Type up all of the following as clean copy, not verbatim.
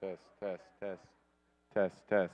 Test, test, test, test, test.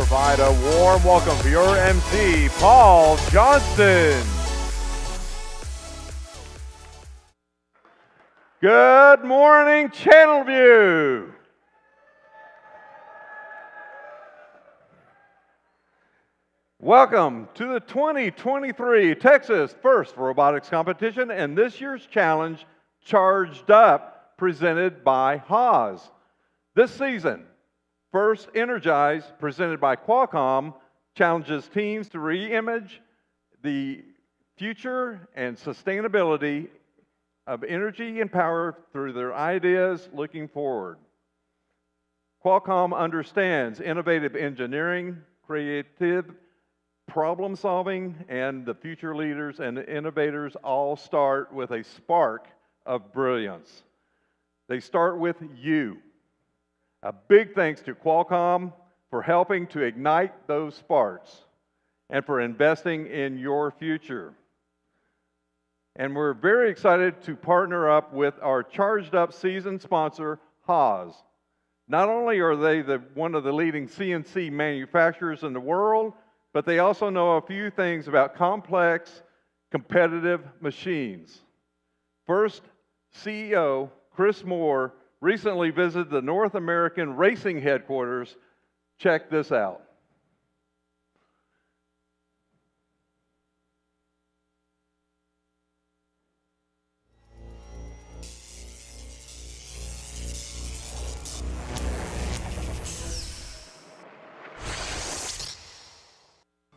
provide a warm welcome for your MC, Paul Johnston. Good morning, Channelview. Welcome to the 2023 Texas FIRST Robotics Competition and this year's challenge, Charged Up, presented by Haas. This season, FIRST Energize, presented by Qualcomm, challenges teams to re-image the future and sustainability of energy and power through their ideas looking forward. Qualcomm understands innovative engineering, creative problem solving, and the future leaders and innovators all start with a spark of brilliance. They start with you. A big thanks to Qualcomm for helping to ignite those sparks and for investing in your future. And we're very excited to partner up with our Charged Up season sponsor, Haas. Not only are they one of the leading CNC manufacturers in the world, but they also know a few things about complex, competitive machines. FIRST CEO Chris Moore recently visited the North American Racing headquarters. Check this out.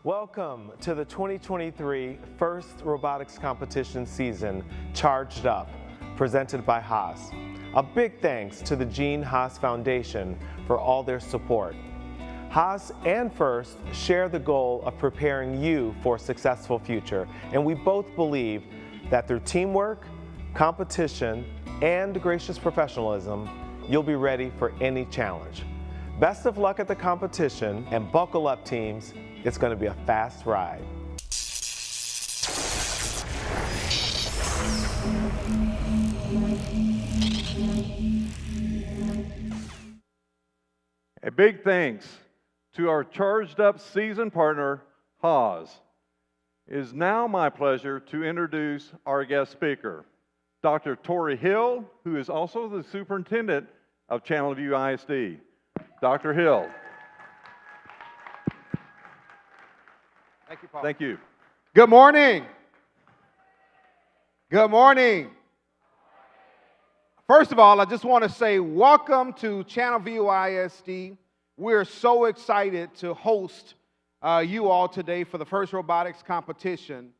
Welcome to the 2023 FIRST Robotics Competition season, Charged Up, presented by Haas. A big thanks to the Gene Haas Foundation for all their support. Haas and FIRST share the goal of preparing you for a successful future, and we both believe that through teamwork, competition, and gracious professionalism, you'll be ready for any challenge. Best of luck at the competition, and buckle up, teams. It's going to be a fast ride. A big thanks to our Charged Up season partner, Haas. It is now my pleasure to introduce our guest speaker, Dr. Tori Hill, who is also the superintendent of Channelview ISD. Dr. Hill. Thank you, Paul. Thank you. Good morning. Good morning. First of all, I just want to say welcome to Channelview ISD. We're so excited to host you all today for the FIRST Robotics Competition.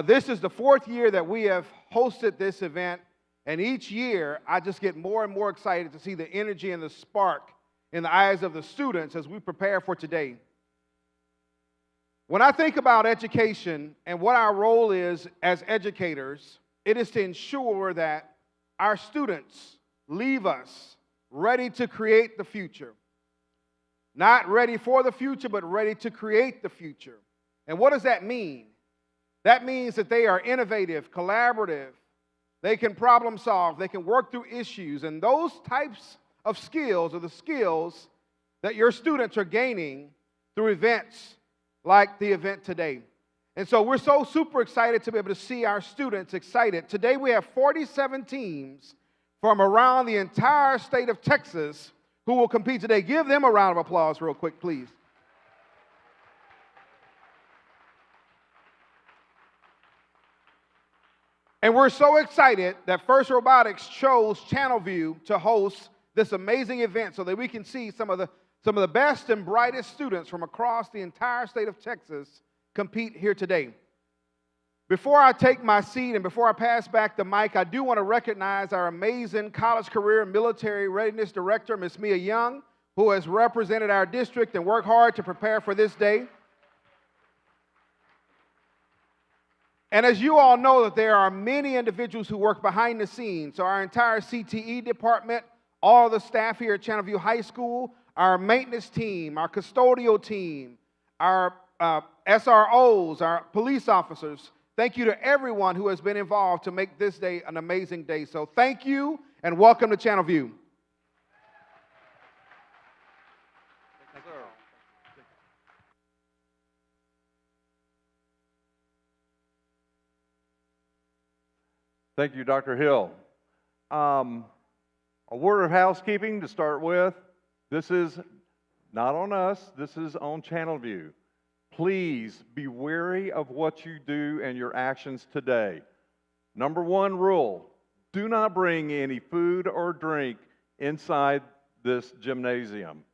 This is the fourth year that we have hosted this event, and each year I just get more and more excited to see the energy and the spark in the eyes of the students as we prepare for today. When I think about education and what our role is as educators, it is to ensure that our students leave us ready to create the future. Not ready for the future, but ready to create the future. And what does that mean? That means that they are innovative, collaborative, they can problem solve, they can work through issues, and those types of skills are the skills that your students are gaining through events like the event today. And so we're so super excited to be able to see our students excited. Today we have 47 teams from around the entire state of Texas who will compete today. Give them a round of applause real quick, please. And we're so excited that FIRST Robotics chose Channelview to host this amazing event so that we can see some of the best and brightest students from across the entire state of Texas compete here today. Before I take my seat and before I pass back the mic, I do want to recognize our amazing college career and military readiness director, Ms. Mia Young, who has represented our district and worked hard to prepare for this day. And as you all know, that there are many individuals who work behind the scenes. So our entire CTE department, all of the staff here at Channelview High School, our maintenance team, our custodial team, our SROs, our police officers. Thank you to everyone who has been involved to make this day an amazing day. So thank you and welcome to Channelview. Thank you, Dr. Hill. A word of housekeeping to start with. This is not on us, this is on Channelview. Please be wary of what you do and your actions today. Number one rule, do not bring any food or drink inside this gymnasium.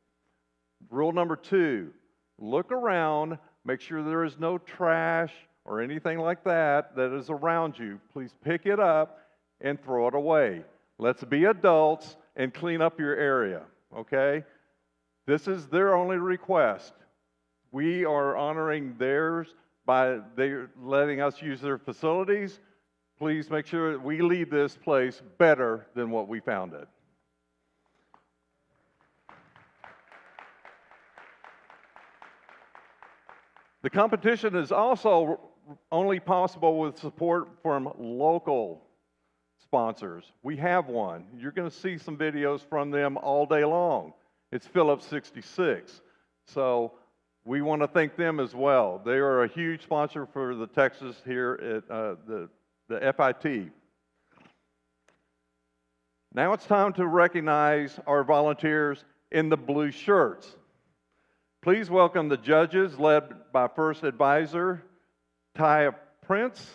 Rule number two, look around, make sure there is no trash or anything like that is around you. Please pick it up and throw it away. Let's be adults and clean up your area, okay? This is their only request. We are honoring theirs by letting us use their facilities. Please make sure that we leave this place better than what we found it. The competition is also only possible with support from local sponsors. We have one. You're going to see some videos from them all day long. It's Phillips 66. So we want to thank them as well. They are a huge sponsor for the Texas here at the FIT. Now it's time to recognize our volunteers in the blue shirts. Please welcome the judges led by First Advisor Taya Prince.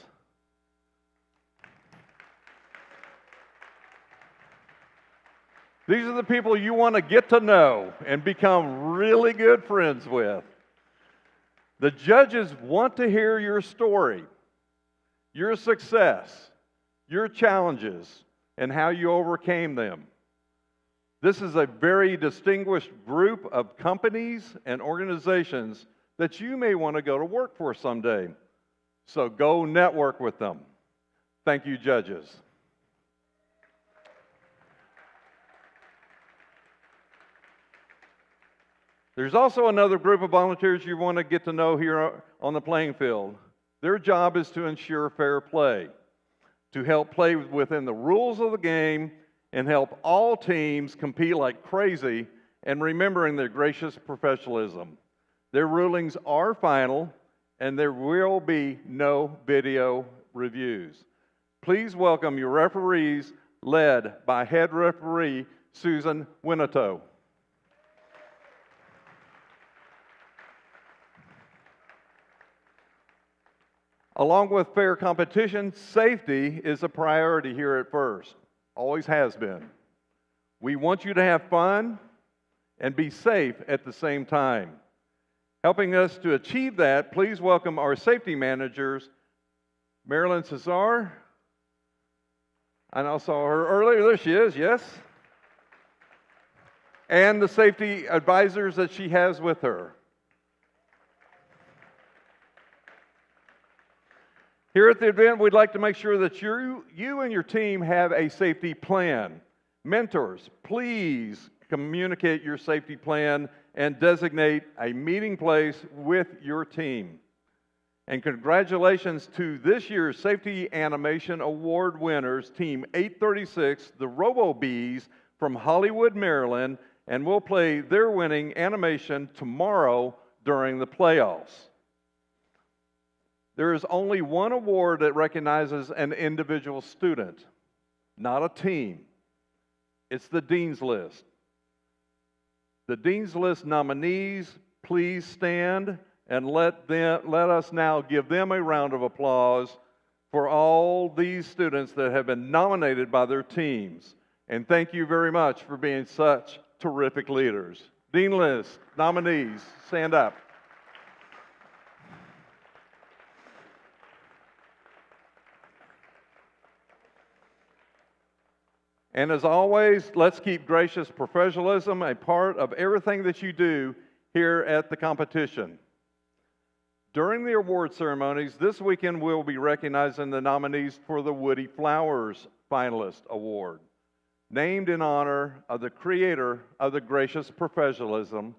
These are the people you want to get to know and become really good friends with. The judges want to hear your story, your success, your challenges, and how you overcame them. This is a very distinguished group of companies and organizations that you may want to go to work for someday. So go network with them. Thank you, judges. There's also another group of volunteers you want to get to know here on the playing field. Their job is to ensure fair play, to help play within the rules of the game and help all teams compete like crazy and remembering their gracious professionalism. Their rulings are final and there will be no video reviews. Please welcome your referees led by head referee Susan Winnetou. Along with fair competition, safety is a priority here at FIRST. Always has been. We want you to have fun and be safe at the same time. Helping us to achieve that, please welcome our safety managers, Marilyn Cesar. I know saw her earlier. There she is, yes. And the safety advisors that she has with her. Here at the event, we'd like to make sure that you and your team have a safety plan. Mentors, please communicate your safety plan and designate a meeting place with your team. And congratulations to this year's Safety Animation Award winners, Team 836, the Robo Bees from Hollywood, Maryland, and we'll play their winning animation tomorrow during the playoffs. There is only one award that recognizes an individual student, not a team. It's the Dean's List. The Dean's List nominees, please stand and let us now give them a round of applause for all these students that have been nominated by their teams. And thank you very much for being such terrific leaders. Dean List nominees, stand up. And as always, let's keep gracious professionalism a part of everything that you do here at the competition. During the award ceremonies, this weekend we'll be recognizing the nominees for the Woody Flowers Finalist Award, named in honor of the creator of the gracious professionalism,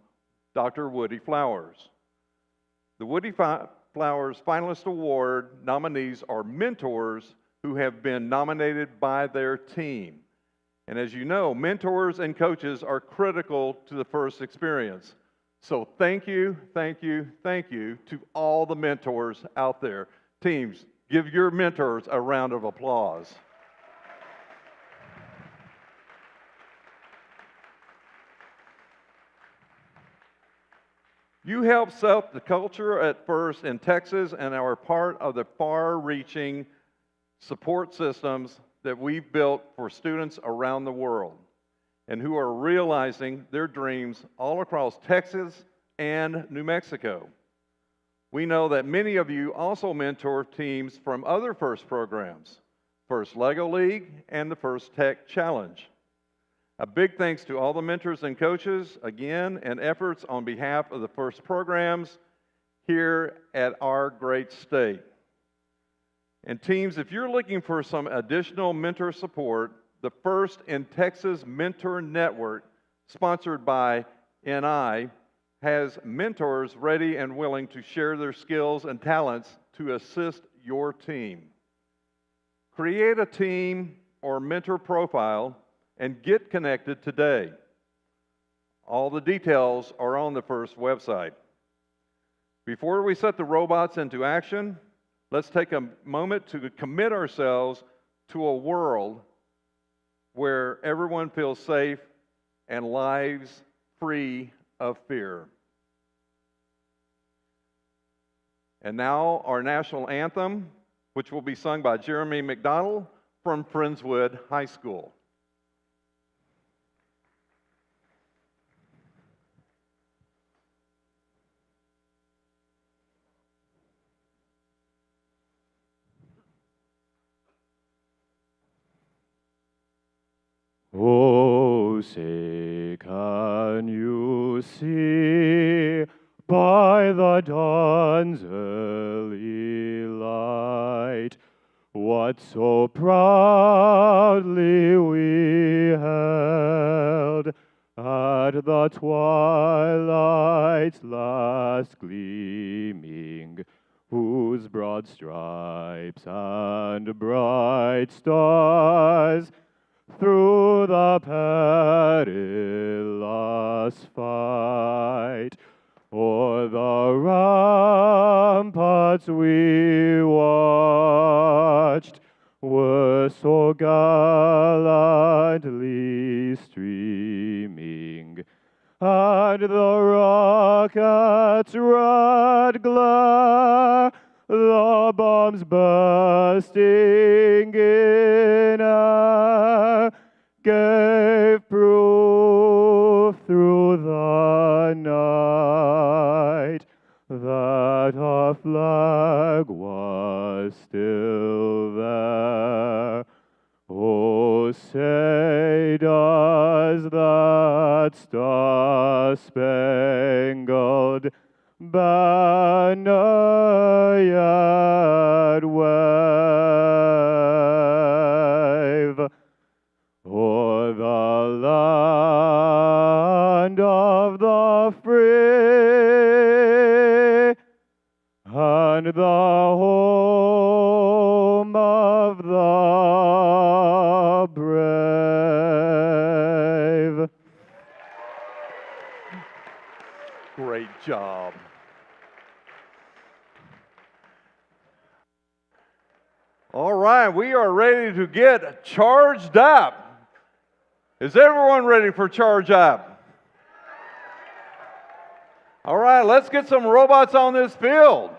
Dr. Woody Flowers. The Woody Flowers Finalist Award nominees are mentors who have been nominated by their team. And as you know, mentors and coaches are critical to the FIRST experience. So thank you, thank you, thank you to all the mentors out there. Teams, give your mentors a round of applause. You help set the culture at FIRST in Texas and are part of the far-reaching support systems that we've built for students around the world and who are realizing their dreams all across Texas and New Mexico. We know that many of you also mentor teams from other FIRST programs, FIRST Lego League and the FIRST Tech Challenge. A big thanks to all the mentors and coaches, again, and efforts on behalf of the FIRST programs here at our great state. And teams, if you're looking for some additional mentor support, the FIRST in Texas Mentor Network, sponsored by NI, has mentors ready and willing to share their skills and talents to assist your team. Create a team or mentor profile and get connected today. All the details are on the FIRST website. Before we set the robots into action, let's take a moment to commit ourselves to a world where everyone feels safe and lives free of fear. And now our national anthem, which will be sung by Jeremy McDonald from Friendswood High School. Oh, say, can you see by the dawn's early light what so proudly we held at the twilight's last gleaming, whose broad stripes and bright stars through the perilous fight o'er the ramparts we watched were so gallantly streaming, and the rocket's red glare, the bombs bursting in air, gave proof through the night that our flag was still there. Oh, say does that star-spangled banner yet wave o'er the land of the free and the home of the brave. Great job. All right, we are ready to get charged up. Is everyone ready for charge up? All right, let's get some robots on this field.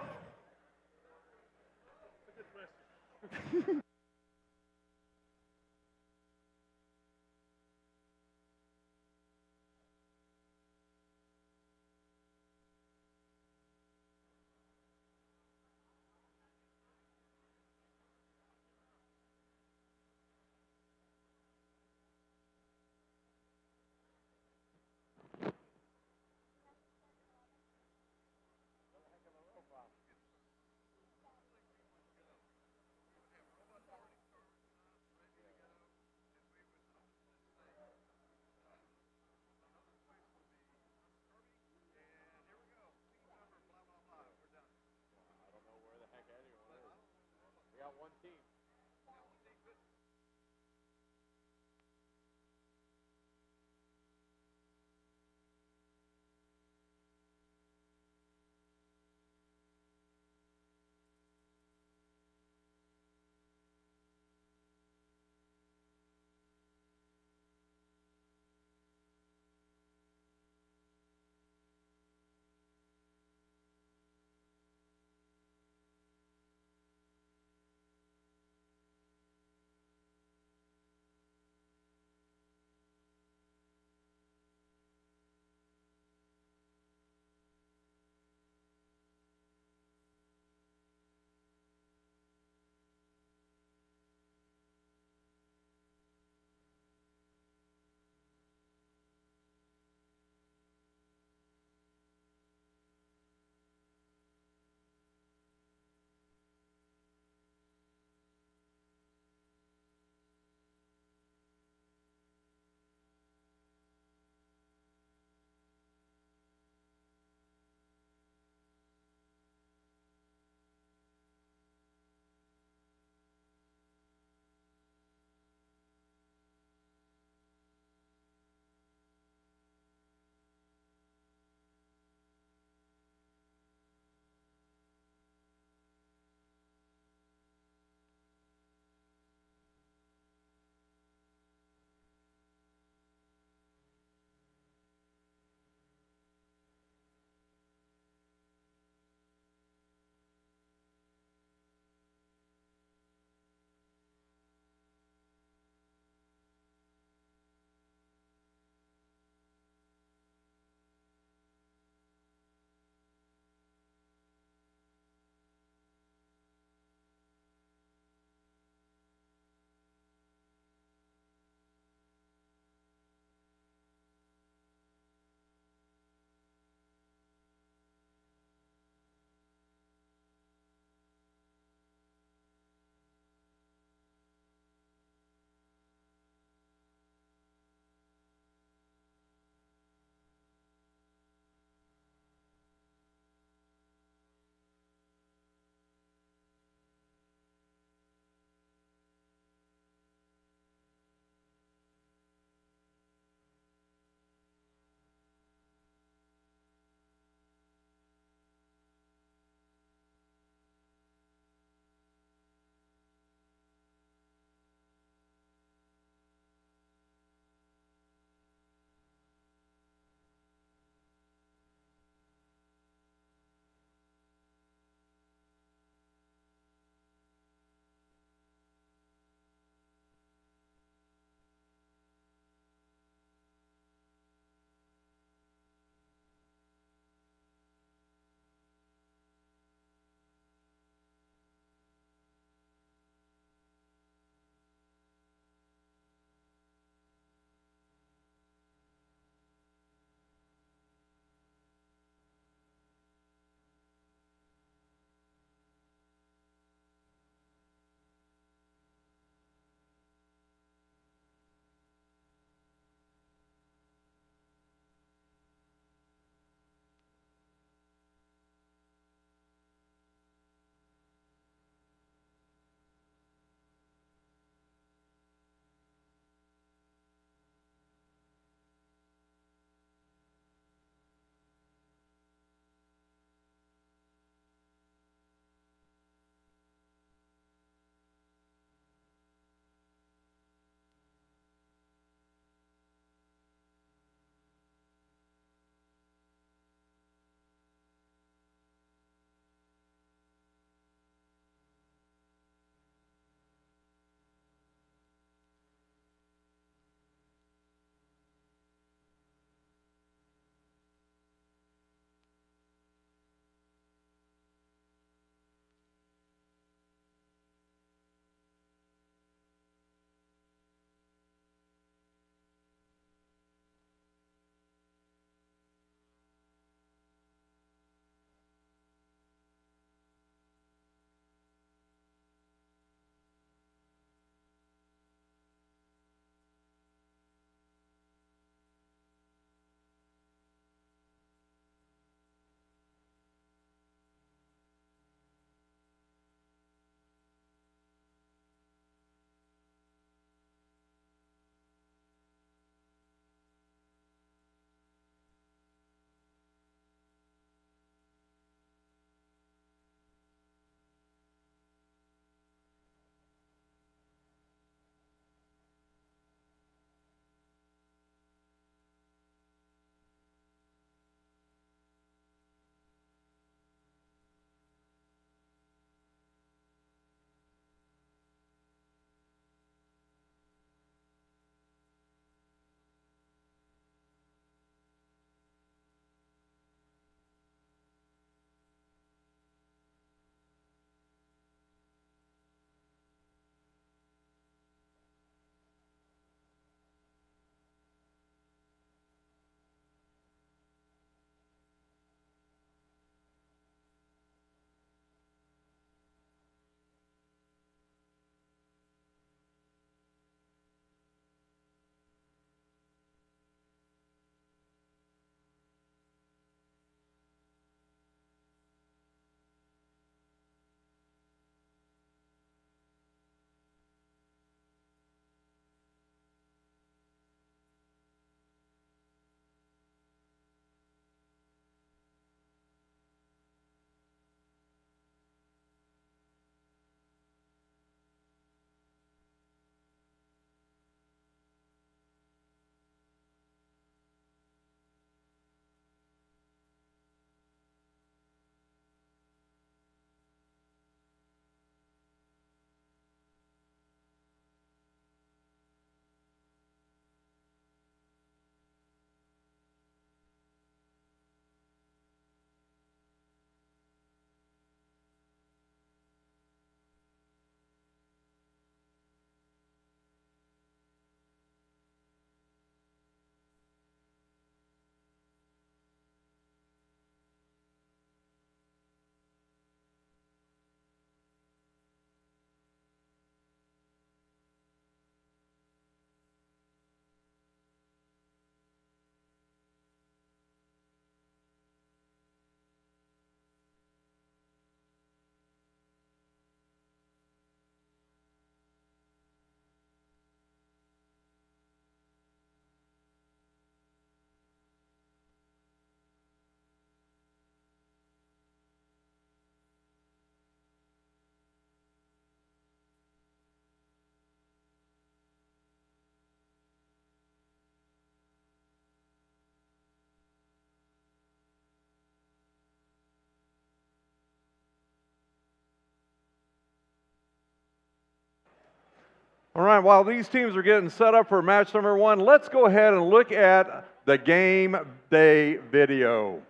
All right, while these teams are getting set up for match number one, let's go ahead and look at the game day video.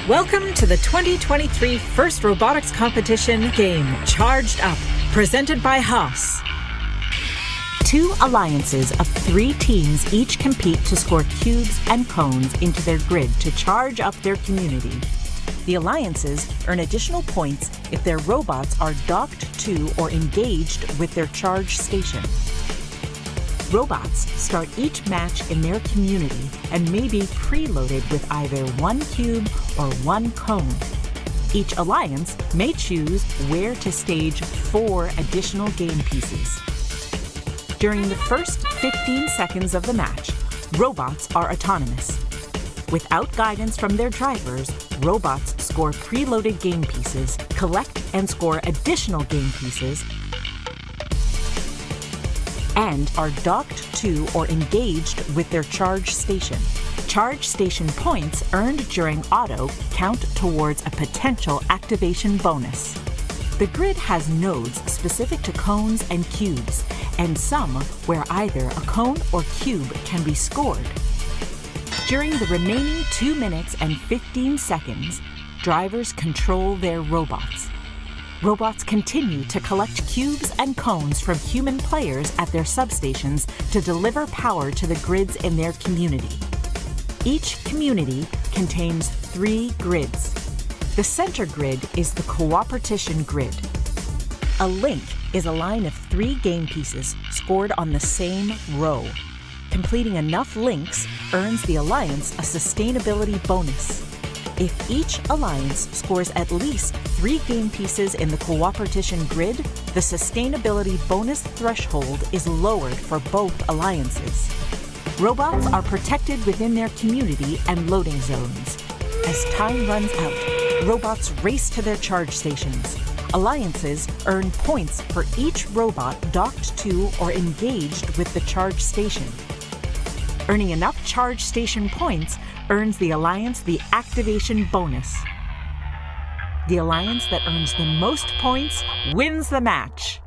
Welcome to the 2023 FIRST Robotics Competition game, Charged Up, presented by Haas. 2 alliances of 3 teams each compete to score cubes and cones into their grid to charge up their community. The alliances earn additional points if their robots are docked to or engaged with their charge station. Robots start each match in their community and may be preloaded with either 1 cube or 1 cone. Each alliance may choose where to stage 4 additional game pieces. During the first 15 seconds of the match, robots are autonomous. Without guidance from their drivers, robots score preloaded game pieces, collect and score additional game pieces, and are docked to or engaged with their charge station. Charge station points earned during auto count towards a potential activation bonus. The grid has nodes specific to cones and cubes, and some where either a cone or cube can be scored. During the remaining 2 minutes and 15 seconds, drivers control their robots. Robots continue to collect cubes and cones from human players at their substations to deliver power to the grids in their community. Each community contains 3 grids. The center grid is the cooperation grid. A link is a line of 3 game pieces scored on the same row. Completing enough links earns the alliance a sustainability bonus. If each alliance scores at least 3 game pieces in the cooperation grid, the sustainability bonus threshold is lowered for both alliances. Robots are protected within their community and loading zones. As time runs out, robots race to their charge stations. Alliances earn points for each robot docked to or engaged with the charge station. Earning enough charge station points earns the alliance the activation bonus. The alliance that earns the most points wins the match.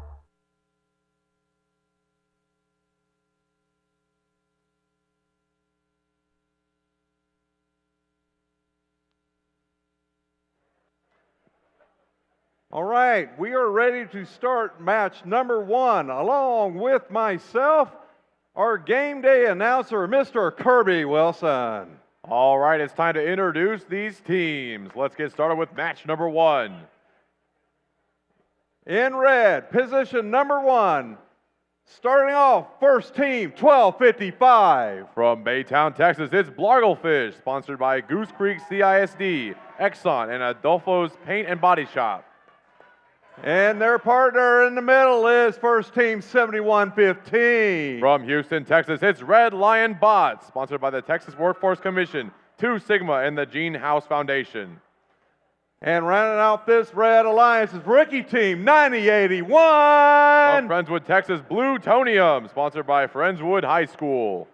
All right, we are ready to start match number one. Along with myself, our game day announcer, Mr. Kirby Wilson. All right, it's time to introduce these teams. Let's get started with match number one. In red, position number 1. Starting off, first team, 1255. From Baytown, Texas, it's Blarglefish, sponsored by Goose Creek CISD, Exxon, and Adolfo's Paint and Body Shop. And their partner in the middle is first team 7115. From Houston, Texas, it's Red Lion Bots, sponsored by the Texas Workforce Commission, 2 Sigma, and the Gene House Foundation. And rounding out this red alliance is rookie team 9081. From Friendswood, Texas, Bluetonium, sponsored by Friendswood High School.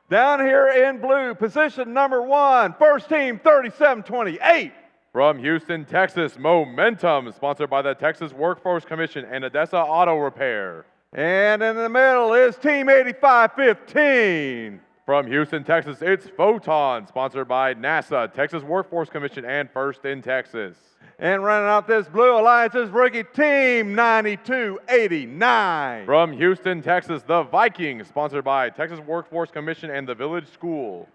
Down here in blue, position number 1, first team 3728. From Houston, Texas, Momentum, sponsored by the Texas Workforce Commission and Odessa Auto Repair. And in the middle is team 8515. From Houston, Texas, it's Photon, sponsored by NASA, Texas Workforce Commission, and First in Texas. And running out this blue alliance is rookie team 9289. From Houston, Texas, the Vikings, sponsored by Texas Workforce Commission and the Village School.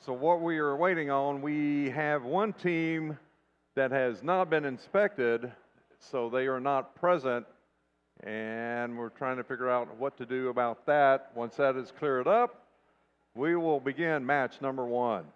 So what we are waiting on, we have one team that has not been inspected, so they are not present, and we're trying to figure out what to do about that. Once that is cleared up, we will begin match number 1.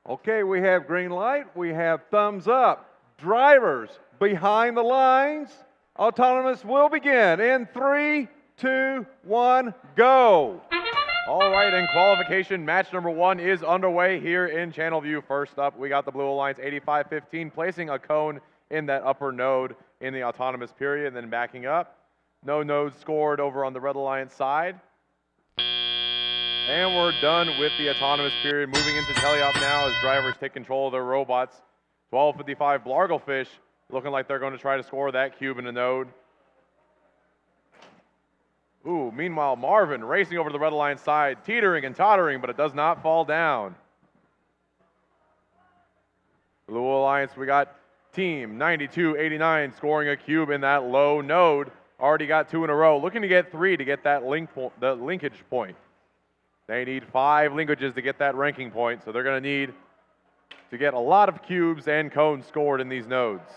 Okay, we have green light, we have thumbs up. Drivers behind the lines, autonomous will begin in 3, 2, 1, go. All right, and qualification match number 1 is underway here in Channelview. First up, we got the Blue Alliance 8515 placing a cone in that upper node in the autonomous period, and then backing up. No nodes scored over on the Red Alliance side. And we're done with the autonomous period. Moving into teleop now as drivers take control of their robots. 1255 Blarglefish looking like they're going to try to score that cube in a node. Ooh, meanwhile, Marvin racing over to the Red Alliance side, teetering and tottering, but it does not fall down. Blue Alliance, we got team 9289 scoring a cube in that low node. Already got 2 in a row. Looking to get 3 to get that the linkage point. They need 5 linkages to get that ranking point, so they're going to need to get a lot of cubes and cones scored in these nodes.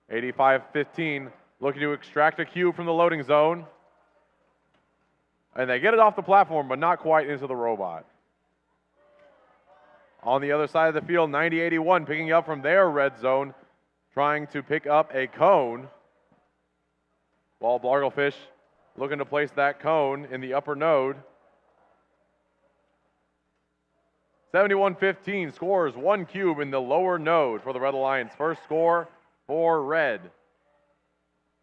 8515 looking to extract a cube from the loading zone. And they get it off the platform, but not quite into the robot. On the other side of the field, 9081 picking up from their red zone, trying to pick up a cone. While Blarglefish looking to place that cone in the upper node. 7115 scores 1 cube in the lower node for the Red Alliance. First score for red.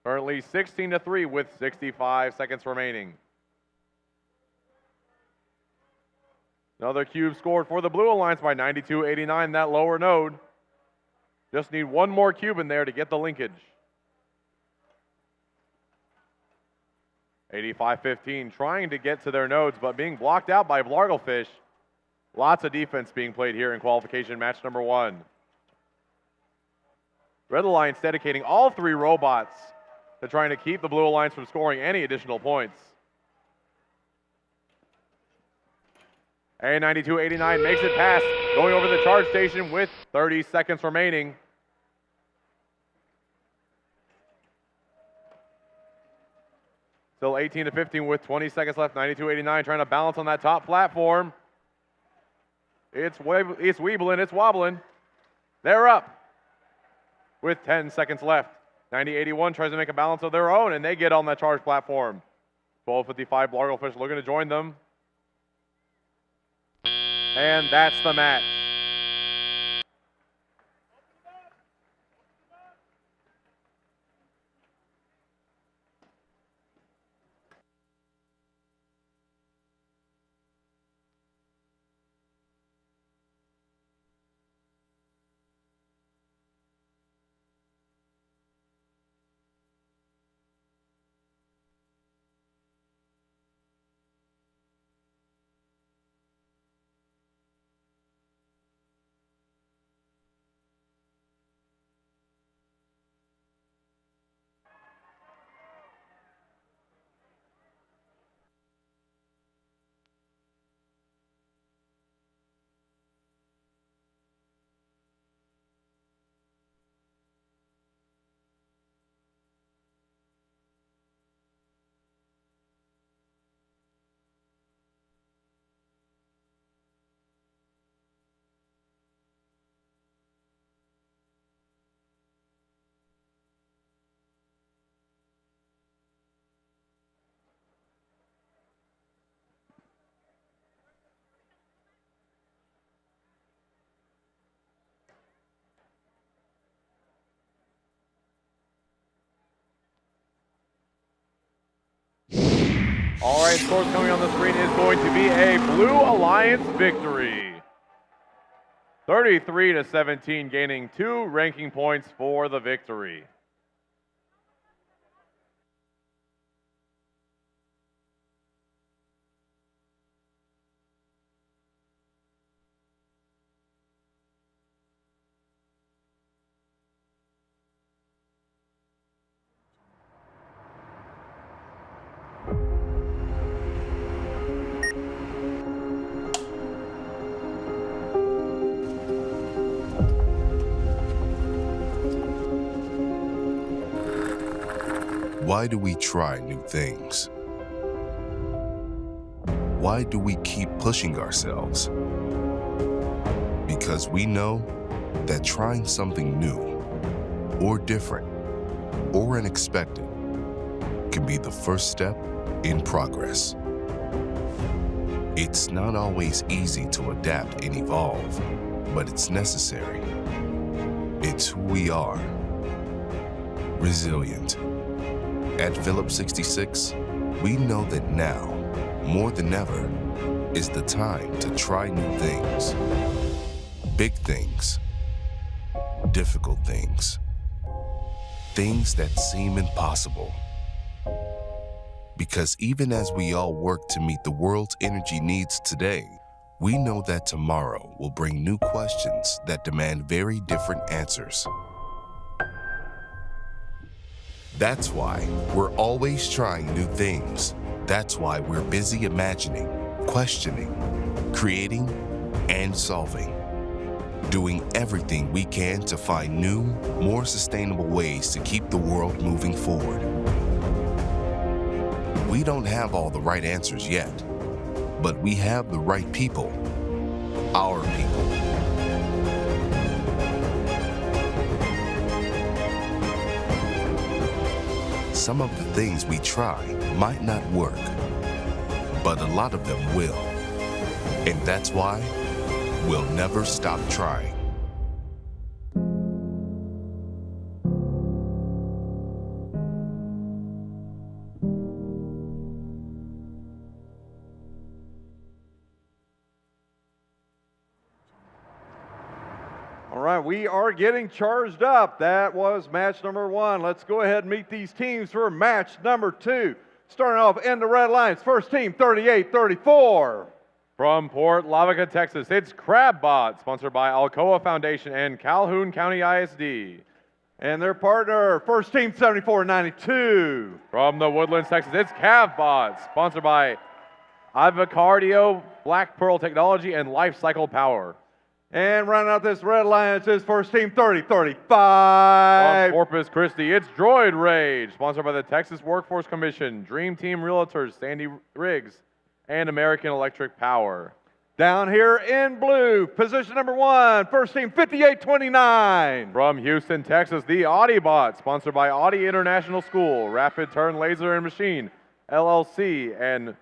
Currently 16-3 with 65 seconds remaining. Another cube scored for the Blue Alliance by 9289, that lower node. Just need 1 more cube in there to get the linkage. 8515 trying to get to their nodes, but being blocked out by Blarglefish. Lots of defense being played here in qualification match number 1. Red Alliance dedicating all 3 robots to trying to keep the Blue Alliance from scoring any additional points. And 9289 makes it past, going over the charge station with 30 seconds remaining. Still 18-15 with 20 seconds left. 9289 trying to balance on that top platform. It's weebling, it's wobbling. They're up with 10 seconds left. 9081 tries to make a balance of their own, and they get on that charge platform. 1255 Blarglefish looking to join them. And that's the match. All right, scores coming on the screen is going to be a Blue Alliance victory. 33-17, gaining 2 ranking points for the victory. Why do we try new things? Why do we keep pushing ourselves? Because we know that trying something new, or different, or unexpected can be the first step in progress. It's not always easy to adapt and evolve, but it's necessary. It's who we are. Resilient. At Phillips 66, we know that now, more than ever, is the time to try new things. Big things. Difficult things. Things that seem impossible. Because even as we all work to meet the world's energy needs today, we know that tomorrow will bring new questions that demand very different answers. That's why we're always trying new things. That's why we're busy imagining, questioning, creating, and solving. Doing everything we can to find new, more sustainable ways to keep the world moving forward. We don't have all the right answers yet, but we have the right people, our people. Some of the things we try might not work, but a lot of them will. And that's why we'll never stop trying. All right, we are getting charged up. That was match number 1. Let's go ahead and meet these teams for match number 2. Starting off in the red lines, first team 38-34. From Port Lavaca, Texas, it's Crabbot, sponsored by Alcoa Foundation and Calhoun County ISD. And their partner, first team 74-92. From the Woodlands, Texas, it's Cavbot, sponsored by Avocardio, Black Pearl Technology, and Life Cycle Power. And rounding out this red alliance is first team 30-35. From Corpus Christi, it's Droid Rage, sponsored by the Texas Workforce Commission, Dream Team Realtors, Sandy Riggs, and American Electric Power. Down here in blue, position number 1, first team 58-29. From Houston, Texas, the Audibot, sponsored by Audi International School, Rapid Turn Laser and Machine, LLC, and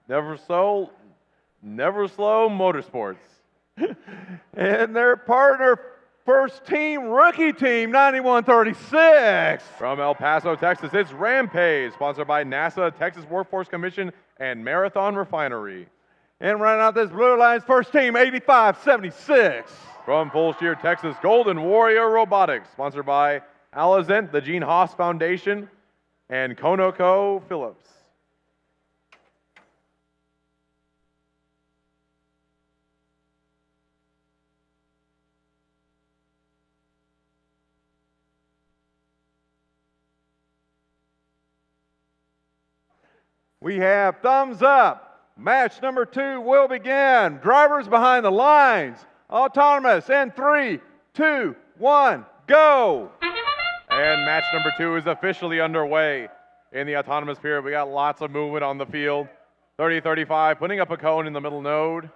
Never Slow Motorsports. And their partner, first team rookie team 91-36. From El Paso, Texas, it's Rampage, sponsored by NASA, Texas Workforce Commission, and Marathon Refinery. And running out this blue alliance, first team 85-76. From Fulshear, Texas, Golden Warrior Robotics, sponsored by Alizent, the Gene Haas Foundation, and Conoco Phillips. We have thumbs up. Match number 2 will begin. Drivers behind the lines. Autonomous in 3, 2, 1, go. And match number 2 is officially underway in the autonomous period. We got lots of movement on the field. 30-35 putting up a cone in the middle node,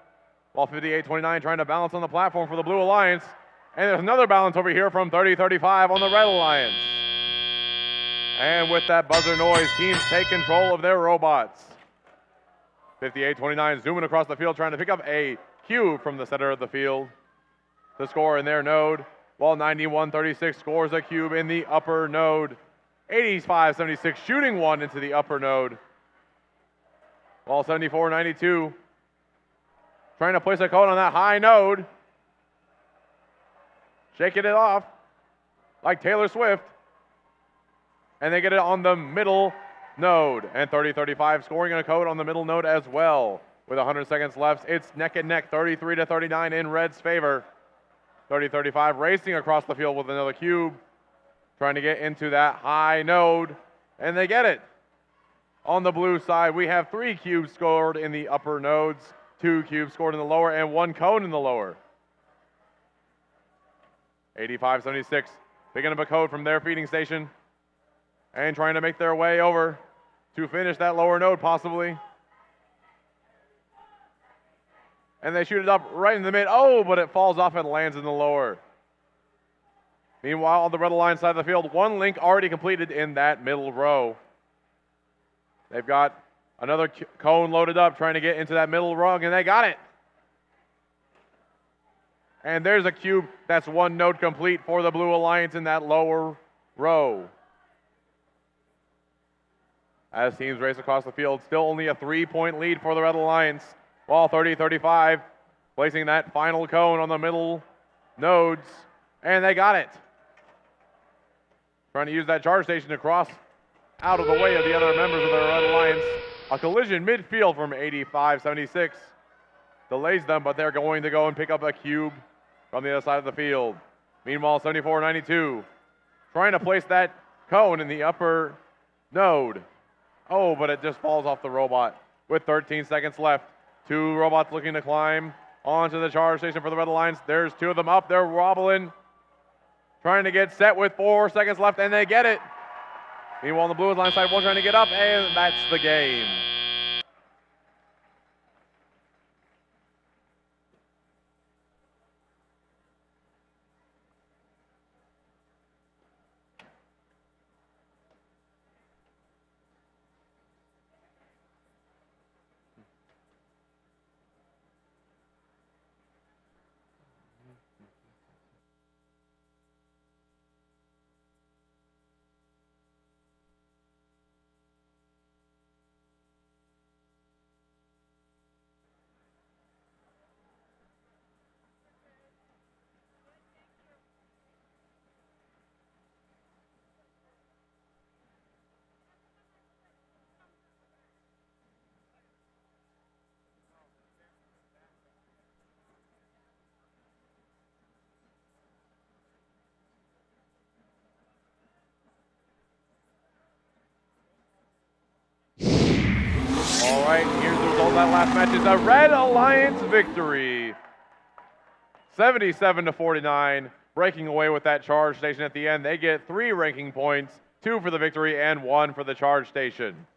while 58-29 trying to balance on the platform for the Blue Alliance. And there's another balance over here from 30-35 on the Red Alliance. And with that buzzer noise, teams take control of their robots. 58-29 zooming across the field, trying to pick up a cube from the center of the field to score in their node, while 91-36 scores a cube in the upper node. 85-76 shooting one into the upper node. Ball 74-92. Trying to place a cone on that high node. Shaking it off like Taylor Swift. And they get it on the middle node. And 30-35 scoring a code on the middle node as well. With 100 seconds left, it's neck and neck, 33-39 in Red's favor. 30-35 racing across the field with another cube. Trying to get into that high node. And they get it. On the blue side, we have 3 cubes scored in the upper nodes, 2 cubes scored in the lower, and 1 cone in the lower. 85-76, picking up a code from their feeding station and trying to make their way over to finish that lower node possibly. And they shoot it up right in the mid. Oh, but it falls off and lands in the lower. Meanwhile, on the red line side of the field, 1 link already completed in that middle row. They've got another cone loaded up, trying to get into that middle rung, and they got it. And there's a cube that's 1 node complete for the Blue Alliance in that lower row. As teams race across the field, still only a 3-point lead for the Red Alliance. Ball 30-35, placing that final cone on the middle nodes, and they got it. Trying to use that charge station to cross out of the way of the other members of the Red Alliance. A collision midfield from 85-76 delays them, but they're going to go and pick up a cube from the other side of the field. Meanwhile, 74-92, trying to place that cone in the upper node. Oh, but it just falls off the robot with 13 seconds left. 2 robots looking to climb onto the charge station for the Red Alliance. There's 2 of them up. They're wobbling, trying to get set with 4 seconds left, and they get it. Meanwhile, on the Blue Alliance side, 1 trying to get up, and that's the game. All right, here's the result of that last match. It's a Red Alliance victory. 77-49, breaking away with that charge station at the end. They get 3 ranking points, 2 for the victory and 1 for the charge station.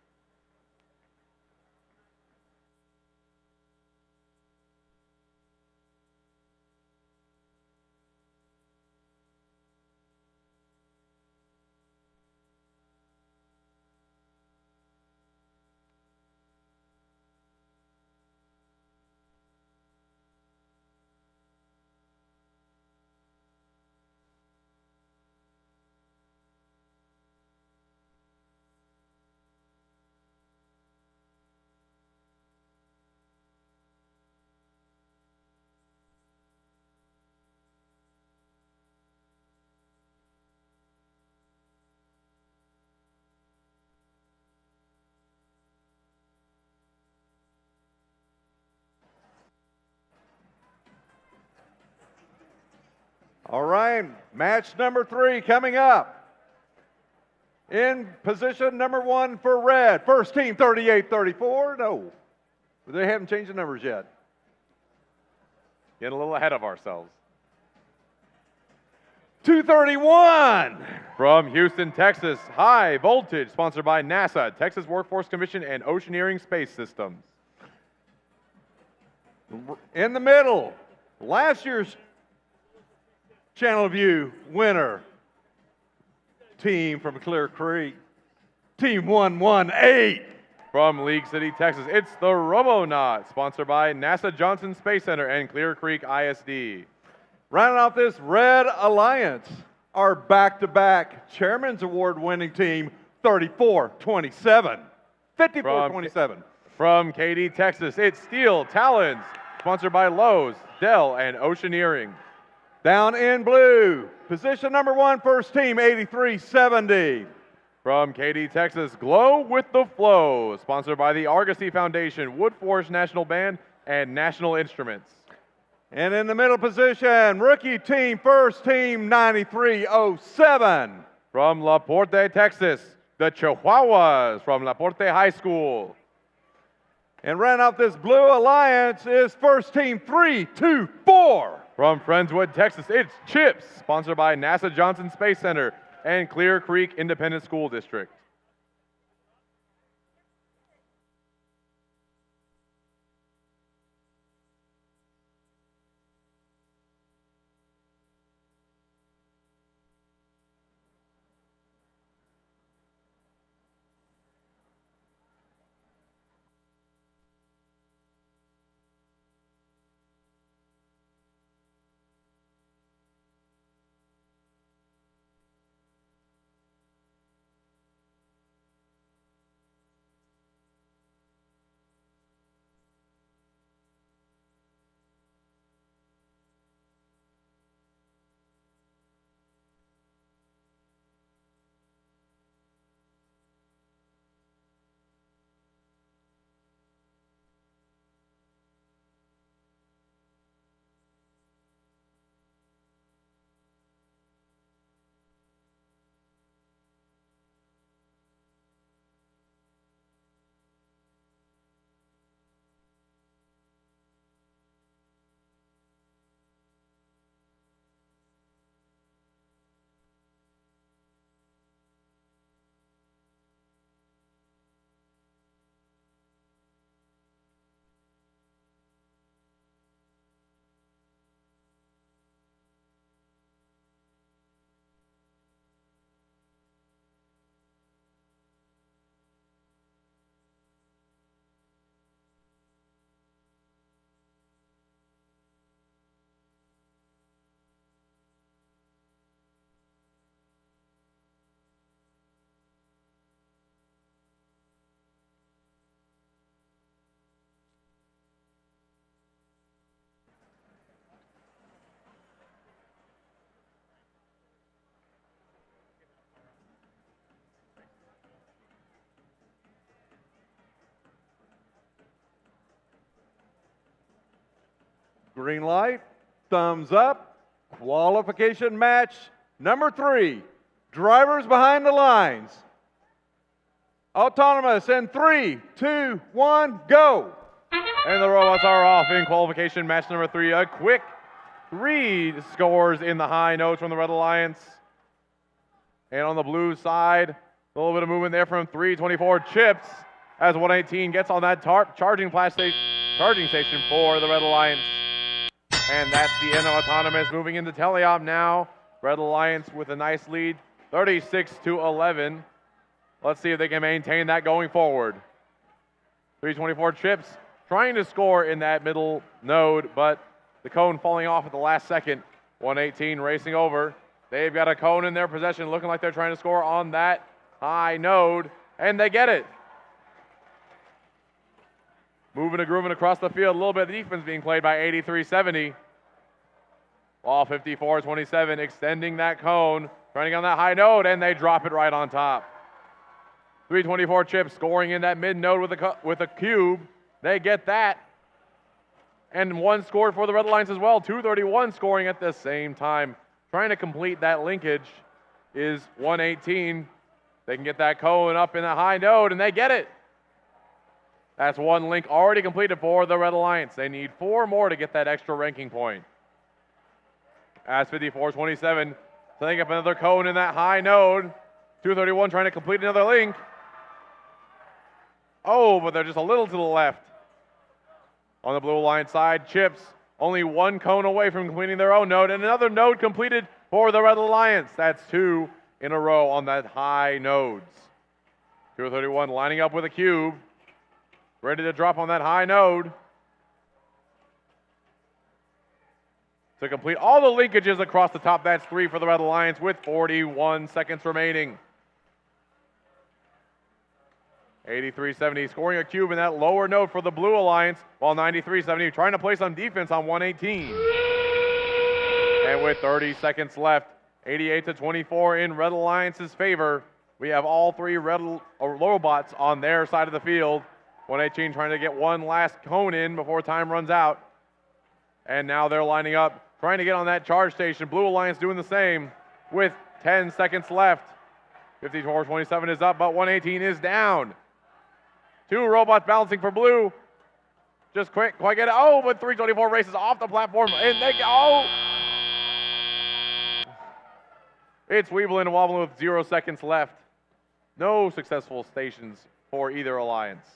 All right, match number 3 coming up. In position number 1 for red, first team 38-34. No, they haven't changed the numbers yet. Getting a little ahead of ourselves. 231. From Houston, Texas, High Voltage, sponsored by NASA, Texas Workforce Commission, and Oceaneering Space Systems. In the middle, last year's Channelview winner, team from Clear Creek, team 118. From League City, Texas, it's the Robonaut, sponsored by NASA Johnson Space Center and Clear Creek ISD. Rounding off this Red Alliance, our back-to-back Chairman's Award winning team, 34-27. 54-27. From Katy, Texas, it's Steel Talons, sponsored by Lowe's, Dell, and Oceaneering. Down in blue, position number 1, first team, 8370. From Katy, Texas, Glow with the Flow, sponsored by the Argosy Foundation, Woodforest National Band, and National Instruments. And in the middle position, rookie team, first team, 9307. From La Porte, Texas, the Chihuahuas from La Porte High School. And rounding out this blue alliance is first team, 324. From Friendswood, Texas, it's CHIPS, sponsored by NASA Johnson Space Center and Clear Creek Independent School District. Green light, thumbs up, qualification match number 3. Drivers behind the lines. Autonomous in 3, 2, 1, go. And the robots are off in qualification match number 3. A quick 3 scores in the high notes from the Red Alliance. And on the blue side, a little bit of movement there from 324 Chips as 118 gets on that charging station for the Red Alliance. And that's the end of Autonomous. Moving into Teleop now. Red Alliance with a nice lead, 36-11. Let's see if they can maintain that going forward. 324 Chips trying to score in that middle node, but the cone falling off at the last second. 118 racing over. They've got a cone in their possession, looking like they're trying to score on that high node, and they get it. Moving and grooving across the field, a little bit of defense being played by 8370. Ball 54-27, extending that cone, trying to get on that high node, and they drop it right on top. 324 Chips scoring in that mid node with a cube. They get that. And one scored for the Red Alliance as well. 231 scoring at the same time. Trying to complete that linkage is 118. They can get that cone up in the high node, and they get it. That's one link already completed for the Red Alliance. They need 4 more to get that extra ranking point. As 54-27, setting up another cone in that high node. 231 trying to complete another link. Oh, but they're just a little to the left. On the Blue Alliance side, Chips only 1 cone away from completing their own node, and another node completed for the Red Alliance. That's 2 in a row on that high nodes. 231 lining up with a cube, ready to drop on that high node. To complete all the linkages across the top, that's 3 for the Red Alliance with 41 seconds remaining. 83-70 scoring a cube in that lower note for the Blue Alliance, while 93-70 trying to play some defense on 118. And with 30 seconds left, 88-24 in Red Alliance's favor. We have all three robots on their side of the field. 118 trying to get one last cone in before time runs out. And now they're lining up, trying to get on that charge station. Blue Alliance doing the same with 10 seconds left. 54-27 is up, but 118 is down. Two robots balancing for Blue. Just quick, quite get it. Oh, but 324 races off the platform, and they go. It's weebling and wobbling with 0 seconds left. No successful stations for either alliance.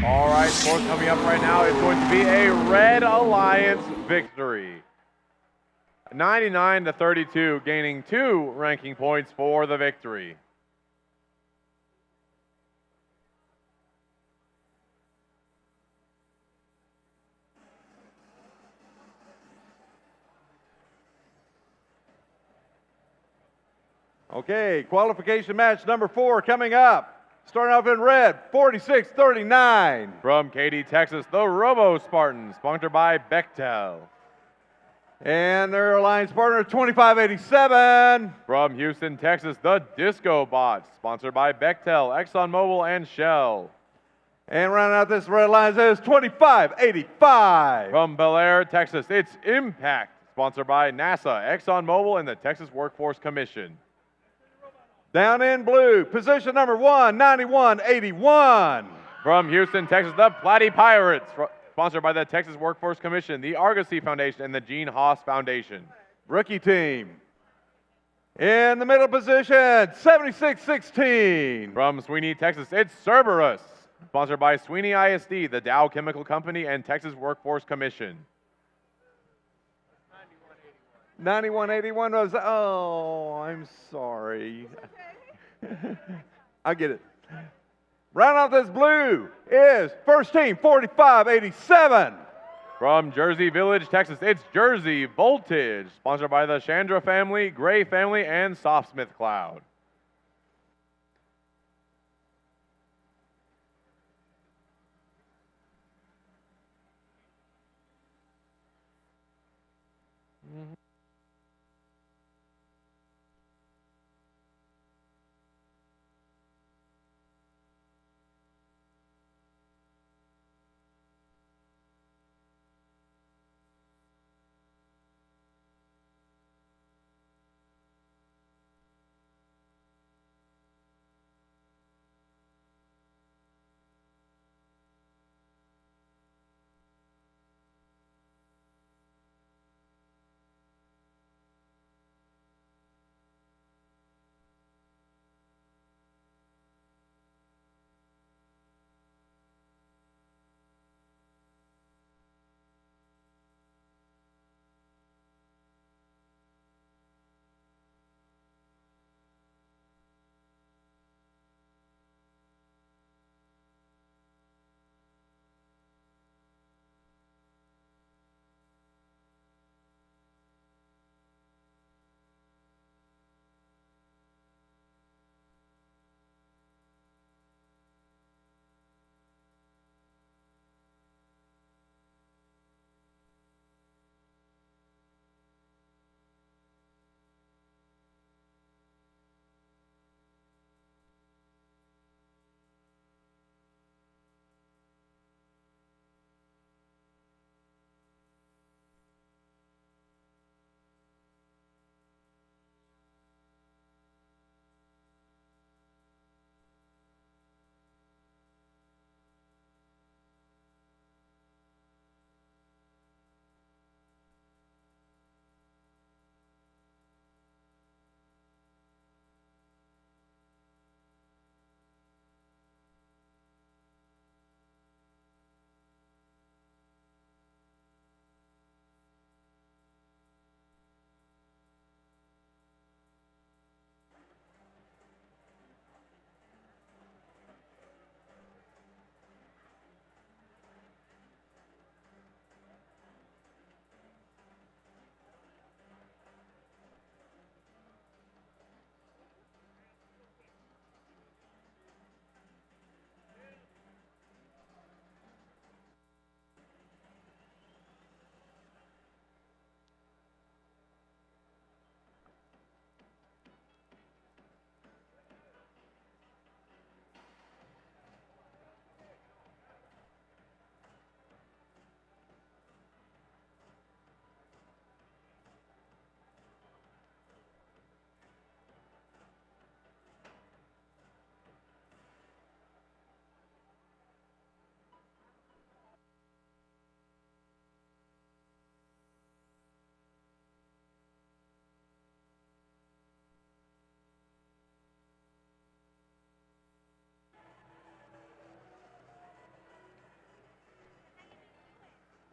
All right, score coming up right now is going to be a Red Alliance victory. 99-32, gaining 2 ranking points for the victory. Okay, qualification match number 4 coming up. Starting off in red, 46-39. From Katy, Texas, the Robo Spartans, sponsored by Bechtel. And their alliance partner, 25-87. From Houston, Texas, the Disco Bots, sponsored by Bechtel, ExxonMobil, and Shell. And rounding out this red alliance is 25-85. From Bel Air, Texas, it's Impact, sponsored by NASA, ExxonMobil, and the Texas Workforce Commission. Down in blue, position number 1, 91-81. From Houston, Texas, the Platy Pirates, sponsored by the Texas Workforce Commission, the Argosy Foundation, and the Gene Haas Foundation. Rookie team. In the middle position, 76-16. From Sweeney, Texas, it's Cerberus, sponsored by Sweeney ISD, the Dow Chemical Company, and Texas Workforce Commission. 91-81 was, oh, I'm sorry. I get it. Round off this blue is first team, 45-87. From Jersey Village, Texas, it's Jersey Voltage, sponsored by the Chandra family, Gray family, and Softsmith Cloud.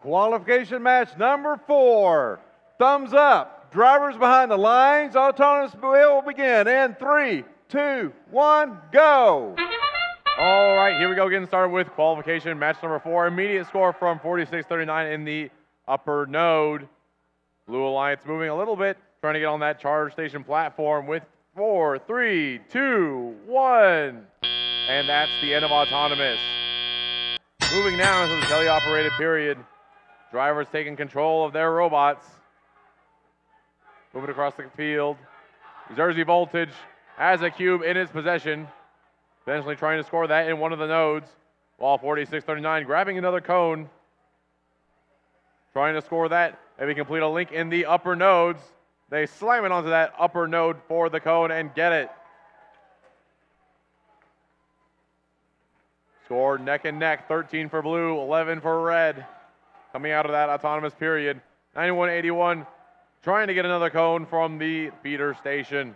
Qualification match number 4. Thumbs up. Drivers behind the lines. Autonomous wheel will begin in 3, 2, 1, go. All right, here we go, getting started with qualification match number 4. Immediate score from 46-39 in the upper node. Blue Alliance moving a little bit, trying to get on that charge station platform with 4, 3, 2, 1. And that's the end of autonomous. Moving now into the teleoperated period. Drivers taking control of their robots. Moving across the field. Jersey Voltage has a cube in its possession. Potentially trying to score that in one of the nodes. While 4639 grabbing another cone. Trying to score that. If we complete a link in the upper nodes, they slam it onto that upper node for the cone and get it. Score neck and neck, 13 for blue, 11 for red. Coming out of that autonomous period. 9181 trying to get another cone from the feeder station.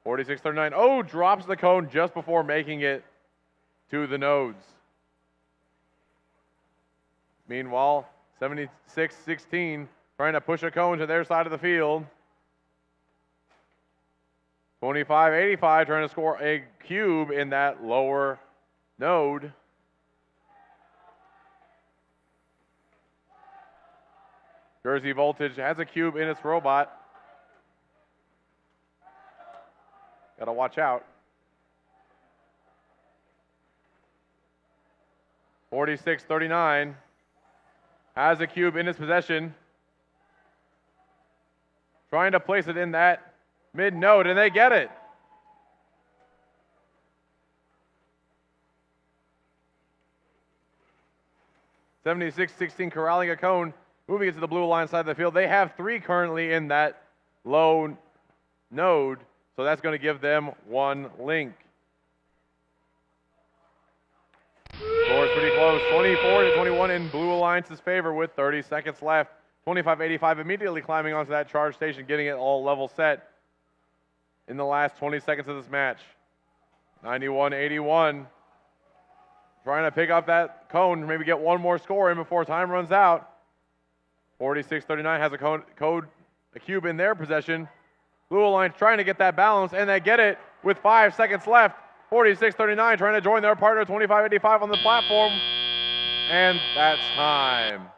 4639, oh, drops the cone just before making it to the nodes. Meanwhile, 7616 trying to push a cone to their side of the field. 2585 trying to score a cube in that lower node. Jersey Voltage has a cube in its robot. Gotta watch out. 4639 has a cube in his possession. Trying to place it in that mid node, and they get it. (76-16) corralling a cone, moving it to the blue line side of the field. They have 3 currently in that low node, so that's going to give them 1 link. Score is pretty close, 24-21 in Blue Alliance's favor with 30 seconds left. 2585 immediately climbing onto that charge station, getting it all level set in the last 20 seconds of this match. 9181 trying to pick up that cone, maybe get one more score in before time runs out. 4639 has a cube in their possession. Blue Alliance trying to get that balance, and they get it with 5 seconds left. 4639 trying to join their partner 2585 on the platform, and that's time.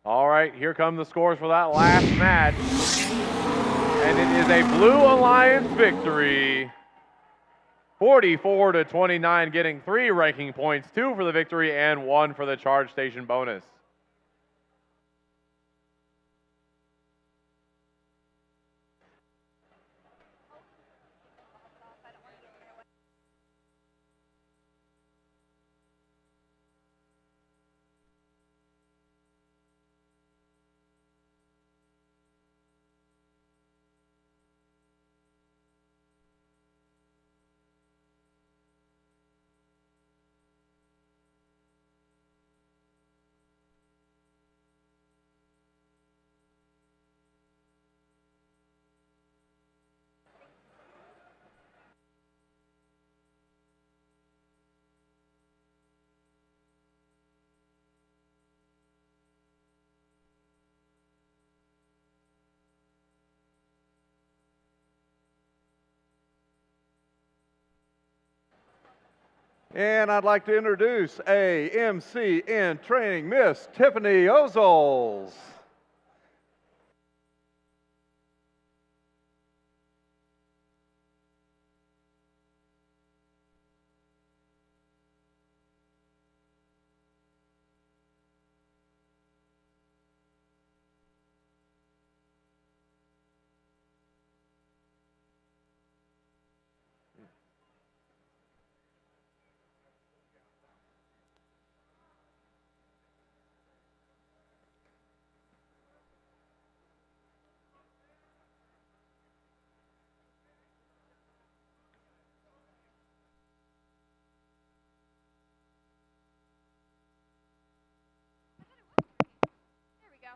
All right, here come the scores for that last match. And it is a Blue Alliance victory. 44-29, getting 3 ranking points, 2 for the victory and 1 for the charge station bonus. And I'd like to introduce AMC in training, Miss Tiffany Ozols. There we go.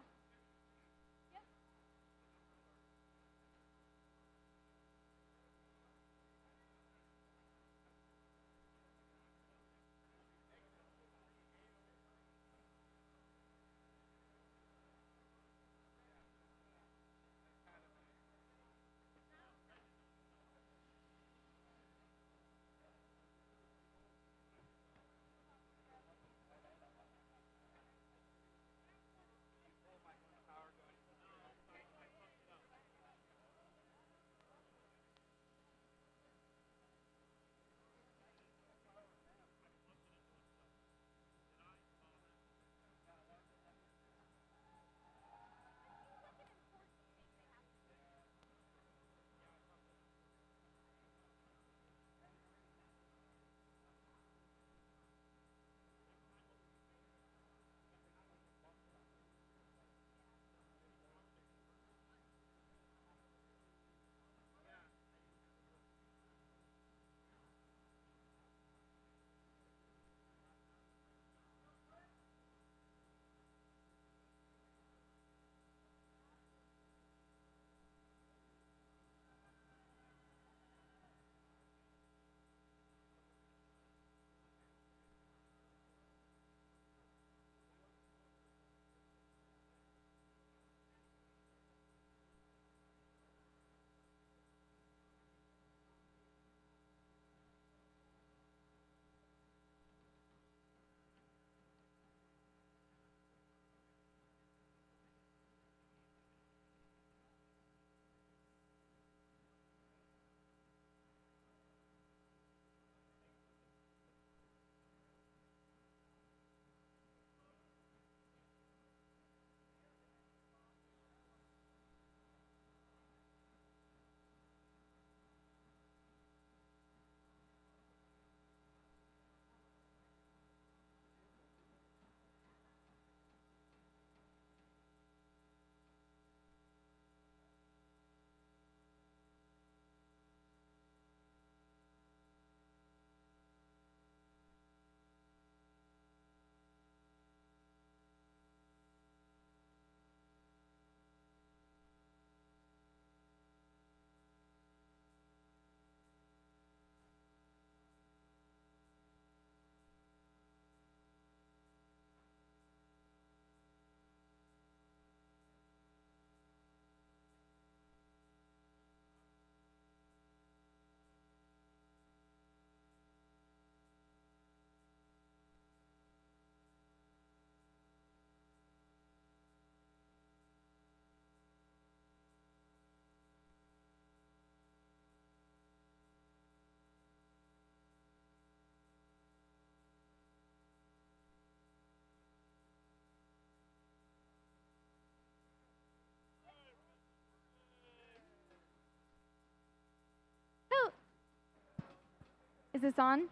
Is this on?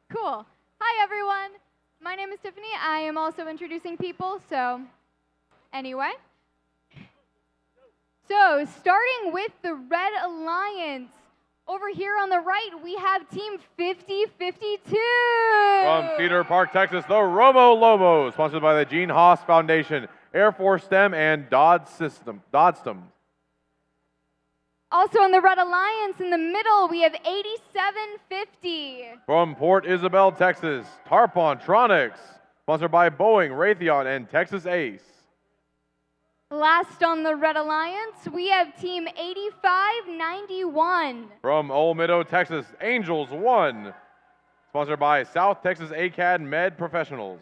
Cool. Hi, everyone. My name is Tiffany. I am also introducing people, so anyway. So, starting with the Red Alliance. Over here on the right, we have Team 5052. From Cedar Park, Texas, the Robo Lobos, sponsored by the Gene Haas Foundation, Air Force STEM, and Doddstem. Also on the Red Alliance in the middle, we have 8750. From Port Isabel, Texas, Tarpontronics, sponsored by Boeing, Raytheon, and Texas Ace. Last on the Red Alliance, we have Team 8591. From Old Meadow, Texas, Angels One, sponsored by South Texas ACAD Med Professionals.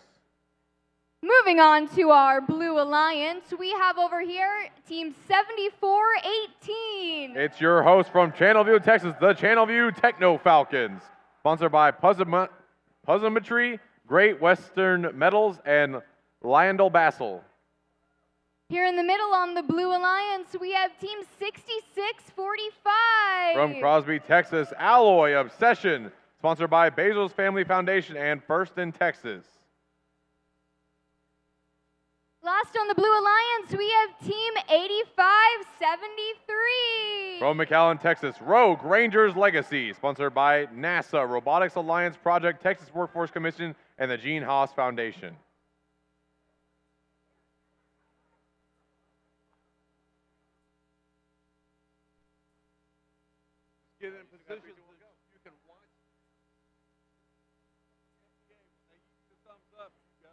Moving on to our Blue Alliance, we have over here Team 7418. It's your host from Channelview, Texas, the Channelview Techno Falcons, sponsored by Puzzlemetry, Great Western Metals, and Lyondell Bassel. Here in the middle on the Blue Alliance, we have Team 6645. From Crosby, Texas, Alloy Obsession, sponsored by Bezos Family Foundation and First in Texas. Last on the Blue Alliance, we have Team 8573. From McAllen, Texas, Rogue Rangers Legacy, sponsored by NASA, Robotics Alliance Project, Texas Workforce Commission, and the Gene Haas Foundation. Get in position you can watch. The thumbs up, go.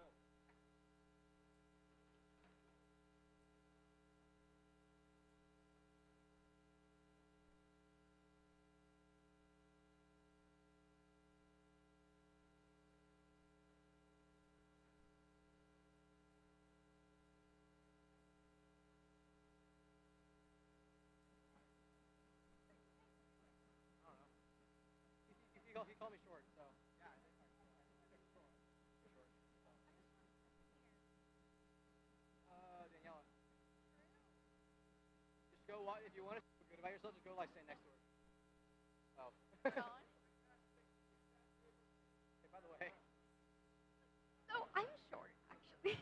He called me short, so yeah. Daniela. Just go, if you want to feel good about yourself, just go like stand next to her. Oh. Hey, by the way. So I'm short, actually.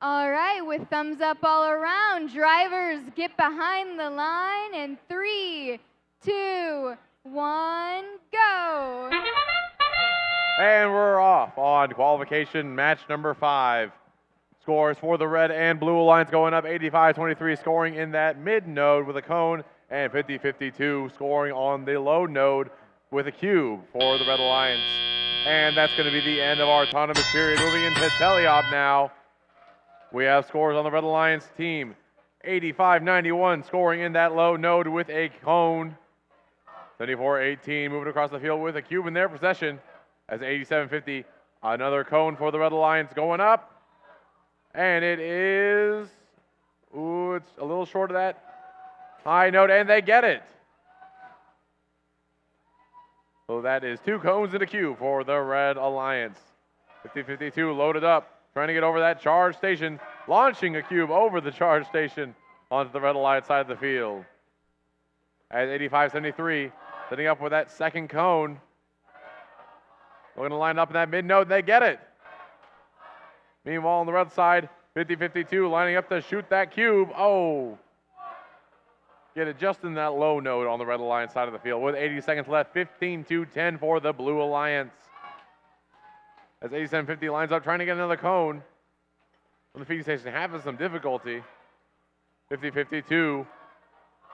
All right, with thumbs up all around, drivers get behind the line in 3, 2, 1, go. And we're off on qualification match number 5. Scores for the red and blue alliance going up 85-23, scoring in that mid node with a cone, and 50-52 scoring on the low node with a cube for the red alliance. And that's going to be the end of our autonomous period. Moving into teleop now. We have scores on the red alliance team. 85-91 scoring in that low node with a cone. 74-18 moving across the field with a cube in their possession. As 87-50, another cone for the red alliance going up. And it is, ooh, it's a little short of that high note, and they get it. So that is 2 cones and a cube for the red alliance. 50-52 loaded up. Trying to get over that charge station, launching a cube over the charge station onto the red alliance side of the field. At 85-73, setting up with that second cone. Looking to line up in that mid-node, and they get it. Meanwhile, on the red side, 50-52, lining up to shoot that cube. Oh! Get it just in that low node on the Red Alliance side of the field. With 80 seconds left, 15-10 for the Blue Alliance. As 87-50 lines up, trying to get another cone. On the feeding station, having some difficulty. 50-52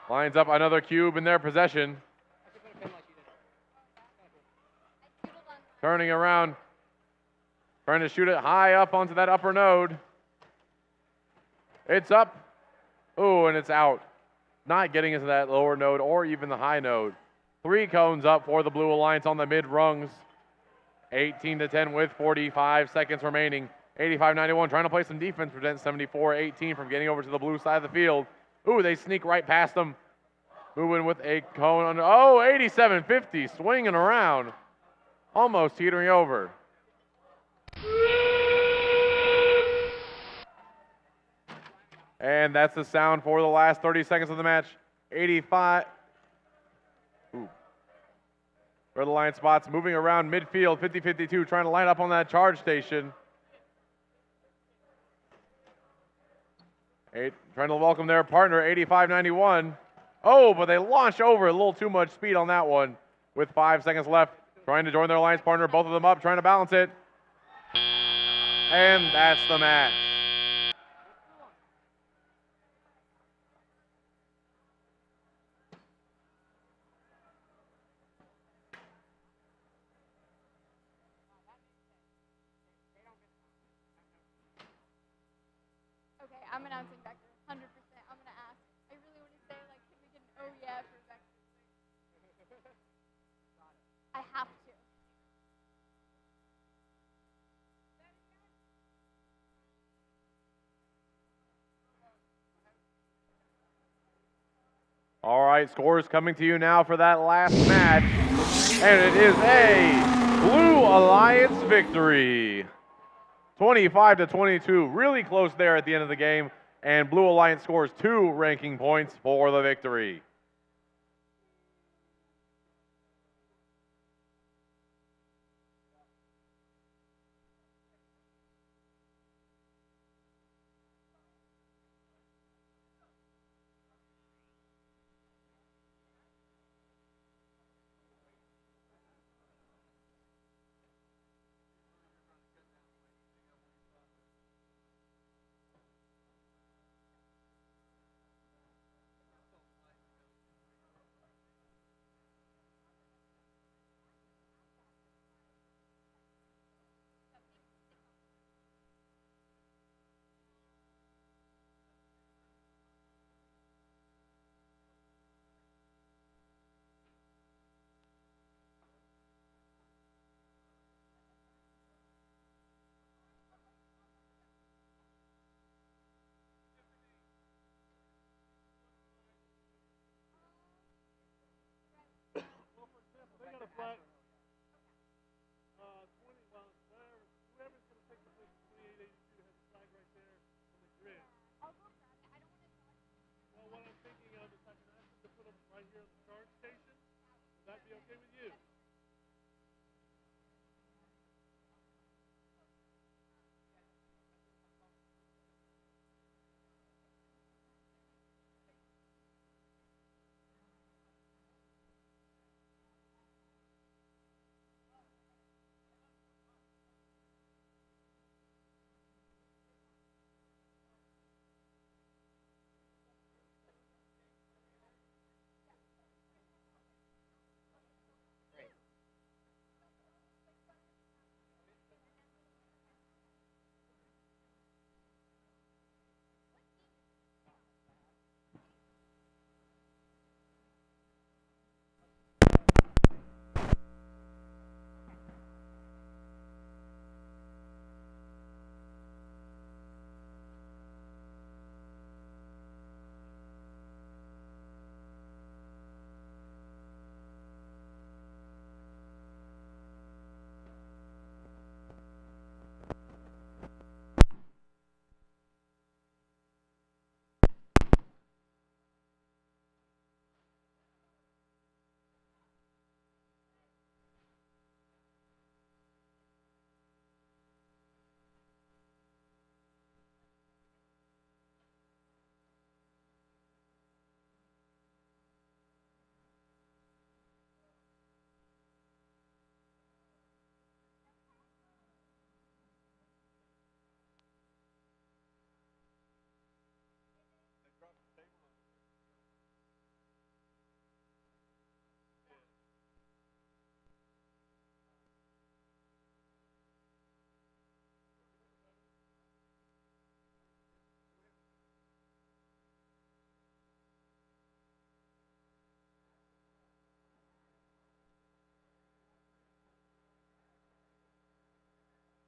lines up another cube in their possession. Turning around, trying to shoot it high up onto that upper node. It's up. Ooh, and it's out. Not getting into that lower node or even the high node. 3 cones up for the Blue Alliance on the mid rungs. 18-10 with 45 seconds remaining. 85-91 trying to play some defense, prevent 74-18 from getting over to the blue side of the field. Ooh, they sneak right past them. Moving with a cone under. Oh, 87-50 swinging around. Almost teetering over. And that's the sound for the last 30 seconds of the match. 85. Ooh. Red Alliance spots moving around midfield, 50-52, trying to line up on that charge station. Trying to welcome their partner, 85-91. Oh, but they launch over a little too much speed on that one. With 5 seconds left, trying to join their alliance partner, both of them up, trying to balance it. And that's the match. Okay, I'm announcing Vector, 100%. I'm gonna ask. I really want to say, like, can we get an oh yeah for Vector? I have to. All right, scores coming to you now for that last match. And it is a Blue Alliance victory. 25-22, really close there at the end of the game. And Blue Alliance scores 2 ranking points for the victory.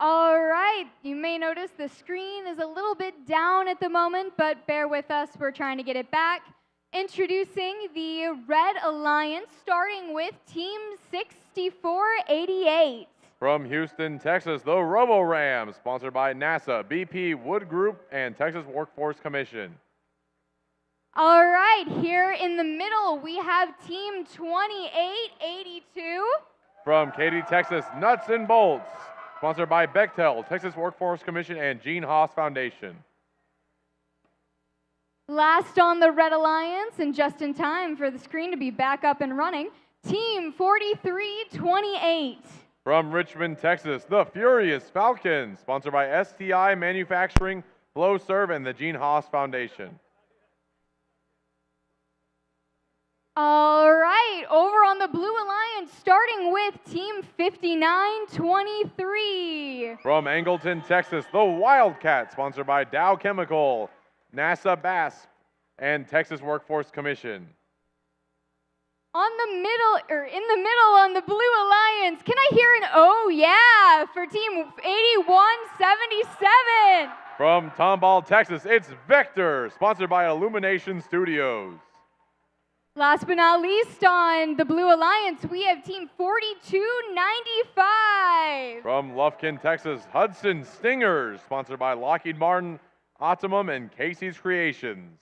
All right, you may notice the screen is a little bit down at the moment, but bear with us, we're trying to get it back. Introducing the Red Alliance, starting with Team 6488. From Houston, Texas, the Robo Rams, sponsored by NASA, BP, Wood Group, and Texas Workforce Commission. All right, here in the middle, we have Team 2882. From Katy, Texas, Nuts and Bolts, sponsored by Bechtel, Texas Workforce Commission, and Gene Haas Foundation. Last on the Red Alliance, and just in time for the screen to be back up and running, Team 4328. From Richmond, Texas, the Furious Falcons, sponsored by STI Manufacturing, Flowserve, and the Gene Haas Foundation. All right, over on the Blue Alliance, starting with Team 5923. From Angleton, Texas, the Wildcat, sponsored by Dow Chemical, NASA BASF, and Texas Workforce Commission. On the middle, or in the middle on the Blue Alliance, can I hear an oh yeah for Team 8177? From Tomball, Texas, it's Vector, sponsored by Illumination Studios. Last but not least, on the Blue Alliance, we have Team 4295. From Lufkin, Texas, Hudson Stingers, sponsored by Lockheed Martin, Optimum, and Casey's Creations.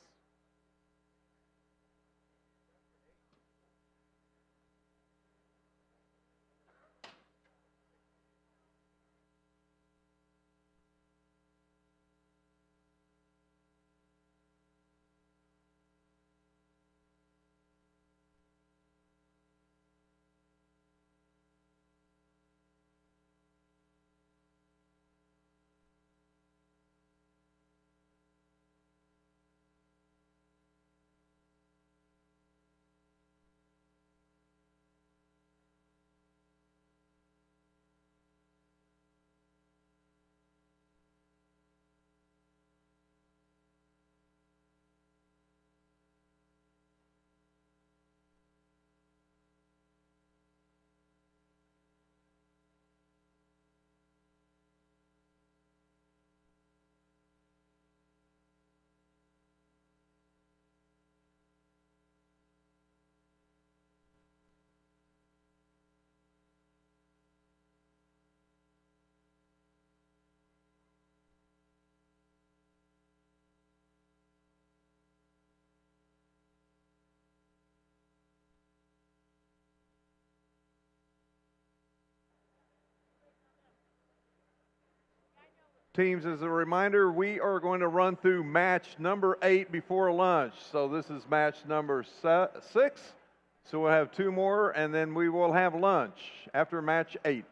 Teams, as a reminder, we are going to run through match number 8 before lunch. So this is match number 6. So we'll have 2 more, and then we will have lunch after match 8.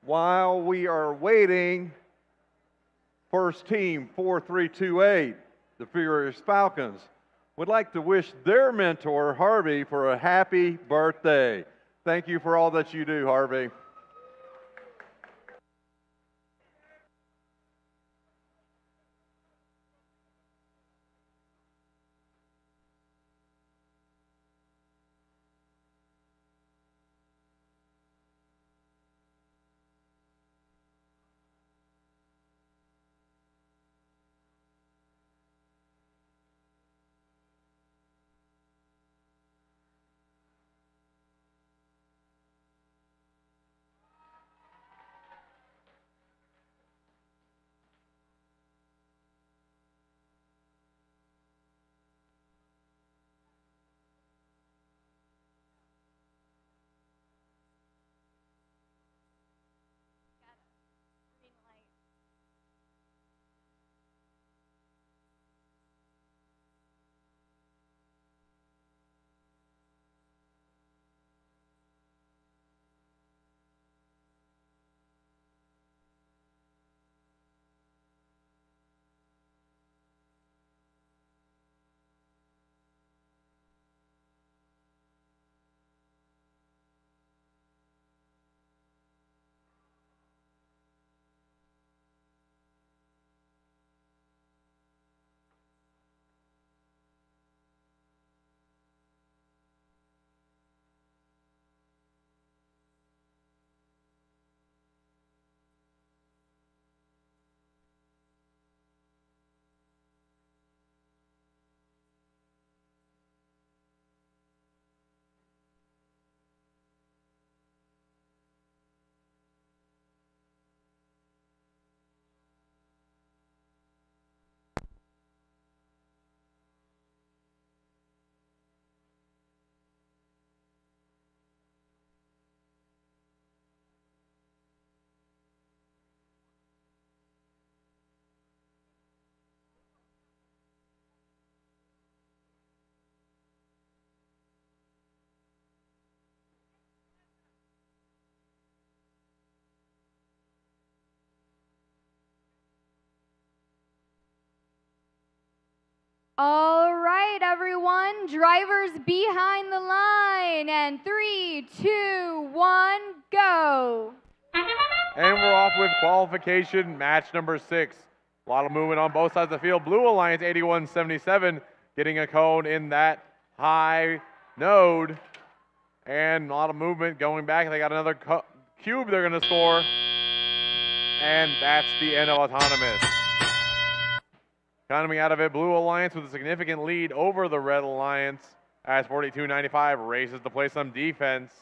While we are waiting, first team 4328, the Furious Falcons, would like to wish their mentor, Harvey, for a happy birthday. Thank you for all that you do, Harvey. All right, everyone, drivers behind the line, and 3, 2, 1, go. And we're off with qualification match number 6. A lot of movement on both sides of the field. Blue Alliance 8177 getting a cone in that high node. And a lot of movement going back. They got another cube they're going to score. And that's the end of autonomous. Coming out of it, Blue Alliance with a significant lead over the Red Alliance as 42.95 races to play some defense.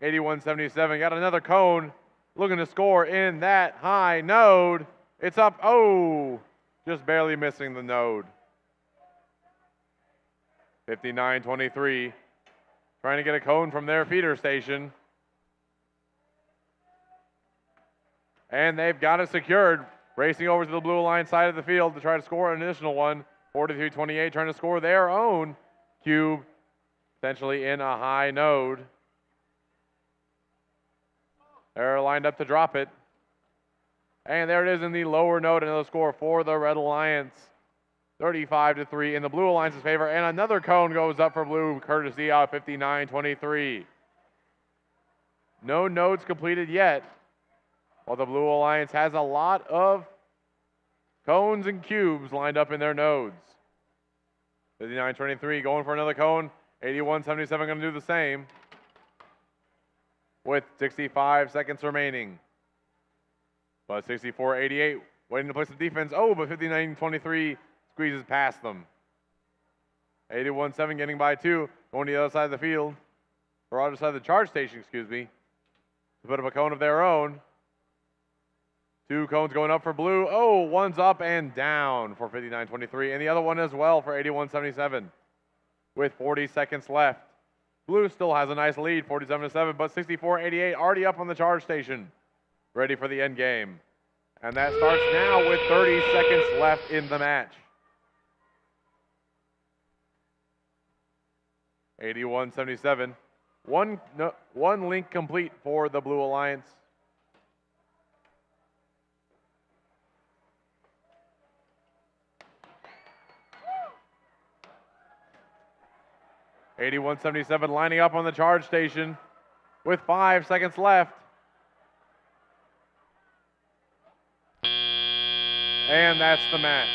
81.77 got another cone, looking to score in that high node. It's up, oh, just barely missing the node. 59.23 trying to get a cone from their feeder station. And they've got it secured. Racing over to the Blue Alliance side of the field to try to score an additional one. 43.28 trying to score their own cube, potentially in a high node. They're lined up to drop it. And there it is in the lower node, another score for the Red Alliance. 35-3 in the Blue Alliance's favor. And another cone goes up for Blue, courtesy of 59.23. No nodes completed yet. While the Blue Alliance has a lot of cones and cubes lined up in their nodes. 59.23 going for another cone. 81.77 going to do the same. With 65 seconds remaining. But 64.88 waiting to play some defense. Oh, but 59.23 squeezes past them. 81.7 getting by 2. Going to the other side of the field. Or other side of the charge station, excuse me. To put up a cone of their own. 2 cones going up for Blue. Oh, one's up and down for 59.23. And the other one as well for 81.77. With 40 seconds left. Blue still has a nice lead, 47-7, but 64.88 already up on the charge station. Ready for the end game. And that starts now with 30 seconds left in the match. 81.77. One link complete for the Blue Alliance. .77 lining up on the charge station with 5 seconds left. And that's the match.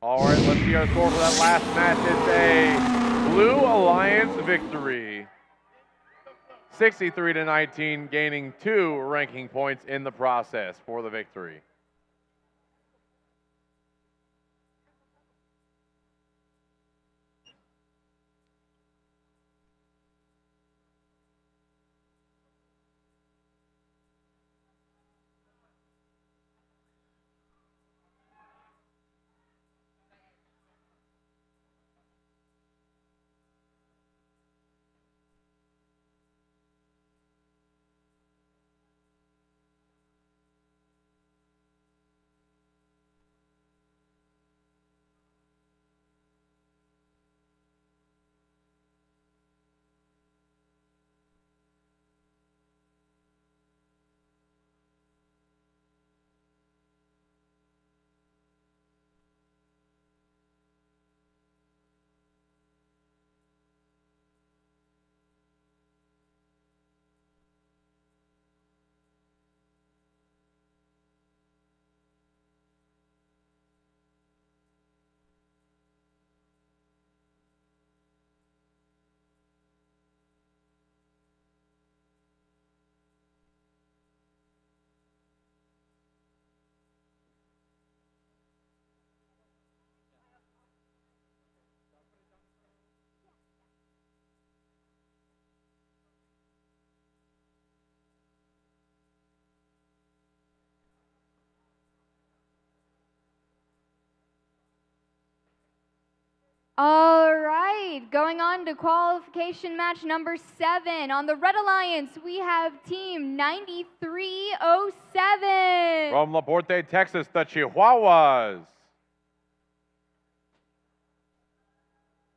All right, let's see our score for that last match. It's a Blue Alliance victory. 63-19, gaining 2 ranking points in the process for the victory. All right, going on to qualification match number 7. On the Red Alliance, we have team 9307. From Laporte, Texas, the Chihuahuas.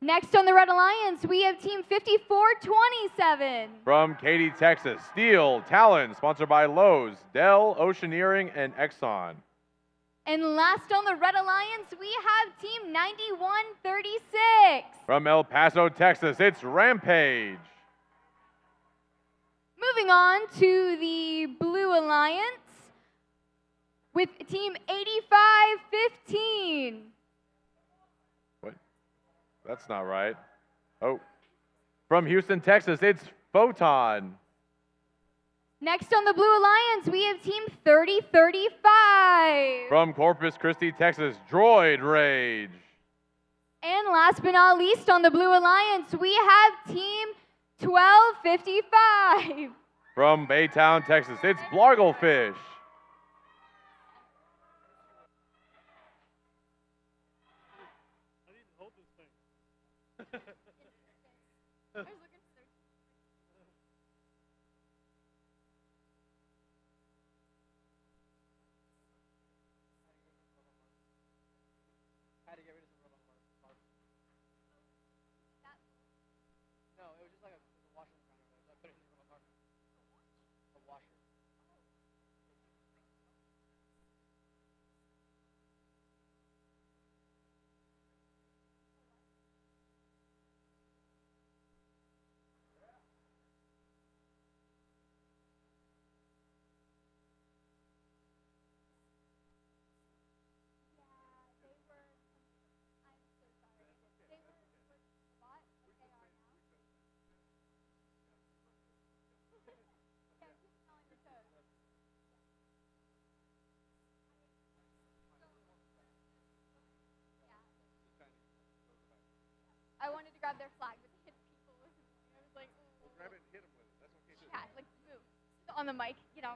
Next on the Red Alliance, we have team 5427. From Katy, Texas, Steel Talon, sponsored by Lowe's, Dell, Oceaneering, and Exxon. And last on the Red Alliance, we have team 9136. From El Paso, Texas, it's Rampage. Moving on to the Blue Alliance with team 8515. What? That's not right. Oh. From Houston, Texas, it's Photon. Next on the Blue Alliance, we have team 3035. From Corpus Christi, Texas, Droid Rage. And last but not least on the Blue Alliance, we have team 1255. From Baytown, Texas, it's Blarglefish. I had to get rid of some rubber bars. No, it was just like a washer on the counter. I put it in the rubber bar. A washer. I wanted to grab their flag, but they hit people. I was like, Well, grab it and hit them with it. That's okay too. yeah, like move. On the mic, get on.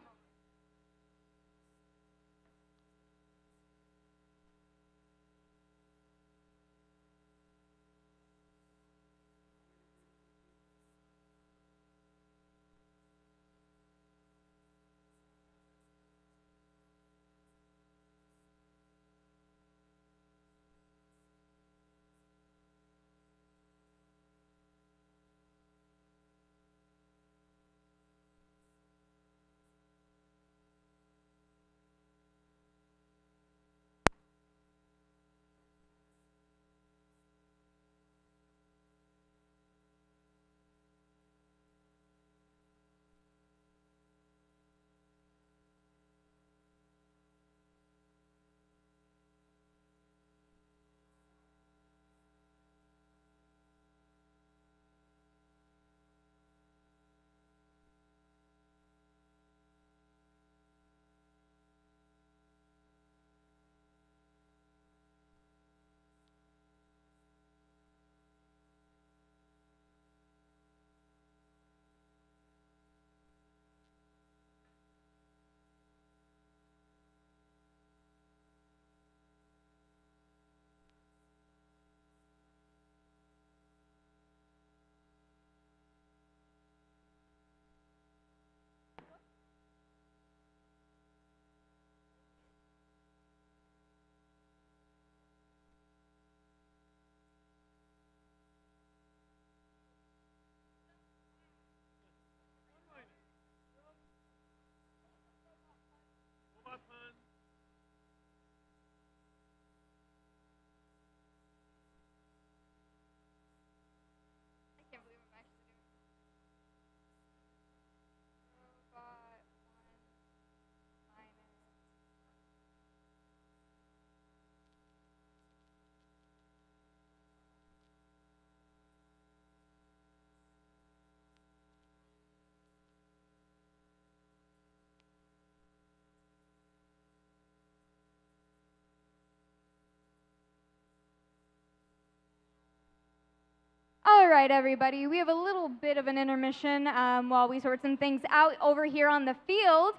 All right, everybody, we have a little bit of an intermission while we sort some things out over here on the field.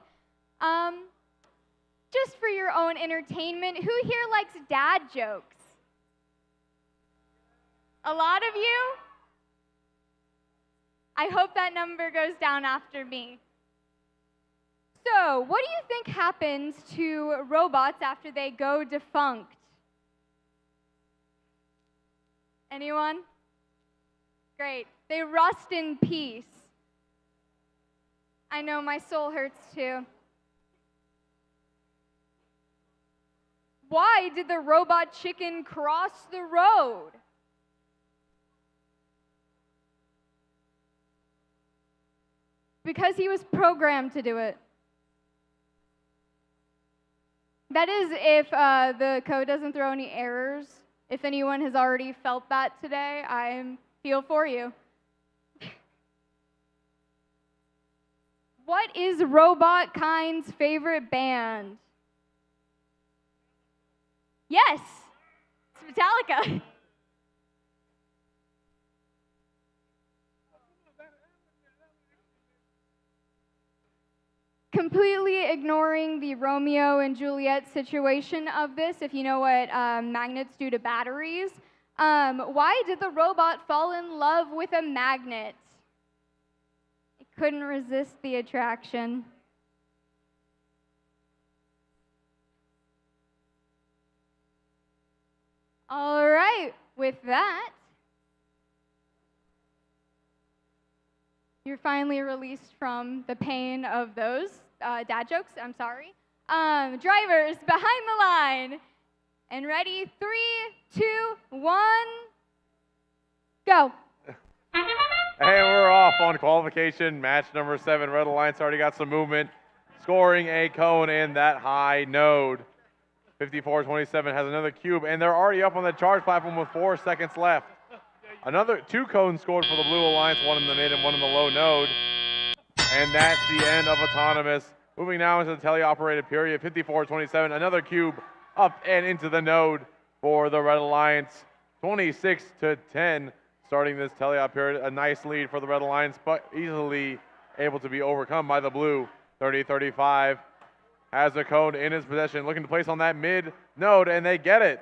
Just for your own entertainment, who here likes dad jokes? A lot of you? I hope that number goes down after me. So, what do you think happens to robots after they go defunct? Anyone? Great. They rust in peace. I know my soul hurts too. Why did the robot chicken cross the road? Because he was programmed to do it. That is if the code doesn't throw any errors. If anyone has already felt that today, I feel for you. What is Robot Kind's favorite band? Yes, it's Metallica. Completely ignoring the Romeo and Juliet situation of this, if you know what magnets do to batteries, why did the robot fall in love with a magnet? It couldn't resist the attraction. All right, with that, you're finally released from the pain of those dad jokes. I'm sorry. Drivers behind the line. And ready, 3, 2, 1, go. And we're off on qualification. Match number 7. Red Alliance already got some movement, scoring a cone in that high node. 54-27 has another cube, and they're already up on the charge platform with 4 seconds left. Another 2 cones scored for the Blue Alliance, one in the mid and one in the low node. And that's the end of autonomous. Moving now into the teleoperated period. 54-27, another cube up and into the node for the Red Alliance. 26-10 starting this teleop period. A nice lead for the Red Alliance, but easily able to be overcome by the Blue. 30-35 has a cone in his possession, looking to place on that mid node, and they get it.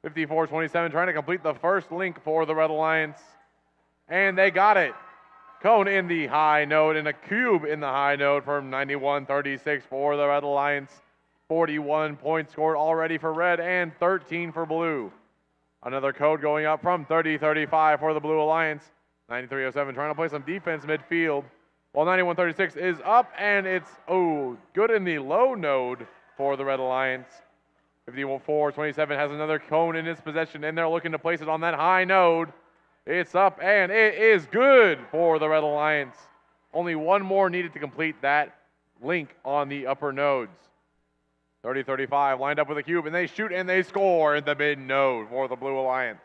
54-27 trying to complete the first link for the Red Alliance, and they got it. Cone in the high node and a cube in the high node from 91-36 for the Red Alliance. 41 points scored already for Red and 13 for Blue. Another code going up from 30-35 for the Blue Alliance. 93-07 trying to play some defense midfield. While 91-36 is up, and it's, good in the low node for the Red Alliance. 54-27 has another cone in his possession, and they're looking to place it on that high node. It's up, and it is good for the Red Alliance. Only one more needed to complete that link on the upper nodes. 30-35 lined up with a cube, and they shoot and they score in the mid node for the Blue Alliance.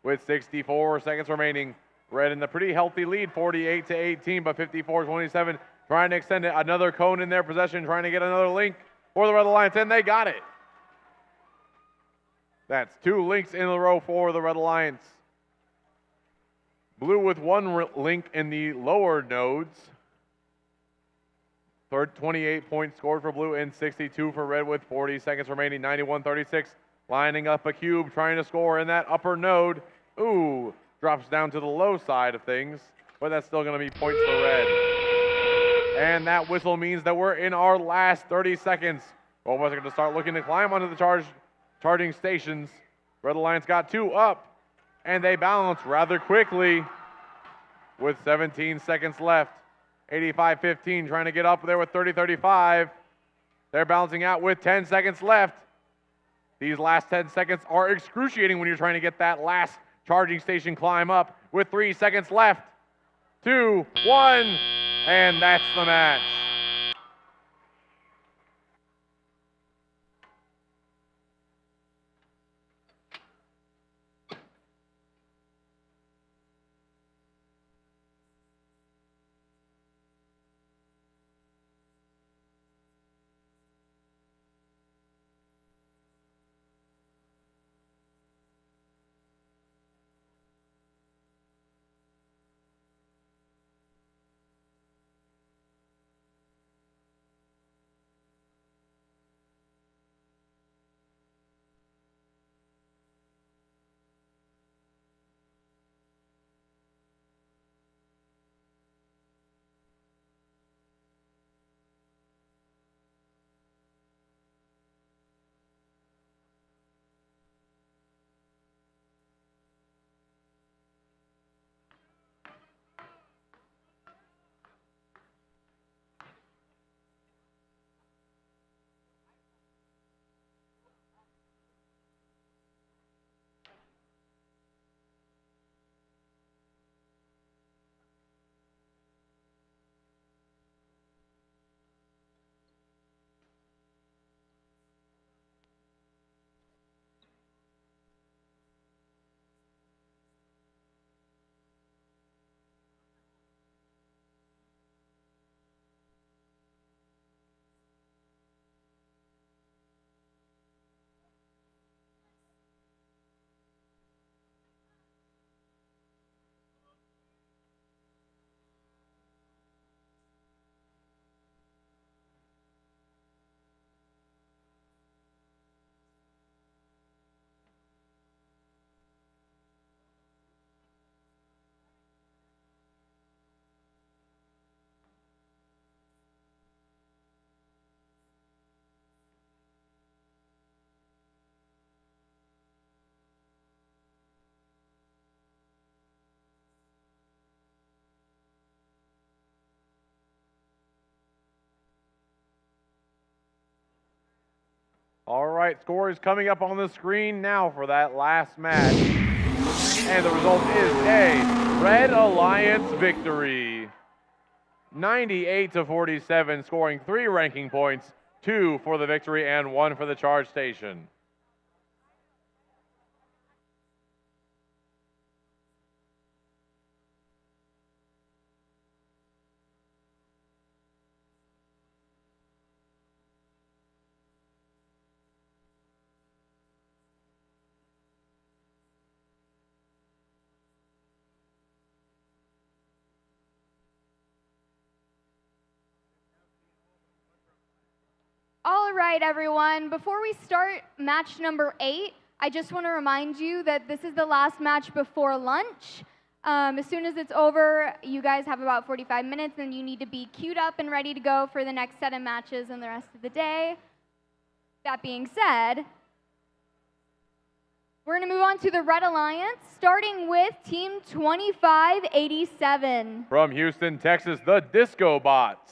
With 64 seconds remaining, Red in the pretty healthy lead, 48-18, but 54-27 trying to extend it. Another cone in their possession, trying to get another link for the Red Alliance, and they got it. That's 2 links in a row for the Red Alliance. Blue with 1 link in the lower nodes. 28 points scored for Blue and 62 for Red with 40 seconds remaining. 91-36 lining up a cube, trying to score in that upper node. Drops down to the low side of things, but that's still going to be points for Red. And that whistle means that we're in our last 30 seconds. Robots are going to start looking to climb onto the charging stations. Red Alliance got 2 up, and they balance rather quickly with 17 seconds left. 85-15 trying to get up there with 30-35. They're balancing out with 10 seconds left. These last 10 seconds are excruciating when you're trying to get that last charging station climb up with 3 seconds left. 2, 1, and that's the match. All right, score is coming up on the screen now for that last match. And the result is a Red Alliance victory. 98-47, scoring 3 ranking points, 2 for the victory and 1 for the charge station. All right, everyone. Before we start match number 8, I just want to remind you that this is the last match before lunch. As soon as it's over, you guys have about 45 minutes, and you need to be queued up and ready to go for the next set of matches and the rest of the day. That being said, we're going to move on to the Red Alliance, starting with Team 2587. From Houston, Texas, the Disco Bots.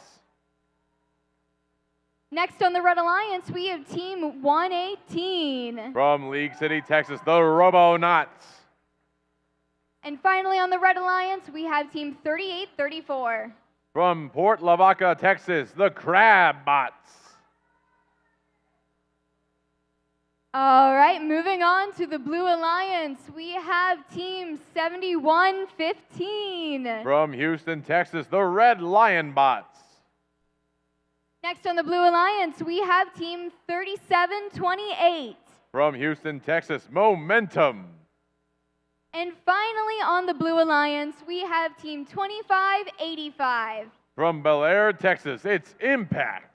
Next on the Red Alliance, we have Team 118. From League City, Texas, the Robonauts. And finally on the Red Alliance, we have Team 3834. From Port Lavaca, Texas, the Crab Bots. All right, moving on to the Blue Alliance, we have Team 7115. From Houston, Texas, the Red Lion Bots. Next on the Blue Alliance, we have Team 3728. From Houston, Texas, Momentum. And finally on the Blue Alliance, we have Team 2585. From Bel Air, Texas, it's Impact.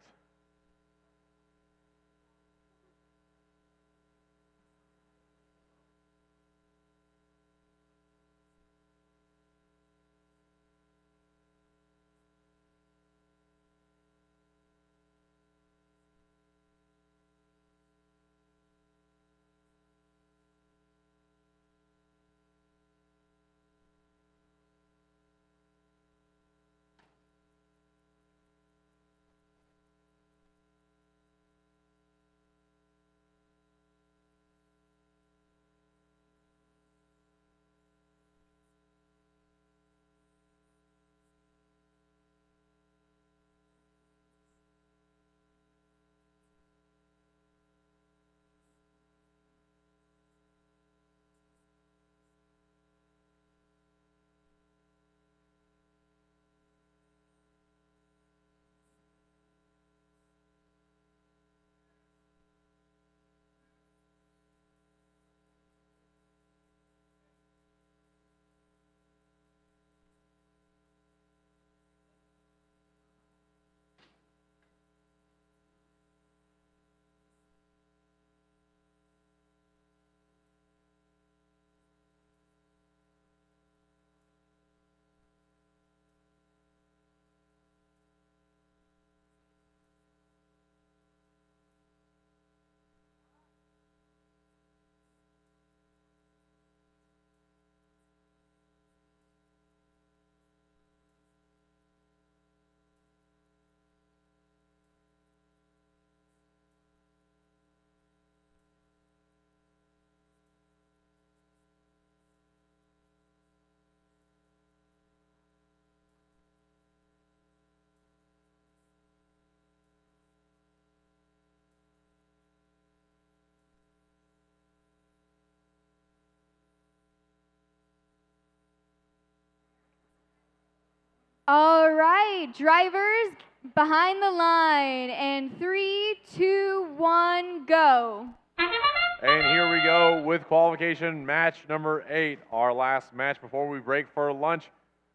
All right, drivers behind the line, and 3, 2, 1, go. And here we go with qualification match number 8, our last match before we break for lunch.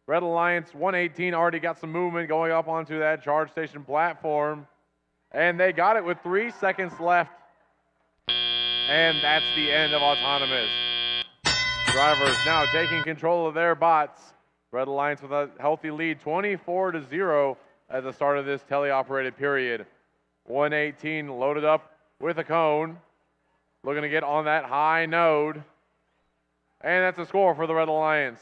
Red Alliance 118 already got some movement going up onto that charge station platform, and they got it with 3 seconds left. And that's the end of autonomous. Drivers now taking control of their bots. Red Alliance with a healthy lead, 24-0 at the start of this teleoperated period. 118 loaded up with a cone, looking to get on that high node. And that's a score for the Red Alliance.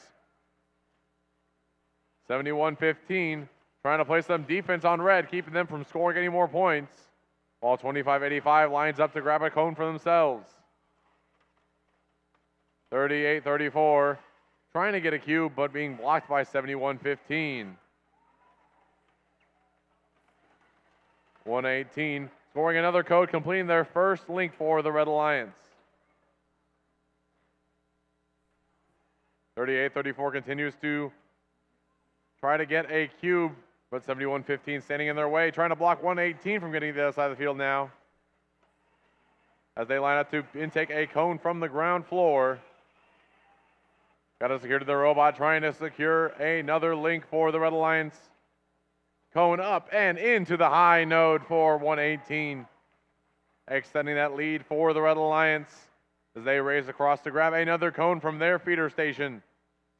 71-15, trying to play some defense on red, keeping them from scoring any more points. while 25-85 lines up to grab a cone for themselves. 38-34, trying to get a cube, but being blocked by 71-15. 118 scoring another code, completing their first link for the Red Alliance. 38-34 continues to try to get a cube, but 71-15 standing in their way, trying to block 118 from getting to the other side of the field now, as they line up to intake a cone from the ground floor. Got it secured to the robot, trying to secure another link for the Red Alliance. Cone up and into the high node for 118, extending that lead for the Red Alliance as they race across to grab another cone from their feeder station.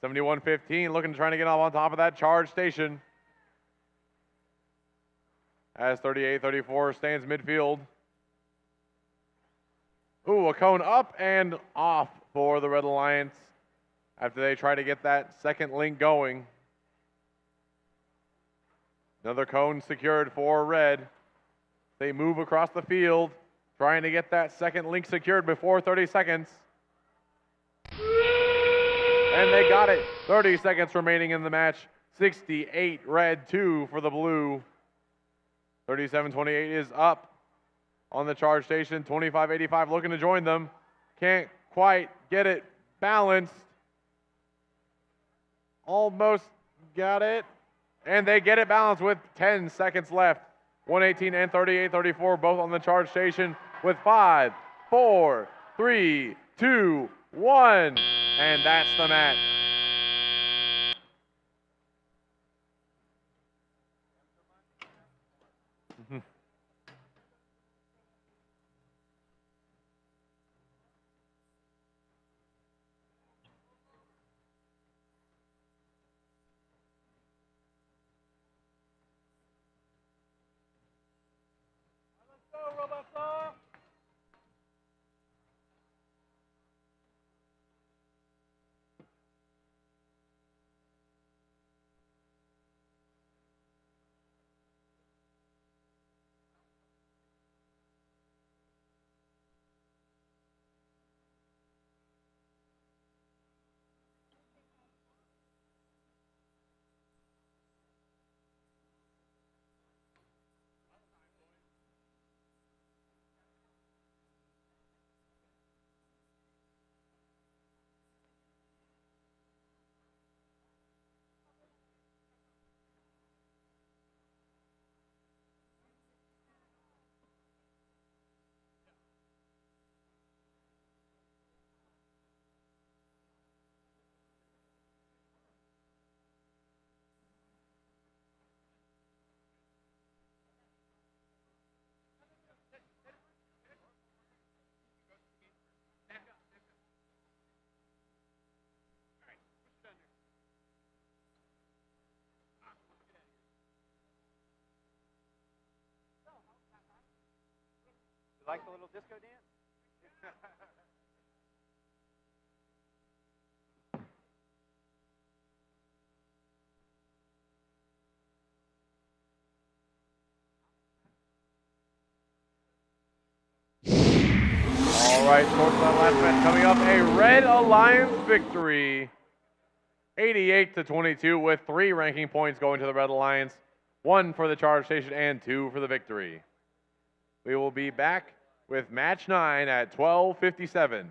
71-15 looking to try to get up on top of that charge station, as 38-34 stands midfield. Ooh, a cone up and off for the Red Alliance after they try to get that second link going. Another cone secured for Red. They move across the field, trying to get that second link secured before 30 seconds. And they got it. 30 seconds remaining in the match. 68 Red, 2 for the blue. 37-28 is up on the charge station. 25-85 looking to join them. Can't quite get it balanced. Almost got it. And they get it balanced with 10 seconds left. 118 and 38-34 both on the charge station with 5, 4, 3, 2, 1. And that's the match. You like the little disco dance? All right, towards that last match coming up, a Red Alliance victory. 88-22 with 3 ranking points going to the Red Alliance, 1 for the charge station and 2 for the victory. We will be back with match 9 at 12:57.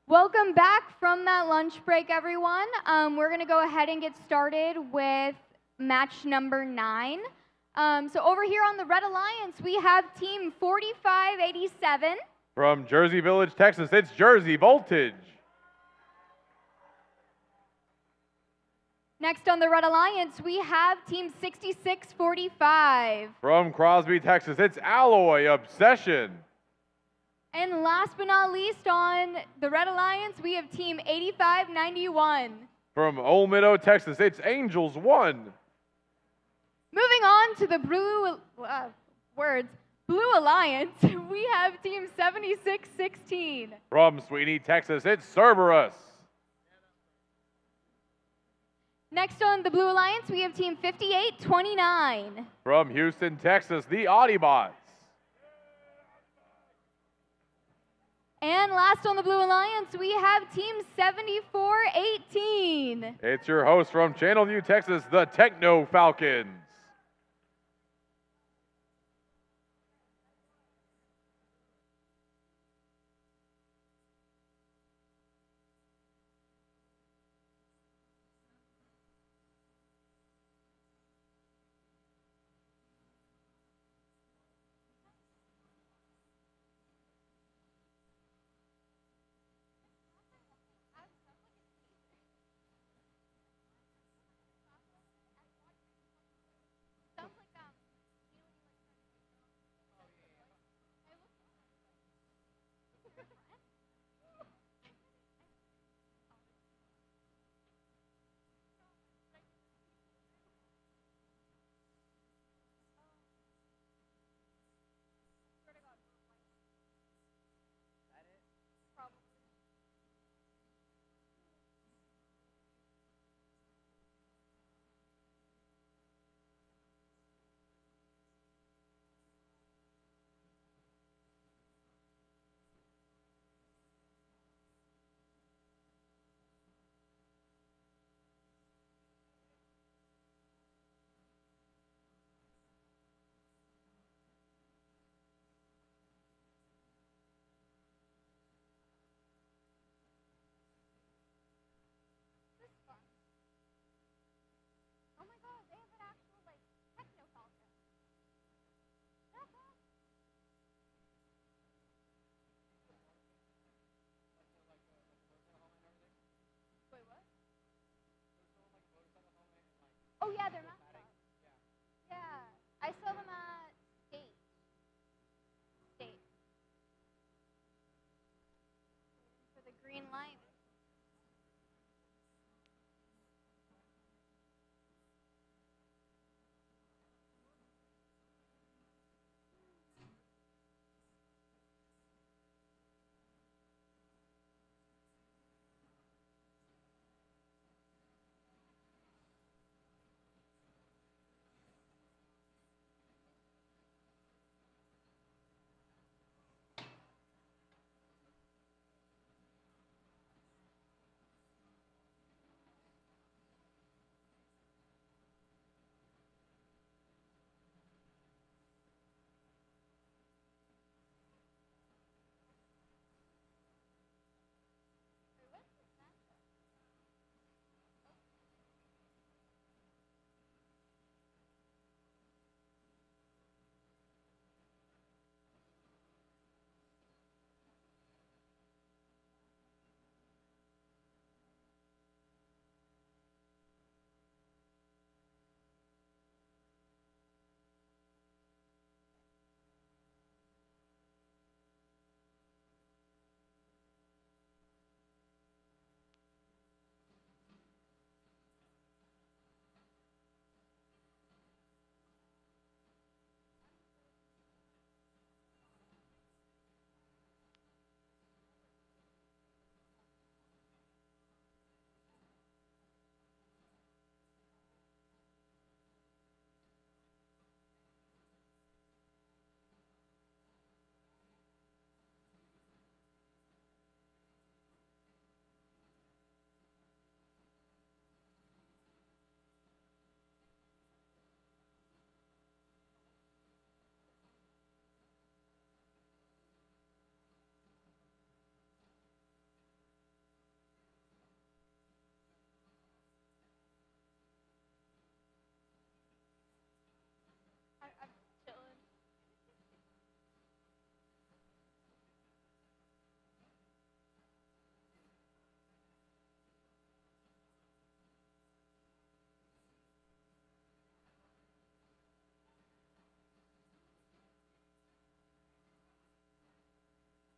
Welcome back from that lunch break, everyone. We're going to go ahead and get started with match number 9. So over here on the Red Alliance, we have team 4587. From Jersey Village, Texas, it's Jersey Voltage. Next on the Red Alliance, we have team 6645. From Crosby, Texas, it's Alloy Obsession. And last but not least on the Red Alliance, we have team 8591. From Old Meadow, Texas, it's Angels 1. Moving on to the Blue Alliance, we have team 7616. From Sweeney, Texas, it's Cerberus. Next on the Blue Alliance, we have team 5829. From Houston, Texas, the Audiobots. And last on the Blue Alliance, we have team 7418. It's your host from Channelview, Texas, the Techno Falcons. Oh yeah, they're mascots. Yeah, I saw them at State. For the green light.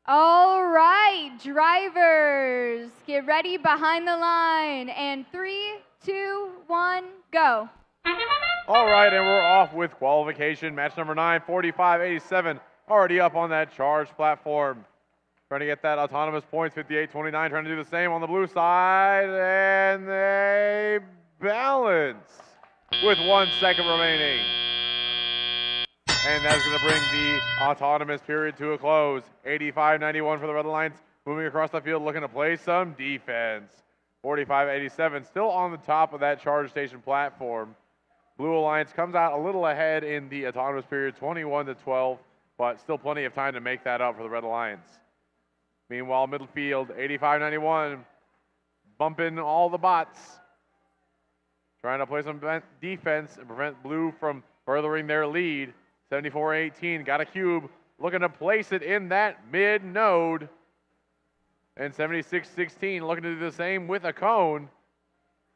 All right, drivers, get ready behind the line. And 3, 2, 1, go. All right, and we're off with qualification. Match number 9, 45-87, already up on that charge platform. Trying to get that autonomous points, 58-29, trying to do the same on the blue side, and they balance with 1 second remaining. And that's going to bring the autonomous period to a close. 85-91 for the Red Alliance, moving across the field, looking to play some defense. 45-87, still on the top of that charge station platform. Blue Alliance comes out a little ahead in the autonomous period, 21-12, but still plenty of time to make that up for the Red Alliance. Meanwhile, middle field, 85-91, bumping all the bots. Trying to play some defense and prevent Blue from furthering their lead. 74-18, got a cube, looking to place it in that mid node. And 76-16, looking to do the same with a cone.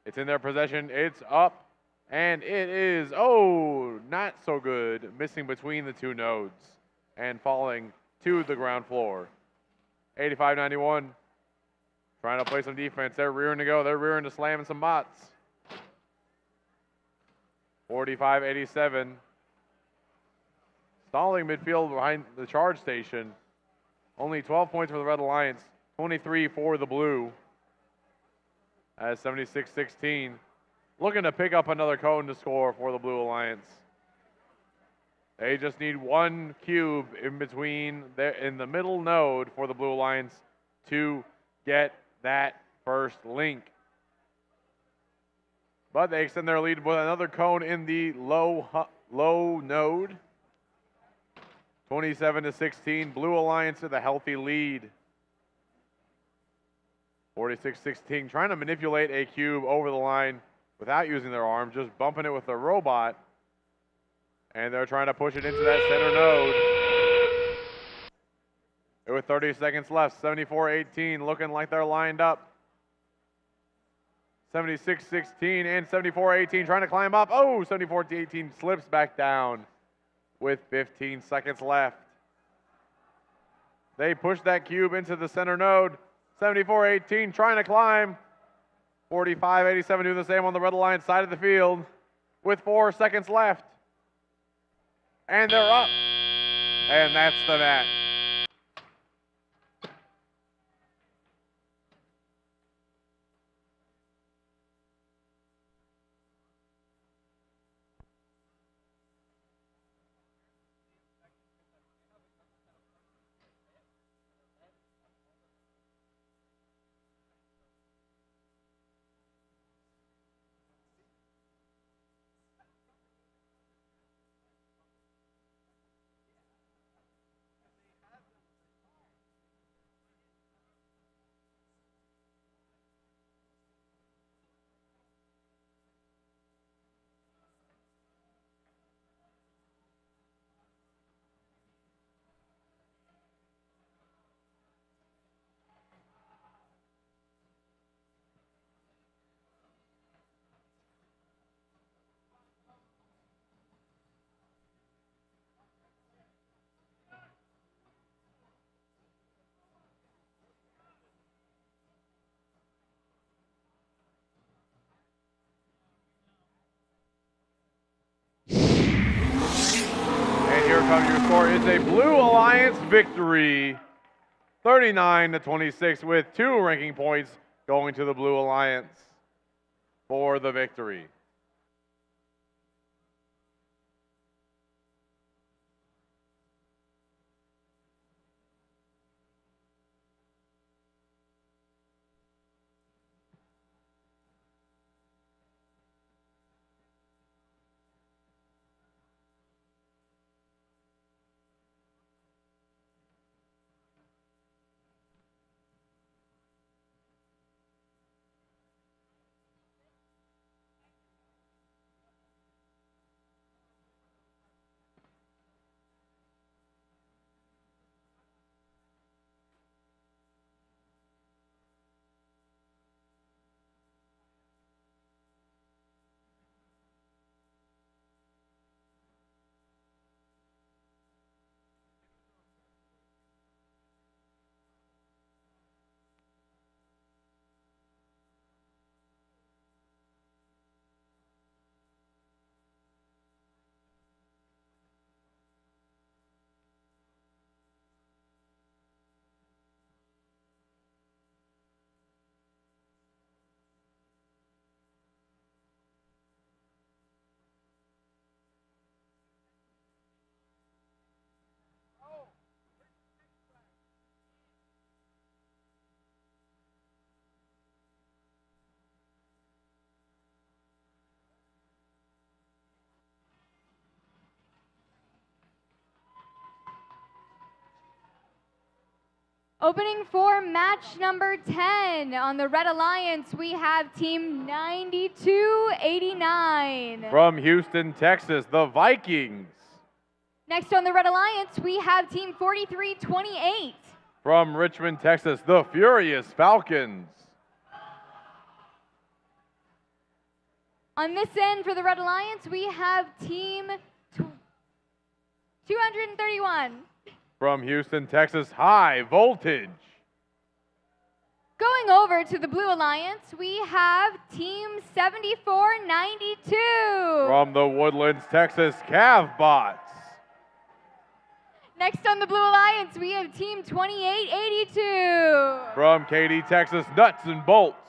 It's in their possession, it's up, and it is, oh, not so good, missing between the 2 nodes and falling to the ground floor. 85-91, trying to play some defense. They're rearing to go, they're rearing to slamming some bots. 45-87. Stalling midfield behind the charge station. Only 12 points for the Red Alliance, 23 for the Blue. As 76-16, looking to pick up another cone to score for the Blue Alliance. They just need 1 cube in between, in the middle node for the Blue Alliance to get that first link. But they extend their lead with another cone in the low node. 27-16, Blue Alliance with a healthy lead. 46-16, trying to manipulate a cube over the line without using their arm, just bumping it with the robot. And they're trying to push it into that center node. And with 30 seconds left, 74-18, looking like they're lined up. 76-16 and 74-18, trying to climb up. Oh, 74-18 slips back down with 15 seconds left. They push that cube into the center node. 74-18 trying to climb. 45-87 doing the same on the Red Alliance side of the field with 4 seconds left. And they're up. And that's the match. Your score is a Blue Alliance victory, 39-26, with 2 ranking points going to the Blue Alliance for the victory. Opening for match number 10 on the Red Alliance, we have team 9289. From Houston, Texas, the Vikings. Next on the Red Alliance, we have team 4328. From Richmond, Texas, the Furious Falcons. On this end for the Red Alliance, we have team 231. From Houston, Texas, High Voltage. Going over to the Blue Alliance, we have team 7492. From the Woodlands, Texas, Cavbots. Next on the Blue Alliance, we have team 2882. From Katy, Texas, Nuts and Bolts.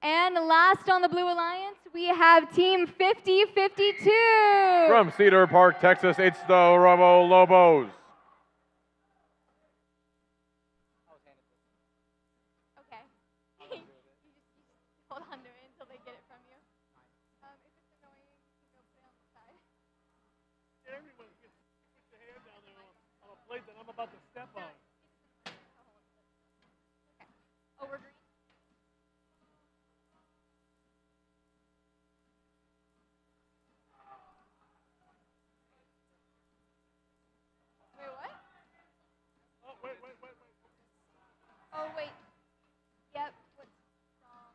And last on the Blue Alliance, we have team 5052. From Cedar Park, Texas, it's the Robo Lobos. Okay. You just hold on to it until they get it from you. If it's annoying, you can go put it on the side. Everyone gets put your hand down there on a plate that I'm about to step on. Okay. Oh, we're green? Wait, what? Oh, wait. Oh, wait. Yep. What's wrong?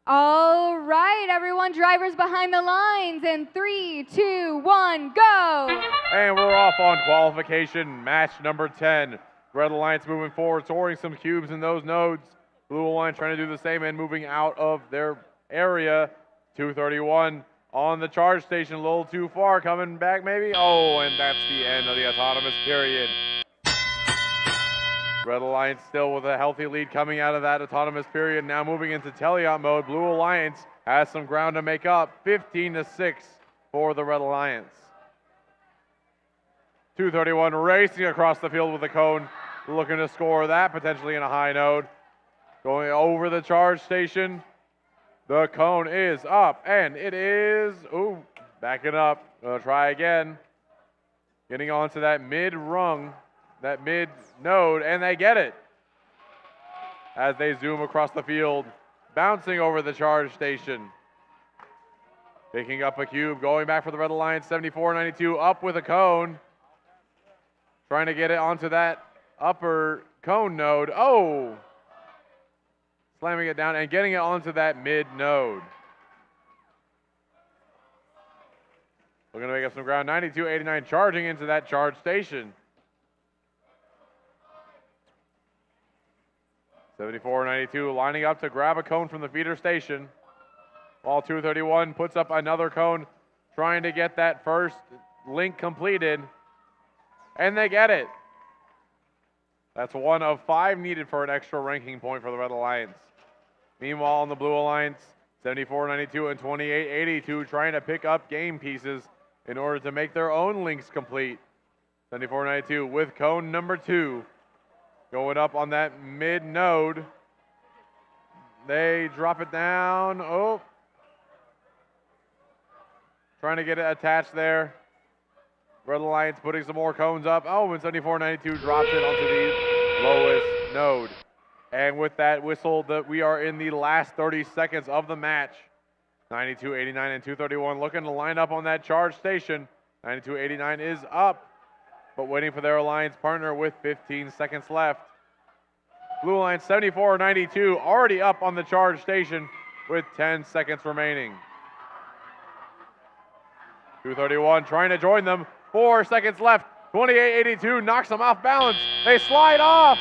All right, everyone, drivers behind the lines, in 3, 2, 1, go! And we're off on qualification, match number 10. Red Alliance moving forward, storing some cubes in those nodes. Blue Alliance trying to do the same and moving out of their area. 231 on the charge station, a little too far, coming back maybe. Oh, and that's the end of the autonomous period. Red Alliance still with a healthy lead coming out of that autonomous period. Now moving into teleop mode. Blue Alliance has some ground to make up. 15-6 for the Red Alliance. 231 racing across the field with a cone, looking to score that potentially in a high node. Going over the charge station. The cone is up, and it is, backing up. Gonna try again. Getting onto that mid rung, that mid node, and they get it. As they zoom across the field, bouncing over the charge station. Picking up a cube, going back for the Red Alliance, 74-92, up with a cone. Trying to get it onto that upper cone node. Oh! Slamming it down and getting it onto that mid node. Looking to make up some ground. 92-89 charging into that charge station. 74-92 lining up to grab a cone from the feeder station. While 231 puts up another cone, trying to get that first link completed. And they get it. That's one of 5 needed for an extra ranking point for the Red Alliance. Meanwhile, on the Blue Alliance, 74-92 and 28-82 trying to pick up game pieces in order to make their own links complete. 74-92 with cone number 2 going up on that mid node. They drop it down. Oh. Trying to get it attached there. Red Alliance putting some more cones up. Oh, and 74-92 drops it onto the lowest node. And with that whistle, we are in the last 30 seconds of the match. 92-89 and 231 looking to line up on that charge station. 92-89 is up, but waiting for their alliance partner with 15 seconds left. Blue Alliance 74-92 already up on the charge station with 10 seconds remaining. 231 trying to join them. 4 seconds left. 28-82 knocks them off balance. They slide off.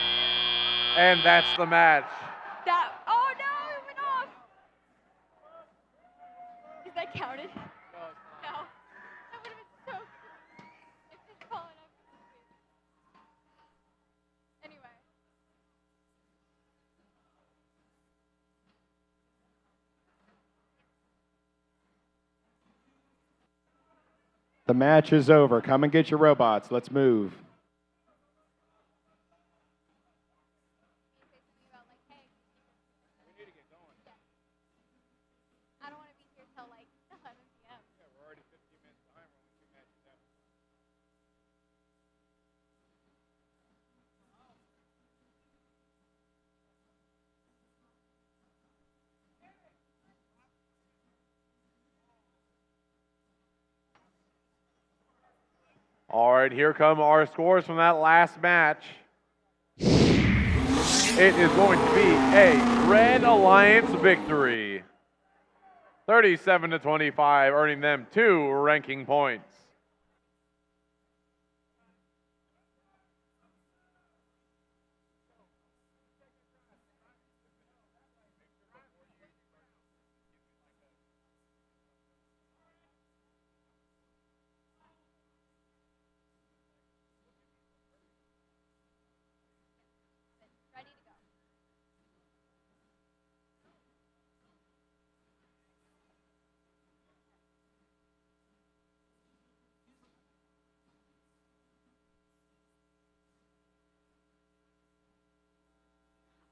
And that's the match. Oh no, it went off. Is that counted? No. That would have been so cool. If it's fallen The match is over. Come and get your robots. Let's move. I don't want to be here till like 11 p.m. Yeah, we're already 15 minutes behind. We're only 2 matches out. All right, here come our scores from that last match. It is going to be a Red Alliance victory. 37-25, earning them 2 ranking points. Ready to go.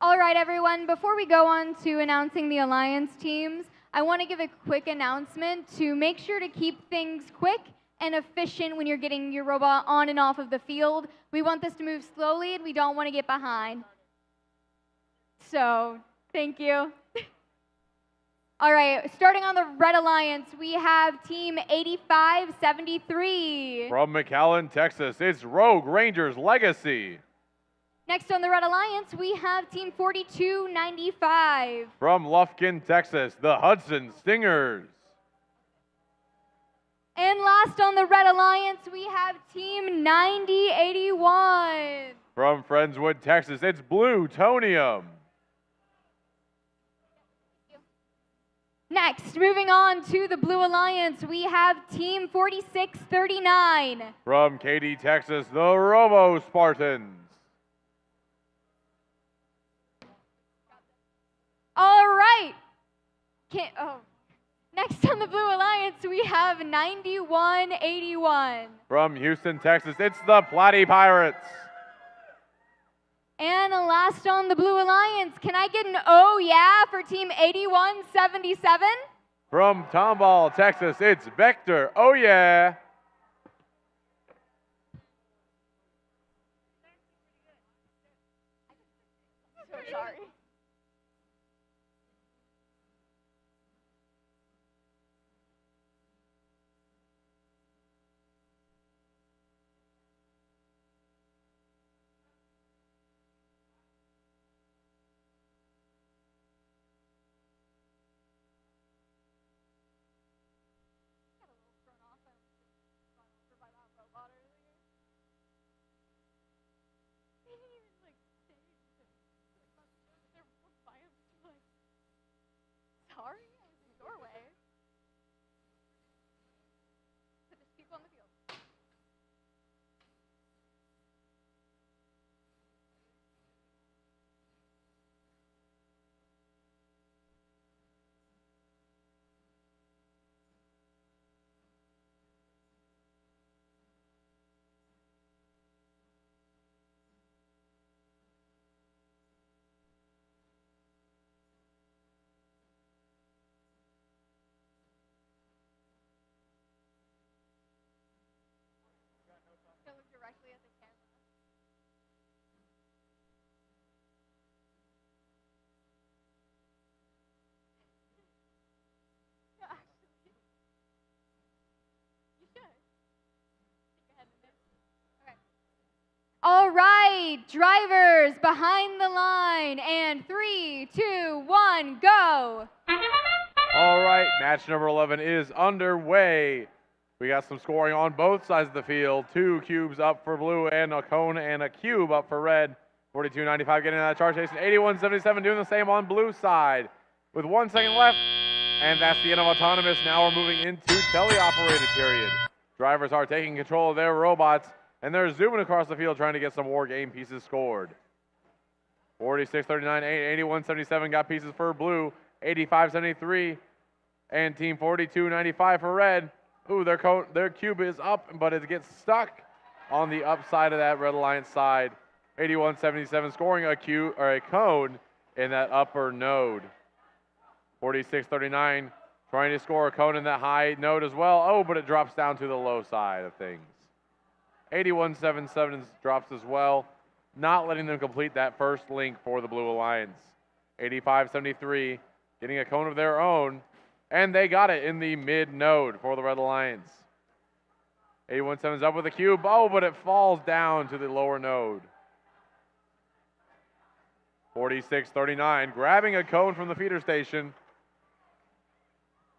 All right, everyone, before we go on to announcing the Alliance teams, I want to give a quick announcement to make sure to keep things quick and efficient when you're getting your robot on and off of the field. We want this to move slowly, and we don't want to get behind. So, thank you. All right, starting on the Red Alliance, we have Team 8573. From McAllen, Texas, it's Rogue Rangers Legacy. Next on the Red Alliance, we have Team 4295. From Lufkin, Texas, the Hudson Stingers. And last on the Red Alliance, we have Team 9081. From Friendswood, Texas, it's Blue-tonium. Next, moving on to the Blue Alliance, we have Team 4639. From Katy, Texas, the Robo Spartans. All right. Next on the Blue Alliance, we have 9181. From Houston, Texas, it's the Platy Pirates. And last on the Blue Alliance, can I get an oh yeah for Team 8177? From Tomball, Texas, it's Vector. Oh yeah. So sorry. Sorry, I was in the doorway. So just people on the field. Gonna look directly at the camera. Yeah, actually. You should. Think ahead a bit. Okay. All right, drivers behind the line, and 3, 2, 1, go. All right, match number 11 is underway. We got some scoring on both sides of the field. 2 cubes up for blue and a cone and a cube up for red. 42.95 getting that charge station. 81.77 doing the same on blue side. With 1 second left, and that's the end of autonomous. Now we're moving into teleoperated period. Drivers are taking control of their robots, and they're zooming across the field trying to get some war game pieces scored. 46.39, 81.77 got pieces for blue. 85.73 and team 42.95 for red. Ooh, their cube is up, but it gets stuck on the upside of that Red Alliance side. 81-77, scoring a cube or a cone in that upper node. 46-39, trying to score a cone in that high node as well. Oh, but it drops down to the low side of things. 81-77 drops as well, not letting them complete that first link for the Blue Alliance. 85-73, getting a cone of their own, and they got it in the mid node for the Red Alliance. 81-7's up with a cube. Oh, but it falls down to the lower node. 46-39, grabbing a cone from the feeder station.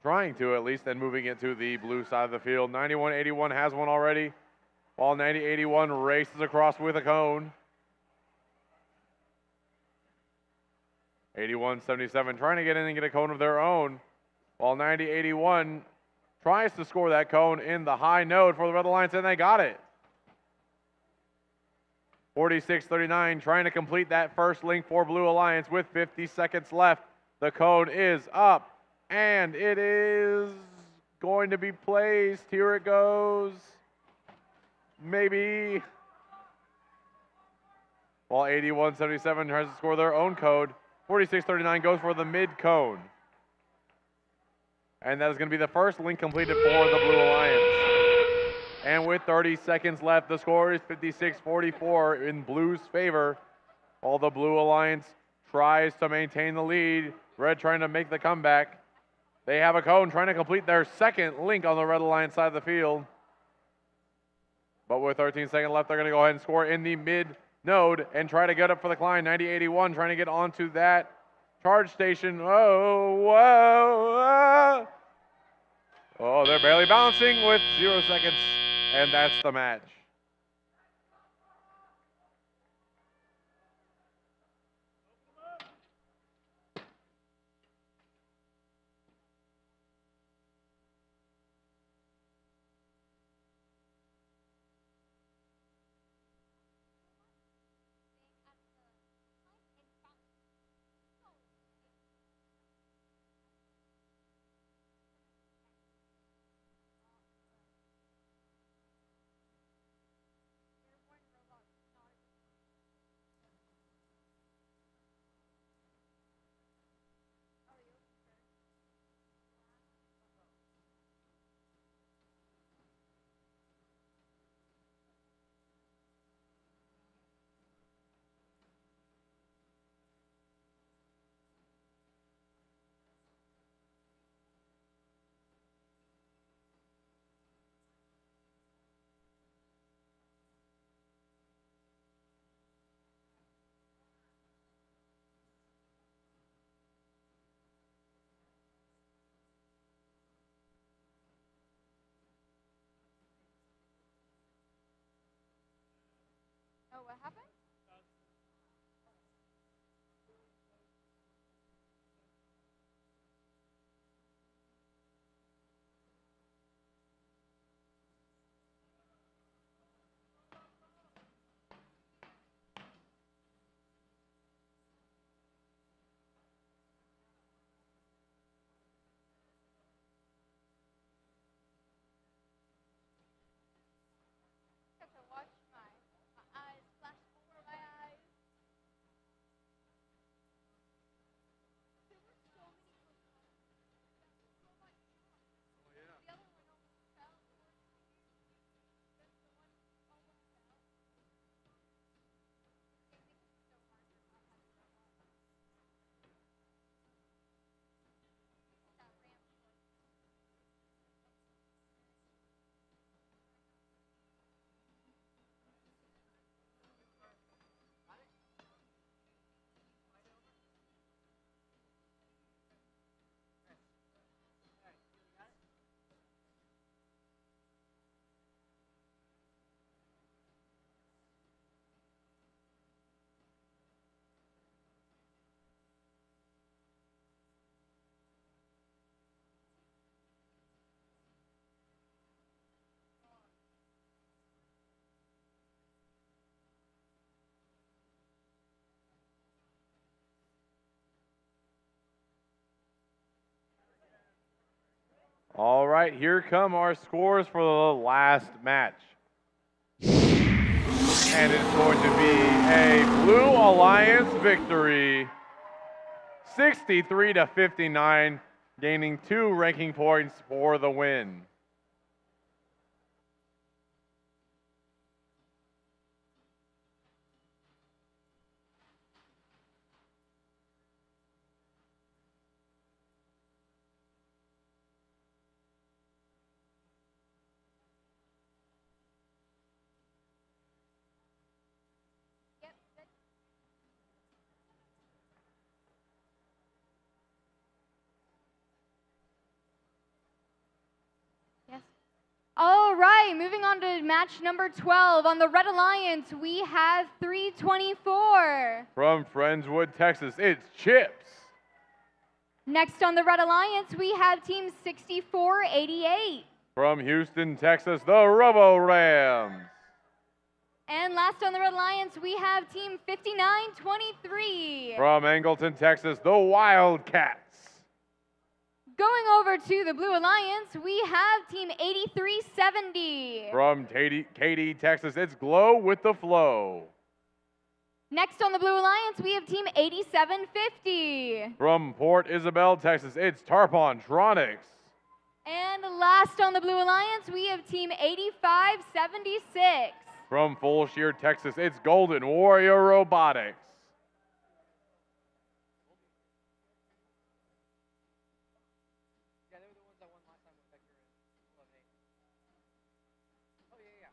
Trying to at least, and moving it to the blue side of the field. 91-81 has one already, while 90-81 races across with a cone. 81-77 trying to get in and get a cone of their own, while 90-81 tries to score that cone in the high node for the Red Alliance, and they got it. 46-39 trying to complete that first link for Blue Alliance with 50 seconds left. The cone is up, and it is going to be placed. Here it goes. Maybe. While 81-77 tries to score their own code. 46-39 goes for the mid cone. And that is going to be the first link completed for the Blue Alliance. And with 30 seconds left, the score is 56-44 in Blue's favor. While the Blue Alliance tries to maintain the lead. Red trying to make the comeback. They have a cone trying to complete their second link on the Red Alliance side of the field. But with 13 seconds left, they're going to go ahead and score in the mid node and try to get up for the climb. 90-81 trying to get onto that charge station. Oh, whoa, whoa. Oh, they're barely bouncing with 0 seconds, and that's the match. All right, here come our scores for the last match. And it's going to be a Blue Alliance victory, 63 to 59, gaining 2 ranking points for the win. All right, moving on to match number 12. On the Red Alliance, we have 324. From Friendswood, Texas, it's Chips. Next on the Red Alliance, we have team 6488. From Houston, Texas, the Robo Rams. And last on the Red Alliance, we have team 5923. From Angleton, Texas, the Wildcats. Going over to the Blue Alliance, we have team 8370. From Katy, Texas, it's Glow with the Flow. Next on the Blue Alliance, we have team 8750. From Port Isabel, Texas, it's Tarpontronics. And last on the Blue Alliance, we have team 8576. From Full Shear, Texas, it's Golden Warrior Robotics. Yeah, they were the ones that won last time with Vector and 11-8. Oh, yeah, yeah.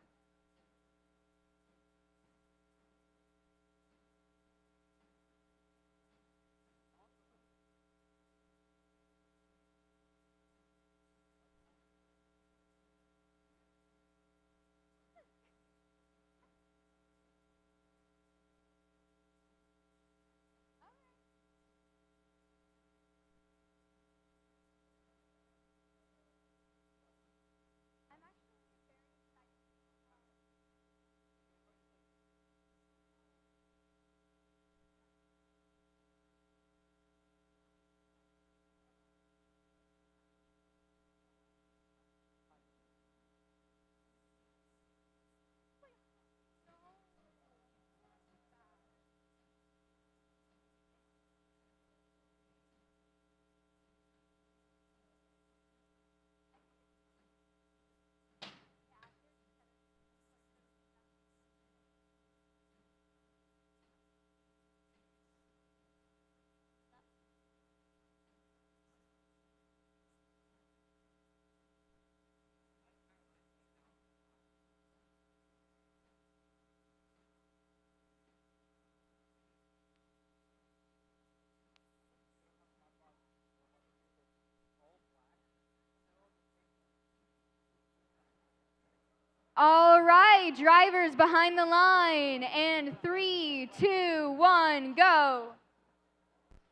All right, drivers behind the line. And 3, 2, 1, go.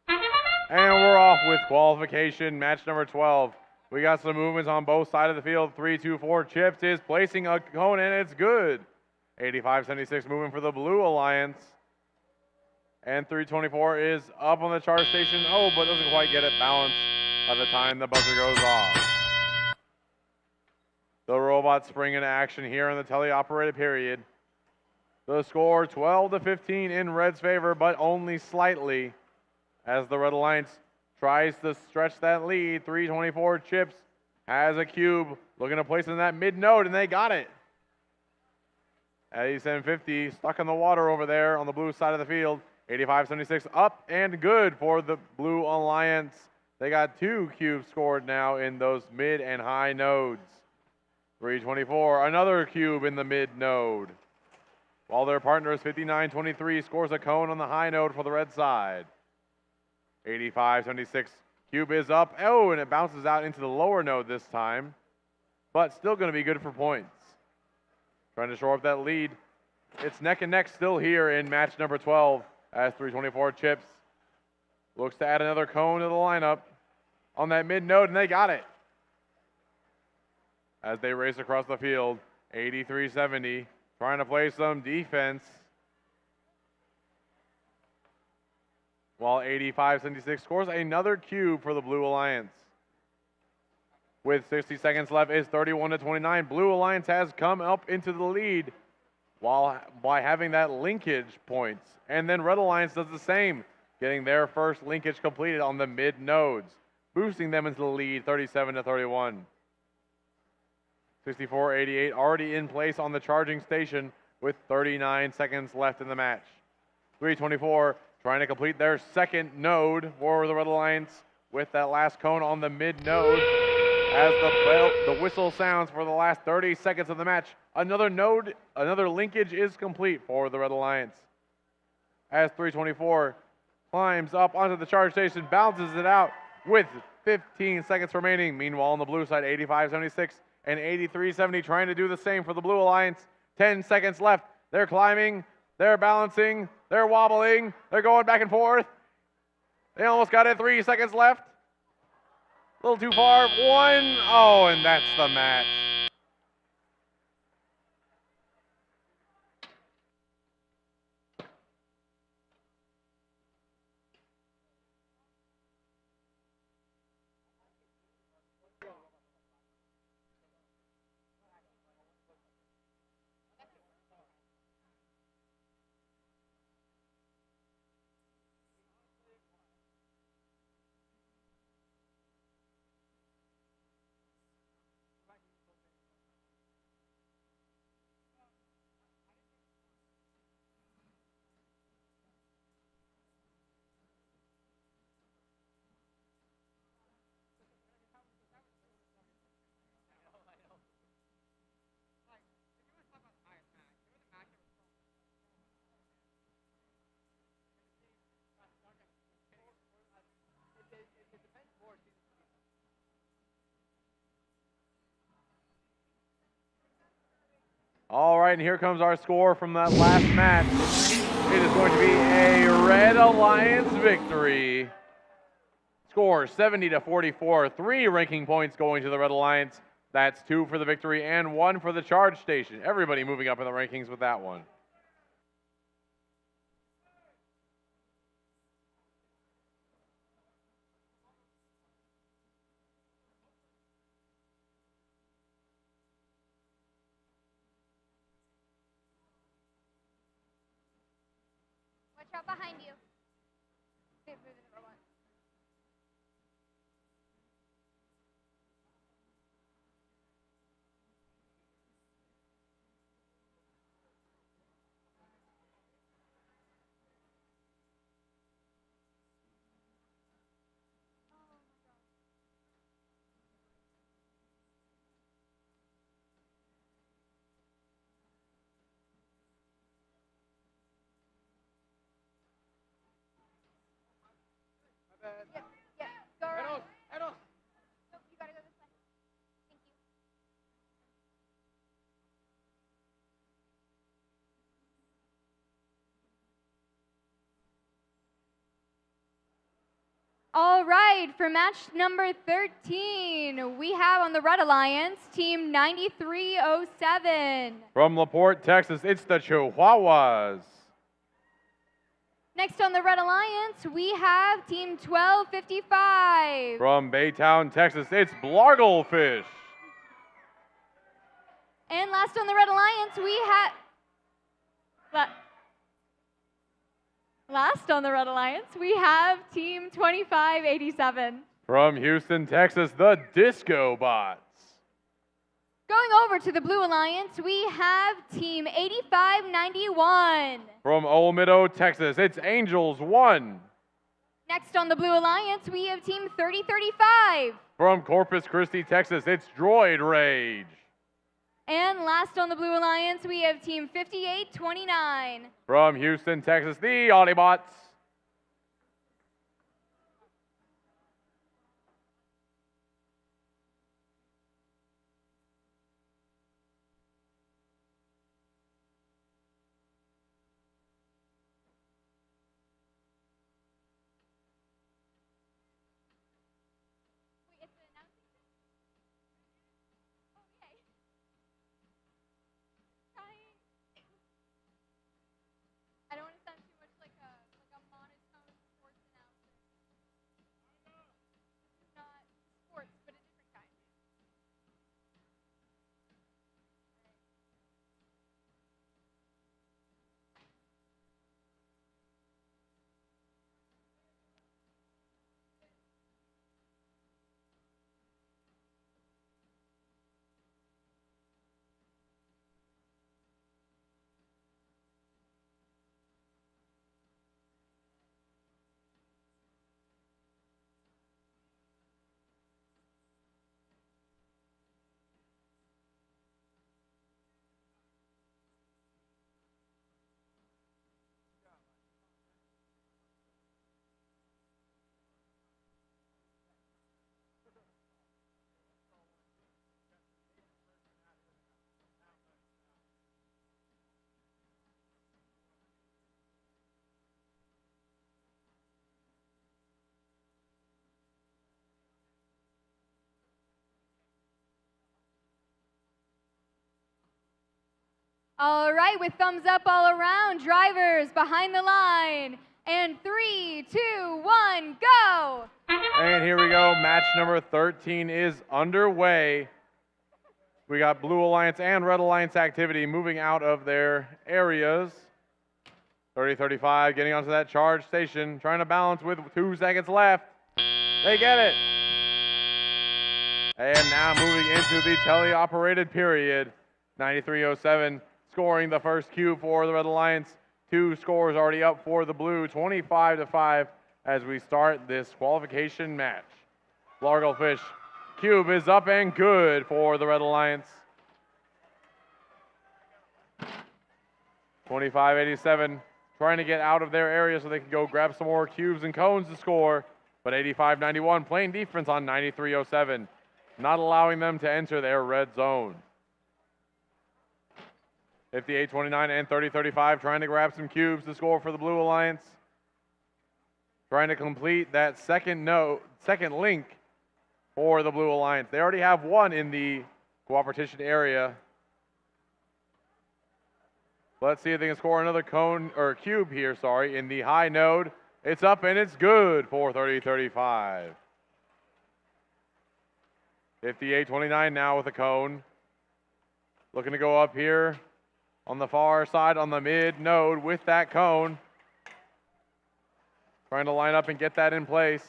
And we're off with qualification, match number 12. We got some movements on both sides of the field. 3-2-4 Chips is placing a cone, and it's good. 85-76 moving for the Blue Alliance. And 324 is up on the charge station. Oh, but doesn't quite get it balanced by the time the buzzer goes off. The robots spring into action here in the teleoperated period. The score 12-15 in Red's favor, but only slightly as the Red Alliance tries to stretch that lead. 324 Chips has a cube looking to place in that mid node, and they got it. 8750 stuck in the water over there on the blue side of the field. 85-76 up and good for the Blue Alliance. They got 2 cubes scored now in those mid and high nodes. 324, another cube in the mid node. While their partners 59-23 scores a cone on the high node for the red side. 85-76 cube is up. Oh, and it bounces out into the lower node this time, but still going to be good for points. Trying to shore up that lead. It's neck and neck still here in match number 12 as 324 Chips looks to add another cone to the lineup on that mid node, and they got it. As they race across the field, 83-70, trying to play some defense. While 85-76 scores another cube for the Blue Alliance. with 60 seconds left is 31-29. Blue Alliance has come up into the lead by having that linkage points. And then Red Alliance does the same, getting their first linkage completed on the mid nodes, boosting them into the lead 37-31. 64-88 already in place on the charging station with 39 seconds left in the match. 324 trying to complete their second node for the Red Alliance with that last cone on the mid node. As the whistle sounds for the last 30 seconds of the match, another linkage is complete for the Red Alliance. As 324 climbs up onto the charge station, bounces it out with 15 seconds remaining. Meanwhile, on the blue side, 85-76 and 83-70 trying to do the same for the Blue Alliance. 10 seconds left. They're climbing, they're balancing, they're wobbling, they're going back and forth. They almost got it. 3 seconds left. A little too far. 1. Oh, and that's the match. All right, and here comes our score from that last match. It is going to be a Red Alliance victory. Score 70-44, 3 ranking points going to the Red Alliance. That's 2 for the victory and 1 for the charge station. Everybody moving up in the rankings with that one. Watch out behind you. Yeah, go around. Nope, you gotta go this way. Thank you. All right, for match number 13, we have on the Red Alliance, team 9307. From LaPorte, Texas, it's the Chihuahuas. Next on the Red Alliance, we have team 1255. From Baytown, Texas, it's Blarglefish. And last on the Red Alliance, we have... Last on the Red Alliance, we have team 2587. From Houston, Texas, the Disco Bots. Going over to the Blue Alliance, we have team 8591. From Olmedo, Texas, it's Angels 1. Next on the Blue Alliance, we have team 3035. From Corpus Christi, Texas, it's Droid Rage. And last on the Blue Alliance, we have team 5829. From Houston, Texas, the Autobots. I don't want to sound too much like I'm All right, with thumbs up all around, drivers behind the line. And 3, 2, 1, go! And here we go. Match number 13 is underway. We got Blue Alliance and Red Alliance activity moving out of their areas. 30-35 getting onto that charge station, trying to balance with 2 seconds left. They get it. And now moving into the teleoperated period. 93.07 scoring the first cube for the Red Alliance. 2 scores already up for the Blue, 25-5 as we start this qualification match. Largofish cube is up and good for the Red Alliance. 25-87 trying to get out of their area so they can go grab some more cubes and cones to score. But 85-91 playing defense on 93.07, not allowing them to enter their red zone. 58-29 and 30-35 trying to grab some cubes to score for the Blue Alliance. Trying to complete that second link for the Blue Alliance. They already have one in the cooperation area. Let's see if they can score another cone or cube here, in the high node. It's up and it's good for 30-35. 58-29 now with a cone. Looking to go up here on the far side on the mid node with that cone. Trying to line up and get that in place.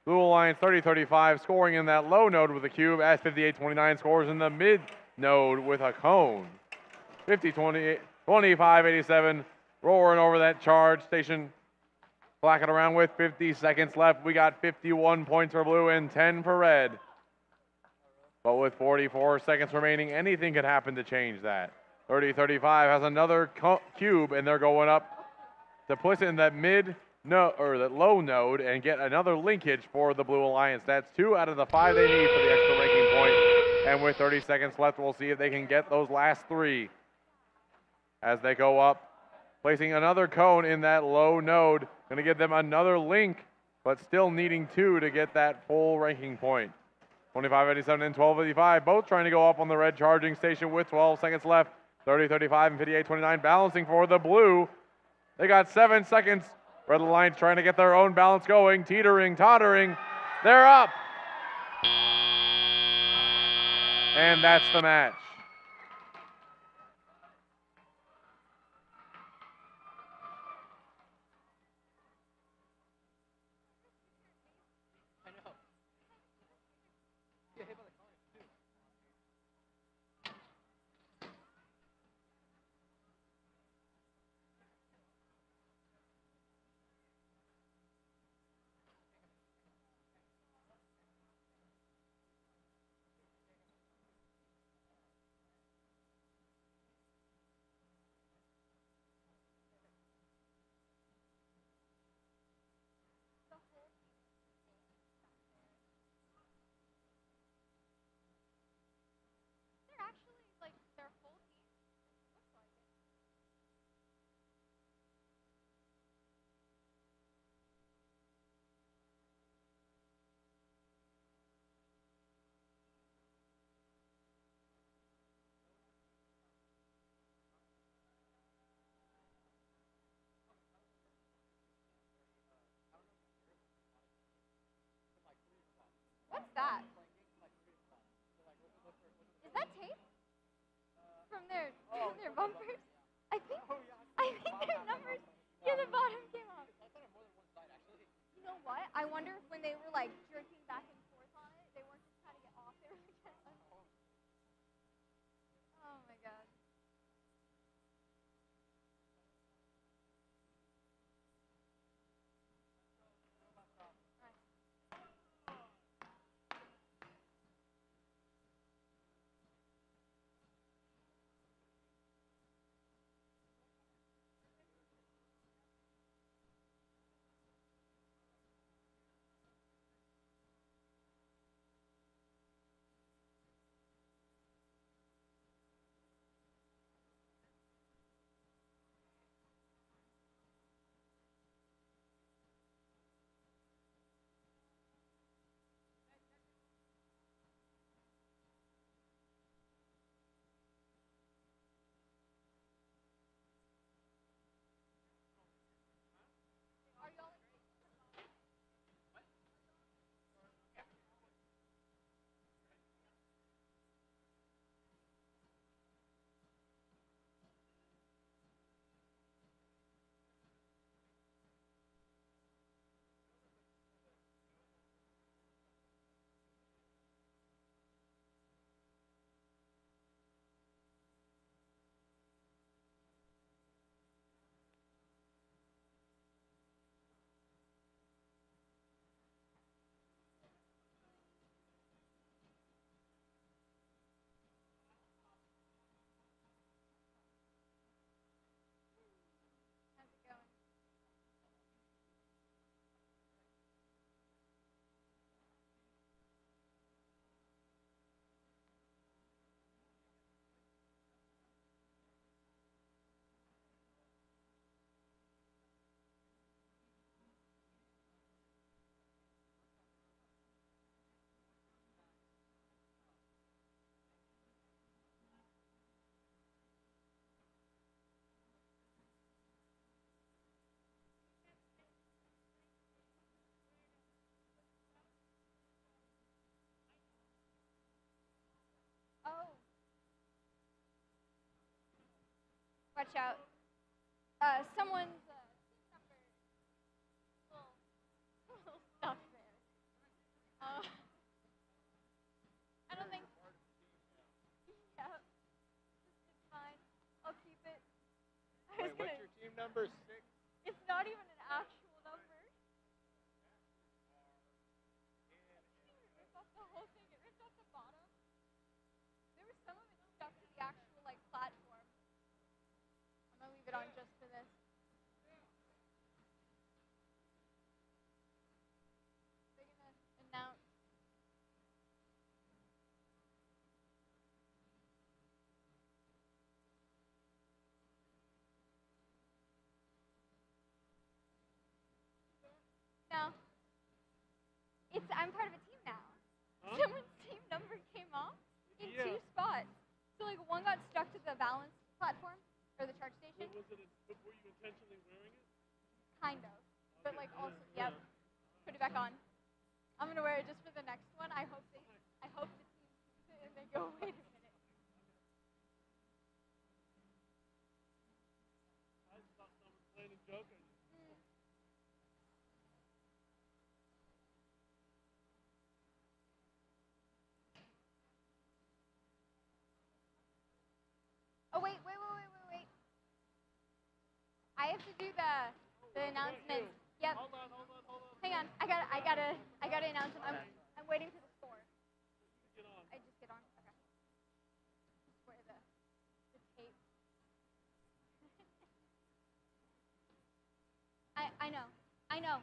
Blue Alliance 30-35 scoring in that low node with a cube as 58-29 scores in the mid node with a cone. 25-87 roaring over that charge station. Clacking around with 50 seconds left. We got 51 points for Blue and 10 for Red. But with 44 seconds remaining, anything could happen to change that. 30-35 has another cube, and they're going up to place it in that that low node and get another linkage for the Blue Alliance. That's 2 out of the 5 they need for the extra ranking point. And with 30 seconds left, we'll see if they can get those last 3 as they go up. Placing another cone in that low node, going to give them another link, but still needing 2 to get that full ranking point. 25-87 and 12-85, both trying to go up on the red charging station with 12 seconds left. 30-35 and 58-29 balancing for the Blue. They got 7 seconds. Red Alliance trying to get their own balance going, teetering, tottering. They're up. And that's the match. What's that? Is that tape? From their bumpers? I think their numbers near the bottom came off. You know what? I wonder if when they were like jerking back and forth on it, they weren't just trying to get off. They were like, oh my god. Watch out. Someone's number. Little stuff there. I don't think. Yeah. It's fine. I'll keep it. Wait, what's your team number? 6? It's not even an actual number. It ripped off the whole thing. It ripped off the bottom. There was some of it stuck to the actual platform. I'm gonna leave it on just for this. They're gonna announce. No. I'm part of a team now. Huh? Someone's team number came off in 2 spots. So one got stuck to the balance platform or the charge station. Were you intentionally wearing it? Kind of. But also, yep. Put it back on. I'm gonna wear it just for the next one. I hope the team sees it and they go, wait a minute. I thought someone playing a joke. Oh wait. I have to do the announcement. Yep. Hold on. Hang on. I gotta announce it. I'm waiting for the score. I just get on. Okay. Just wear the tape. I know.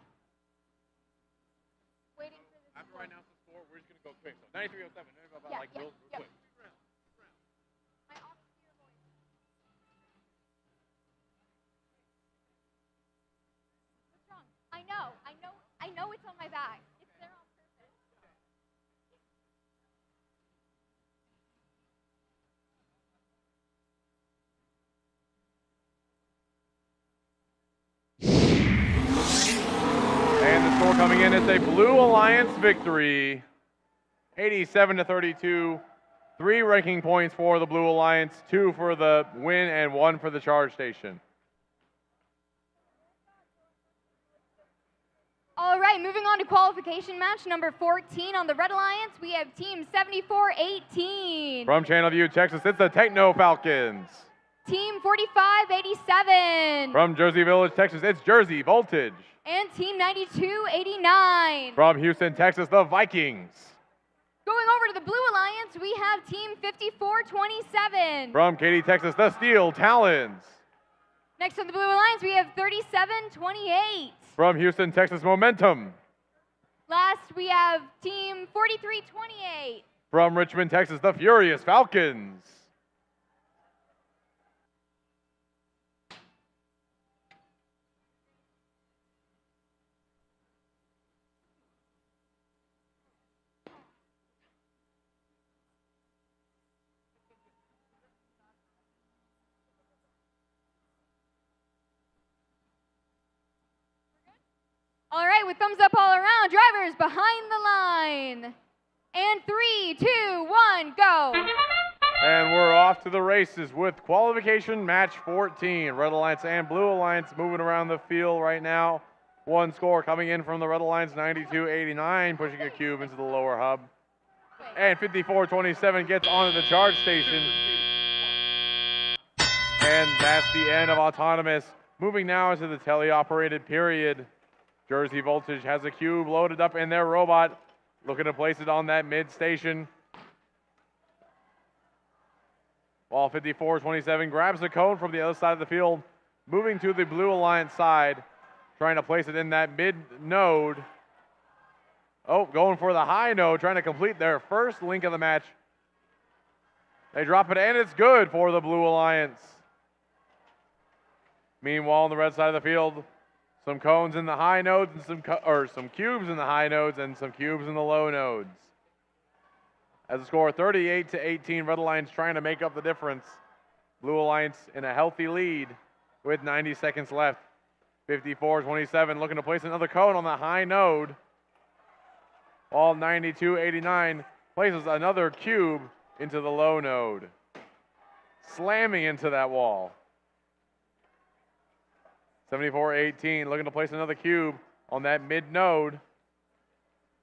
Waiting for the After score. I announce the score, we're just gonna go quick. So 93-07. Real quick. My off-ear voice. What's wrong? I know it's on my back. It's there on purpose. And the score coming in is a Blue Alliance victory, 87-32. 3 ranking points for the Blue Alliance, 2 for the win and 1 for the charge station. All right, moving on to qualification match number 14 on the Red Alliance, we have Team 74-18. From Channelview, Texas, it's the Techno Falcons. Team 45-87. From Jersey Village, Texas, it's Jersey Voltage. And Team 92-89. From Houston, Texas, the Vikings. Going over to the Blue Alliance, we have Team 54-27. From Katy, Texas, the Steel Talons. Next on the Blue Alliance, we have 37-28. From Houston, Texas, Momentum. Last, we have Team 43-28. From Richmond, Texas, the Furious Falcons. All right, with thumbs up all around, drivers behind the line. And 3, 2, 1, go. And we're off to the races with qualification match 14. Red Alliance and Blue Alliance moving around the field right now. One score coming in from the Red Alliance, 92-89, pushing a cube into the lower hub. And 54-27 gets onto the charge station. And that's the end of Autonomous. Moving now into the teleoperated period. Jersey Voltage has a cube loaded up in their robot, looking to place it on that mid station. While 54-27 grabs the cone from the other side of the field, moving to the Blue Alliance side, trying to place it in that mid node. Oh, going for the high node, trying to complete their first link of the match. They drop it, and it's good for the Blue Alliance. Meanwhile, on the red side of the field, some cones in the high nodes and some cubes in the high nodes and some cubes in the low nodes. As a score 38-18, Red Alliance trying to make up the difference. Blue Alliance in a healthy lead with 90 seconds left. 54-27 looking to place another cone on the high node. While 92-89 places another cube into the low node. Slamming into that wall. 74-18, looking to place another cube on that mid node.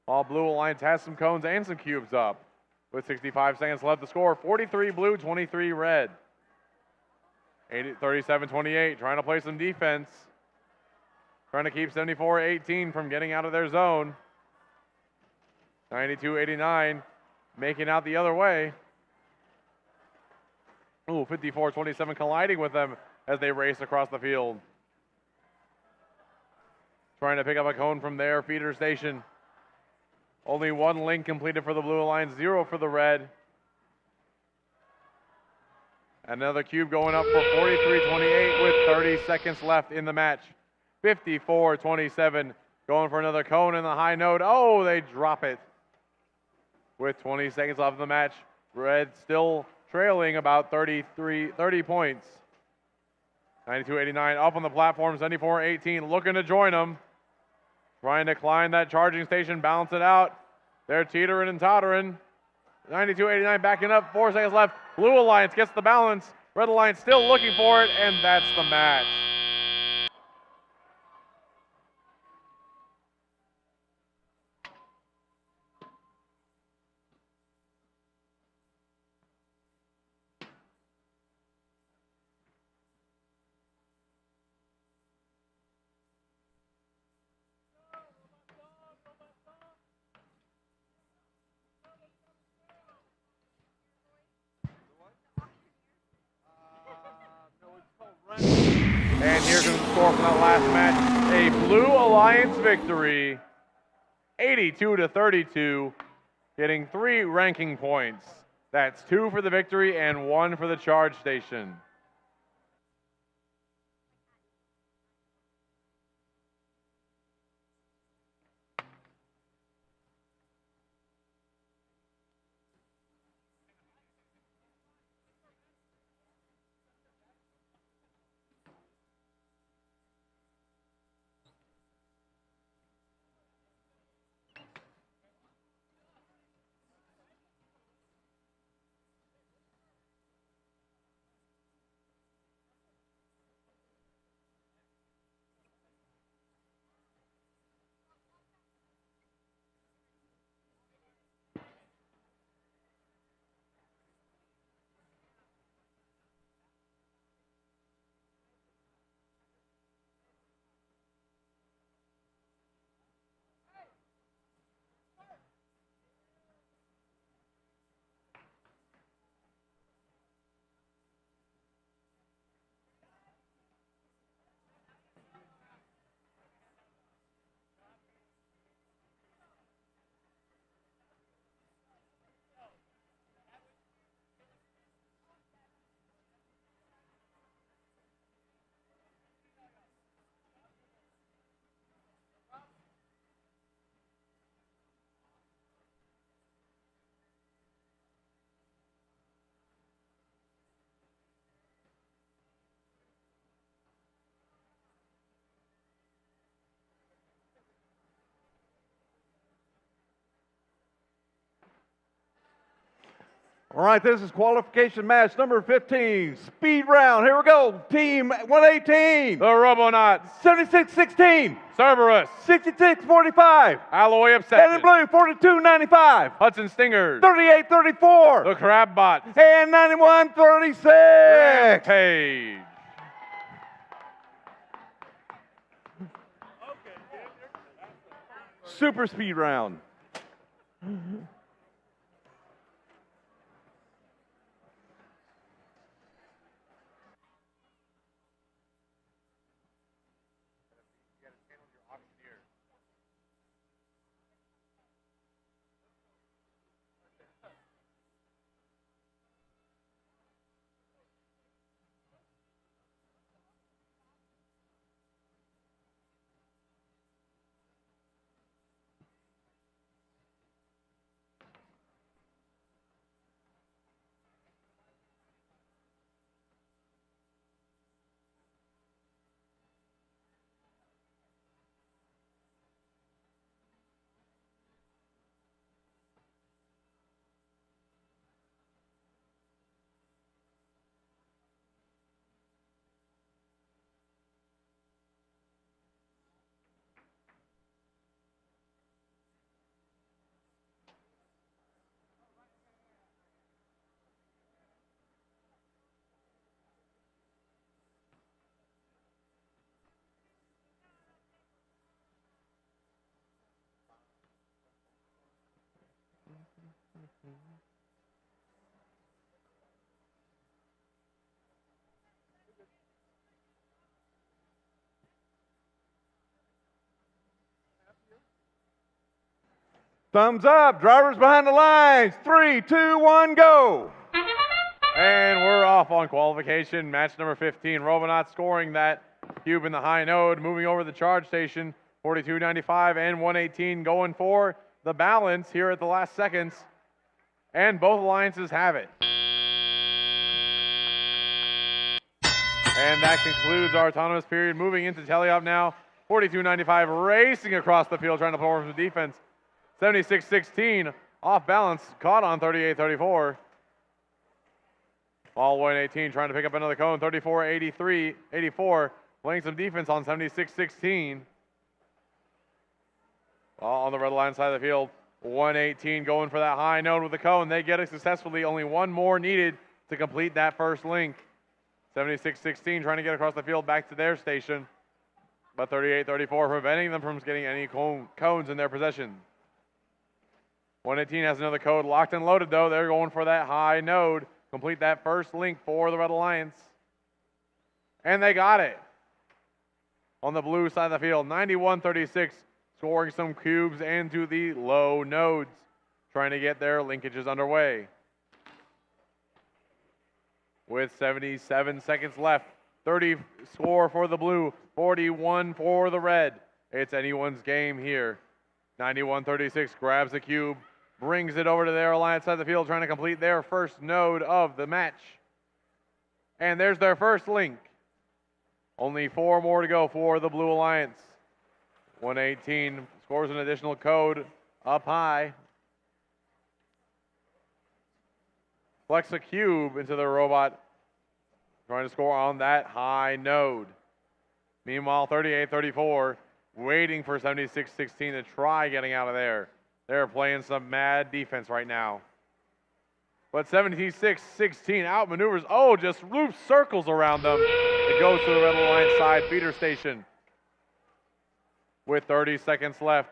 While Blue Alliance has some cones and some cubes up. With 65 seconds left to score, 43 blue, 23 red. 37-28, trying to play some defense. Trying to keep 74-18 from getting out of their zone. 92-89, making out the other way. Ooh, 54-27 colliding with them as they race across the field. Trying to pick up a cone from their feeder station. Only one link completed for the Blue Alliance, 0 for the red. Another cube going up for 43-28 with 30 seconds left in the match. 54-27, going for another cone in the high node. Oh, they drop it. With 20 seconds left in the match, red still trailing about 30 points. 92-89 up on the platform, 74-18 looking to join them. Trying to climb that charging station, balance it out. They're teetering and tottering. 92-89 backing up, 4 seconds left. Blue Alliance gets the balance. Red Alliance still looking for it, and that's the match. And here comes the score from that last match. A Blue Alliance victory, 82-32, getting 3 ranking points. That's 2 for the victory and 1 for the charge station. All right, this is qualification match number 15, speed round. Here we go. Team 118. The Robonauts. 76-16. Cerberus. 66-45. Alloy Obsession. And in blue, 42-95. Hudson Stingers. 38-34. The Crabbots. And 91-36. Rampage. Super speed round. Thumbs up. Drivers behind the lines. 3, 2, 1, go. And we're off on qualification. Match number 15. Robonauts scoring that cube in the high node, moving over the charge station. 42.95 and 118 going for the balance here at the last seconds. And both alliances have it. And that concludes our autonomous period. Moving into teleop now. 42.95 racing across the field, trying to pull from defense. 76.16 off balance, caught on 38.34. All 118 trying to pick up another cone. 34.84 playing some defense on 76.16. On the red line side of the field, 118 going for that high node with the cone. They get it successfully. Only one more needed to complete that first link. 76.16 trying to get across the field back to their station. But 38.34 preventing them from getting any cones in their possession. 118 has another code locked and loaded though. They're going for that high node. Complete that first link for the Red Alliance. And they got it. On the blue side of the field, 91.36, scoring some cubes into the low nodes, trying to get their linkages underway. With 77 seconds left, 30 score for the blue, 41 for the red. It's anyone's game here. 91.36 grabs the cube, brings it over to their alliance side of the field, trying to complete their first node of the match. And there's their first link. Only 4 more to go for the Blue Alliance. 118 scores an additional code up high. Flex a cube into the robot, trying to score on that high node. Meanwhile, 38.34 waiting for 76.16 to try getting out of there. They're playing some mad defense right now. But 76.16 outmaneuvers. Oh, just loop circles around them. It goes to the Red Alliance side feeder station. With 30 seconds left.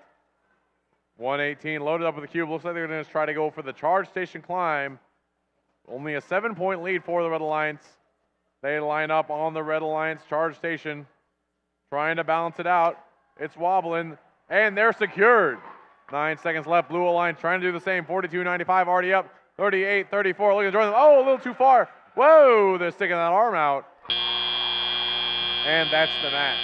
118 loaded up with the cube. Looks like they're going to try to go for the charge station climb. Only a 7-point lead for the Red Alliance. They line up on the Red Alliance charge station, trying to balance it out. It's wobbling, and they're secured. 9 seconds left. Blue Alliance trying to do the same. 42.95 already up. 38.34. Looking to join them. Oh, a little too far. Whoa, they're sticking that arm out. And that's the match.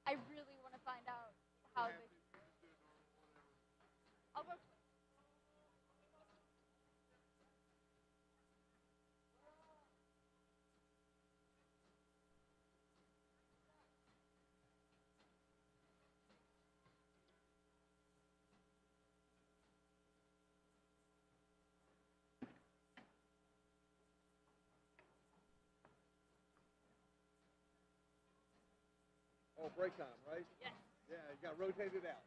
I really want to find out how they... I'll work with it. Oh, break time, right? Yes. Yeah, you got to rotate it out.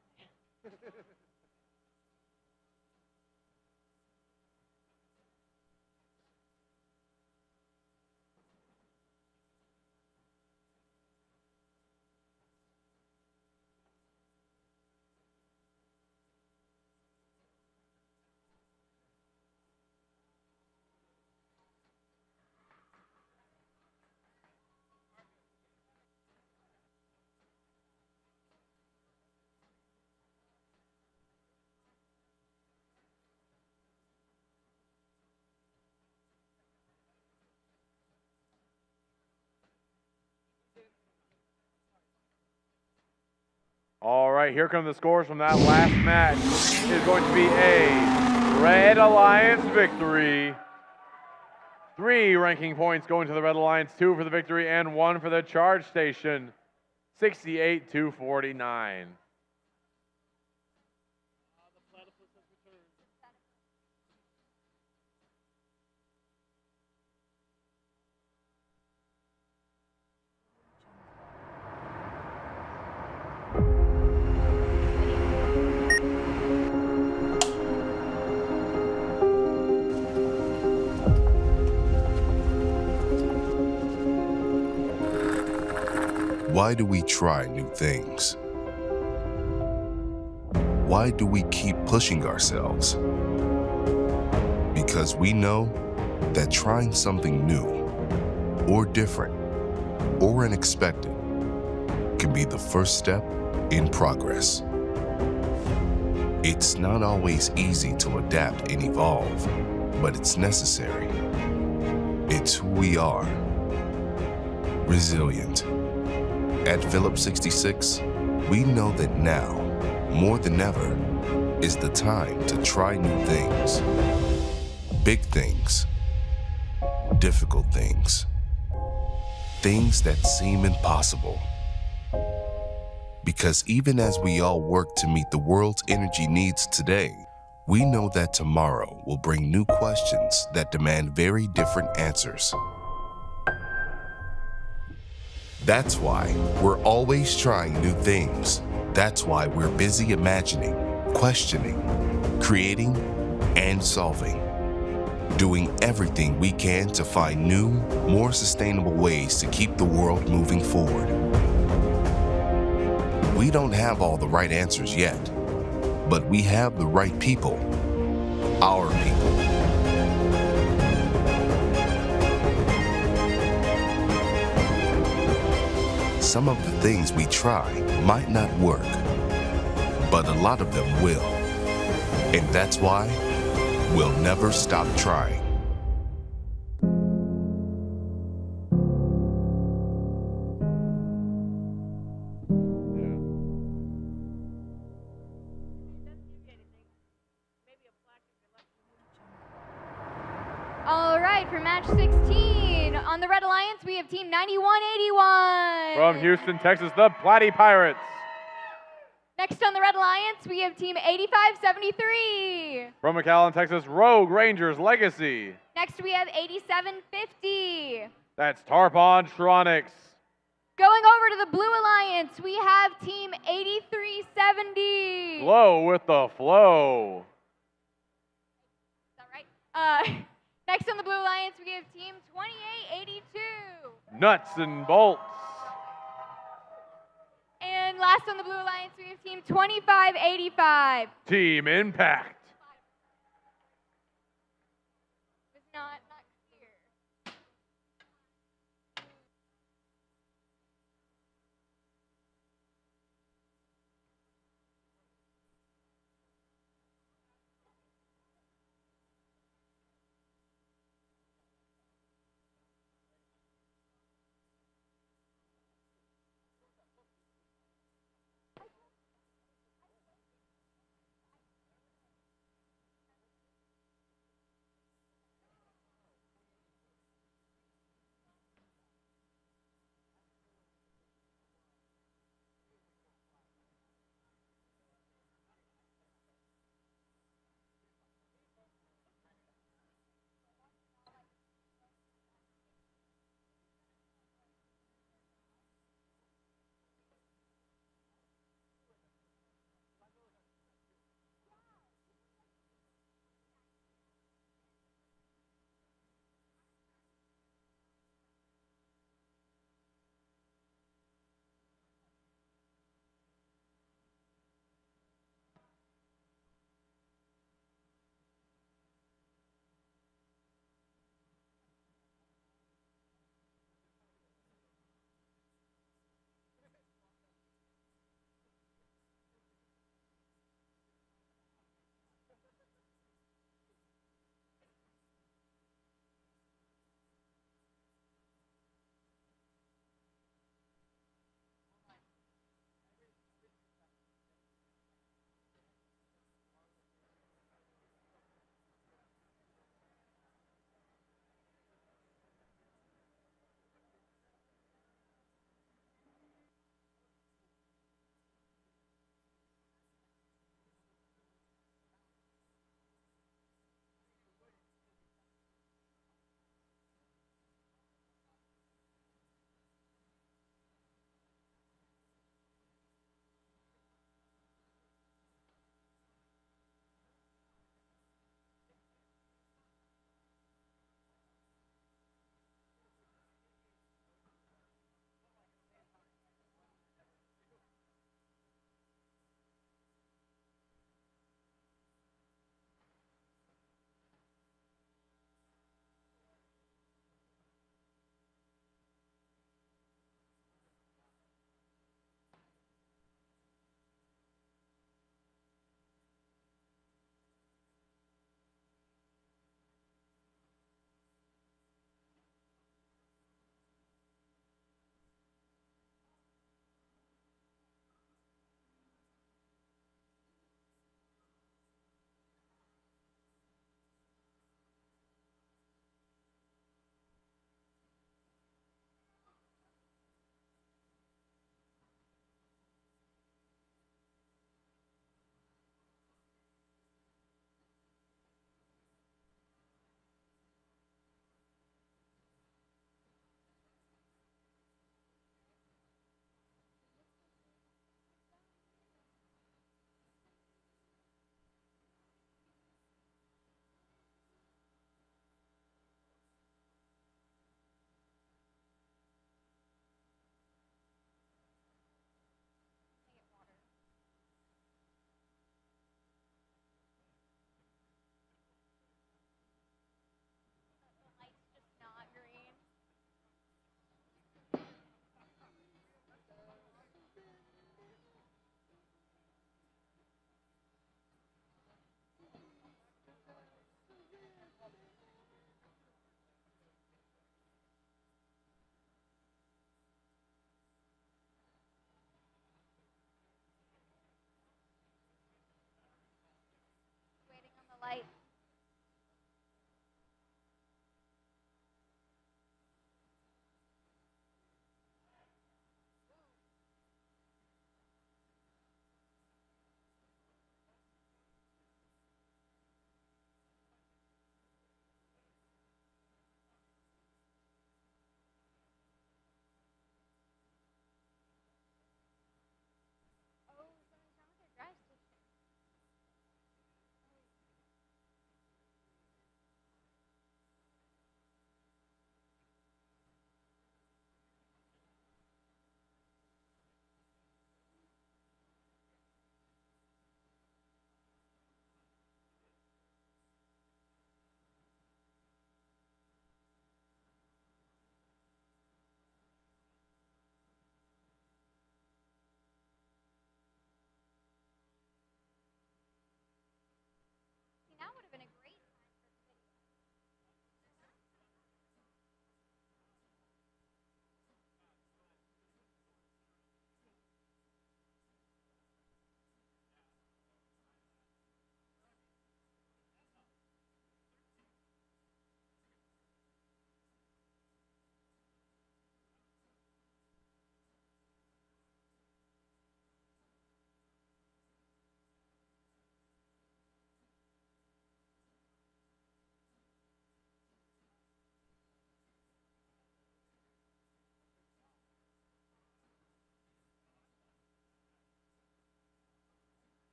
All right, here come the scores from that last match. It is going to be a Red Alliance victory. 3 ranking points going to the Red Alliance, 2 for the victory, and 1 for the charge station. 68-49. Why do we try new things? Why do we keep pushing ourselves? Because we know that trying something new, or different, or unexpected can be the first step in progress. It's not always easy to adapt and evolve, but it's necessary. It's who we are. Resilient. At Phillips 66, we know that now, more than ever, is the time to try new things. Big things. Difficult things. Things that seem impossible. Because even as we all work to meet the world's energy needs today, we know that tomorrow will bring new questions that demand very different answers. That's why we're always trying new things. That's why we're busy imagining, questioning, creating, and solving. Doing everything we can to find new, more sustainable ways to keep the world moving forward. We don't have all the right answers yet, but we have the right people, our people. Some of the things we try might not work, but a lot of them will. And that's why we'll never stop trying. All right, for match 16, on the Red Alliance, we have team 9181. From Houston, Texas, the Platy Pirates. Next on the Red Alliance, we have team 8573. From McAllen, Texas, Rogue Rangers Legacy. Next, we have 8750. That's Tarpontronics. Going over to the Blue Alliance, we have team 8370. Flow with the flow. Is that right? Next on the Blue Alliance, we have team 2882. Nuts and bolts. And last on the Blue Alliance, we have team 2585. Team Impact. Was not clear.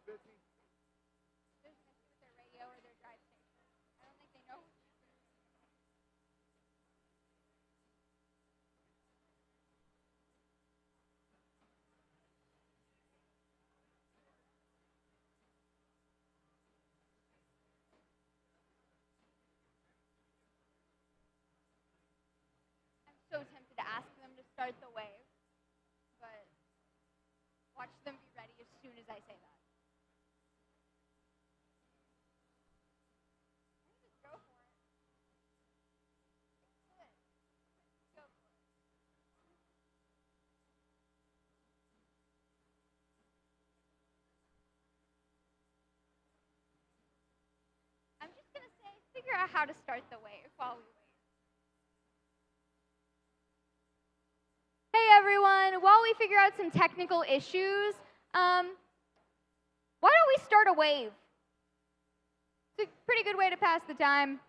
So tempted to ask them to start the wave, but watch them be ready as soon as I say that. Just go for it. Good. Go for it. I'm just going to say, figure out how to start the wave while we wait. Hey everyone, while we figure out some technical issues, why don't we start a wave? It's a pretty good way to pass the time.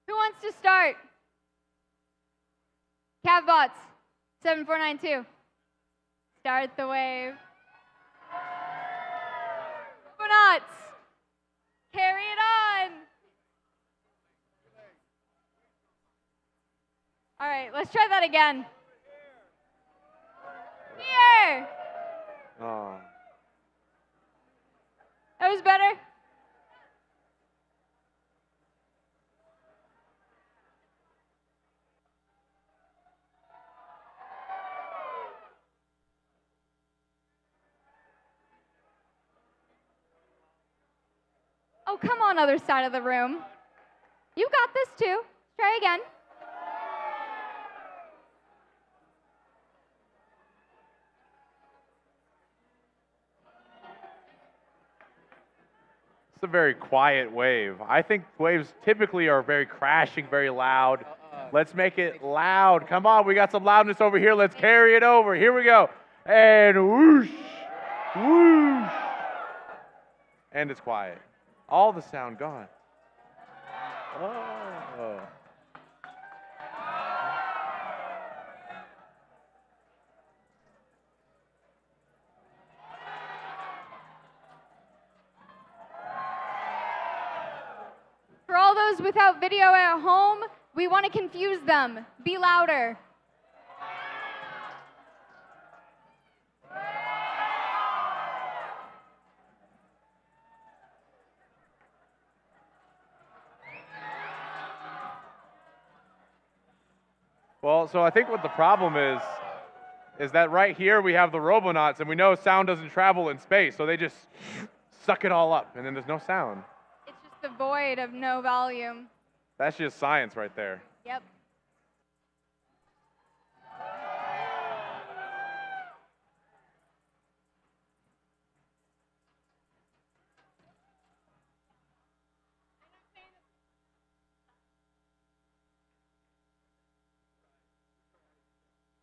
Who wants to start? Cavbots, 7492. Start the wave. Robonuts, carry it on. All right, let's try that again. Here. Oh. That was better. Oh, come on, other side of the room. You got this too. Try again. It's a very quiet wave. I think waves typically are very crashing, very loud. Let's make it loud. Come on, we got some loudness over here. Let's carry it over. Here we go. And whoosh, whoosh. And it's quiet. All the sound gone. Oh. For all those without video at home, we want to confuse them. Be louder. Well, so I think what the problem is that right here we have the Robonauts, and we know sound doesn't travel in space, so they just suck it all up, and then there's no sound. It's just the void of no volume. That's just science right there. Yep.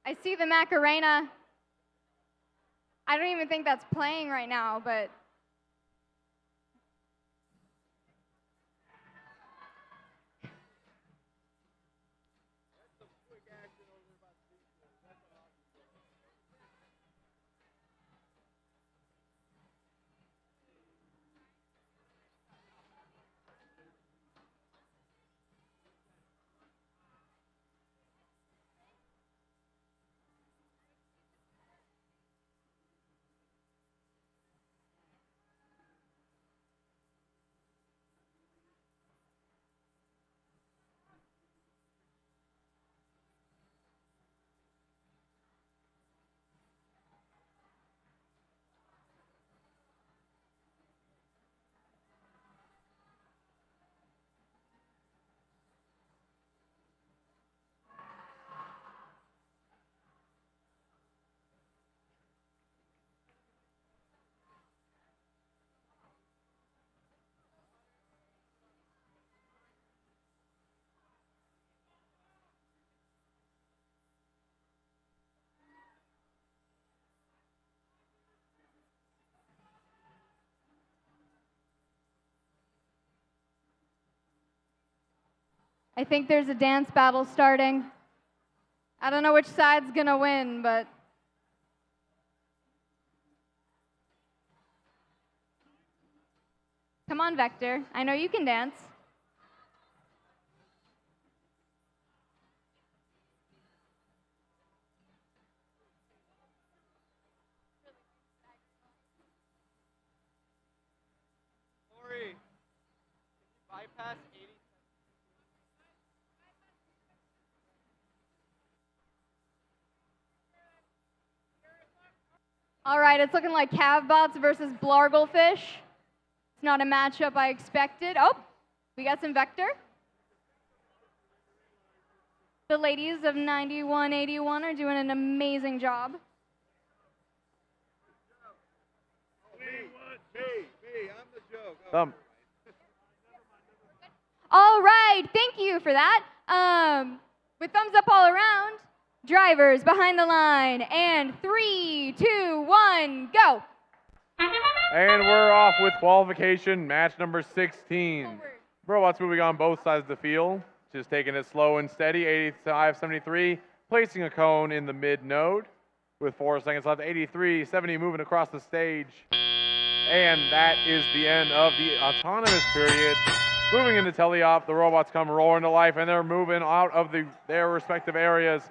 I see the Macarena. I don't even think that's playing right now, but I think there's a dance battle starting. I don't know which side's gonna win, but Come on, Vector. I know you can dance. Lori, bypass 80. All right, it's looking like Cavbots versus Blarglefish. It's not a matchup I expected. Oh, we got some Vector. The ladies of 9181 are doing an amazing job. All right, thank you for that. With thumbs up all around, drivers behind the line, and 3, 2, 1, go. And we're off with qualification, match number 16. Robots moving on both sides of the field, just taking it slow and steady. 85-73, placing a cone in the mid node with 4 seconds left. 83-70 moving across the stage. And that is the end of the autonomous period. Moving into teleop, the robots come roaring to life, and they're moving out of their respective areas.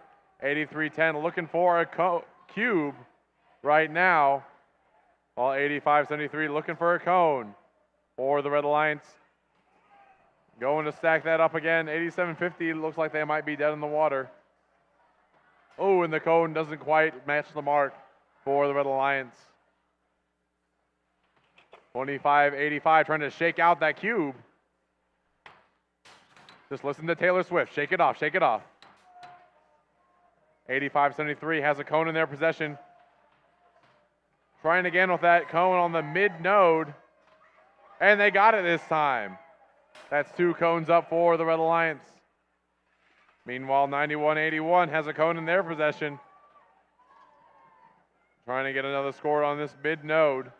83-10 looking for a cube right now, while 85-73 looking for a cone for the Red Alliance. Going to stack that up again. 87-50 looks like they might be dead in the water. Oh, and the cone doesn't quite match the mark for the Red Alliance. 25-85 trying to shake out that cube. Just listen to Taylor Swift. Shake it off, shake it off. 85-73 has a cone in their possession. Trying again with that cone on the mid node. And they got it this time. That's 2 cones up for the Red Alliance. Meanwhile, 91-81 has a cone in their possession. Trying to get another score on this mid node.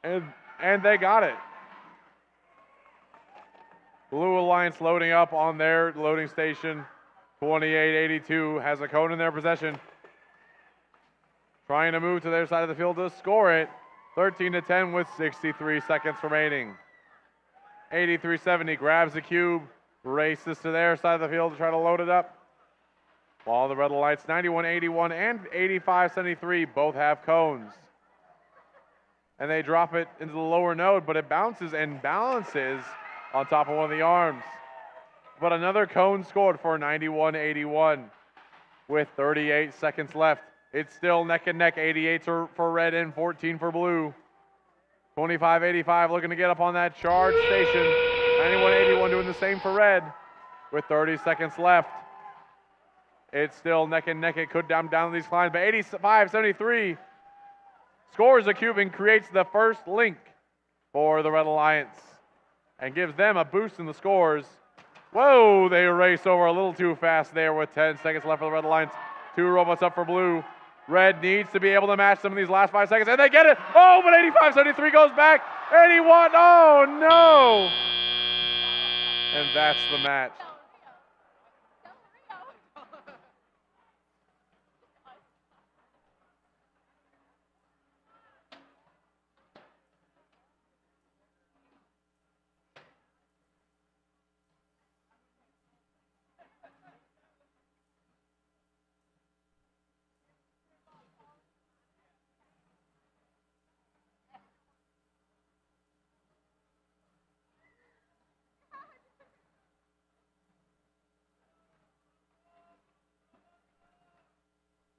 And they got it. Blue Alliance loading up on their loading station. 28-82 has a cone in their possession. Trying to move to their side of the field to score it. 13-10 with 63 seconds remaining. 83-70 grabs the cube, races to their side of the field to try to load it up. While the Red Alliance 91-81 and 85-73 both have cones. And they drop it into the lower node, but it bounces and balances on top of one of the arms. But another cone scored for 91-81 with 38 seconds left. It's still neck and neck, 88 for red and 14 for blue. 25-85 looking to get up on that charge station. 91-81 doing the same for red with 30 seconds left. It's still neck and neck. It could down these climbs, but 85-73 scores a cube and creates the first link for the Red Alliance and gives them a boost in the scores. Whoa, they race over a little too fast there with 10 seconds left for the Red Alliance. 2 robots up for blue. Red needs to be able to match some of these last 5 seconds, and they get it. Oh, but 85-73 goes back. 81, oh no! And that's the match.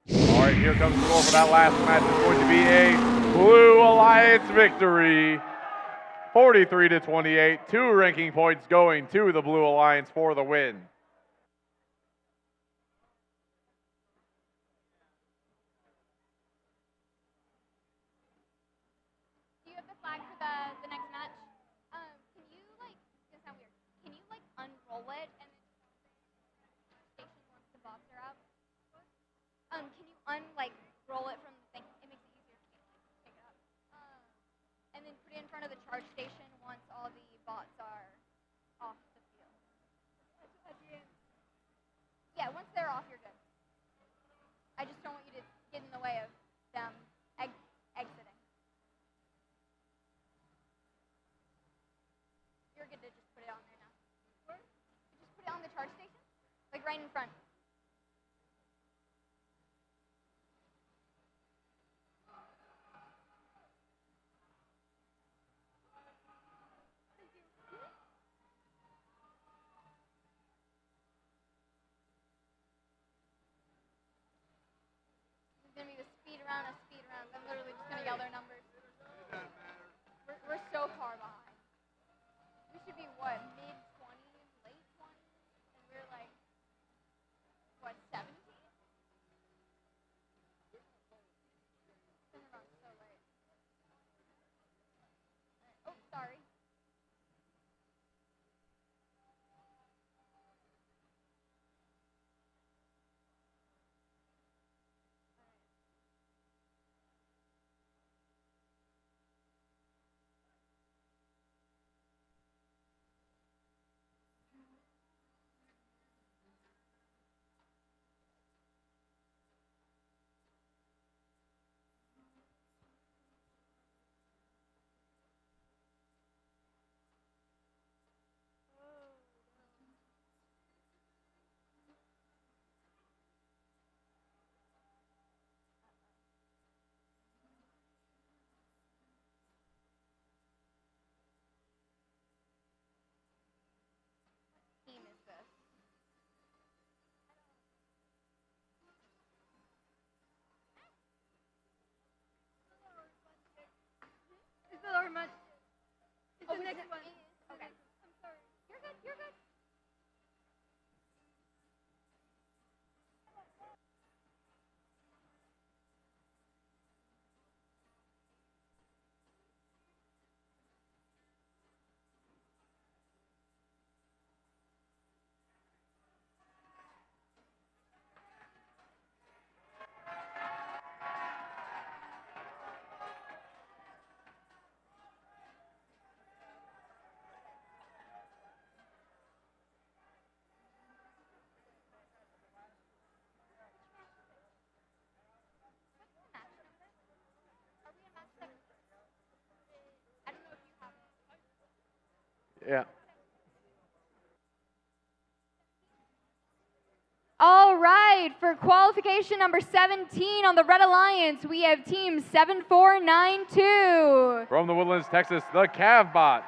All right, here comes the score for that last match. It's going to be a Blue Alliance victory. 43-28, 2 ranking points going to the Blue Alliance for the win. Do you have the flag for the next match? Can you this sounds weird. Can you unroll it and then station once the box are out? Can you roll it from the thing? It makes it easier to pick it up. And then put it in front of the charge station once all the bots are off the field. Yeah, once they're off, you're good. I just don't want you to get in the way of them exiting. right in front. This is going to be the speed round of speed rounds. I'm literally just going to yell their numbers. We're so far behind. We should be, what, mid-20s, late 20s? And we're like, what, 17? Turn around so late. All right. Oh, sorry. Team is this? It's the lower much. It's the is next it? one. Okay. I'm sorry. You're good, you're good. Are we a match 7? I don't know if you have it. Yeah. All right, for qualification number 17 on the Red Alliance, we have team 7492. From the Woodlands, Texas, the Cavbots.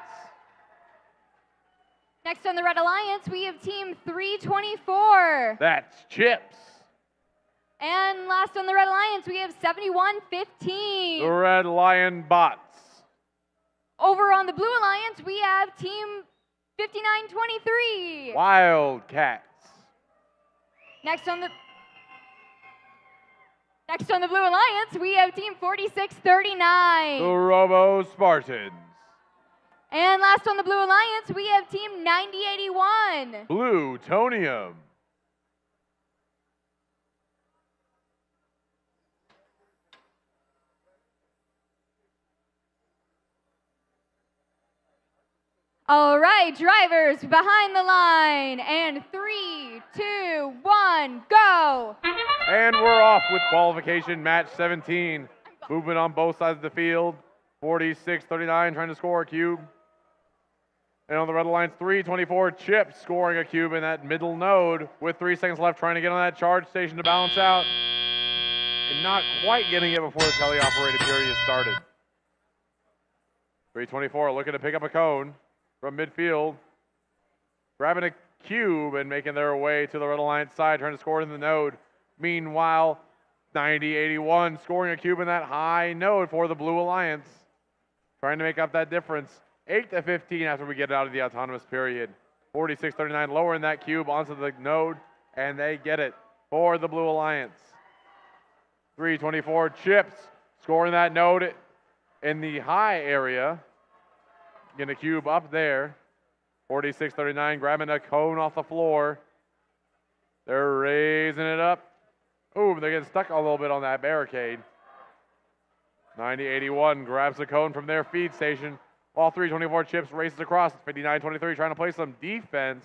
Next on the Red Alliance, we have team 324. That's Chips. And last on the Red Alliance, we have The 7115. Red Lion Bots. Over on the Blue Alliance, we have team 5923. Wildcats. Next on the Blue Alliance, we have team 4639. The Robo Spartans. And last on the Blue Alliance, we have team 9081. Plutonium. All right, drivers behind the line. And 3, 2, 1, go. And we're off with qualification match 17. Movement on both sides of the field. 46-39 trying to score a cube. And on the Red Alliance, 324 Chips scoring a cube in that middle node with 3 seconds left, trying to get on that charge station to balance out. And not quite getting it before the teleoperated period started. 324 looking to pick up a cone from midfield. Grabbing a cube and making their way to the Red Alliance side, trying to score in the node. Meanwhile, 90-81 scoring a cube in that high node for the Blue Alliance. Trying to make up that difference. 8-15 after we get out of the autonomous period. 46-39 lowering that cube onto the node, and they get it for the Blue Alliance. 324 Chips scoring that node in the high area. Getting a cube up there. 46-39 grabbing a cone off the floor. They're raising it up. Ooh, they're getting stuck a little bit on that barricade. 90-81 grabs the cone from their feed station. All 324 Chips races across. 59-23 trying to play some defense,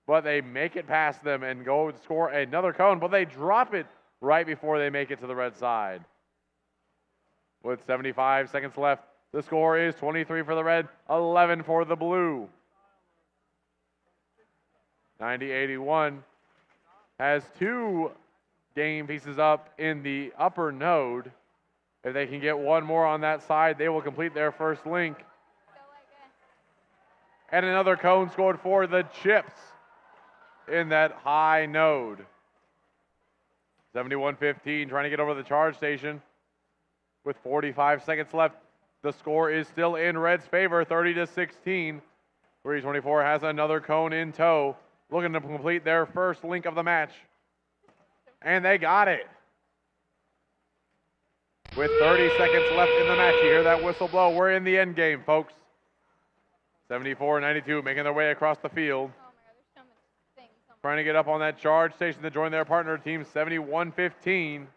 but they make it past them and go to score another cone, but they drop it right before they make it to the red side. With 75 seconds left, the score is 23 for the red, 11 for the blue. 90-81 has 2 game pieces up in the upper node. If they can get one more on that side, they will complete their first link. And another cone scored for the Chips in that high node. 71-15, trying to get over the charge station. With 45 seconds left, the score is still in Red's favor, 30-16. 324 has another cone in tow, looking to complete their first link of the match. And they got it. With 30 seconds left in the match, you hear that whistle blow. We're in the end game, folks. 74-92, making their way across the field. Trying to get up on that charge station to join their partner team, 71-15.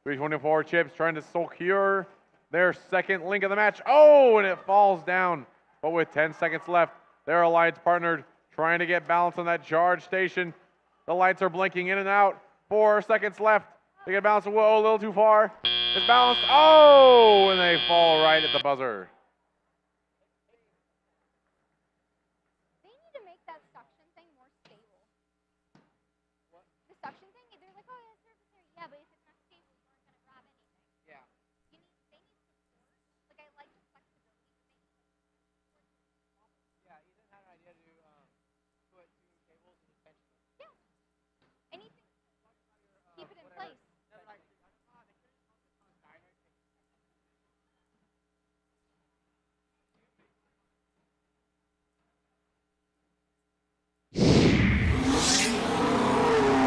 324 Chips trying to secure their second link of the match. Oh, and it falls down. But with 10 seconds left, their alliance partner trying to get balance on that charge station. The lights are blinking in and out. 4 seconds left. They get balanced. Whoa, a little too far. It's balanced. Oh, and they fall right at the buzzer. They need to make that suction thing more stable. What? The suction thing, they're like, oh, yeah, surface area. Yeah, but if it's not stable, you aren't going to grab anything. Yeah. They need support. Like, I like the flexibility, but they need support. Yeah, Ethan had an idea to put 2 cables and just tension them. Yeah. Anything. Keep it in place.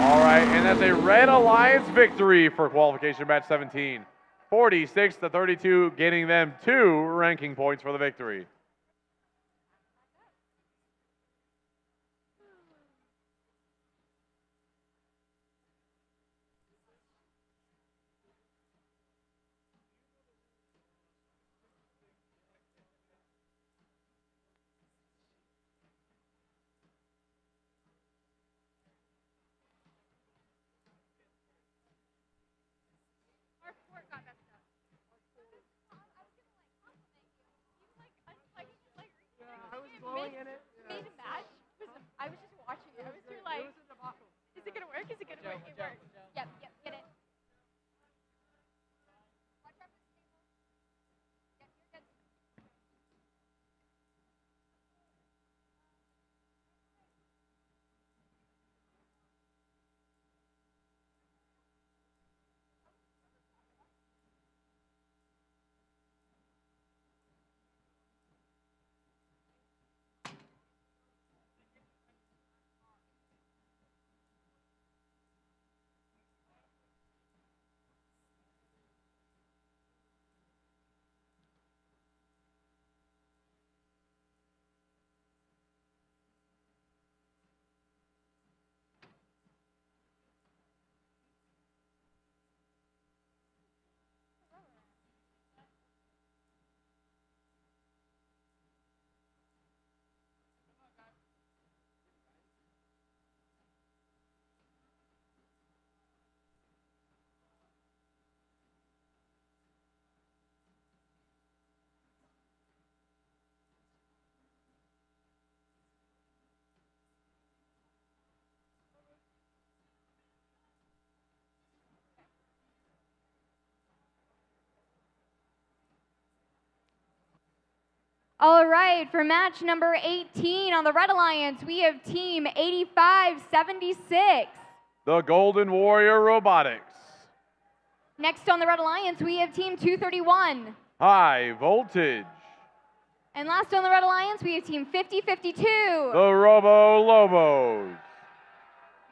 All right, and that's a Red Alliance victory for qualification match 17. 46-32, getting them 2 ranking points for the victory. Our sport got messed up. I was blowing in it. Made a match. I was just watching it. I was too like, is it gonna work? Is it gonna work? It worked. Yep, get it. Watch out for the table. Yep, you're good. All right, for match number 18 on the Red Alliance, we have team 8576. The Golden Warrior Robotics. Next on the Red Alliance, we have team 231. High Voltage. And last on the Red Alliance, we have team 5052. The Robo Lobos.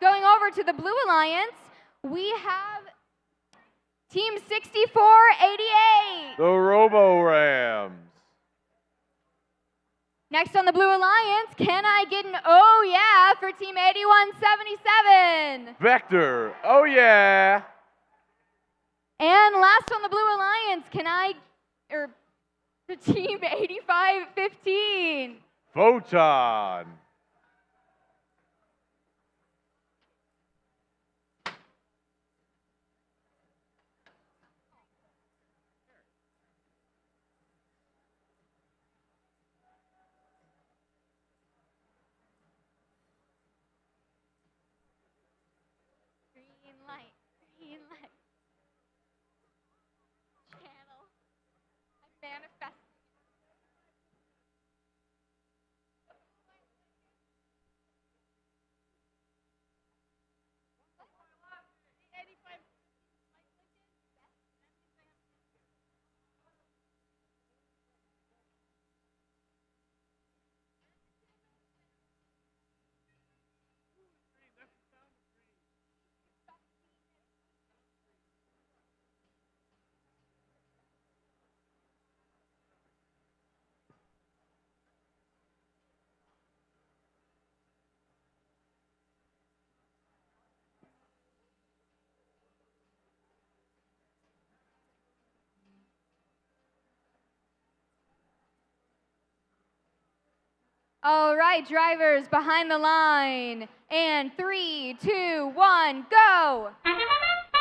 Going over to the Blue Alliance, we have team 6488. The Robo Rams. Next on the Blue Alliance, can I get an oh yeah for team 8177? Vector. Oh yeah. And last on the Blue Alliance, the team 8515. Photon. light. Green light. Channel. I manifest. All right, drivers behind the line. And 3, 2, 1, go!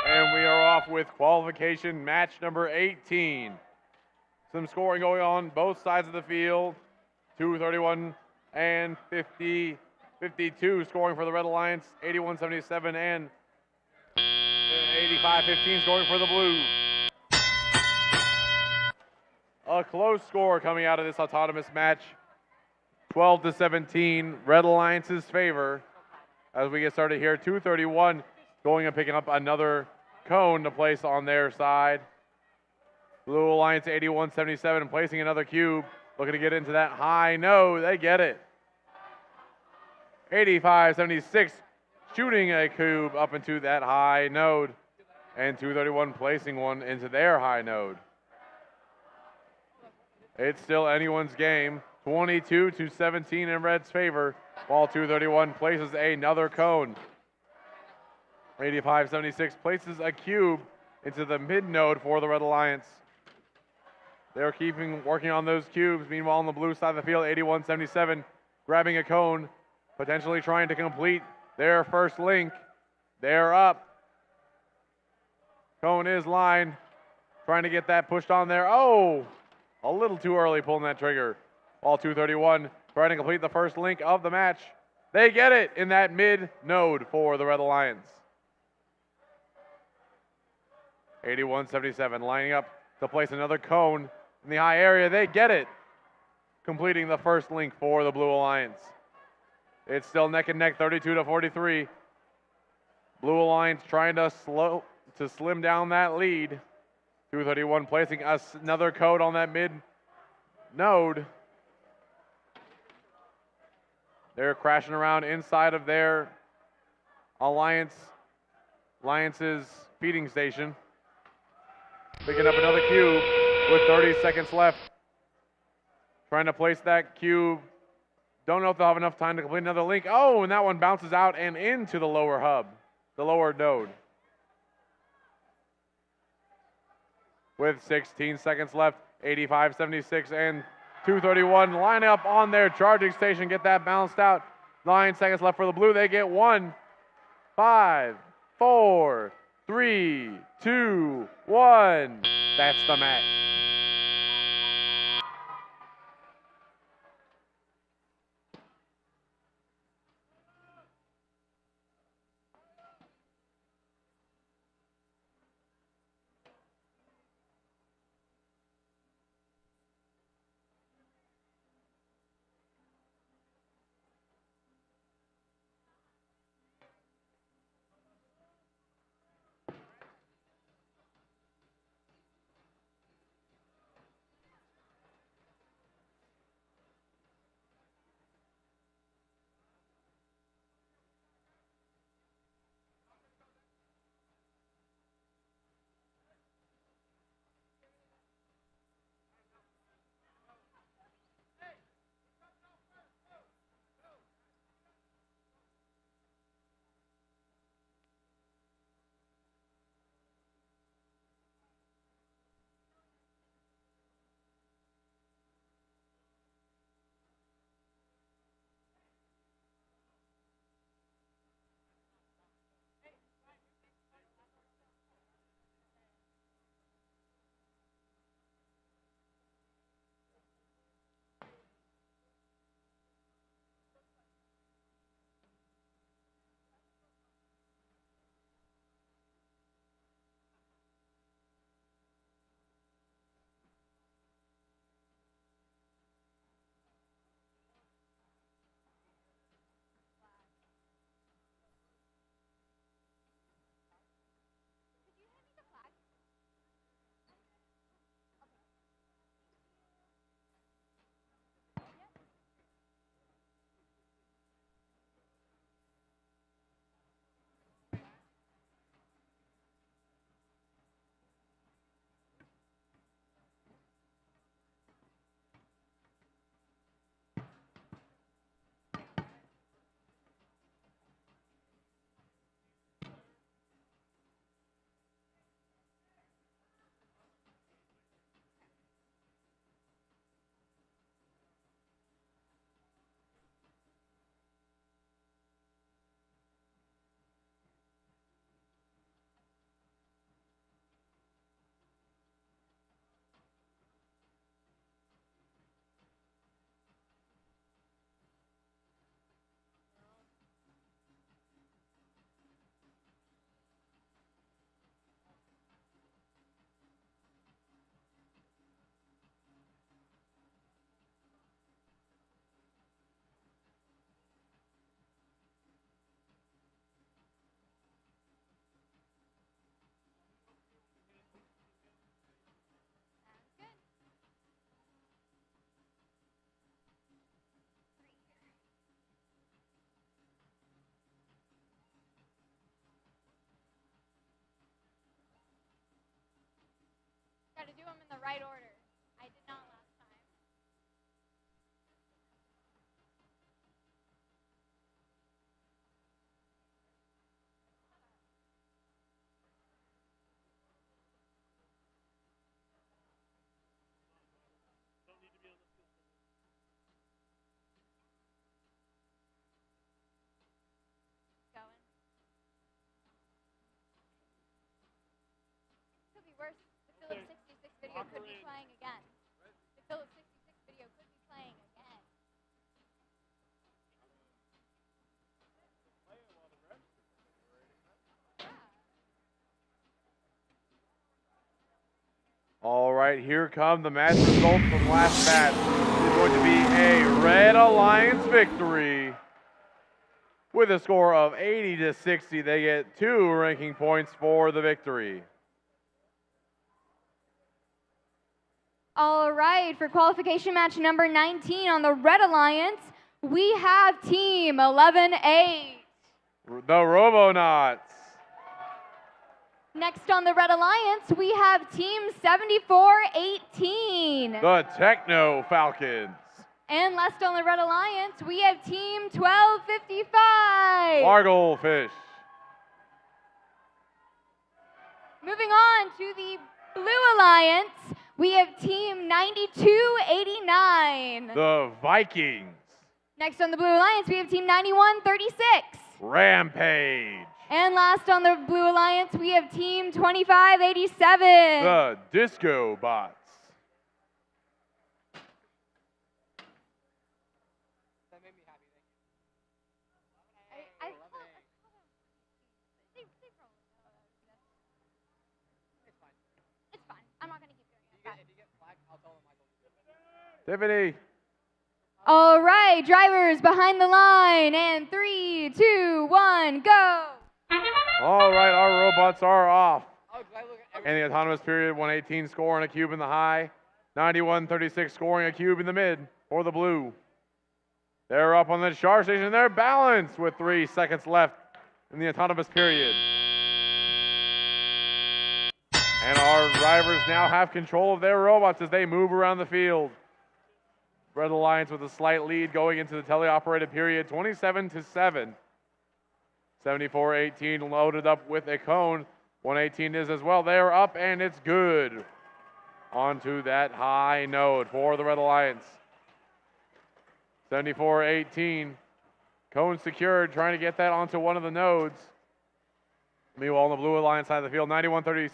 And we are off with qualification match number 18. Some scoring going on both sides of the field. 231 and 52 scoring for the Red Alliance. 81-77 and 85-15 scoring for the Blue. A close score coming out of this autonomous match. 12-17, Red Alliance's favor. As we get started here, 231 going and picking up another cone to place on their side. Blue Alliance 81-77 placing another cube, looking to get into that high node. They get it. 85-76 shooting a cube up into that high node, and 231 placing one into their high node. It's still anyone's game. 22-17 in Red's favor, while 231 places another cone. 85-76 places a cube into the mid node for the Red Alliance. They're working on those cubes. Meanwhile, on the blue side of the field, 81-77 grabbing a cone, potentially trying to complete their first link. They're up. Cone is lined, trying to get that pushed on there. Oh, a little too early pulling that trigger. All 231 trying to complete the first link of the match. They get it in that mid node for the Red Alliance. 81-77 lining up to place another cone in the high area. They get it, completing the first link for the Blue Alliance. It's still neck and neck, 32-43. Blue Alliance trying to slim down that lead. 231 placing another code on that mid node. They're crashing around inside of their Alliance's feeding station. Picking up another cube with 30 seconds left. Trying to place that cube. Don't know if they'll have enough time to complete another link. Oh, and that one bounces out and into the lower hub, the lower node. With 16 seconds left, 85-76 and 231 line up on their charging station, get that balanced out. 9 seconds left for the Blue. They get 1, 5, 4, 3, 2, 1. That's the match. to do them in the right order. I did not last time. Going. Could be worse. The Phillips 66 video could be playing again. The Phillips 66 video could be playing again. All right, here come the match results from last match. It's going to be a Red Alliance victory. With a score of 80-60, they get 2 ranking points for the victory. All right, for qualification match number 19 on the Red Alliance, we have Team 11-8. The Robonauts. Next on the Red Alliance, we have Team 74-18. The Techno Falcons. And last on the Red Alliance, we have Team 1255. Larglefish. Moving on to the Blue Alliance, we have Team 9289. The Vikings. Next on the Blue Alliance, we have Team 9136. Rampage. And last on the Blue Alliance, we have Team 2587. The Disco Bots. That made me happy. They Thank you. probably know that. It's fine. It's fine. I'm not going to keep doing it. If you get flagged, I'll tell them I told you. Tiffany. All right, drivers behind the line, and 3, 2, 1, go. All right, our robots are off. Oh, glad look at In the autonomous period, 118 scoring a cube in the high, 9136 scoring a cube in the mid for the blue. They're up on the charge station. They're balanced with 3 seconds left in the autonomous period. And our drivers now have control of their robots as they move around the field. Red Alliance with a slight lead going into the teleoperated period, 27-7. 74-18 loaded up with a cone. 118 is as well. They are up and it's good. Onto that high node for the Red Alliance. 74-18. Cone secured, trying to get that onto one of the nodes. Meanwhile, on the Blue Alliance side of the field, 91-36.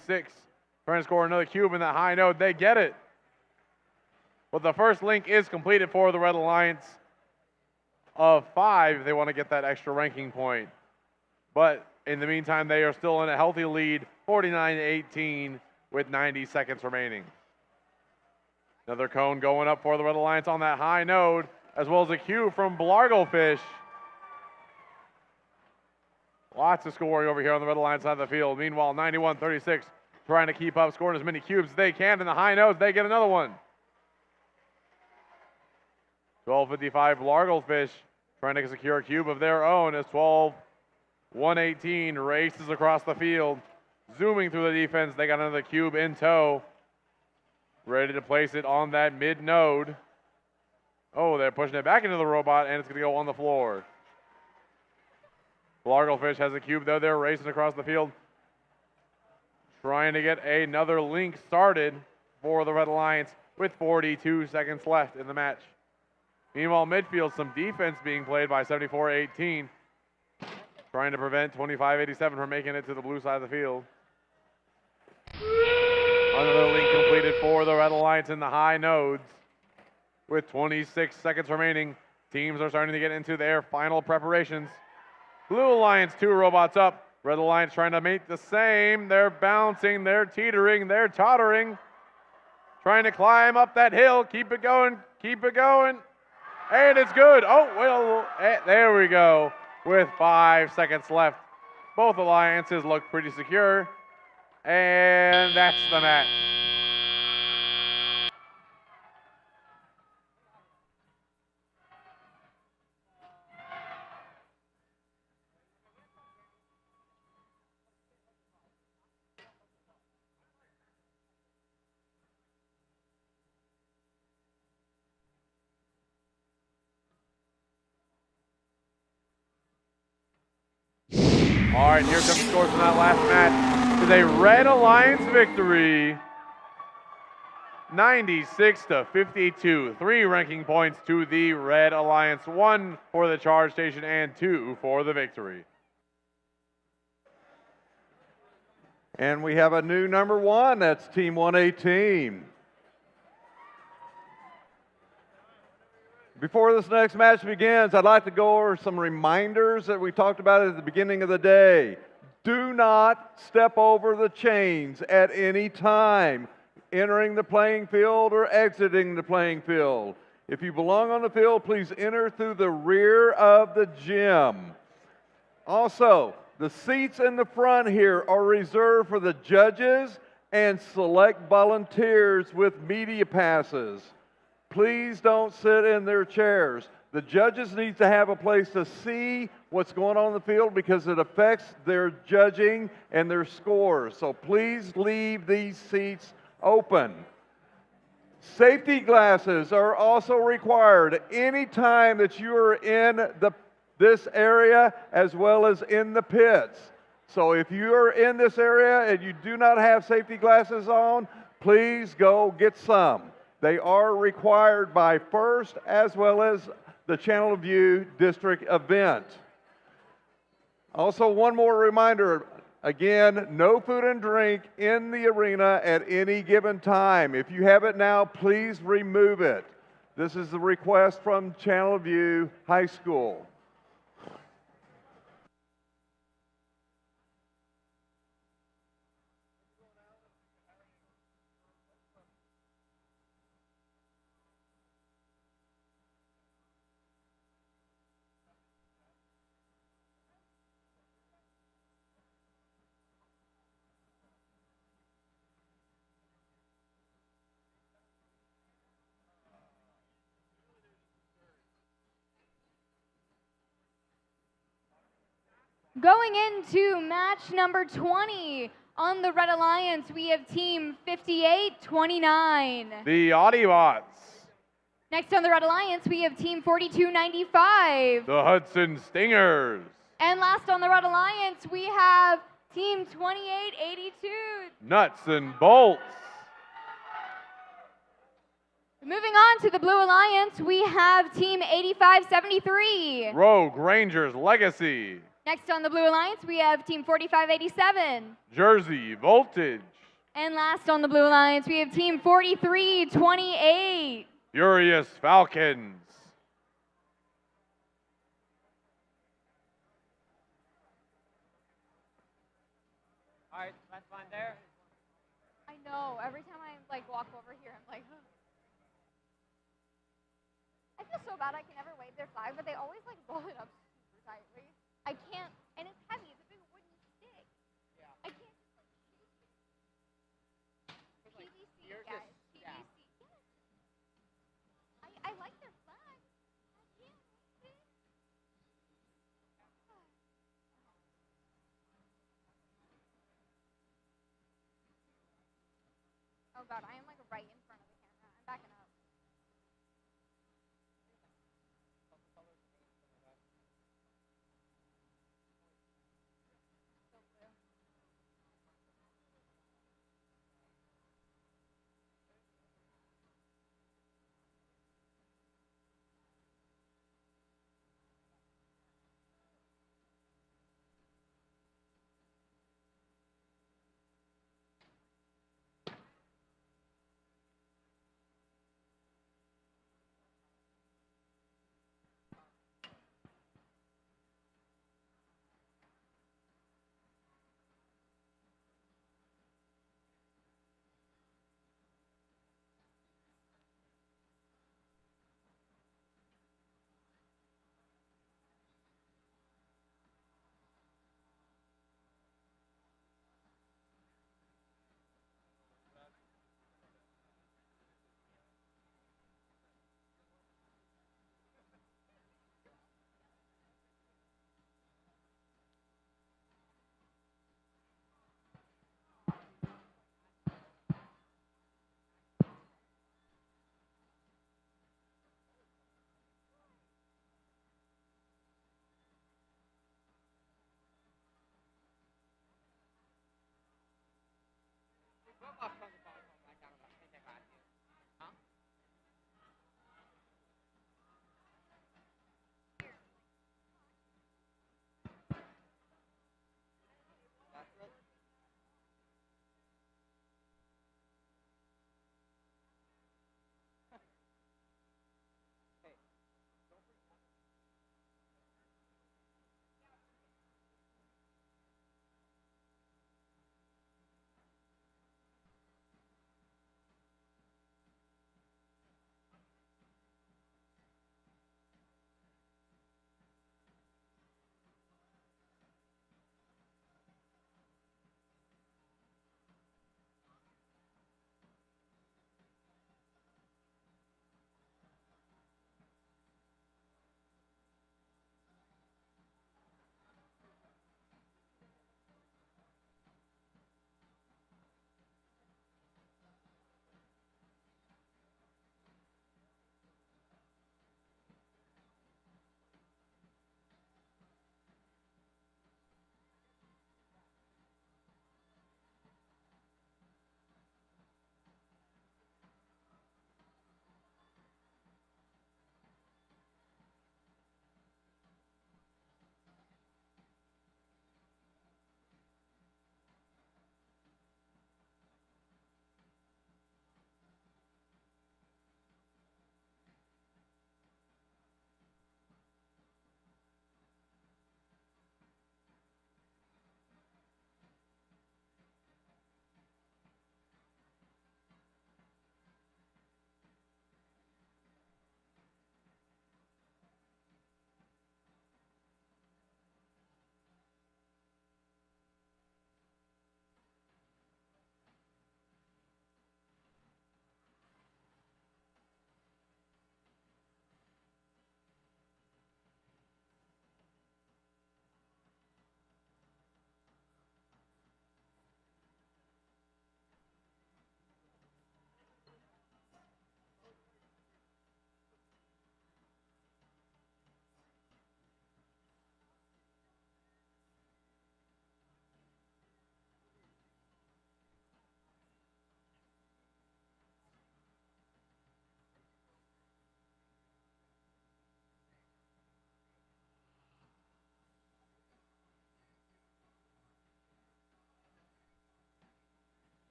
Trying to score another cube in that high node. They get it. But the first link is completed for the Red Alliance of 5. They want to get that extra ranking point. But in the meantime, they are still in a healthy lead, 49-18 with 90 seconds remaining. Another cone going up for the Red Alliance on that high node, as well as a cube from Blarglefish. Lots of scoring over here on the Red Alliance side of the field. Meanwhile, 91-36 trying to keep up, scoring as many cubes as they can in the high nodes. They get another one. 12:55 Blarglefish trying to secure a cube of their own as 118 races across the field. Zooming through the defense, they got another cube in tow. Ready to place it on that mid node. Oh, they're pushing it back into the robot, and it's going to go on the floor. Blarglefish has a cube, though. They're racing across the field, trying to get another link started for the Red Alliance with 42 seconds left in the match. Meanwhile, midfield, some defense being played by 74-18, trying to prevent 25-87 from making it to the blue side of the field. Another link completed for the Red Alliance in the high nodes. With 26 seconds remaining, teams are starting to get into their final preparations. Blue Alliance, 2 robots up. Red Alliance trying to make the same. They're bouncing, they're teetering, they're tottering. Trying to climb up that hill. Keep it going, keep it going. And it's good. Oh, well, there we go. With 5 seconds left. Both alliances look pretty secure. And that's the match. All right, here comes the scores from that last match. It's a Red Alliance victory. 96-52. 3 ranking points to the Red Alliance. 1 for the charge station and 2 for the victory. And we have a new number 1. That's Team 118. Before this next match begins, I'd like to go over some reminders that we talked about at the beginning of the day. Do not step over the chains at any time, entering the playing field or exiting the playing field. If you belong on the field, please enter through the rear of the gym. Also, the seats in the front here are reserved for the judges and select volunteers with media passes. Please don't sit in their chairs. The judges need to have a place to see what's going on in the field because it affects their judging and their scores. So please leave these seats open. Safety glasses are also required anytime that you are in this area as well as in the pits. So if you are in this area and you do not have safety glasses on, please go get some. They are required by FIRST as well as the Channelview district event. Also, one more reminder, again, no food and drink in the arena at any given time. If you have it now, please remove it. This is the request from Channelview High School. Going into match number 20, on the Red Alliance, we have team 5829. The Audiobots. Next on the Red Alliance, we have team 4295. The Hudson Stingers. And last on the Red Alliance, we have team 2882. Nuts and Bolts. Moving on to the Blue Alliance, we have team 8573. Rogue Rangers Legacy. Next on the Blue Alliance, we have team 4587. Jersey Voltage. And last on the Blue Alliance, we have team 4328. Furious Falcons. All right, that's fine there. I know. Every time I walk over here, I'm like, huh. I feel so bad I can never wave their flag, but they always roll it up super tightly. I can't, and it's heavy. It's a big wooden stick. Yeah. I can't just shake it. PVC, guys. PVC. Yeah. Yes. I like their flag. I can't wave it. Oh God, I am right in front of the camera. I'm backing up.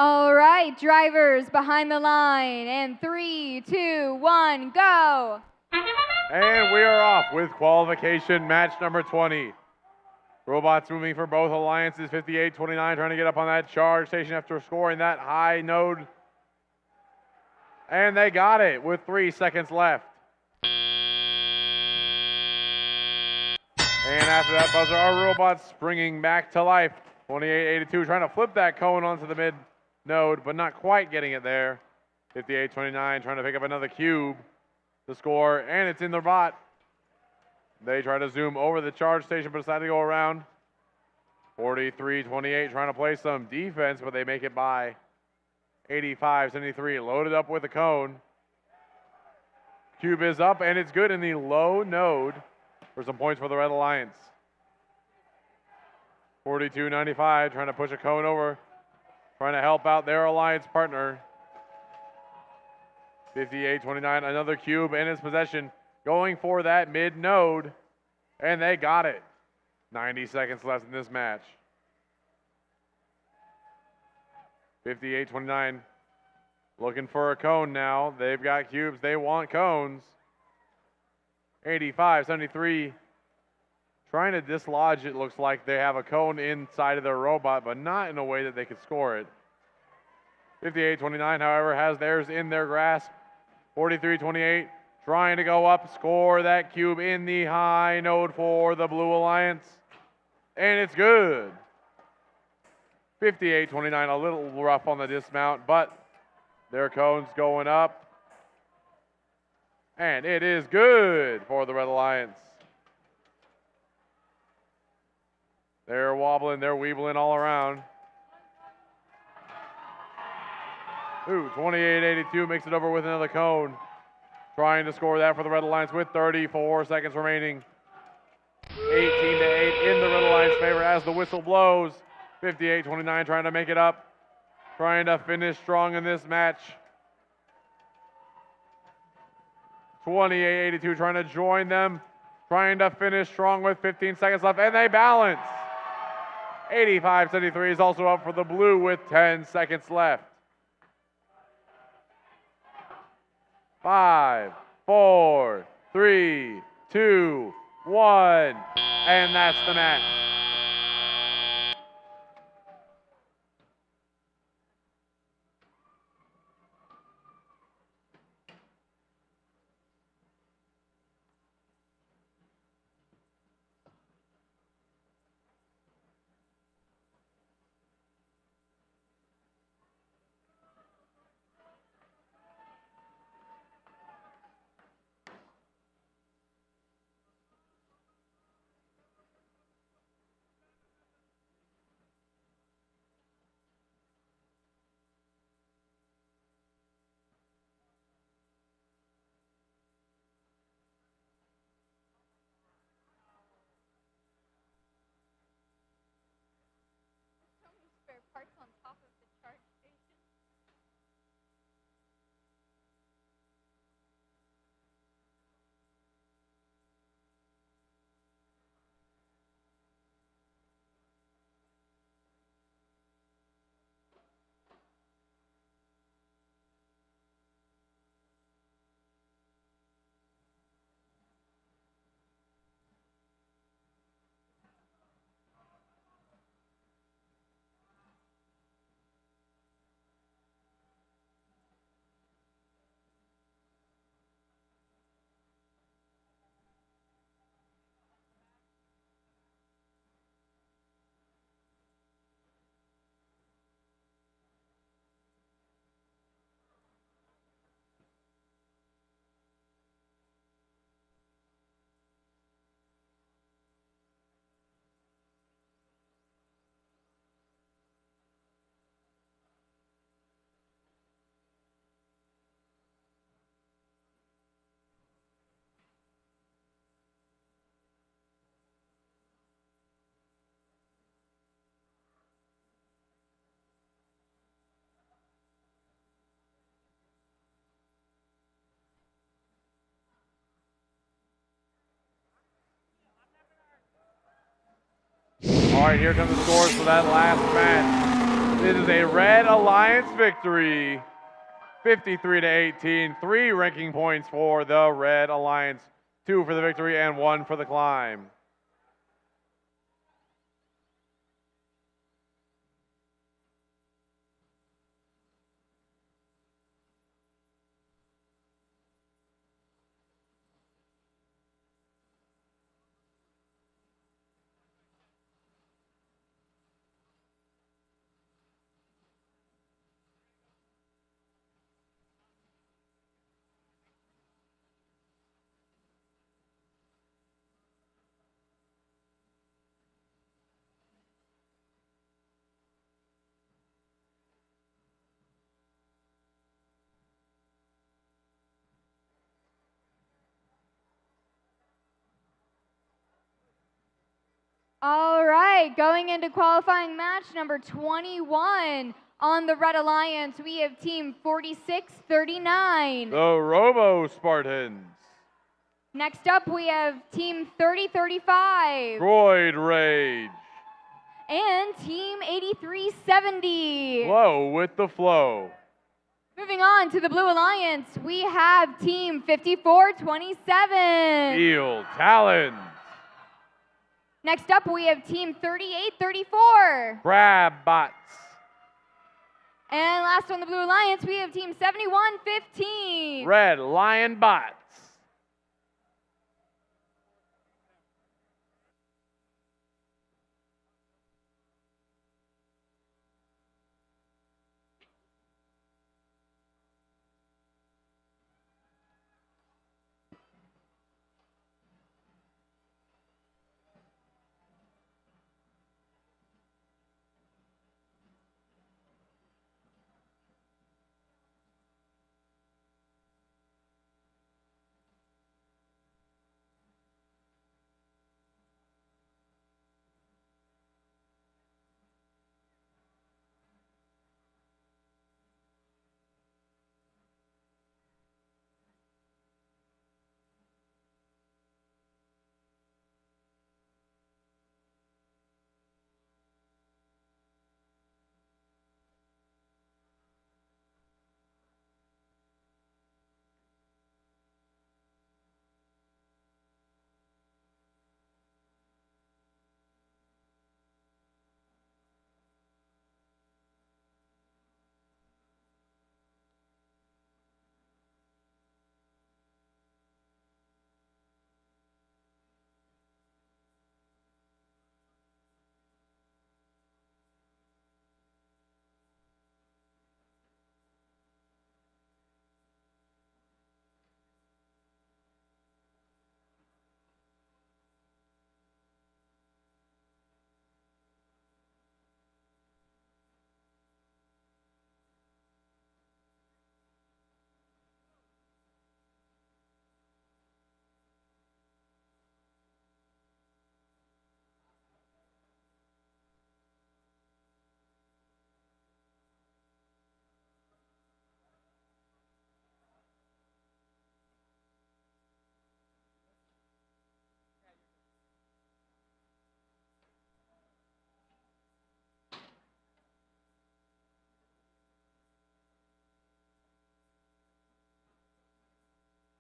All right, drivers behind the line. And 3, 2, 1, go. And we are off with qualification match number 20. Robots moving for both alliances, 58-29, trying to get up on that charge station after scoring that high node. And they got it with 3 seconds left. And after that buzzer, our robots springing back to life. 28-82, trying to flip that cone onto the mid node, but not quite getting it there. 58-29, trying to pick up another cube to score, and it's in the bot. They try to zoom over the charge station, but decide to go around. 43-28, trying to play some defense, but they make it by. 85-73, loaded up with a cone. Cube is up, and it's good in the low node for some points for the Red Alliance. 42-95, trying to push a cone over, trying to help out their alliance partner. 58-29, another cube in his possession, going for that mid node, and they got it. 90 seconds left in this match. 58-29, looking for a cone now. They've got cubes, they want cones. 85-73, trying to dislodge it. Looks like they have a cone inside of their robot, but not in a way that they could score it. 58-29, however, has theirs in their grasp. 43-28, trying to go up, score that cube in the high node for the Blue Alliance, and it's good. 58-29, a little rough on the dismount, but their cone's going up, and it is good for the Red Alliance. They're wobbling, they're weebling all around. Ooh, 28-82 makes it over with another cone. Trying to score that for the Red Alliance with 34 seconds remaining. 18-8 in the Red Alliance favor as the whistle blows. 58-29 trying to make it up. Trying to finish strong in this match. 28-82 trying to join them. Trying to finish strong with 15 seconds left, and they balance. 85-73 is also up for the Blue with 10 seconds left. 5, 4, 3, 2, 1, and that's the match. Parts on top of the charge station. All right, here come the scores for that last match. This is a Red Alliance victory, 53-18. 3 ranking points for the Red Alliance, 2 for the victory and 1 for the climb. All right, going into qualifying match number 21 on the Red Alliance, we have team 4639. The Robo Spartans. Next up, we have team 3035. Droid Rage. And team 8370. Flow with the flow. Moving on to the Blue Alliance, we have team 5427. Steel Talons. Next up, we have team 3834. Crab Bots. And last on the Blue Alliance, we have team 7115. Red Lion Bots.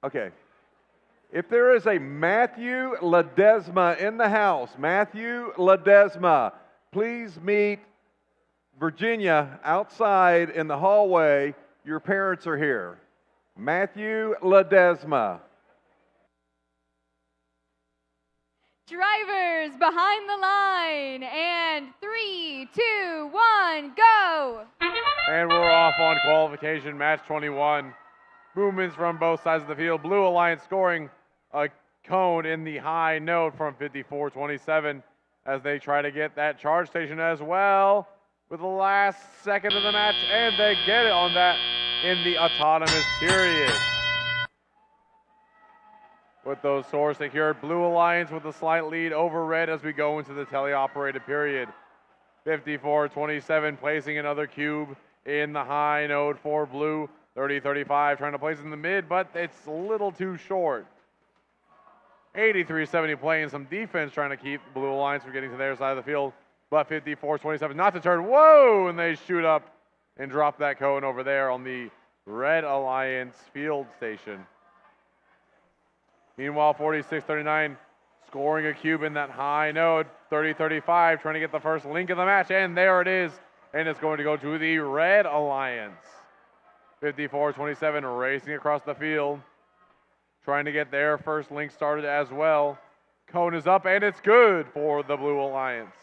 Okay. If there is a Matthew Ledesma in the house, Matthew Ledesma, please meet Virginia outside in the hallway. Your parents are here. Matthew Ledesma. Drivers behind the line. And 3, 2, 1, go! And we're off on qualification, match 21. Movements from both sides of the field. Blue Alliance scoring a cone in the high note from 54-27 as they try to get that charge station as well with the last second of the match, and they get it on that in the autonomous period. With those scores secured, Blue Alliance with a slight lead over Red as we go into the teleoperated period. 54-27 placing another cube in the high note for Blue. 30-35 trying to place it in the mid, but it's a little too short. 83-70 playing some defense, trying to keep Blue Alliance from getting to their side of the field. But 54-27, not to turn. Whoa! And they shoot up and drop that cone over there on the Red Alliance field station. Meanwhile, 46-39, scoring a cube in that high node. 30-35, trying to get the first link of the match, and there it is. And it's going to go to the Red Alliance. 54-27, racing across the field, trying to get their first link started as well. Cone is up, and it's good for the Blue Alliance.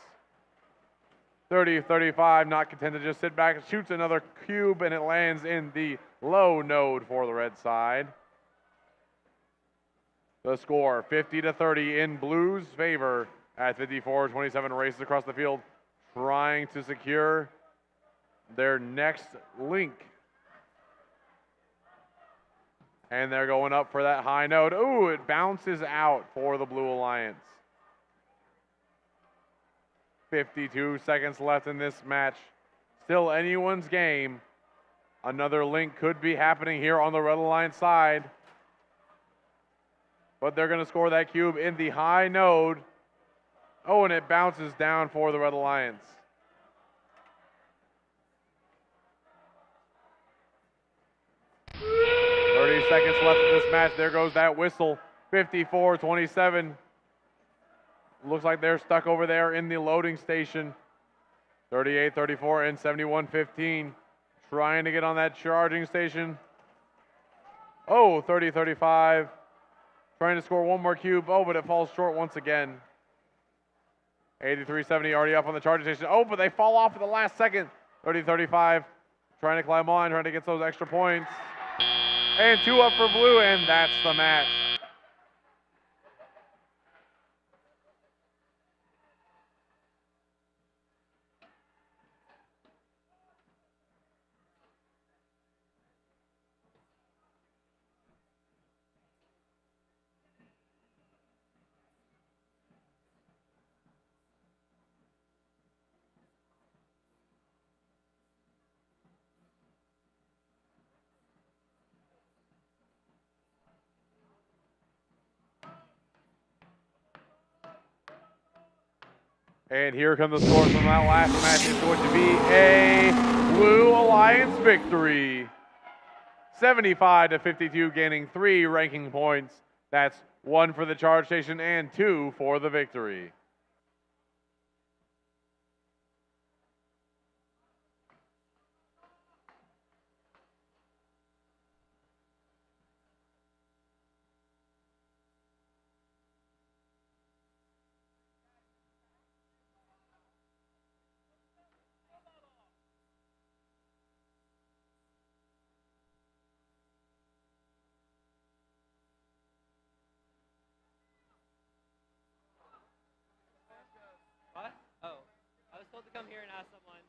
30-35, not content to just sit back, shoots another cube, and it lands in the low node for the red side. The score, 50-30 in Blue's favor at 54-27, races across the field, trying to secure their next link. And they're going up for that high node. Ooh, it bounces out for the Blue Alliance. 52 seconds left in this match. Still anyone's game. Another link could be happening here on the Red Alliance side. But they're going to score that cube in the high node. Oh, and it bounces down for the Red Alliance. Seconds left in this match. There goes that whistle. 54-27. Looks like they're stuck over there in the loading station. 38-34 and 71-15. Trying to get on that charging station. Oh, 30-35. Trying to score one more cube. Oh, but it falls short once again. 83-70 already up on the charging station. Oh, but they fall off at the last second. 30-35. Trying to climb on, trying to get those extra points. And 2 up for Blue, and that's the match. And here come the scores from that last match. It's going to be a Blue Alliance victory. 75-52, gaining 3 ranking points. That's 1 for the charge station and 2 for the victory. What? Oh, I was told to come here and ask someone.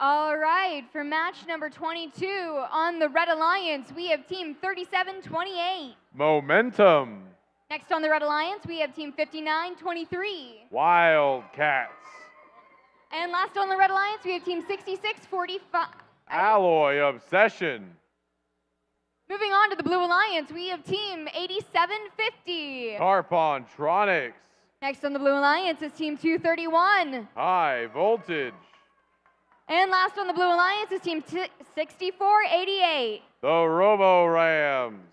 All right, for match number 22 on the Red Alliance, we have team 3728. Momentum. Next on the Red Alliance, we have team 5923. Wildcats. And last on the Red Alliance, we have team 6645. Alloy Obsession. Moving on to the Blue Alliance, we have team 8750. Carpontronics. Next on the Blue Alliance is team 231. High Voltage. And last on the Blue Alliance is team 6488. The Robo Rams.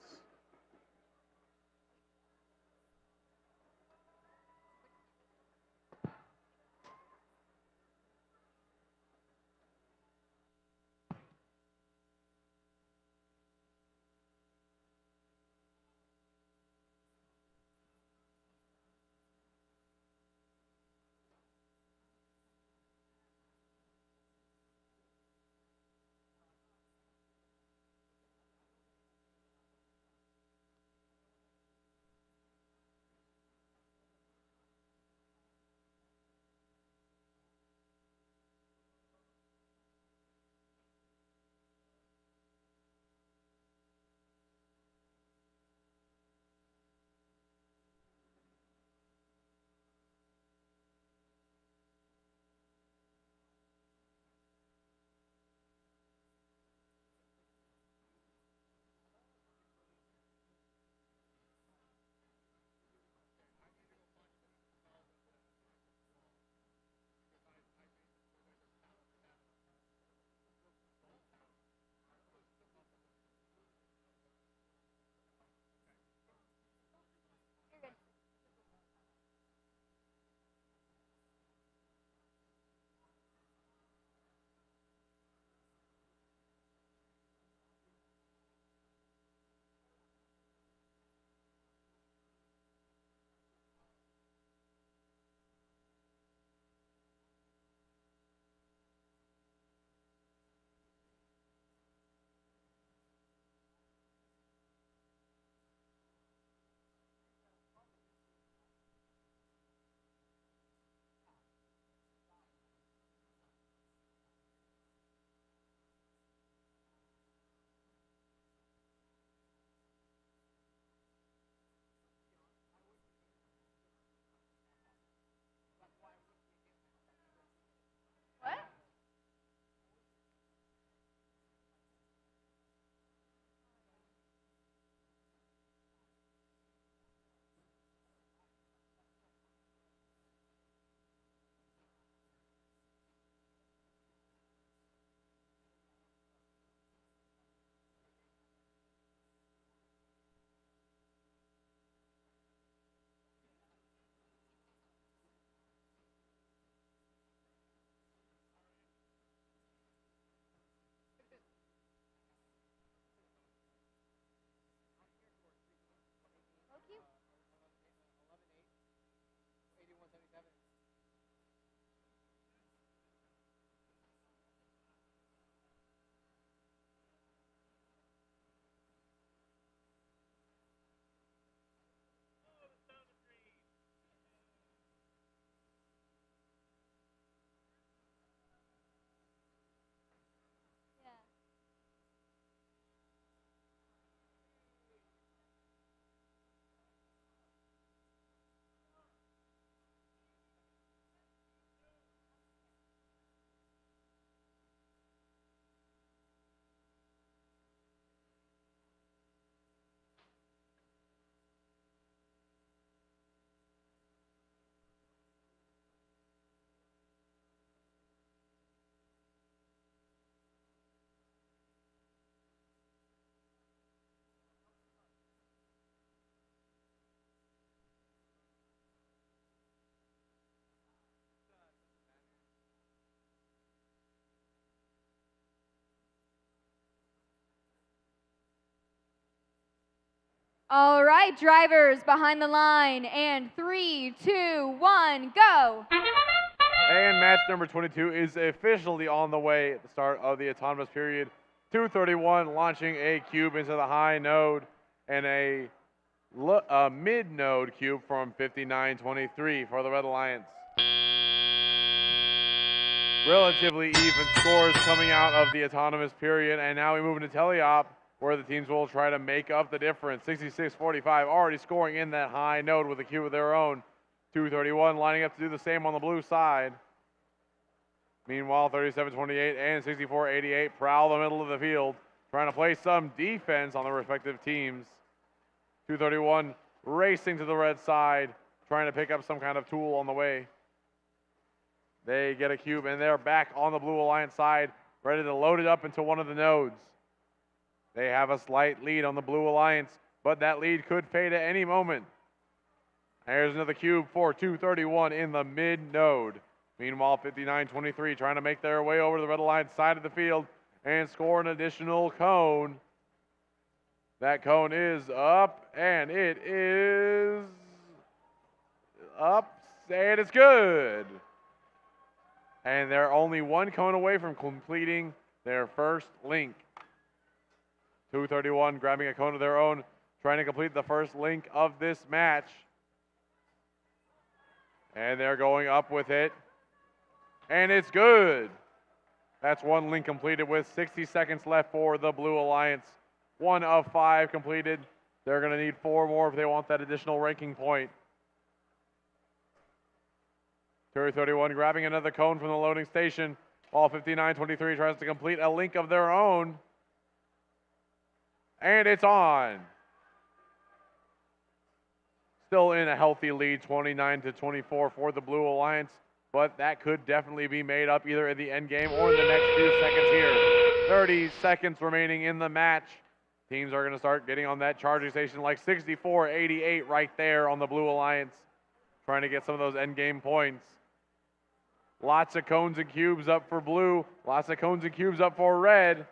All right, drivers behind the line, and 3, 2, 1, go. And match number 22 is officially on the way at the start of the autonomous period. 231 launching a cube into the high node and a mid node cube from 5923 for the Red Alliance. Relatively even scores coming out of the autonomous period, and now we move into teleop, where the teams will try to make up the difference. 66-45, already scoring in that high node with a cube of their own. 231 lining up to do the same on the blue side. Meanwhile, 37-28 and 64-88 prowl the middle of the field, trying to play some defense on the respective teams. 231 racing to the red side, trying to pick up some kind of tool on the way. They get a cube, and they're back on the Blue Alliance side, ready to load it up into one of the nodes. They have a slight lead on the Blue Alliance, but that lead could fade at any moment. There's another cube for 231 in the mid node. Meanwhile, 59-23 trying to make their way over to the Red Alliance side of the field and score an additional cone. That cone is up, and it is up, and it's good. And they're only one cone away from completing their first link. 231 grabbing a cone of their own, trying to complete the first link of this match. And they're going up with it. And it's good. That's one link completed with 60 seconds left for the Blue Alliance. 1 of 5 completed. They're going to need 4 more if they want that additional ranking point. 231 grabbing another cone from the loading station, while 59-23 tries to complete a link of their own. And it's on. Still in a healthy lead, 29-24 for the Blue Alliance, but that could definitely be made up either in the end game or in the next few seconds here. 30 seconds remaining in the match. Teams are going to start getting on that charging station like 64-88 right there on the Blue Alliance, trying to get some of those end game points. Lots of cones and cubes up for blue, lots of cones and cubes up for red.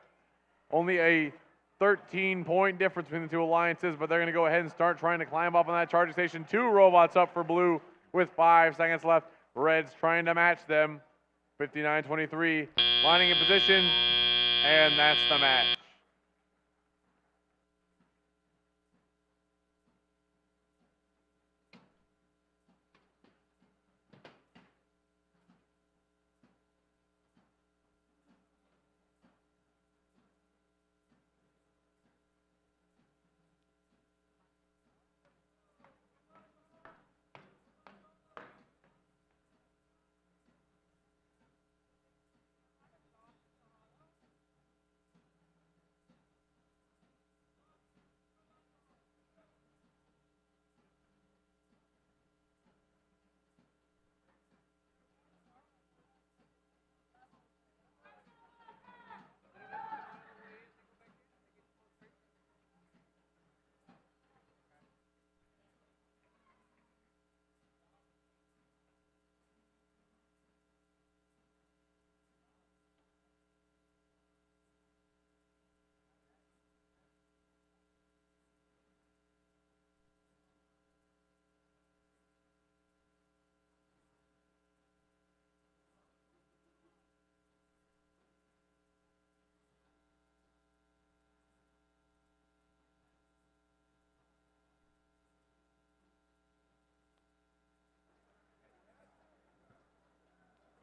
Only a 13-point difference between the two alliances, but they're going to go ahead and start trying to climb up on that charging station. 2 robots up for blue with 5 seconds left. Red's trying to match them. 59-23, lining in position, and that's the match.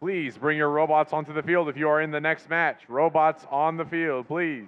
Please bring your robots onto the field if you are in the next match. Robots on the field, please.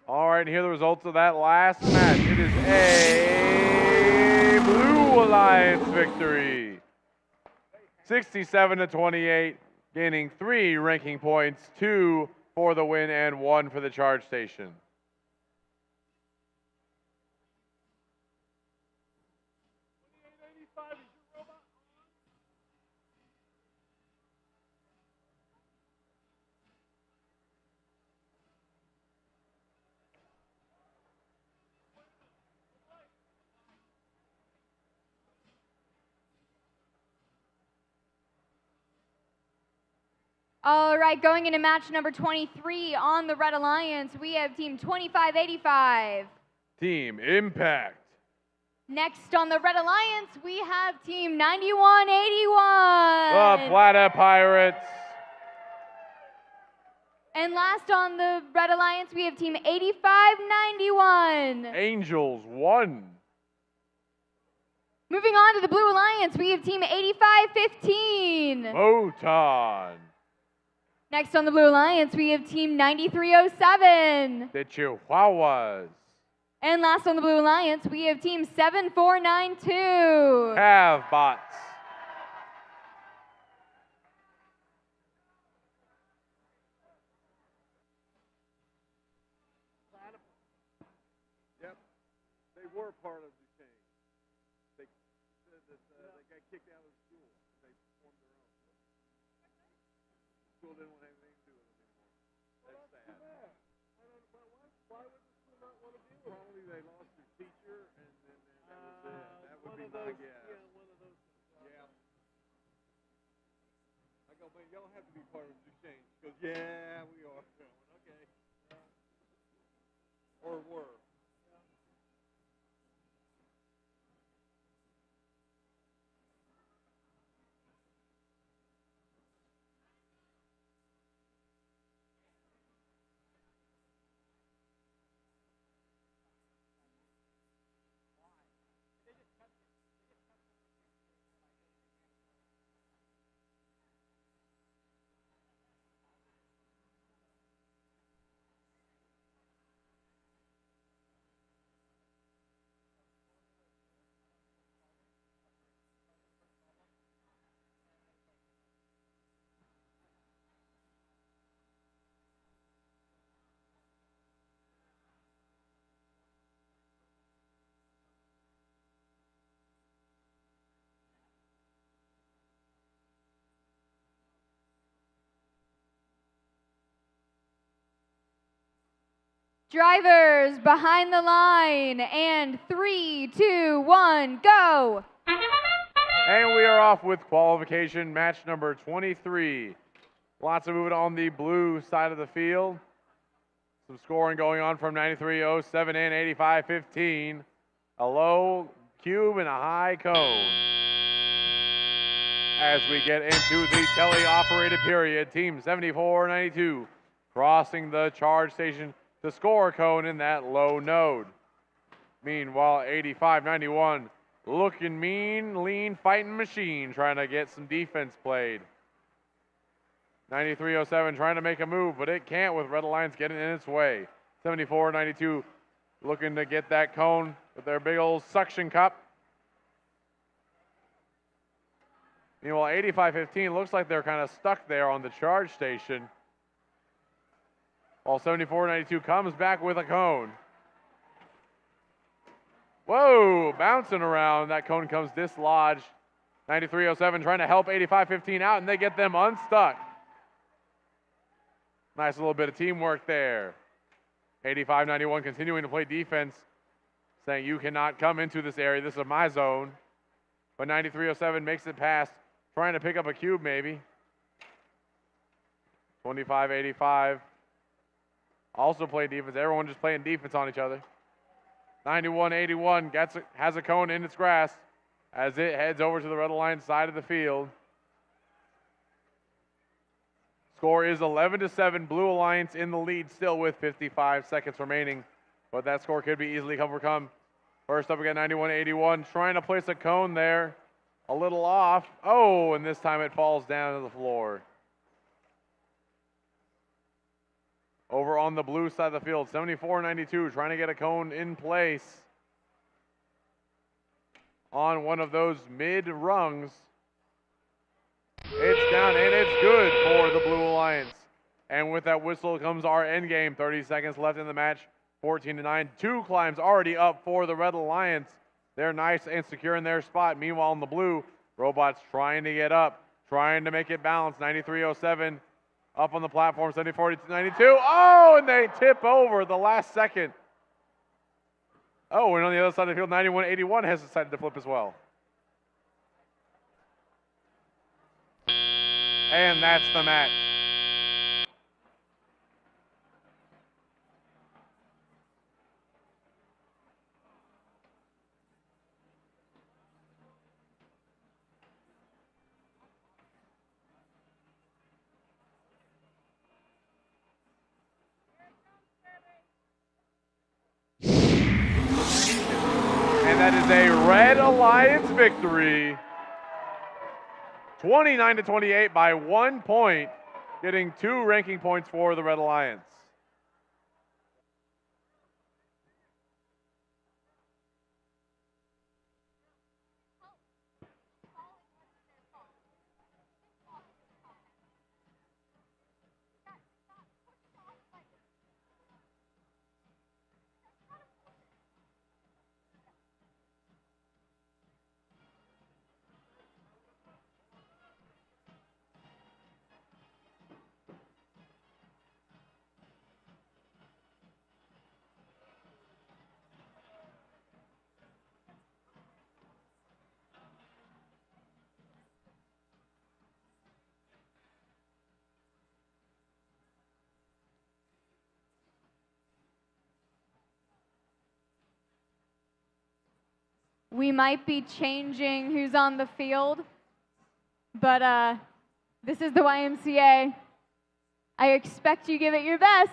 All right, and here are the results of that last match. It is a Blue Alliance victory. 67-28, gaining 3 ranking points, 2 for the win and 1 for the charge station. All right, going into match number 23 on the Red Alliance, we have team 2585. Team Impact. Next on the Red Alliance, we have team 9181. The Plata Pirates. And last on the Red Alliance, we have team 8591. Angels 1. Moving on to the Blue Alliance, we have team 8515. Photon. Next on the Blue Alliance, we have team 9307. The Chihuahuas. And last on the Blue Alliance, we have team 7492. Cavbots. Yep, they were part of the change. They said that they got kicked out of the school. They formed their own. The school didn't want anything to do with it anymore. That's sad. Why would the school not want to be with it? Probably they lost their teacher, and then that was it. That would be my guess. Yeah. I go, man, y'all have to be part of the change. He goes, yeah, we are. Okay. Or were. Drivers behind the line, and 3, 2, 1, go! And we are off with qualification match number 23. Lots of movement on the blue side of the field. Some scoring going on from 93.07 and 85.15. A low cube and a high cone. As we get into the tele-operated period, team 74.92 crossing the charge station to score a cone in that low node. Meanwhile, 85.91 looking mean, lean, fighting machine, trying to get some defense played. 93.07 trying to make a move, but it can't with Red Alliance getting in its way. 74.92 looking to get that cone with their big old suction cup. Meanwhile, 85.15 looks like they're kind of stuck there on the charge station. While 74.92 comes back with a cone. Whoa, bouncing around. That cone comes dislodged. 9307 trying to help 8515 out, and they get them unstuck. Nice little bit of teamwork there. 8591 continuing to play defense, saying you cannot come into this area. This is my zone. But 9307 makes it past, trying to pick up a cube maybe. 2585 also playing defense. Everyone just playing defense on each other. 9181 has a cone in its grasp as it heads over to the Red Alliance side of the field. Score is 11-7. Blue Alliance in the lead still with 55 seconds remaining, but that score could be easily overcome. First up again, 9181 trying to place a cone there. A little off. Oh, and this time it falls down to the floor. Over on the blue side of the field, 7492 trying to get a cone in place on one of those mid rungs. It's down and it's good for the Blue Alliance. And with that whistle comes our end game. 30 seconds left in the match, 14-9. 2 climbs already up for the Red Alliance. They're nice and secure in their spot. Meanwhile, in the blue, Robots trying to get up, trying to make it balance. 9307 up on the platform, 74-92. Oh, and they tip over the last second. Oh, and on the other side of the field, 9181 has decided to flip as well. And that's the match. And that is a Red Alliance victory. 29-28 by 1 point, getting 2 ranking points for the Red Alliance. We might be changing who's on the field, but this is the YMCA. I expect you give it your best.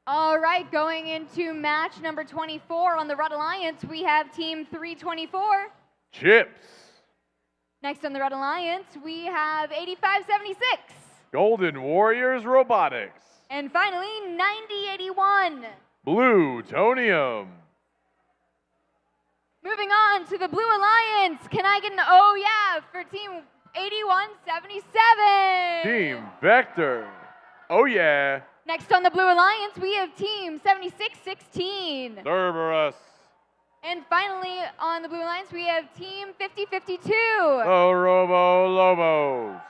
All right, going into match number 24 on the Red Alliance, we have Team 324. Chips. Next on the Red Alliance, we have 8576. Golden Warriors Robotics. And finally, 9081. Blue-tonium. Moving on to the Blue Alliance. Can I get an oh yeah for Team 8177? Team Vector. Oh yeah. Next on the Blue Alliance, we have Team 7616. Cerberus. And finally, on the Blue Alliance, we have Team 5052. The Robo Lobos.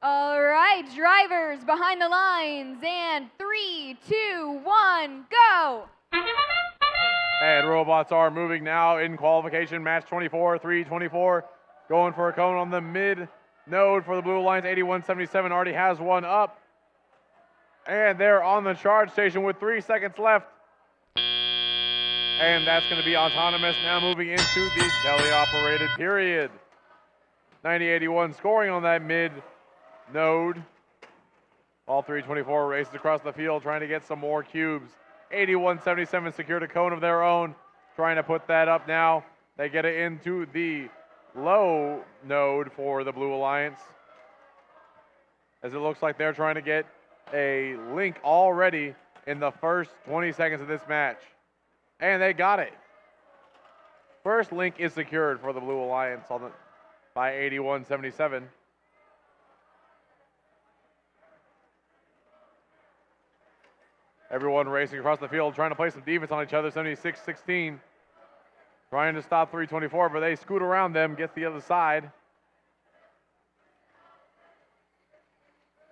All right, drivers behind the lines, and 3, 2, 1, go! And robots are moving now in qualification, match 24, 324, going for a cone on the mid node for the Blue Alliance. 8177 already has one up. And they're on the charge station with 3 seconds left. And that's going to be autonomous, now moving into the teleoperated period. 9081 scoring on that mid node. All 324 races across the field trying to get some more cubes. 8177 secured a cone of their own, trying to put that up now. They get it into the low node for the Blue Alliance, as it looks like they're trying to get a link already in the first 20 seconds of this match. And they got it. First link is secured for the Blue Alliance by 8177. Everyone racing across the field, trying to play some defense on each other. 76-16, trying to stop 324, but they scoot around them, get the other side.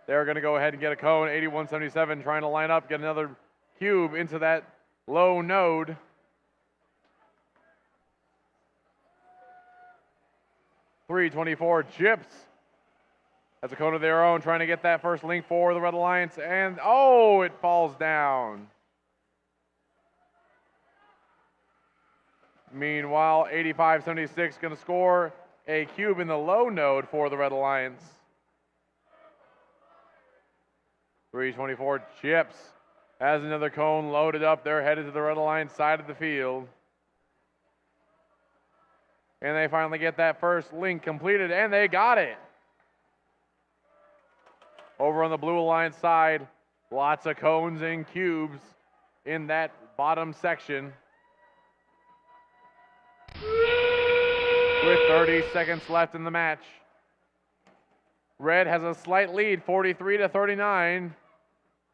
They're going to go ahead and get a cone. 8177 trying to line up, get another cube into that low node. .324 chips. That's a cone of their own, trying to get that first link for the Red Alliance, and oh, it falls down. Meanwhile, 8576 going to score a cube in the low node for the Red Alliance. 324 Chips has another cone loaded up. They're headed to the Red Alliance side of the field. And they finally get that first link completed, and they got it. Over on the Blue Alliance side, lots of cones and cubes in that bottom section. With 30 seconds left in the match. Red has a slight lead, 43-39,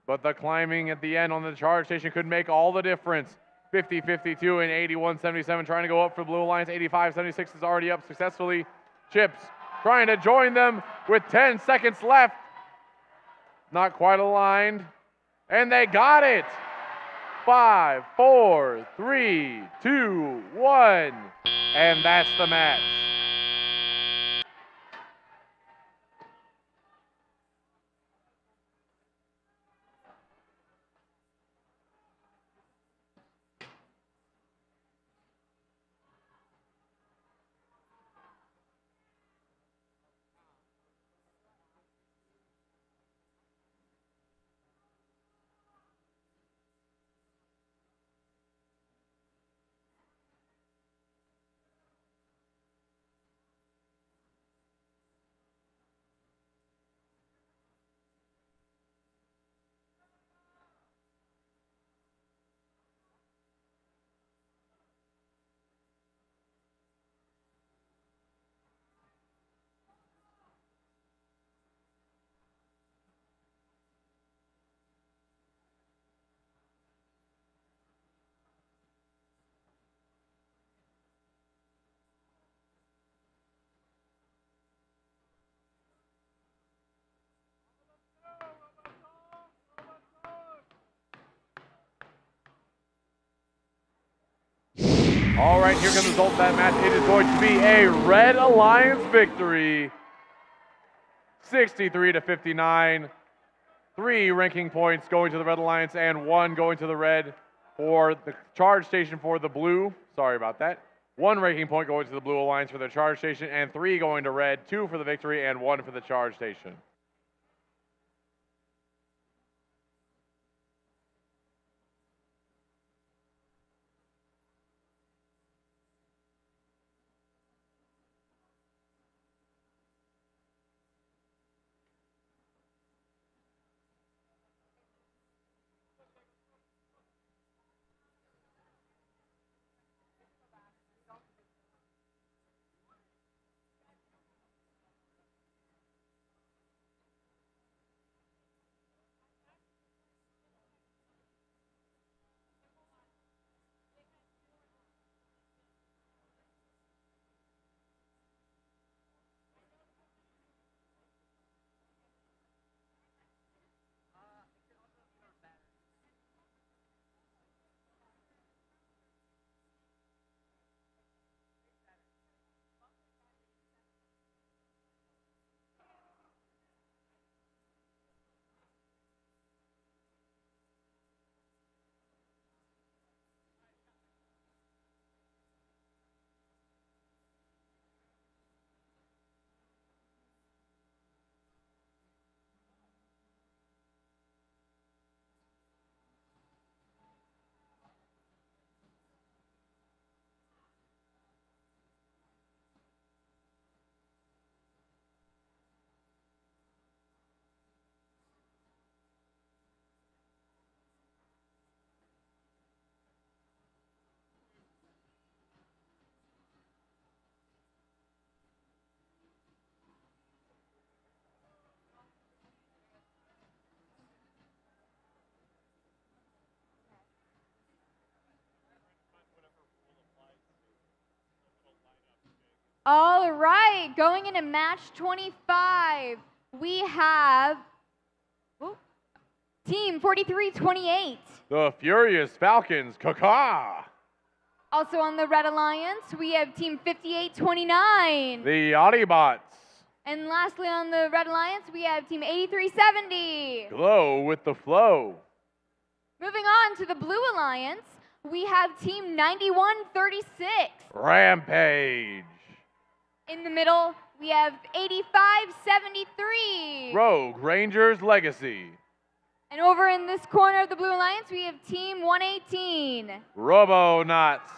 but the climbing at the end on the charge station could make all the difference. 50-52 and 81-77 trying to go up for Blue Alliance. 85-76 is already up successfully. Chips trying to join them with 10 seconds left. Not quite aligned, and they got it. 5, 4, 3, 2, 1, and that's the match. All right, here comes the result of that match. It is going to be a Red Alliance victory, 63-59. 3 ranking points going to the Red Alliance and 1 going to the Red for the charge station for the Blue. Sorry about that. 1 ranking point going to the Blue Alliance for their charge station and 3 going to Red, 2 for the victory and 1 for the charge station. All right, going into match 25, we have team 4328. The Furious Falcons, Kaka. Also on the Red Alliance, we have team 5829. The Autobots. And lastly on the Red Alliance, we have team 8370. Glow with the flow. Moving on to the Blue Alliance, we have team 9136. Rampage. In the middle, we have 8573. Rogue Rangers Legacy. And over in this corner of the Blue Alliance, we have Team 118. Robo-Knots.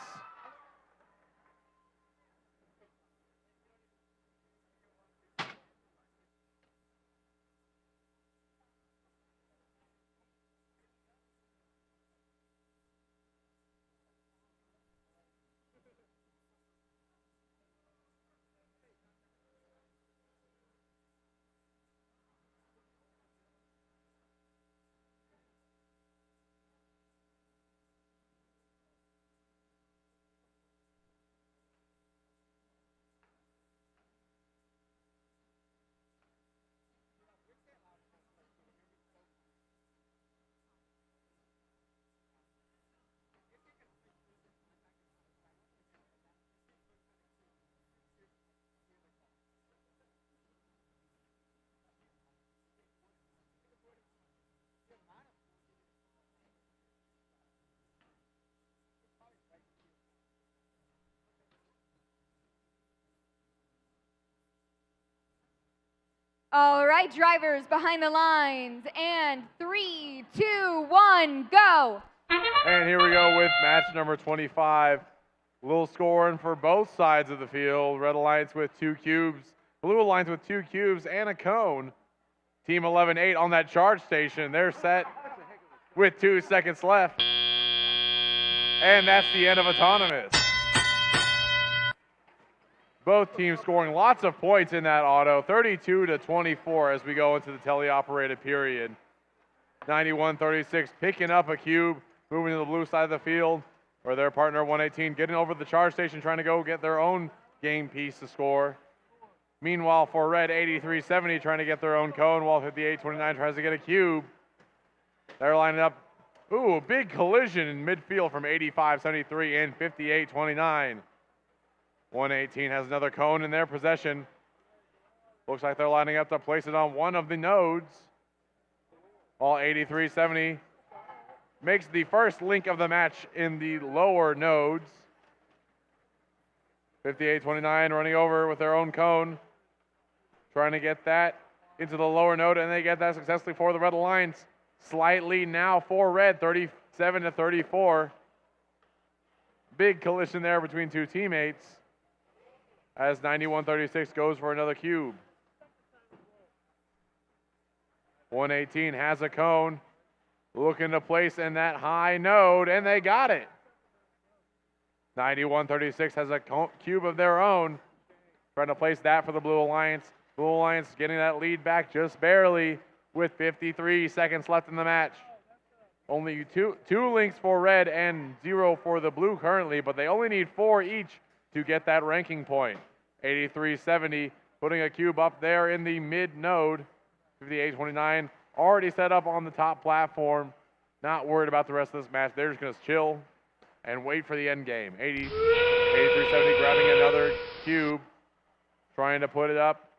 All right, drivers behind the lines, and 3, 2, 1, go. And here we go with match number 25. Little scoring for both sides of the field. Red Alliance with 2 cubes, Blue Alliance with 2 cubes and a cone. Team 11-8 on that charge station. They're set with 2 seconds left. And that's the end of autonomous. Both teams scoring lots of points in that auto, 32-24 as we go into the teleoperated period. 91-36 picking up a cube, moving to the blue side of the field, where their partner 118 getting over the charge station, trying to go get their own game piece to score. Meanwhile, for red, 83-70 trying to get their own cone, while 58-29 tries to get a cube. They're lining up. Ooh, big collision in midfield from 85-73 and 58-29. 118 has another cone in their possession. Looks like they're lining up to place it on one of the nodes. All 83-70 makes the first link of the match in the lower nodes. 58-29 running over with their own cone. Trying to get that into the lower node, and they get that successfully for the Red Alliance. Slightly now for red, 37-34. Big collision there between 2 teammates as 91-36 goes for another cube. 118 has a cone, looking to place in that high node, and they got it. 91-36 has a cube of their own, trying to place that for the Blue Alliance. Blue Alliance getting that lead back just barely with 53 seconds left in the match. Only two links for red and 0 for the blue currently, but they only need 4 each to get that ranking point. 83-70, putting a cube up there in the mid node. 58-29, already set up on the top platform. Not worried about the rest of this match. They're just going to chill and wait for the end game. 83-70, grabbing another cube, trying to put it up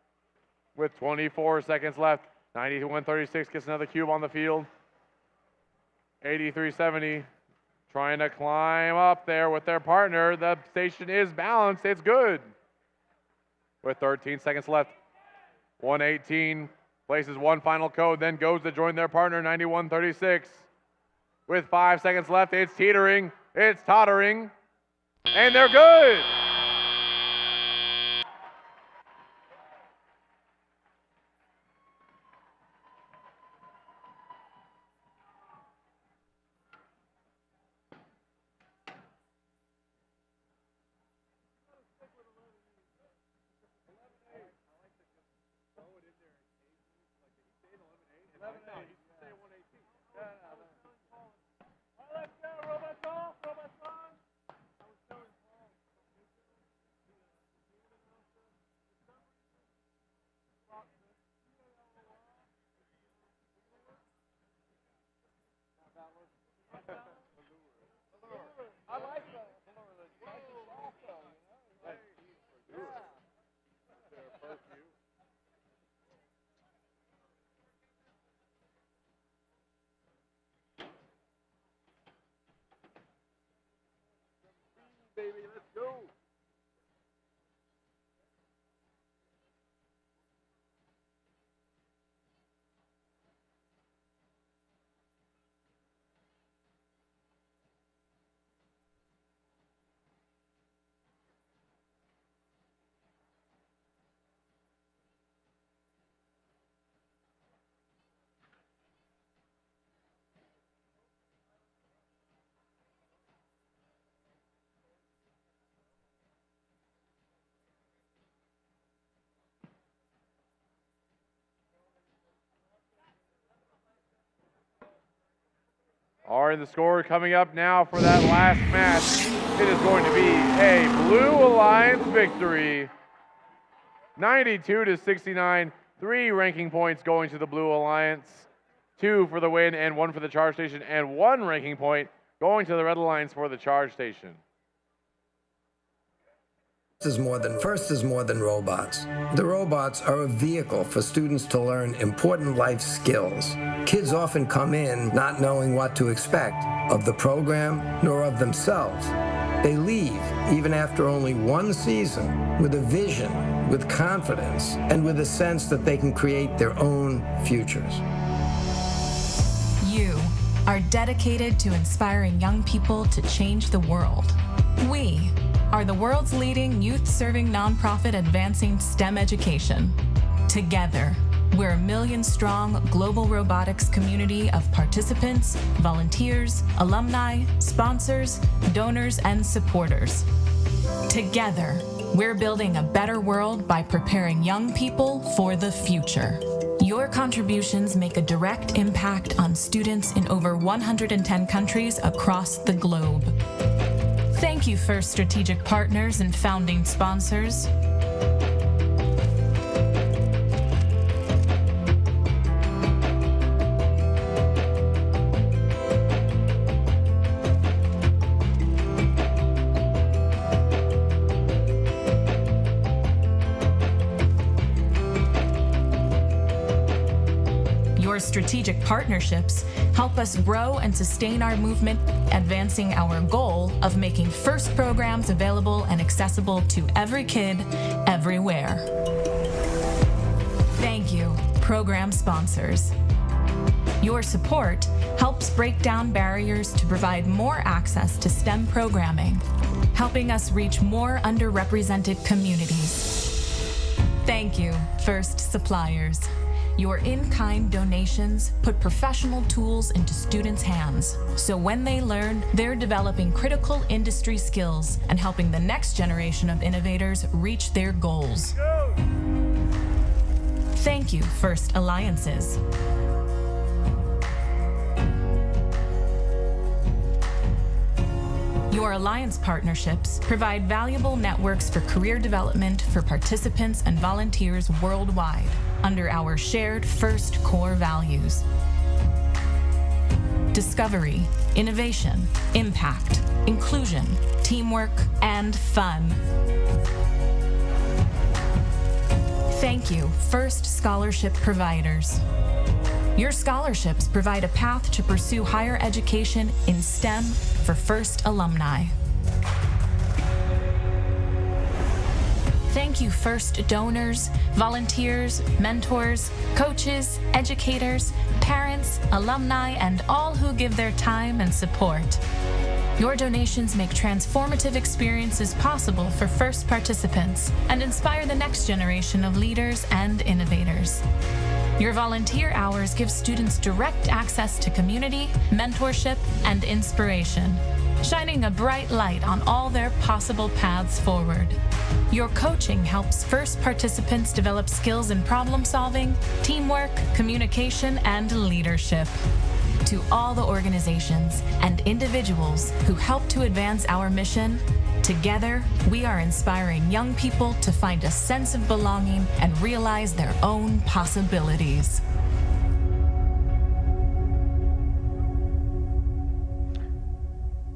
with 24 seconds left. 91-36 gets another cube on the field. 83-70 trying to climb up there with their partner. The station is balanced. It's good. With 13 seconds left, 118 places one final code, then goes to join their partner, 91-36. With 5 seconds left, it's teetering, it's tottering, and they're good. Baby, let's go. are in the score coming up now for that last match. It is going to be a Blue Alliance victory. 92-69, 3 ranking points going to the Blue Alliance, 2 for the win and 1 for the charge station, and 1 ranking point going to the Red Alliance for the charge station. FIRST is more than robots. The robots are a vehicle for students to learn important life skills. Kids often come in not knowing what to expect of the program nor of themselves. They leave, even after only 1 season, with a vision, with confidence, and with a sense that they can create their own futures. You are dedicated to inspiring young people to change the world. We are the world's leading youth-serving nonprofit advancing STEM education. Together, we're a million-strong global robotics community of participants, volunteers, alumni, sponsors, donors, and supporters. Together, we're building a better world by preparing young people for the future. Your contributions make a direct impact on students in over 110 countries across the globe. Thank you, FIRST strategic partners and founding sponsors. Your strategic partnerships help us grow and sustain our movement, advancing our goal of making FIRST programs available and accessible to every kid, everywhere. Thank you, program sponsors. Your support helps break down barriers to provide more access to STEM programming, helping us reach more underrepresented communities. Thank you, FIRST suppliers. Your in-kind donations put professional tools into students' hands, so when they learn, they're developing critical industry skills and helping the next generation of innovators reach their goals. Thank you, FIRST Alliances. Your alliance partnerships provide valuable networks for career development for participants and volunteers worldwide under our shared FIRST core values: discovery, innovation, impact, inclusion, teamwork, and fun. Thank you, FIRST scholarship providers. Your scholarships provide a path to pursue higher education in STEM for FIRST alumni. Thank you, FIRST donors, volunteers, mentors, coaches, educators, parents, alumni, and all who give their time and support. Your donations make transformative experiences possible for FIRST participants and inspire the next generation of leaders and innovators. Your volunteer hours give students direct access to community, mentorship, and inspiration, shining a bright light on all their possible paths forward. Your coaching helps FIRST participants develop skills in problem solving, teamwork, communication, and leadership. To all the organizations and individuals who help to advance our mission, together, we are inspiring young people to find a sense of belonging and realize their own possibilities.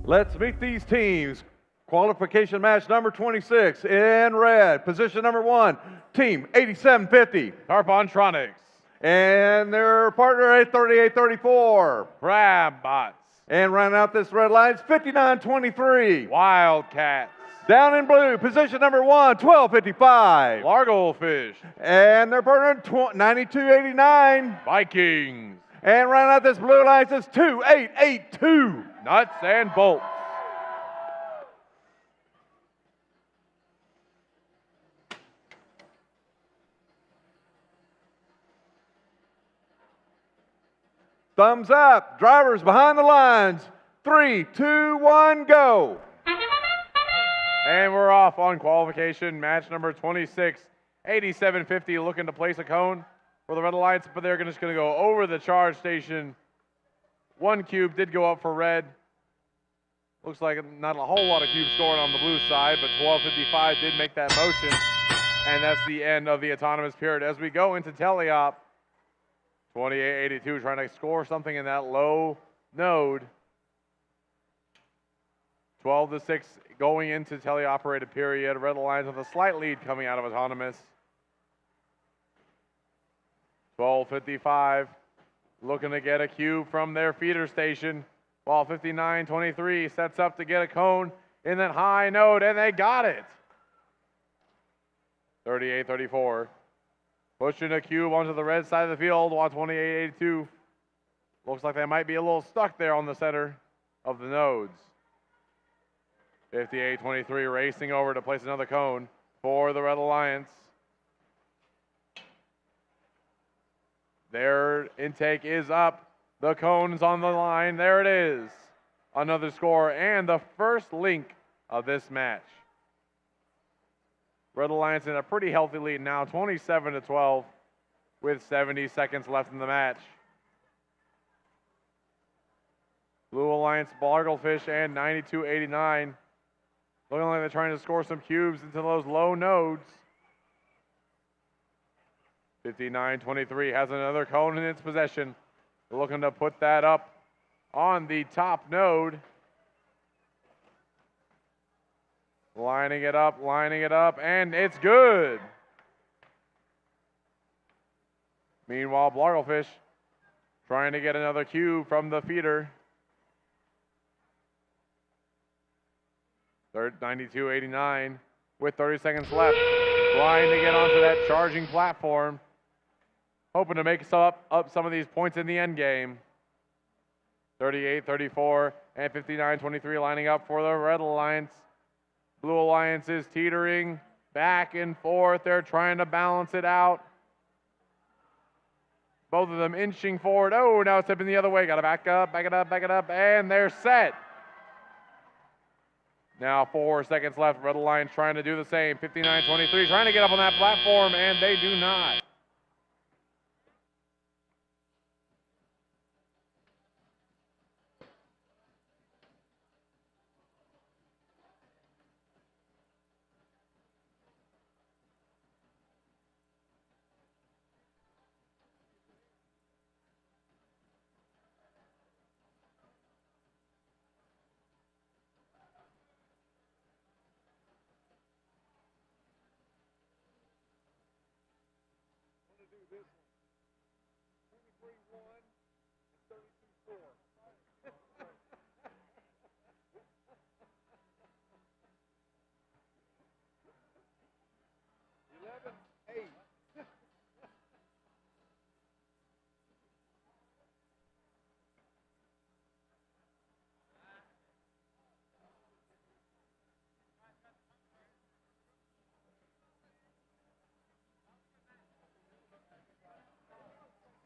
Let's meet these teams. Qualification match number 26 in red. Position number 1, team 8750. Carpontronics. And their partner 83834. Crabbots. And rounding out this red line is 5923. Wildcats. Down in blue, position number 1, 1255. Largo Fish. And their partner 9289. Vikings. And rounding out this blue line is 2882. Nuts and bolts. Thumbs up. Drivers behind the lines. 3, 2, 1, go. And we're off on qualification. Match number 26, 8750, looking to place a cone for the Red Alliance, but they're just going to go over the charge station 1 cube did go up for red. Looks like not a whole lot of cubes scored on the blue side, but 12:55 did make that motion. And that's the end of the autonomous period. As we go into teleop, 28-82 trying to score something in that low node. 12-6 going into teleoperated period. Red Alliance with a slight lead coming out of autonomous. 12:55 looking to get a cube from their feeder station. While 59-23 sets up to get a cone in that high node, and they got it. 38-34. Pushing a cube onto the red side of the field while 28-82. Looks like they might be a little stuck there on the center of the nodes. 58-23 racing over to place another cone for the Red Alliance. Their intake is up. The cone's on the line. There it is. Another score and the first link of this match. Red Alliance in a pretty healthy lead now, 27-12 with 70 seconds left in the match. Blue Alliance, Barglefish, and 92-89. Looking like they're trying to score some cubes into those low nodes. 59-23 has another cone in its possession. Looking to put that up on the top node. Lining it up, and it's good. Meanwhile, Blarglefish trying to get another cube from the feeder. 92-89 with 30 seconds left. Trying to get onto that charging platform. Hoping to make up some of these points in the end game. 38-34 and 59-23 lining up for the Red Alliance. Blue Alliance is teetering back and forth. They're trying to balance it out. Both of them inching forward. Oh, now it's tipping the other way. Got to back it up, and they're set. Now 4 seconds left. Red Alliance trying to do the same. 59-23 trying to get up on that platform, and they do not.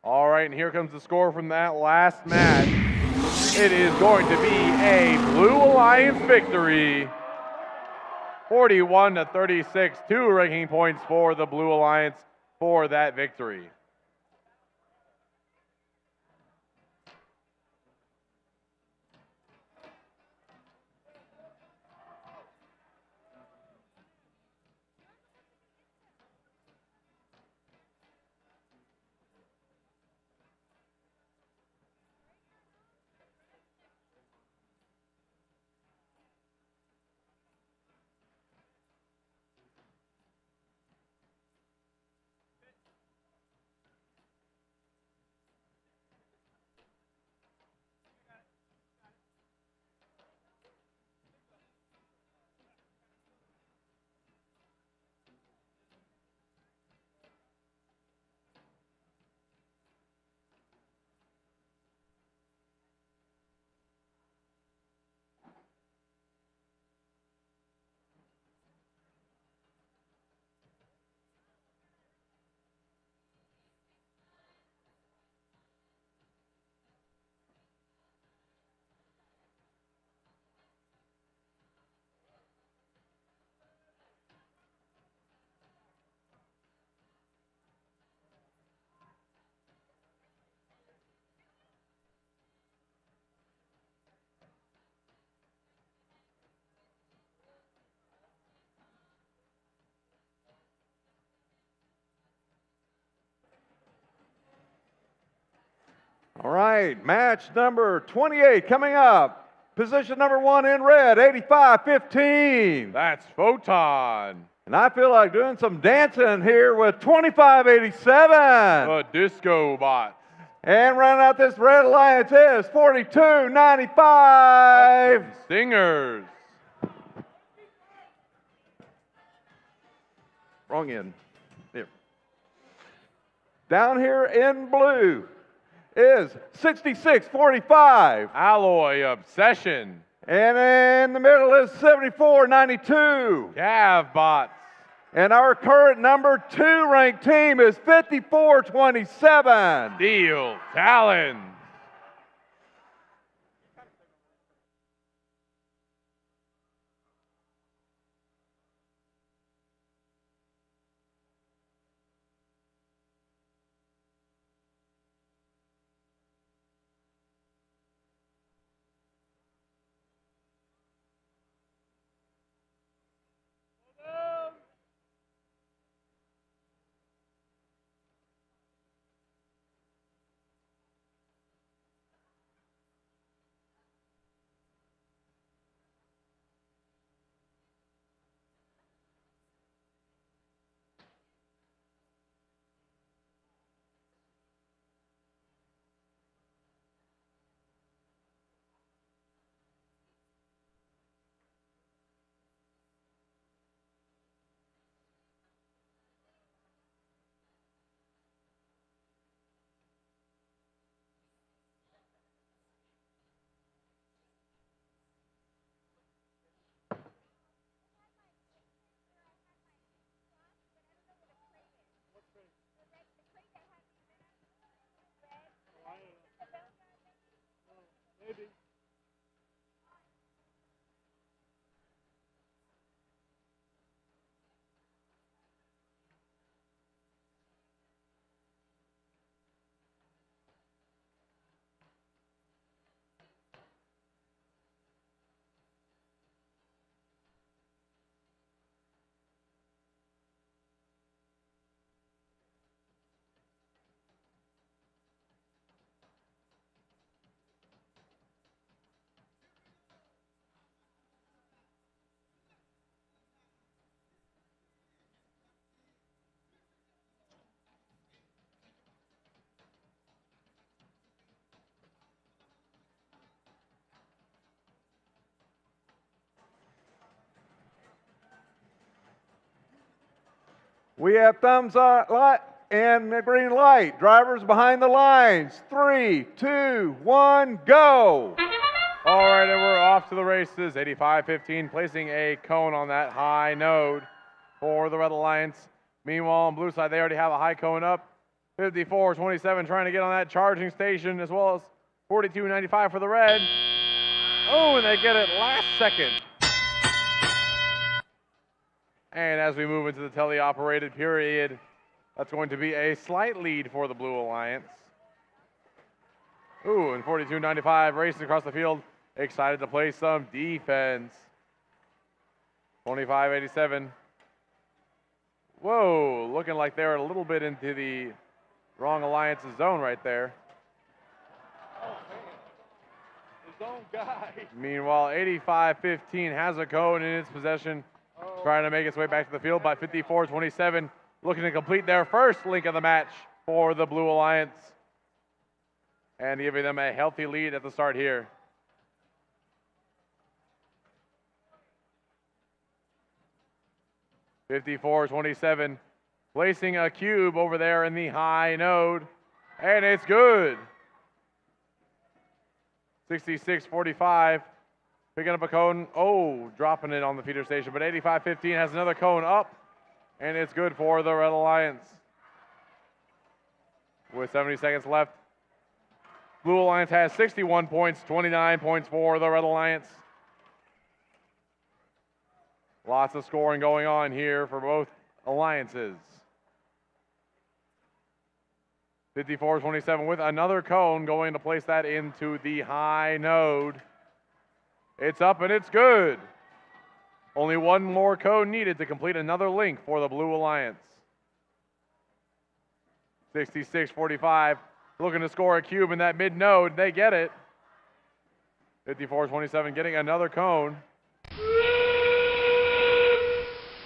All right, and here comes the score from that last match. It is going to be a Blue Alliance victory. 41-36, 2 ranking points for the Blue Alliance for that victory. All right, match number 28 coming up. Position number 1 in red, 85-15. That's Photon. And I feel like doing some dancing here with 2587. The Disco Bot. And running out this red alliance is 4295. Singers. Wrong end. Here. Down here in blue is 6645. Alloy Obsession. And in the middle is 7492. Cav Bots. And our current number 2 ranked team is 5427. Steel Talons. Maybe. We have thumbs up light and the green light. Drivers behind the lines. 3, 2, 1, go. All right, and we're off to the races. 85-15, placing a cone on that high node for the Red Alliance. Meanwhile, on blue side, they already have a high cone up. 54-27 trying to get on that charging station, as well as 42-95 for the red. Oh, and they get it last second. And as we move into the teleoperated period, that's going to be a slight lead for the Blue Alliance. Ooh, and 42-95 racing across the field. Excited to play some defense. 25-87. Whoa, looking like they're a little bit into the wrong alliance's zone right there. His own guy. Meanwhile, 85-15 has a cone in its possession, trying to make its way back to the field by 54-27, looking to complete their first link of the match for the Blue Alliance and giving them a healthy lead at the start here. (54-27), placing a cube over there in the high node, and it's good. 66-45, picking up a cone. Oh, dropping it on the feeder station, but 85-15 has another cone up, and it's good for the Red Alliance. With 70 seconds left, Blue Alliance has 61 points, 29 points for the Red Alliance. Lots of scoring going on here for both alliances. 54-27 with another cone going to place that into the high node. It's up and it's good. Only one more cone needed to complete another link for the Blue Alliance. 66-45, looking to score a cube in that mid-node. They get it. 54-27 getting another cone.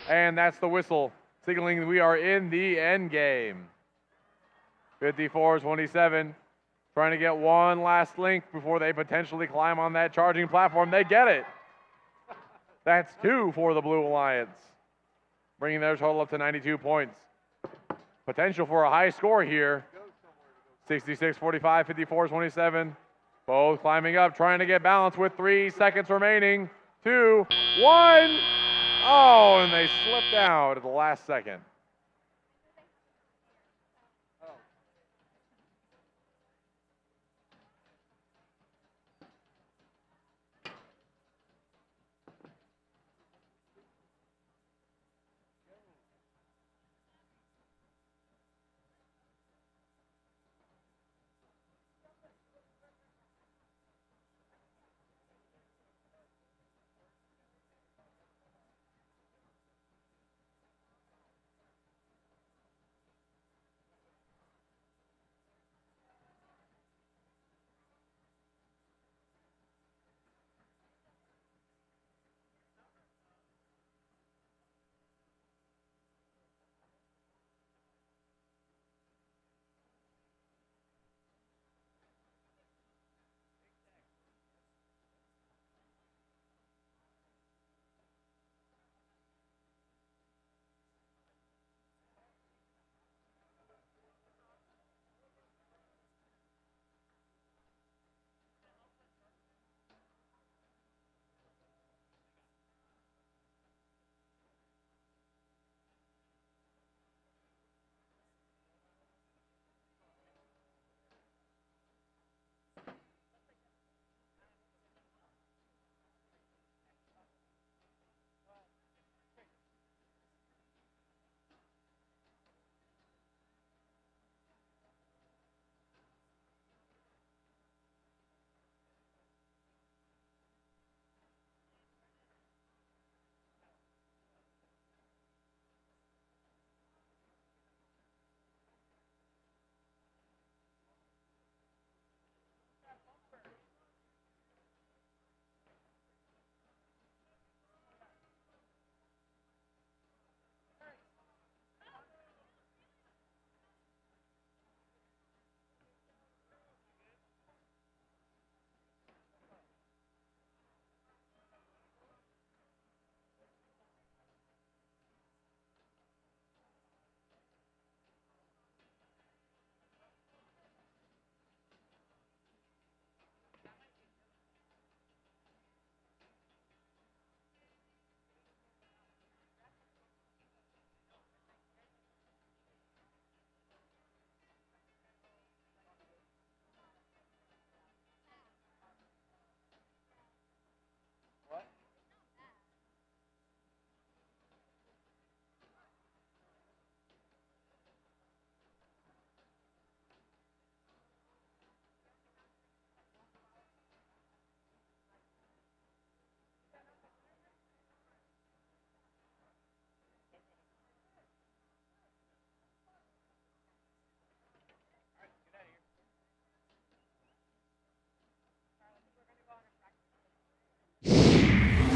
And that's the whistle, signaling we are in the end game. 54-27, trying to get one last link before they potentially climb on that charging platform. They get it. That's 2 for the Blue Alliance, bringing their total up to 92 points. Potential for a high score here. 66-45, 54-27. Both climbing up, trying to get balance with 3 seconds remaining. 2, 1. Oh, and they slipped out at the last second.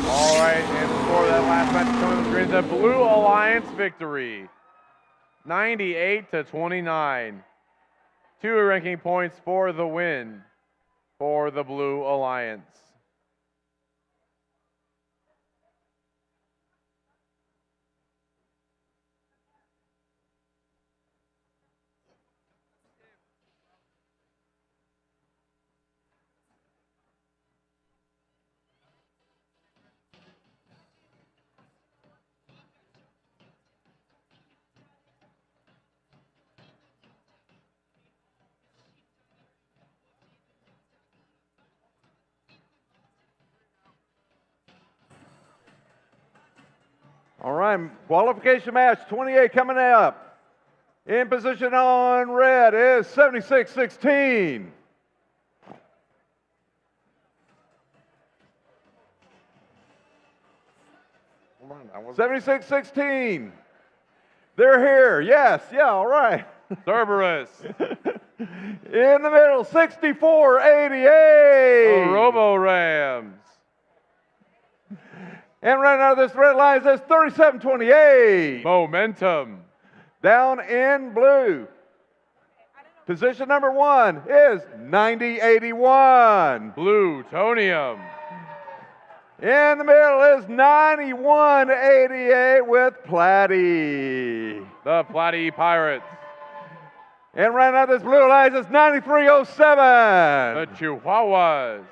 All right, and before that last match coming to the screen, the Blue Alliance victory, 98-29. 2 ranking points for the win for the Blue Alliance. All right, qualification match 28 coming up. In position on red is 76-16. 76-16. They're here. Yes. Yeah. All right. Cerberus. In the middle, 6488. Robo Rams. And right out of this red line says 3728. Momentum. Down in blue. Position number 1 is 9081. Plutonium. In the middle is 9188 with Platy. The Platy Pirates. And right now this blue line is 9307. The Chihuahuas.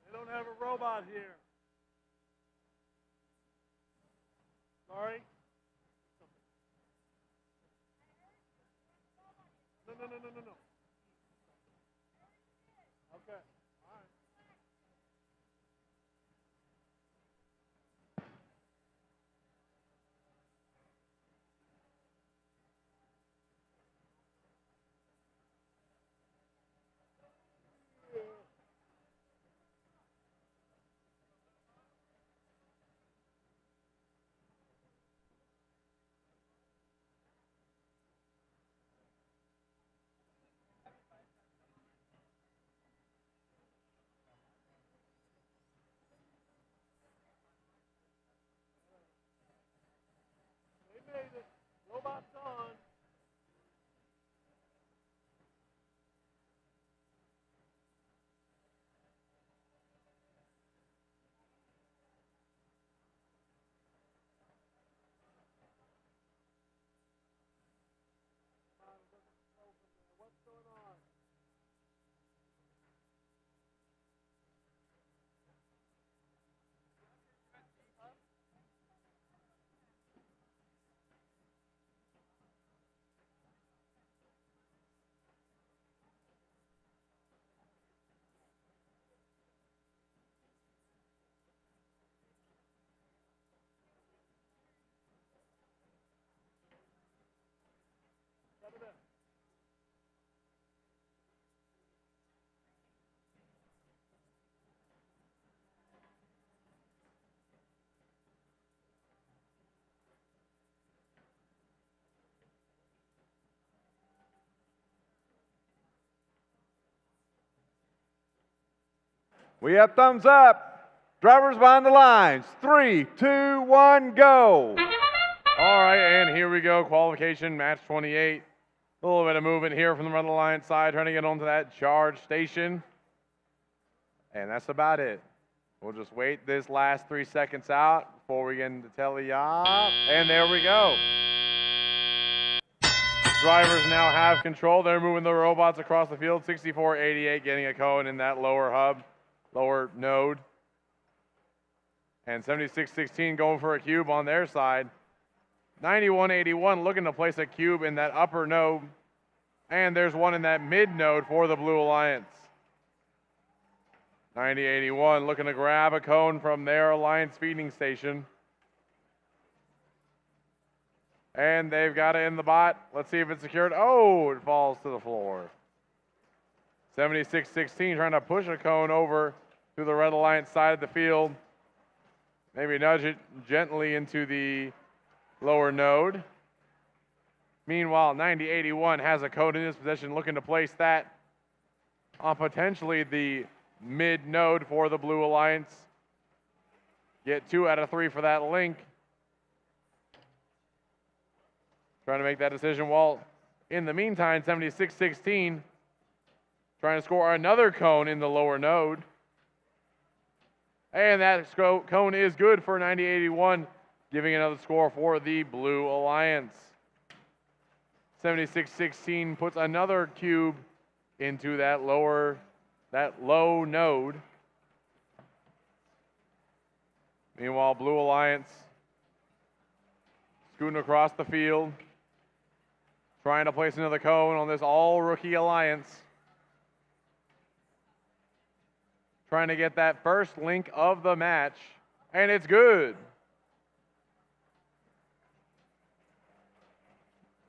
They don't have a robot here. Sorry? No. Okay. All right. They made it. Robot's on. What's going on? We have thumbs up. Drivers behind the lines. 3, 2, 1, go. All right, and here we go. Qualification, match 28. A little bit of movement here from the Red Alliance side, trying to get onto that charge station. And that's about it. We'll just wait this last 3 seconds out before we get into tele-op. And there we go. Drivers now have control. They're moving the robots across the field. 6488 getting a cone in that lower hub, lower node. And 7616 going for a cube on their side. 9181 looking to place a cube in that upper node. And there's one in that mid node for the Blue Alliance. 9081 looking to grab a cone from their Alliance feeding station. And they've got it in the bot. Let's see if it's secured. Oh, it falls to the floor. 7616 trying to push a cone over to the Red Alliance side of the field. Maybe nudge it gently into the lower node. Meanwhile, 9081 has a cone in his possession, looking to place that on potentially the mid node for the Blue Alliance. Get 2 out of 3 for that link. Trying to make that decision. While in the meantime, 7616 Trying to score another cone in the lower node. And that cone is good for 90-81, giving another score for the Blue Alliance. 76-16 puts another cube into that low node. Meanwhile, Blue Alliance scooting across the field, trying to place another cone on this all-rookie alliance. Trying to get that first link of the match, and it's good.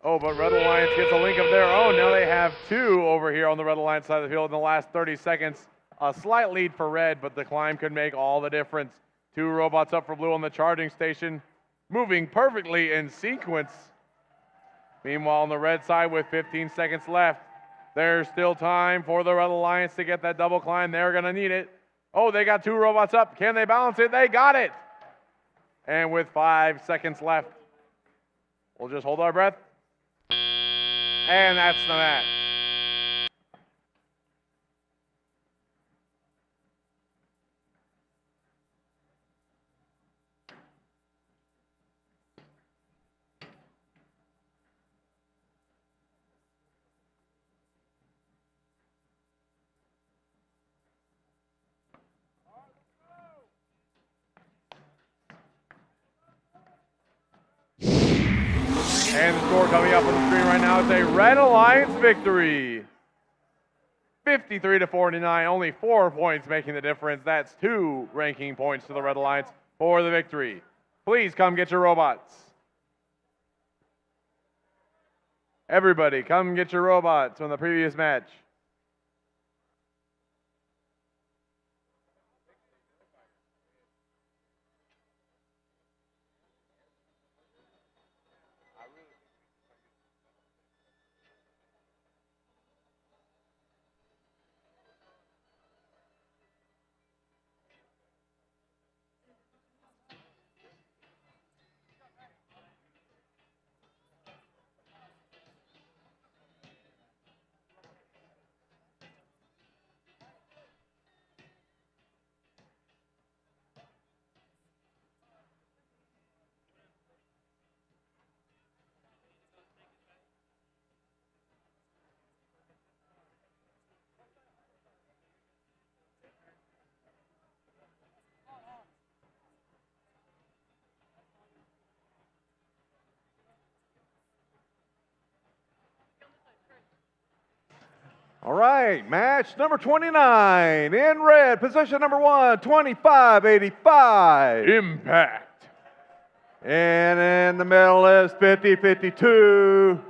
Oh, but Red Alliance gets a link of their own. Now they have two over here on the Red Alliance side of the field in the last 30 seconds. A slight lead for Red, but the climb could make all the difference. Two robots up for Blue on the charging station, moving perfectly in sequence. Meanwhile, on the Red side with 15 seconds left, there's still time for the Red Alliance to get that double climb. They're going to need it. Oh, they got two robots up. Can they balance it? They got it. And with 5 seconds left, we'll just hold our breath. And that's the match. And the score coming up on the screen right now is a Red Alliance victory. 53-49, only 4 points making the difference. That's 2 ranking points to the Red Alliance for the victory. Please come get your robots. Everybody, come get your robots from the previous match. All right, match number 29. In red, position number 1, 25-85. Impact. And in the middle is 50-52.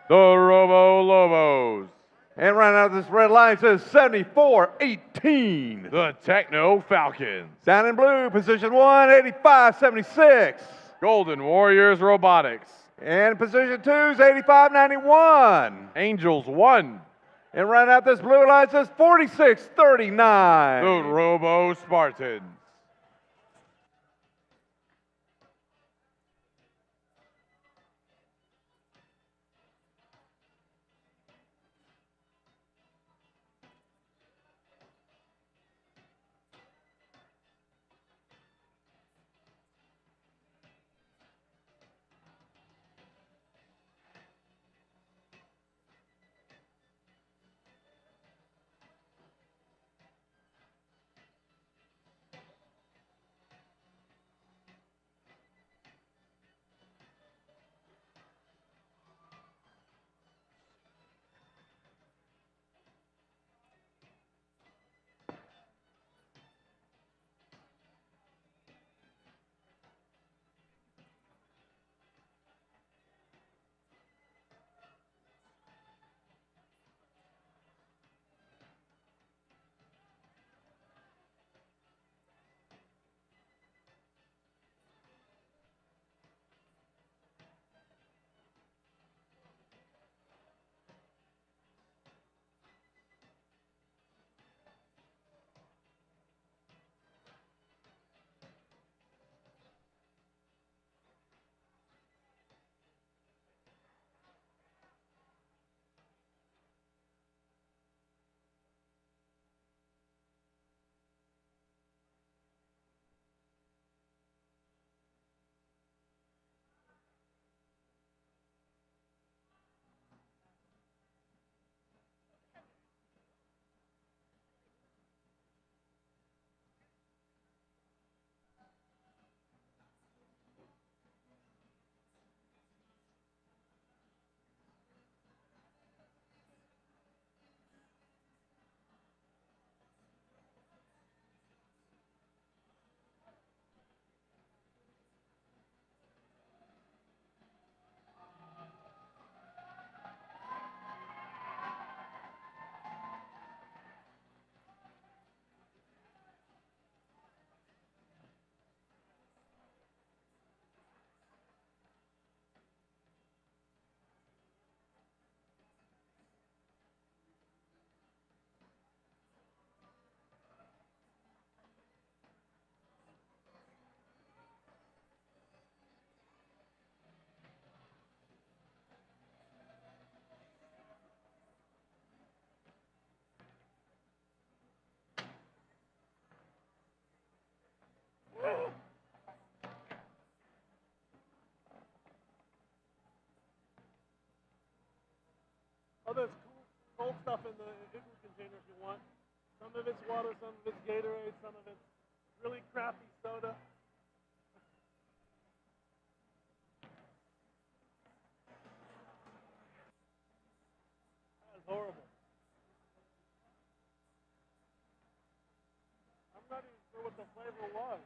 The Robo Lobos. And right now this red line says 74-18. The Techno Falcons. Down in blue, position 1, 85-76. Golden Warriors Robotics. And position 2 is 85-91. Angels 1. And right out this blue line says 46-39. The Robo Spartans. there's cold stuff in the igloo container if you want. Some of it's water, some of it's Gatorade, some of it's really crappy soda. That is horrible. I'm not even sure what the flavor was.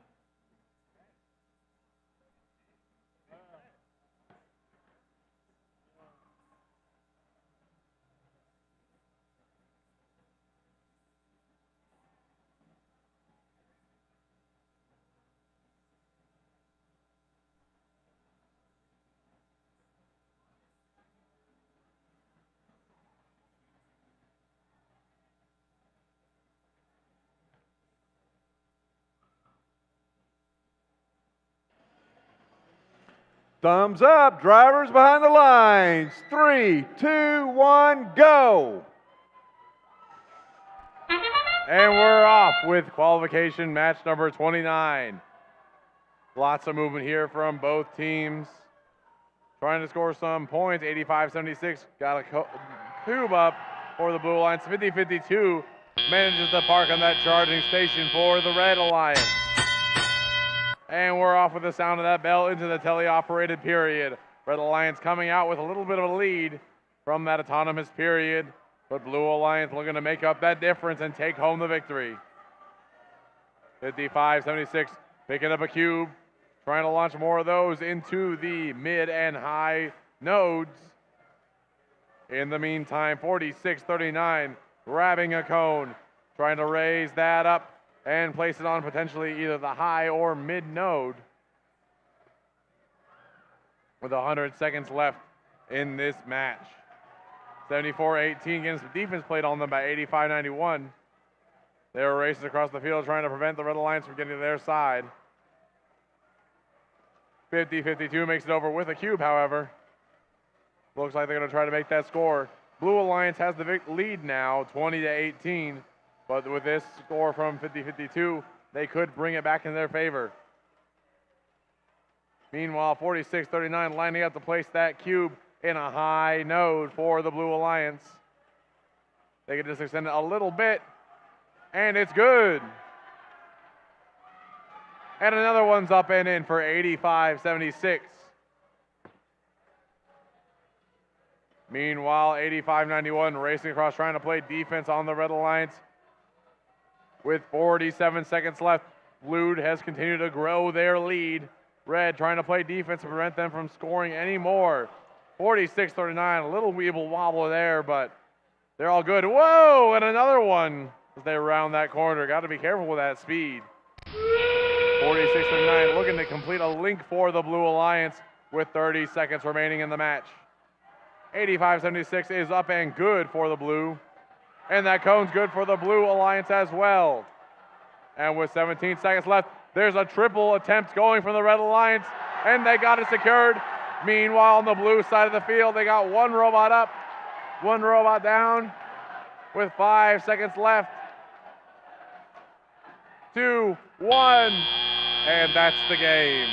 Thumbs up, drivers behind the lines. 3, 2, 1, go. And we're off with qualification match number 29. Lots of movement here from both teams. Trying to score some points. 85-76 got a cube up for the Blue Alliance. 50-52 manages to park on that charging station for the Red Alliance. And we're off with the sound of that bell into the teleoperated period. Red Alliance coming out with a little bit of a lead from that autonomous period, but Blue Alliance looking to make up that difference and take home the victory. 55-76, picking up a cube, trying to launch more of those into the mid and high nodes. In the meantime, 46-39, grabbing a cone, trying to raise that up and place it on potentially either the high or mid node. With 100 seconds left in this match. 74-18 getting some defense played on them by 85-91. They were racing across the field trying to prevent the Red Alliance from getting to their side. 50-52 makes it over with a cube, however. Looks like they're going to try to make that score. Blue Alliance has the lead now, 20-18. But with this score from 50-52, they could bring it back in their favor. Meanwhile, 46-39 lining up to place that cube in a high node for the Blue Alliance. They can just extend it a little bit, and it's good. And another one's up and in for 85-76. Meanwhile, 85-91 racing across trying to play defense on the Red Alliance. With 47 seconds left, Blue has continued to grow their lead. Red trying to play defense to prevent them from scoring any more. 46-39, a little weeble wobble there, but they're all good. Whoa, and another one as they round that corner. Got to be careful with that speed. 46-39 looking to complete a link for the Blue Alliance with 30 seconds remaining in the match. 85-76 is up and good for the Blue. And that cone's good for the Blue Alliance as well. And with 17 seconds left, there's a triple attempt going from the Red Alliance, and they got it secured. Meanwhile, on the blue side of the field, they got one robot up, one robot down, with 5 seconds left. 2, 1, and that's the game.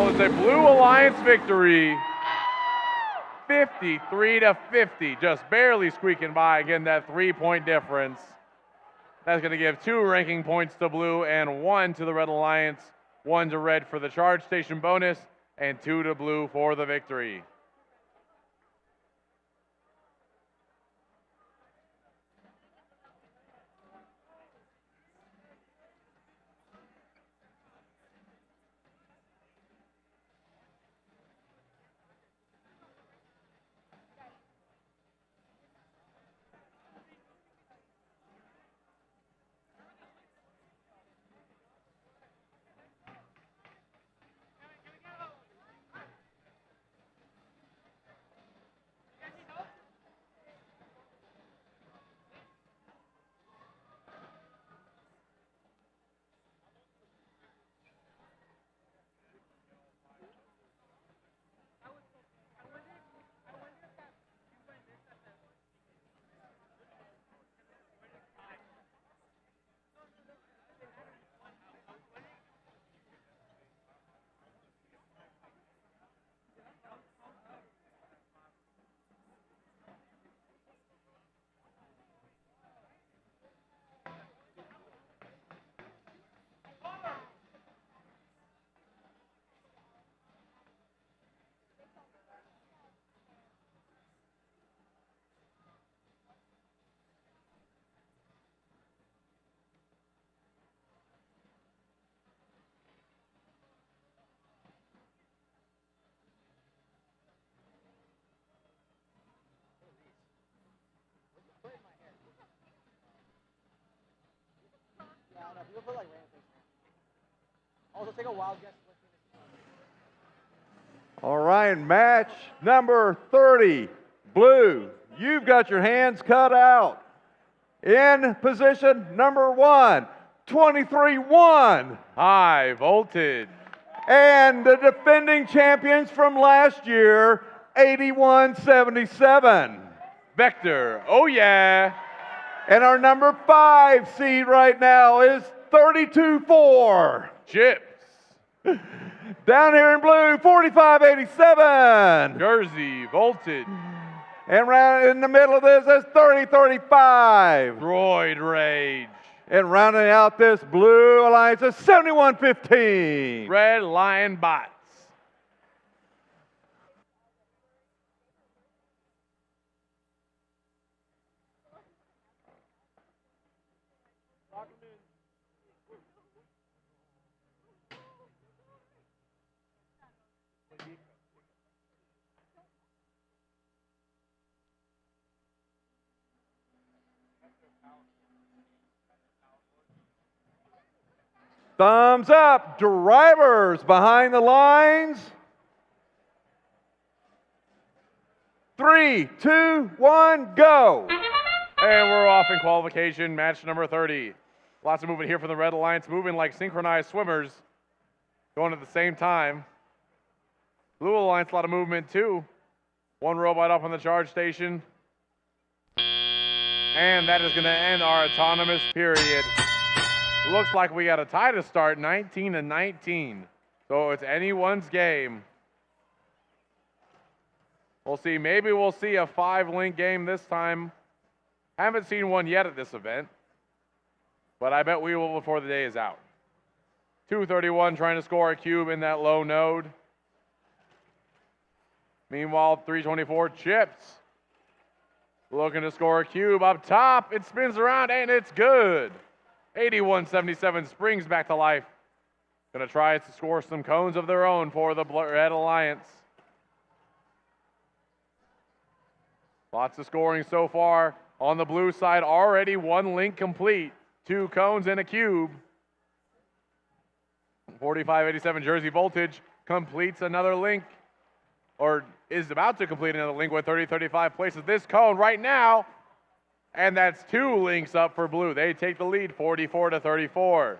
It's a Blue Alliance victory, 53-50, just barely squeaking by. Again, that 3-point difference. That's going to give 2 ranking points to Blue and 1 to the Red Alliance, 1 to Red for the charge station bonus, and 2 to Blue for the victory. put like random things. Also, take a wild guess. All right, match number 30. Blue, you've got your hands cut out. In position number 1, 23-1. High voltage. And the defending champions from last year, 81-77. Vector, oh yeah. And our number 5 seed right now is 32-4. Chips. Down here in blue, 45-87. Jersey, voltage. And right in the middle of this is 30-35. Droid rage. And rounding out this blue alliance is 71-15. Red Lion bots. Thumbs up, drivers behind the lines. 3, 2, 1, go. And we're off in qualification, match number 30. Lots of movement here from the Red Alliance, moving like synchronized swimmers, going at the same time. Blue Alliance, a lot of movement too. One robot up on the charge station. And that is going to end our autonomous period. Looks like we got a tie to start, 19-19. So it's anyone's game. We'll see. Maybe we'll see a 5-link game this time. Haven't seen one yet at this event, but I bet we will before the day is out. 231 trying to score a cube in that low node. Meanwhile, 324 chips. Looking to score a cube up top. It spins around and it's good. 81-77 springs back to life. Gonna try to score some cones of their own for the Red Alliance. Lots of scoring so far. On the blue side, already 1 link complete. 2 cones and a cube. 45-87 Jersey Voltage completes another link, or is about to complete another link with 30-35 places this cone right now. And that's 2 links up for blue. They take the lead, 44-34.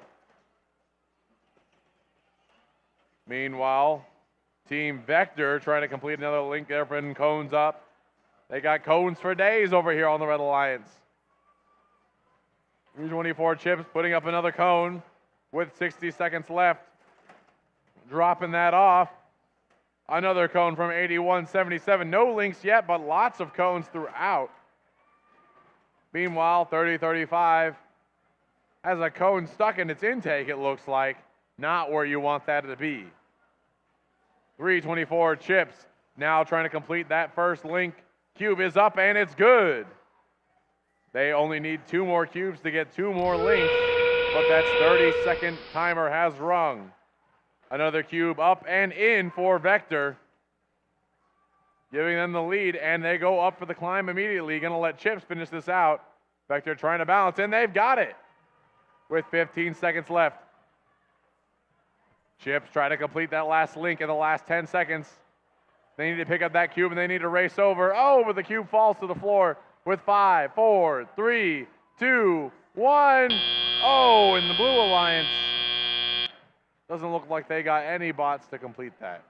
Meanwhile, Team Vector trying to complete another link there, putting cones up. They got cones for days over here on the Red Alliance. 324 chips putting up another cone with 60 seconds left. Dropping that off. Another cone from 81-77. No links yet, but lots of cones throughout. Meanwhile, 30-35 has a cone stuck in its intake, it looks like. Not where you want that to be. 324 chips now trying to complete that first link. Cube is up and it's good. They only need 2 more cubes to get 2 more links, but that 30-second timer has rung. Another cube up and in for Vector, giving them the lead, and they go up for the climb immediately. Gonna let Chips finish this out. Vector trying to balance, and they've got it with 15 seconds left. Chips try to complete that last link in the last 10 seconds. They need to pick up that cube, and they need to race over. Oh, but the cube falls to the floor with 5, 4, 3, 2, 1. Oh, and the Blue Alliance doesn't look like they got any bots to complete that.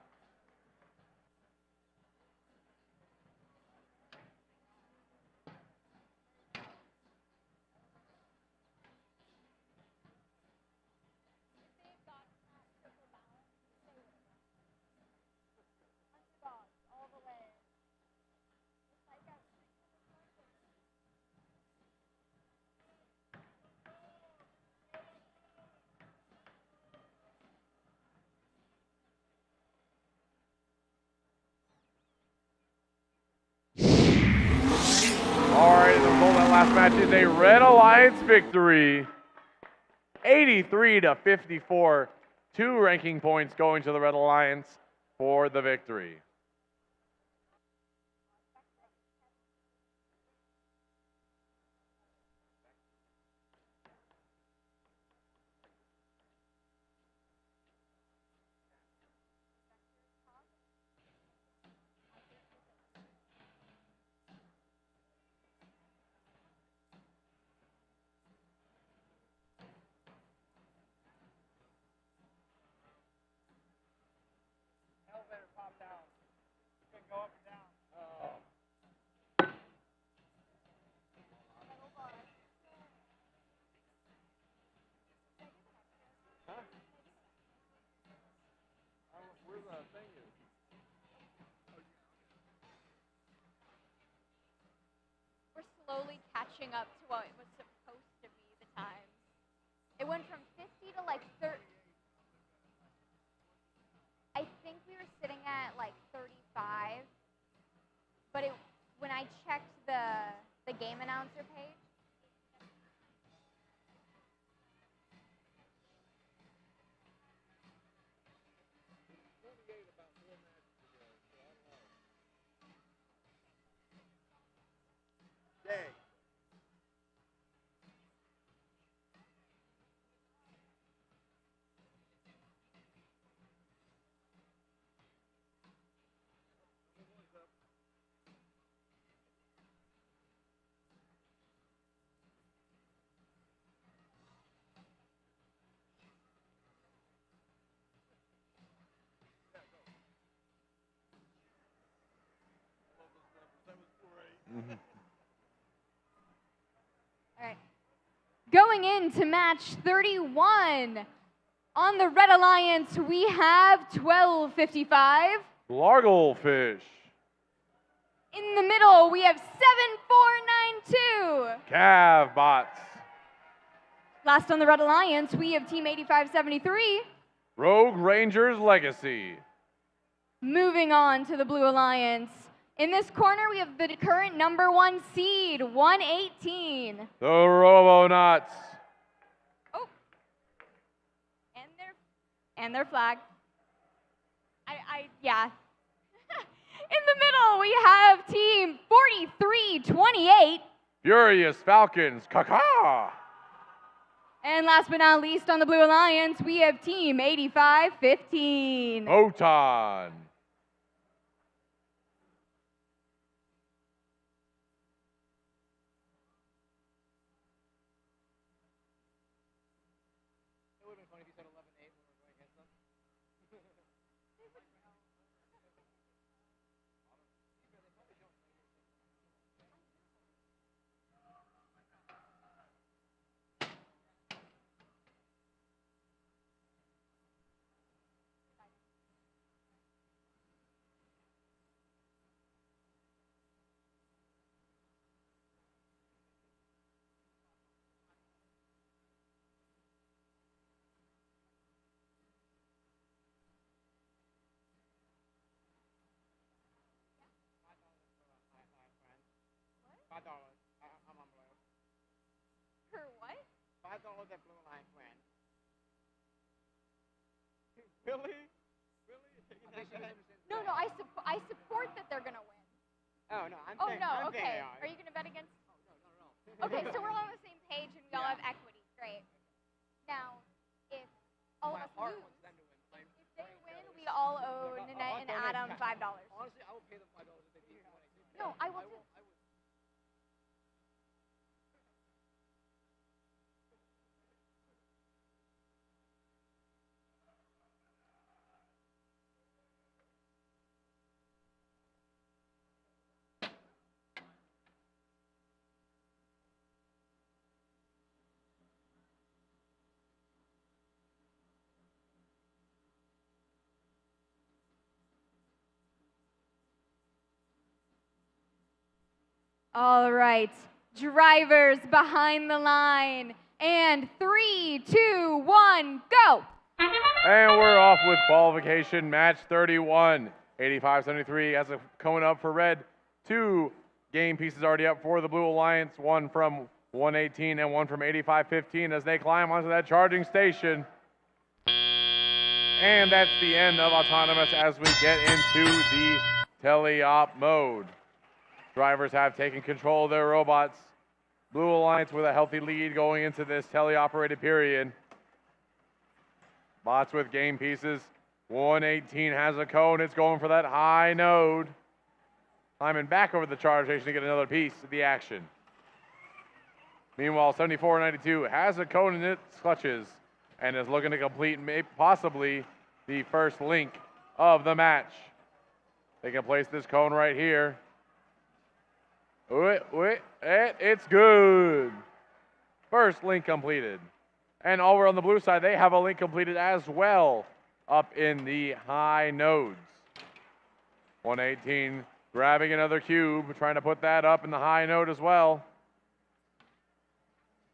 All right, the result of that last match is a Red Alliance victory. 83-54. 2 ranking points going to the Red Alliance for the victory. we're slowly catching up to what it was supposed to be, the times. It went from 50 to like 30. I think we were sitting at like 35, but when I checked the game announcer page, all right. Going into match 31, on the Red Alliance, we have 1255. Larglefish. In the middle, we have 7492. Cav bots. Last on the Red Alliance, we have Team 8573. Rogue Rangers Legacy. Moving on to the Blue Alliance. In this corner, we have the current #1 seed, 118. The Robonauts. Oh. And their flag. Yeah. In the middle, we have Team 4328. Furious Falcons. Kaka. And last but not least, on the Blue Alliance, we have Team 8515. Otan. It would have been funny if you said 11-8 when we were going against them. $5. I'm on blue. For what? $5 that Blue Alliance win. Really? No, I support that they're gonna win. Oh no, I'm Oh saying. no, I'm okay. saying they are. Are you gonna bet against? Oh, no. Okay, so we're all on the same page and we all have equity. Great. Now, if all of us lose, if they win, we all owe Nanette and Adam $5. Honestly, I would pay them $5 if they beat me. No, I will too. All right, drivers behind the line. And 3, 2, 1, go! And we're off with qualification, match 31. 85-73 has a cone up for red. 2 game pieces already up for the Blue Alliance, one from 118 and one from 85-15 as they climb onto that charging station. And that's the end of autonomous as we get into the teleop mode. Drivers have taken control of their robots. Blue Alliance with a healthy lead going into this teleoperated period. Bots with game pieces. 118 has a cone. It's going for that high node. Climbing back over the charge station to get another piece of the action. Meanwhile, 7492 has a cone in its clutches and is looking to complete possibly the first link of the match. They can place this cone right here. It's good. First link completed. And over on the blue side, they have a link completed as well up in the high nodes. 118 Grabbing another cube, trying to put that up in the high note as well.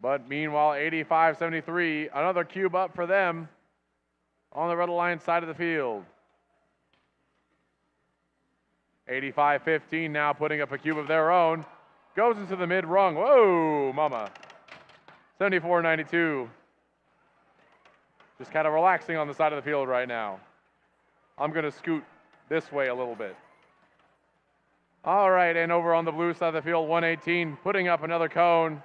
But meanwhile, 85-73, another cube up for them on the Red Alliance side of the field. 85-15 now putting up a cube of their own. Goes into the mid rung. Whoa, mama. 74-92. Just kind of relaxing on the side of the field right now. I'm going to scoot this way a little bit. All right, and over on the blue side of the field, 118 putting up another cone,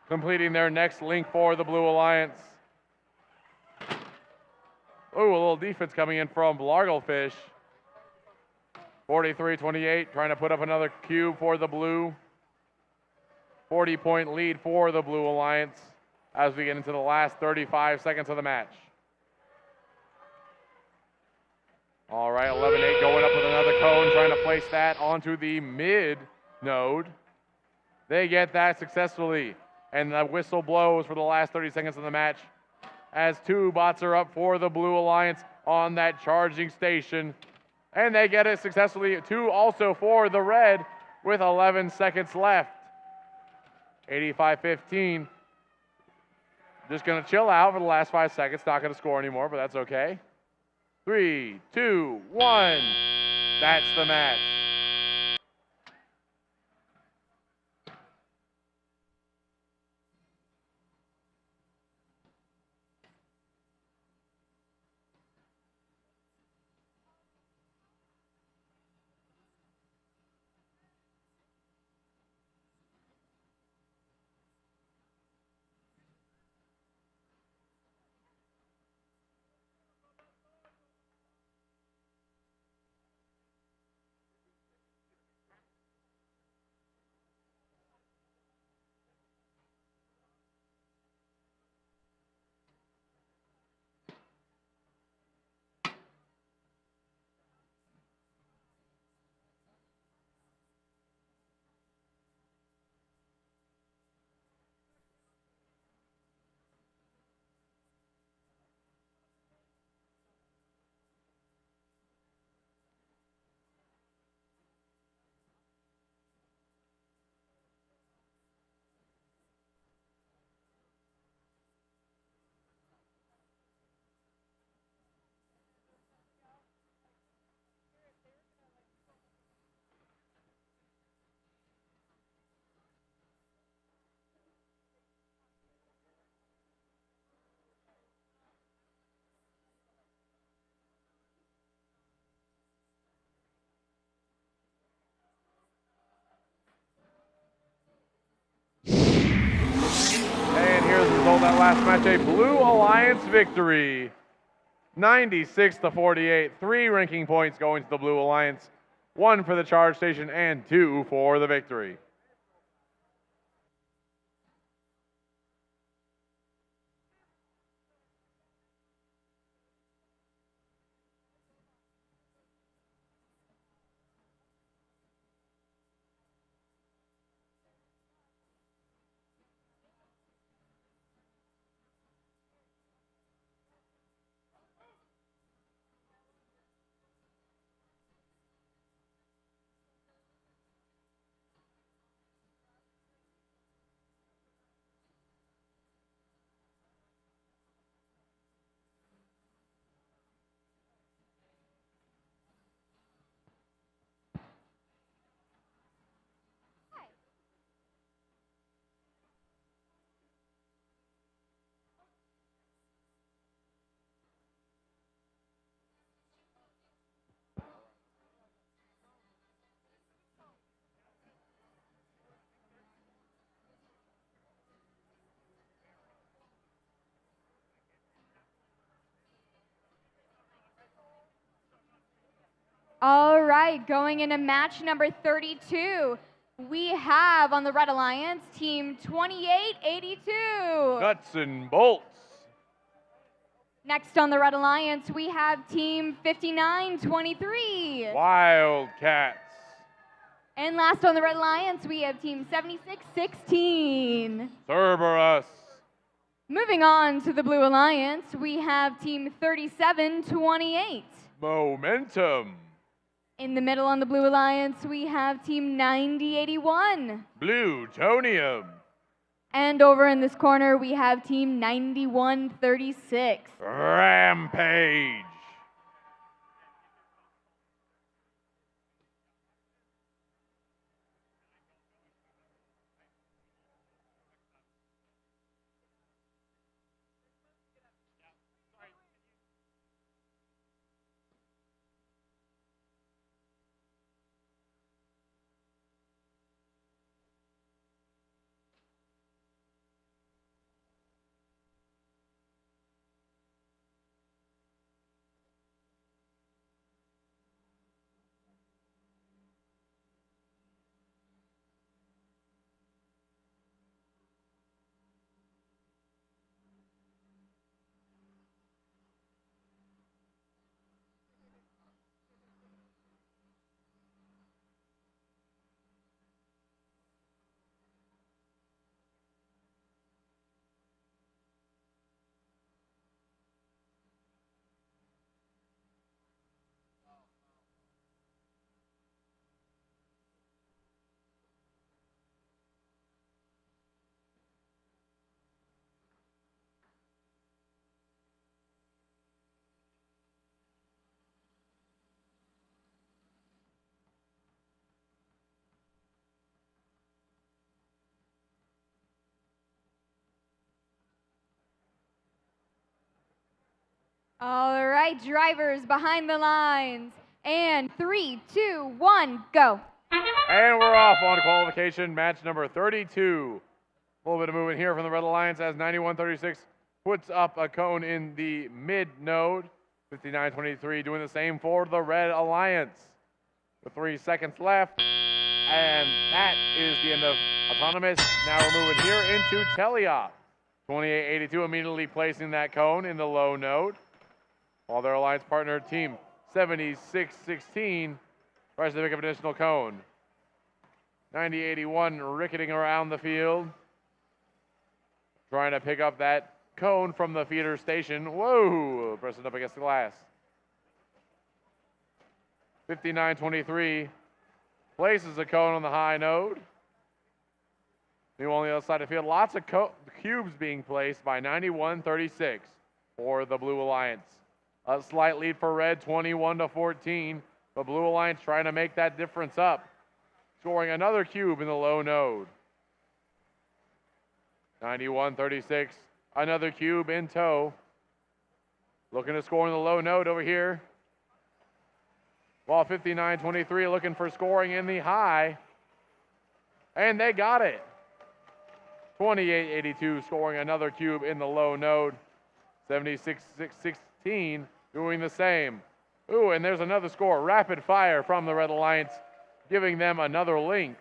completing their next link for the Blue Alliance. Oh, a little defense coming in from Larglefish. 43-28, trying to put up another cube for the blue. 40-point lead for the Blue Alliance as we get into the last 35 seconds of the match. All right, 11-8 going up with another cone, trying to place that onto the mid node. They get that successfully, and the whistle blows for the last 30 seconds of the match as 2 bots are up for the Blue Alliance on that charging station. And they get it successfully, 2 also for the red with 11 seconds left. 85-15. Just going to chill out for the last 5 seconds. Not going to score anymore, but that's okay. 3, 2, 1. That's the match. That last match, a Blue Alliance victory, 96-48. 3 ranking points going to the Blue Alliance, 1 for the charge station and 2 for the victory. All right, going into match number 32, we have on the Red Alliance team 2882. Nuts and bolts. Next on the Red Alliance, we have team 5923. Wildcats. And last on the Red Alliance, we have team 7616. Cerberus. Moving on to the Blue Alliance, we have team 3728. Momentum. In the middle on the Blue Alliance, we have Team 9081. Blue-tonium. And over in this corner, we have Team 9136. Rampage. All right, drivers behind the lines. And 3, 2, 1, go. And we're off on qualification, match number 32. A little bit of movement here from the Red Alliance as 9136 puts up a cone in the mid node. 5923 doing the same for the Red Alliance. With 3 seconds left. And that is the end of autonomous. Now we're moving here into teleop. 2882 immediately placing that cone in the low node. While their alliance partner team 7616 tries to pick up an additional cone. 9081 ricketing around the field. Trying to pick up that cone from the feeder station. Whoa, pressing up against the glass. 5923 places a cone on the high node. Meanwhile, on the other side of the field, lots of cubes being placed by 9136 for the Blue Alliance. A slight lead for Red, 21-14. But Blue Alliance trying to make that difference up. Scoring another cube in the low node. 91-36, another cube in tow. Looking to score in the low node over here. While 59-23 looking for scoring in the high. And they got it. 28-82 scoring another cube in the low node. 76-16 doing the same. Ooh, and there's another score. Rapid fire from the Red Alliance, giving them another link.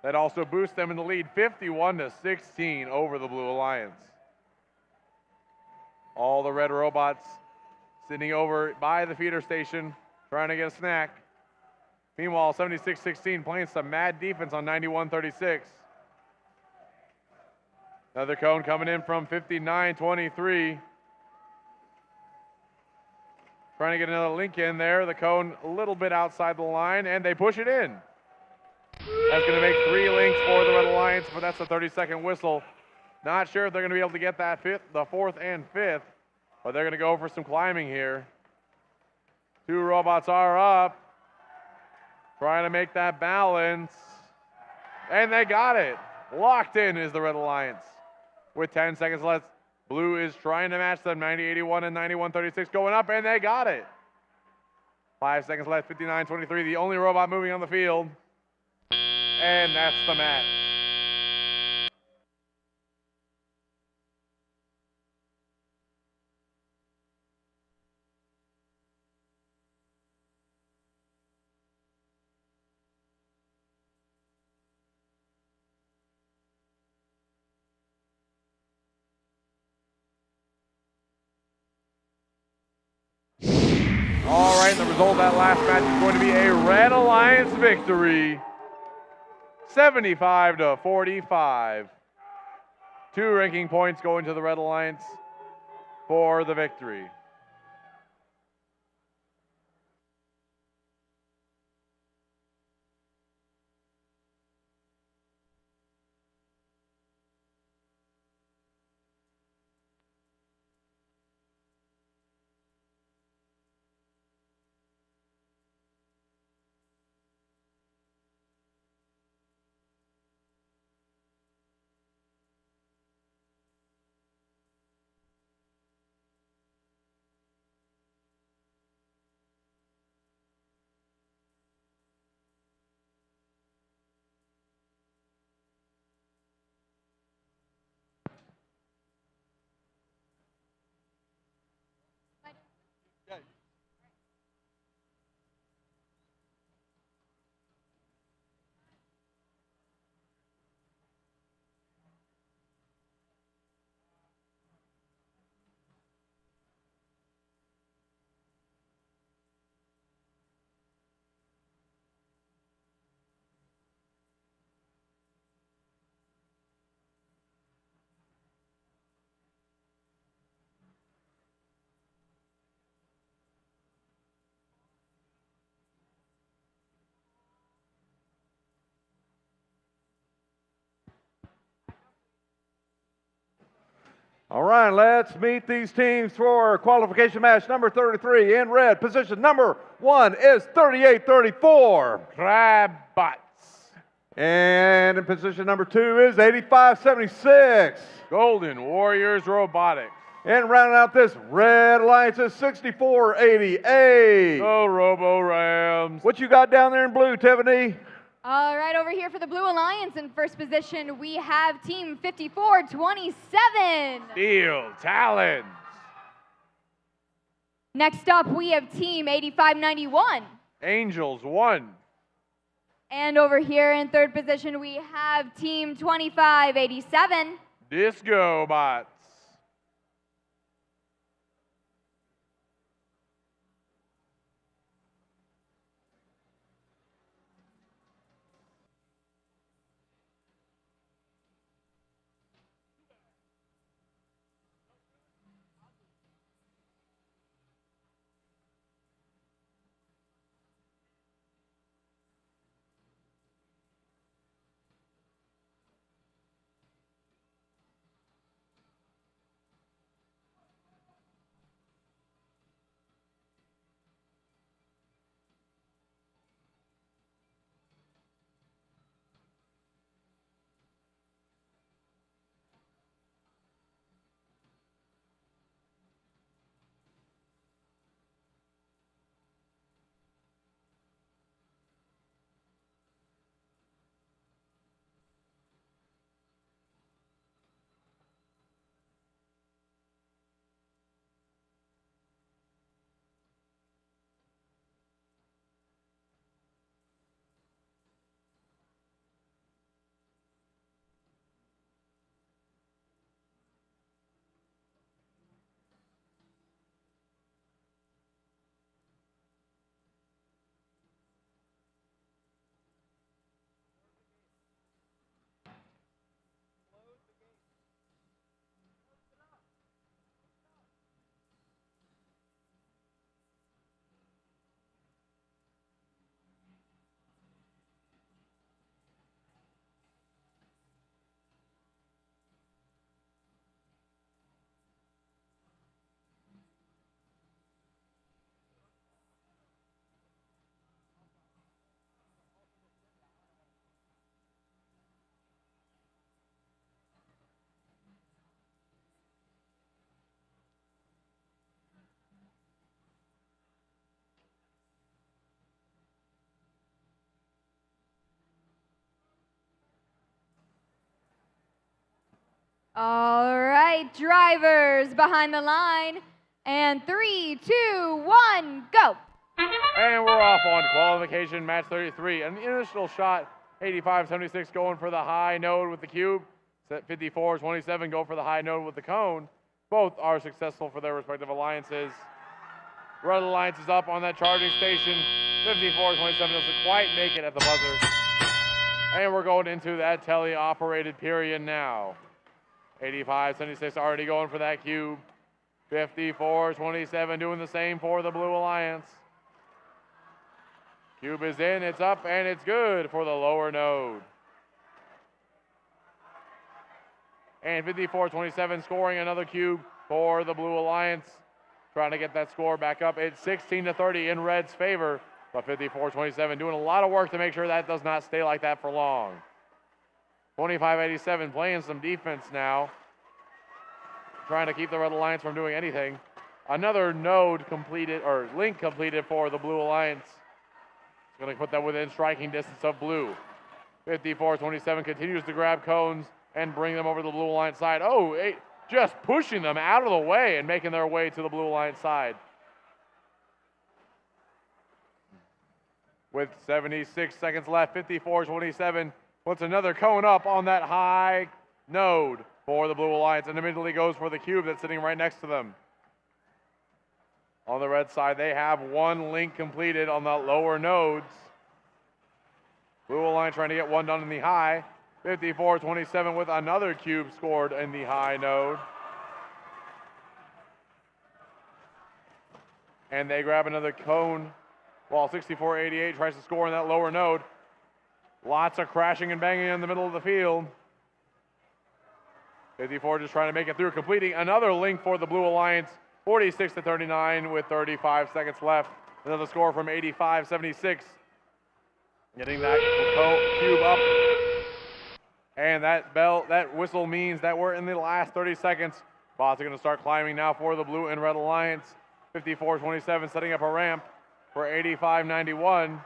That also boosts them in the lead, 51-16 over the Blue Alliance. All the Red robots sitting over by the feeder station, trying to get a snack. Meanwhile, 76-16 playing some mad defense on 91-36. Another cone coming in from 59-23. Trying to get another link in there. The cone a little bit outside the line, and they push it in. That's going to make 3 links for the Red Alliance, but that's a 30-second whistle. Not sure if they're going to be able to get that the 4th and 5th, but they're going to go for some climbing here. 2 robots are up. Trying to make that balance. And they got it. Locked in is the Red Alliance. With 10 seconds left, Blue is trying to match them. 90-81 and 91-36 going up, and they got it. 5 seconds left, 59-23, the only robot moving on the field. And that's the match. All right, the result of that last match is going to be a Red Alliance victory. 75-45. 2 ranking points going to the Red Alliance for the victory. All right, let's meet these teams for qualification match number 33. In red, position number 1 is 38-34. Crab Bots. And in position number 2 is 85-76. Golden Warriors Robotics. And rounding out this red alliance is 64-88. Go Robo Rams. What you got down there in blue, Tiffany? All right, over here for the Blue Alliance in first position, we have Team 54-27. Steel Talons. Next up, we have Team 85-91. Angels 1. And over here in third position, we have Team 25-87. Disco Bots. All right, drivers behind the line. And 3, 2, 1, go. And we're off on qualification match 33. An initial shot, 85-76 going for the high node with the cube. Set 54-27 go for the high node with the cone. Both are successful for their respective alliances. Red Alliance is up on that charging station. 54-27 doesn't quite make it at the buzzer. And we're going into that tele-operated period now. 85-76 already going for that cube. 54-27 doing the same for the Blue Alliance. Cube is in, it's up, and it's good for the lower node. And 54-27 scoring another cube for the Blue Alliance. Trying to get that score back up. It's 16-30 in Red's favor, but 54-27 doing a lot of work to make sure that does not stay like that for long. 25-87 playing some defense now. Trying to keep the Red Alliance from doing anything. Another node completed, or link completed for the Blue Alliance. It's going to put that within striking distance of blue. 54-27 continues to grab cones and bring them over to the Blue Alliance side. Oh, just pushing them out of the way and making their way to the Blue Alliance side. With 76 seconds left, 54-27 puts another cone up on that high node for the Blue Alliance and immediately goes for the cube that's sitting right next to them. On the red side, they have one link completed on the lower nodes. Blue Alliance trying to get one done in the high. 54-27 with another cube scored in the high node. And they grab another cone while 64-88 tries to score in that lower node. Lots of crashing and banging in the middle of the field. 54 just trying to make it through, completing another link for the Blue Alliance, 46-39 with 35 seconds left. Another score from 85-76. Getting that cube up. And that whistle means that we're in the last 30 seconds. Bots are going to start climbing now for the Blue and Red Alliance. 54-27 setting up a ramp for 85-91.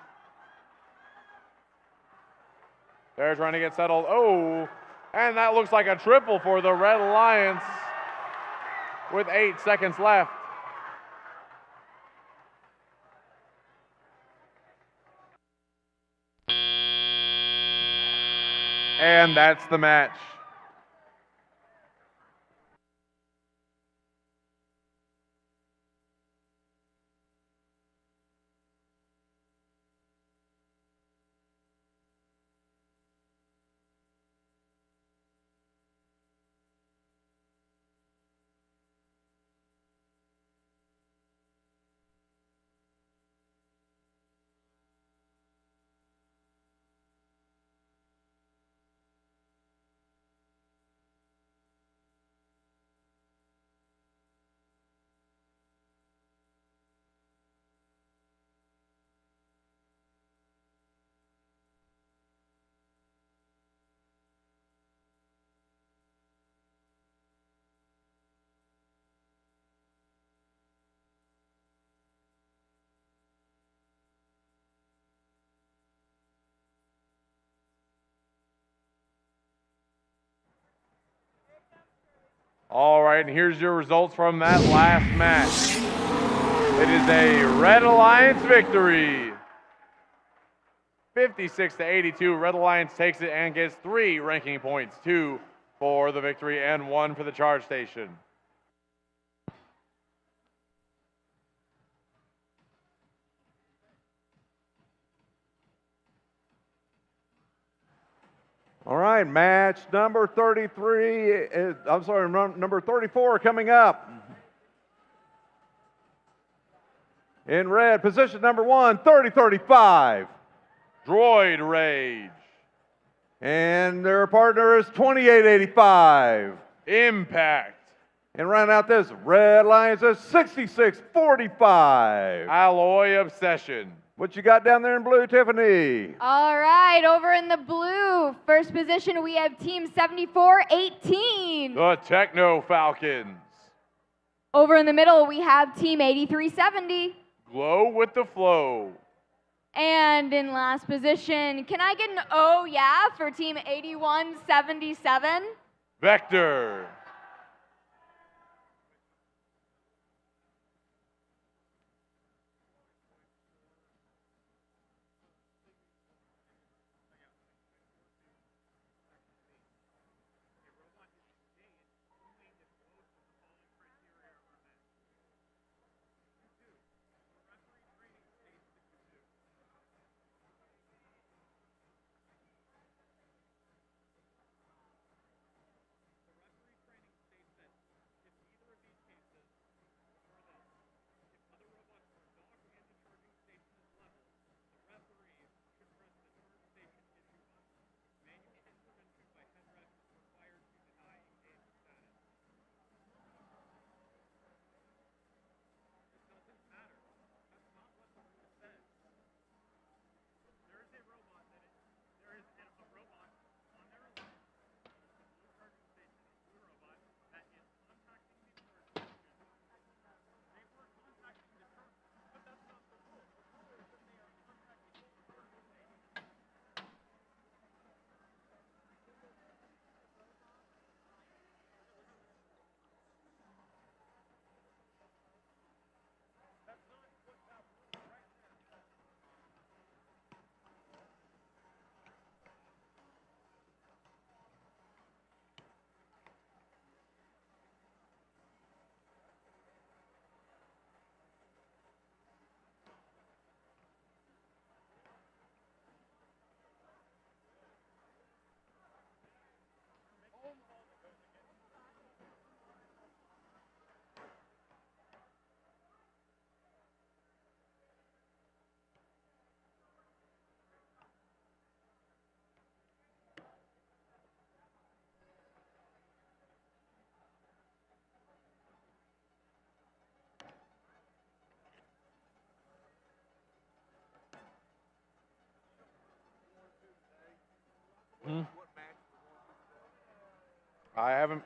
They're trying to get settled. Oh, and that looks like a triple for the Red Alliance with 8 seconds left. And that's the match. All right, and here's your results from that last match. It is a Red Alliance victory. 56-82, Red Alliance takes it and gets 3 ranking points, 2 for the victory and 1 for the charge station. All right, match number 33, number 34 coming up. In red, position number 1, 30-35. Droid Rage. And their partner is 28-85. Impact. And round out this, Red Alliance is 66-45. Alloy Obsession. What you got down there in blue, Tiffany? All right, over in the blue, first position, we have Team 74-18. The Techno Falcons. Over in the middle, we have Team 83-70. Glow with the Flow. And in last position, can I get an oh yeah for Team 81-77? Vector. I haven't.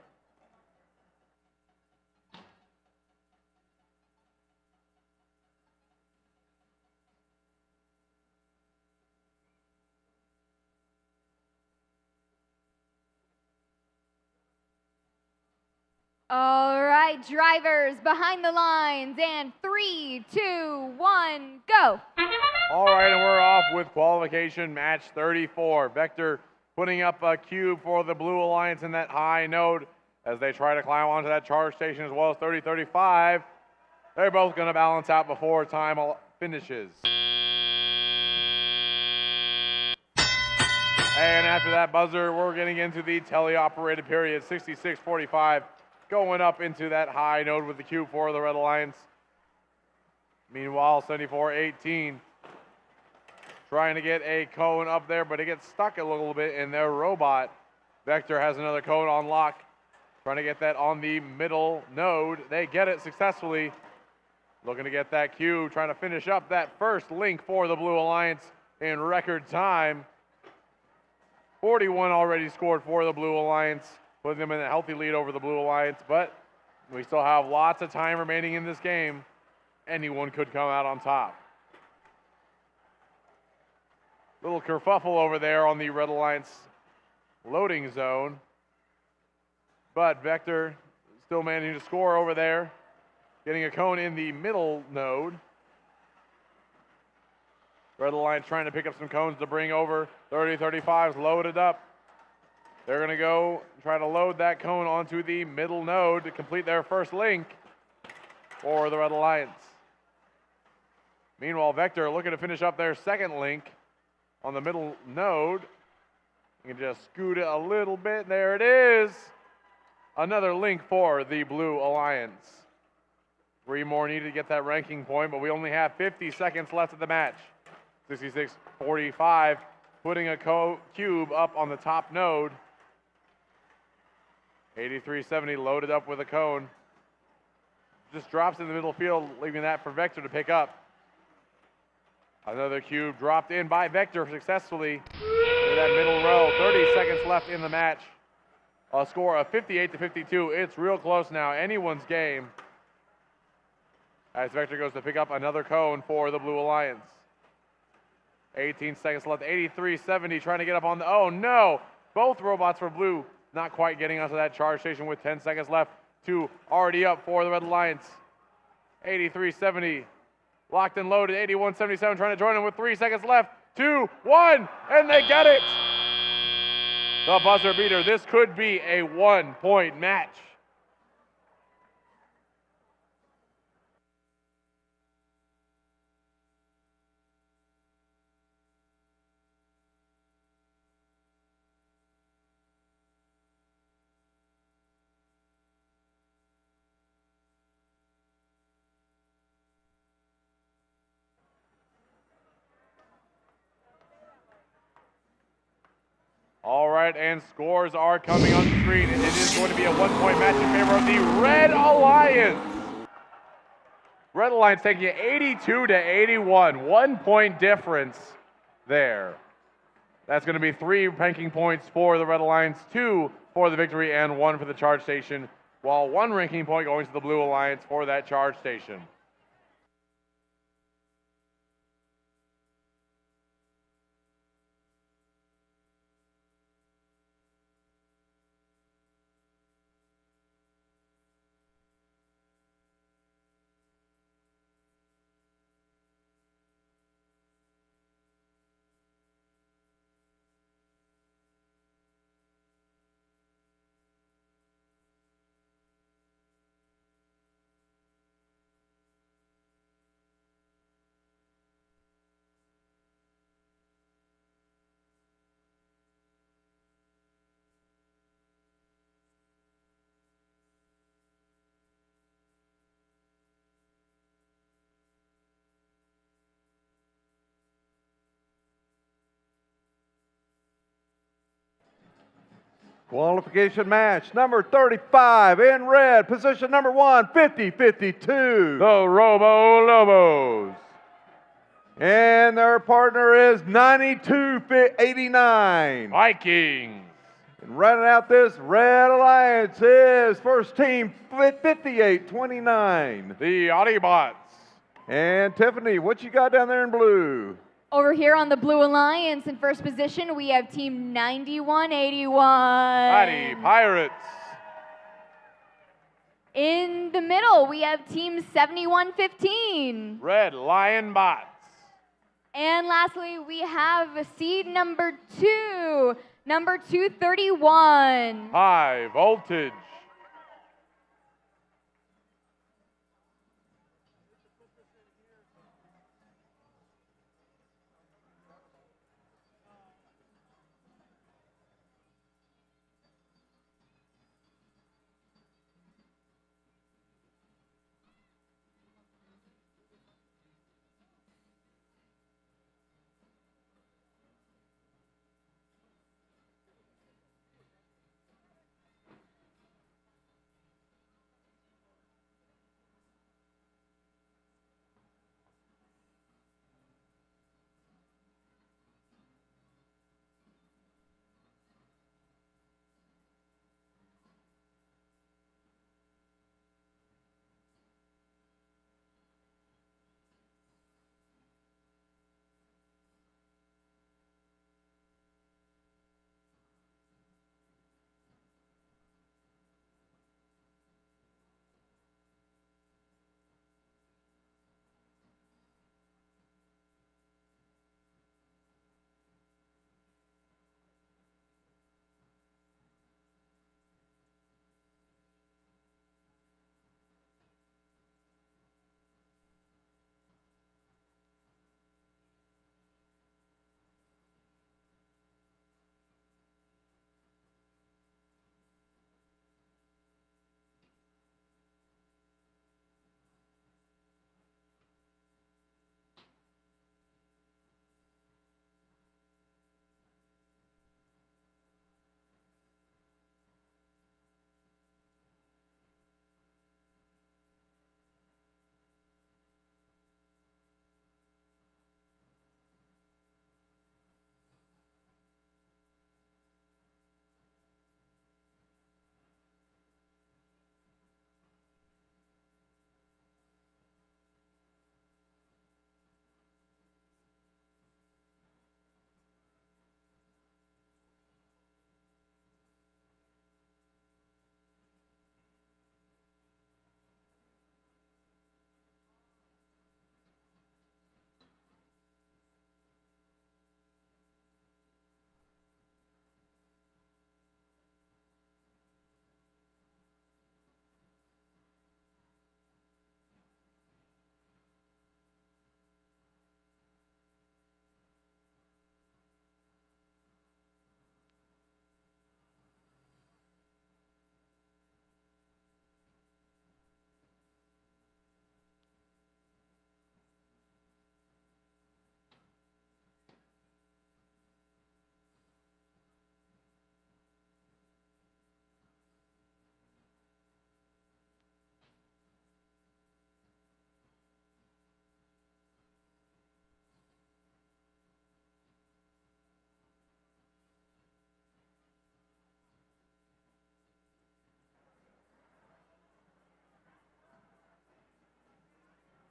All right, drivers behind the lines, and 3, 2, 1, go. All right, and we're off with qualification match 34. Vector putting up a cube for the Blue Alliance in that high node as they try to climb onto that charge station, as well as 30-35. They're both going to balance out before time finishes. And after that buzzer, we're getting into the teleoperated period, 66-45, going up into that high node with the cube for the Red Alliance. Meanwhile, 74-18, trying to get a cone up there, but it gets stuck a little bit in their robot. Vector has another cone on lock, trying to get that on the middle node. They get it successfully. Looking to get that cube, trying to finish up that first link for the Blue Alliance in record time. 41 already scored for the Blue Alliance, putting them in a healthy lead over the Blue Alliance, but we still have lots of time remaining in this game. Anyone could come out on top. Little kerfuffle over there on the Red Alliance loading zone, but Vector still managing to score over there, getting a cone in the middle node. Red Alliance trying to pick up some cones to bring over. 30-35's loaded up. They're going to go try to load that cone onto the middle node to complete their first link for the Red Alliance. Meanwhile, Vector looking to finish up their second link on the middle node. You can just scoot it a little bit. There it is. Another link for the Blue Alliance. 3 more needed to get that ranking point, but we only have 50 seconds left of the match. 66-45, putting a cube up on the top node. 83-70 loaded up with a cone. Just drops in the middle field, leaving that for Vector to pick up. Another cube dropped in by Vector successfully in that middle row. 30 seconds left in the match. A score of 58-52. It's real close now, anyone's game. As Vector goes to pick up another cone for the Blue Alliance. 18 seconds left, 83-70, trying to get up on the, oh no! Both robots for Blue not quite getting onto that charge station with 10 seconds left. 2 already up for the Red Alliance. 83-70, locked and loaded, 81-77, trying to join them with 3 seconds left. 2, 1, and they get it! The buzzer beater, this could be a 1-point match. All right, and scores are coming on the screen, and it is going to be a 1-point match in favor of the Red Alliance. Red Alliance taking it 82-81, 1-point difference there. That's going to be 3 ranking points for the Red Alliance, 2 for the victory, and 1 for the charge station, while 1 ranking point going to the Blue Alliance for that charge station. Qualification match number 35 in red, position number 1, 50-52. The Robo Lobos. And their partner is 92-89. Vikings. And running out this Red Alliance is first team 5829. The Autobots. And Tiffany, what you got down there in blue? Over here on the Blue Alliance in first position, we have team 9181. Mighty Pirates. In the middle, we have team 7115. Red Lion Bots. And lastly, we have seed number 2, number 231. High Voltage.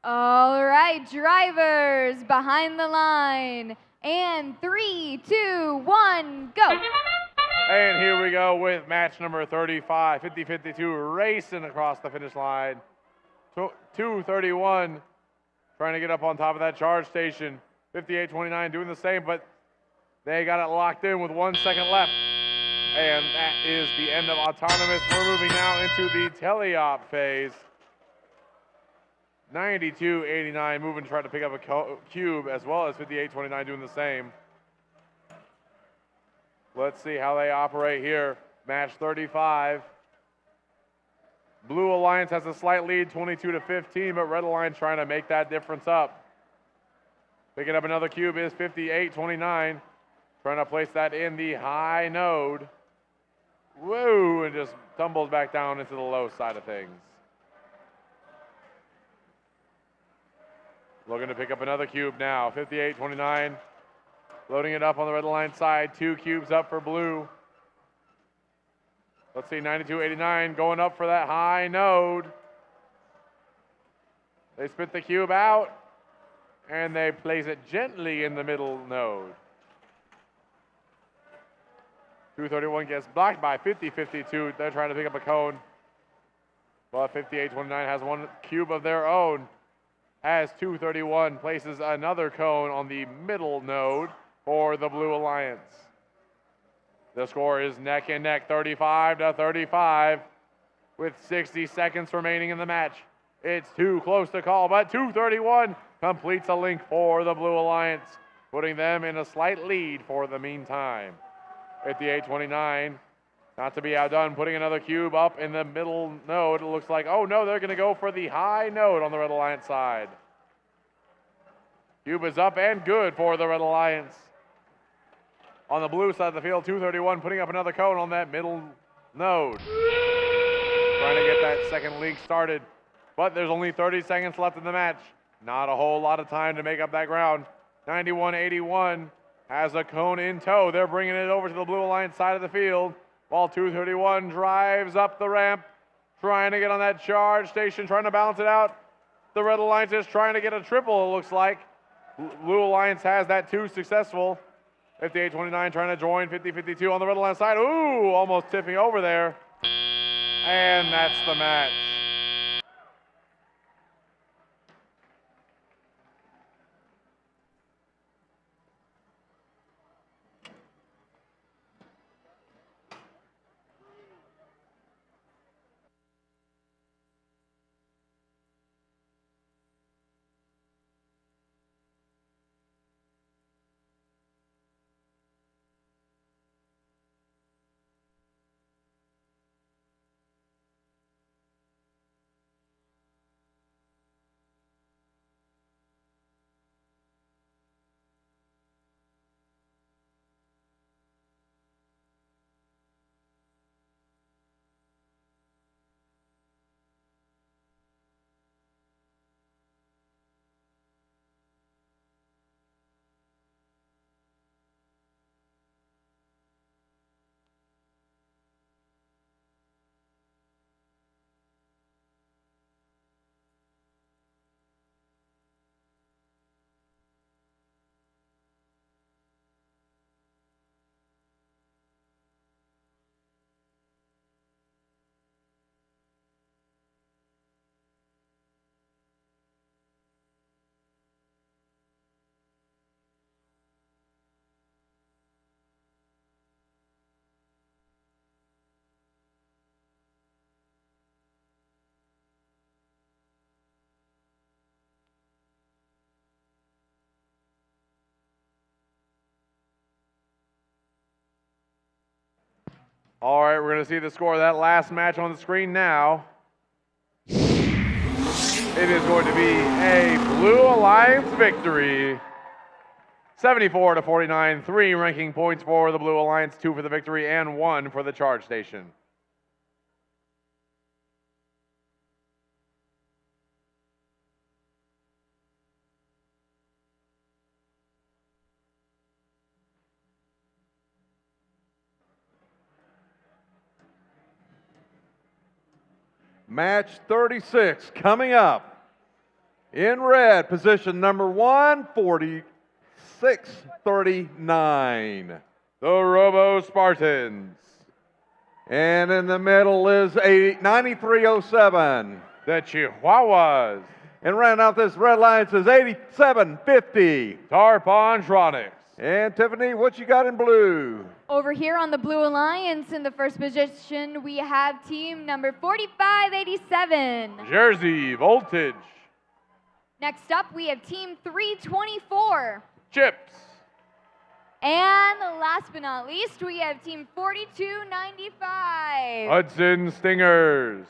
All right, drivers behind the line. And 3, 2, 1, go. And here we go with match number 35, 50-52, racing across the finish line. 231, trying to get up on top of that charge station. 58-29 doing the same, but they got it locked in with 1 second left. And that is the end of autonomous. We're moving now into the teleop phase. 92-89 moving to try to pick up a cube, as well as 58-29 doing the same. Let's see how they operate here. Match 35. Blue Alliance has a slight lead, 22-15, but Red Alliance trying to make that difference up. Picking up another cube is 58-29. Trying to place that in the high node. Woo, and just tumbles back down into the low side of things. Looking to pick up another cube now, 58-29. Loading it up on the Red Alliance side, 2 cubes up for Blue. Let's see, 9289 going up for that high node. They spit the cube out, and they place it gently in the middle node. 231 gets blocked by 5052. They're trying to pick up a cone. But 5829 has one cube of their own, as 231 places another cone on the middle node for the Blue Alliance. The score is neck and neck, 35-35, with 60 seconds remaining in the match. It's too close to call, but 231 completes a link for the Blue Alliance, putting them in a slight lead for the meantime. 5829, not to be outdone, putting another cube up in the middle node. It looks like, oh no, they're going to go for the high node on the Red Alliance side. Cube is up and good for the Red Alliance. On the blue side of the field, 231 putting up another cone on that middle node. Trying to get that second link started, but there's only 30 seconds left in the match. Not a whole lot of time to make up that ground. 9181 has a cone in tow. They're bringing it over to the Blue Alliance side of the field, while 231 drives up the ramp, trying to get on that charge station, trying to balance it out. The Red Alliance is trying to get a triple, it looks like. Blue Alliance has that two successful. 5829 trying to join 5052 on the Red Alliance side. Ooh, almost tipping over there. And that's the match. All right, we're going to see the score of that last match on the screen now. It is going to be a Blue Alliance victory. 74-49, 3 ranking points for the Blue Alliance, 2 for the victory and 1 for the charge station. Match 36 coming up. In red, position number 1, 46-39. The Robo Spartans. And in the middle is a 9307. The Chihuahuas. And rounding out this red line is 8750. Tarpontronics. And Tiffany, what you got in blue? Over here on the Blue Alliance in the first position, we have team number 4587. Jersey Voltage. Next up, we have team 324. Chips. And last but not least, we have team 4295. Hudson Stingers.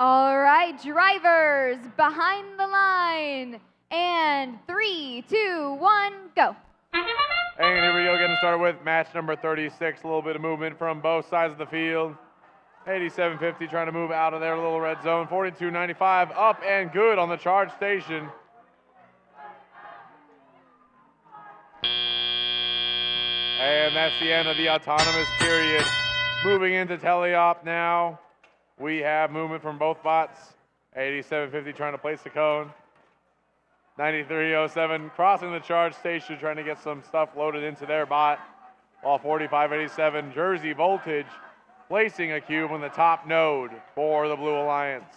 All right, drivers behind the line. And 3, 2, 1, go. And here we go, getting started with match number 36. A little bit of movement from both sides of the field. 8750 trying to move out of their little red zone. 4295 up and good on the charge station. And that's the end of the autonomous period. Moving into teleop now. We have movement from both bots. 8750 trying to place the cone. 9307 crossing the charge station, trying to get some stuff loaded into their bot. While 4587 Jersey Voltage placing a cube on the top node for the Blue Alliance.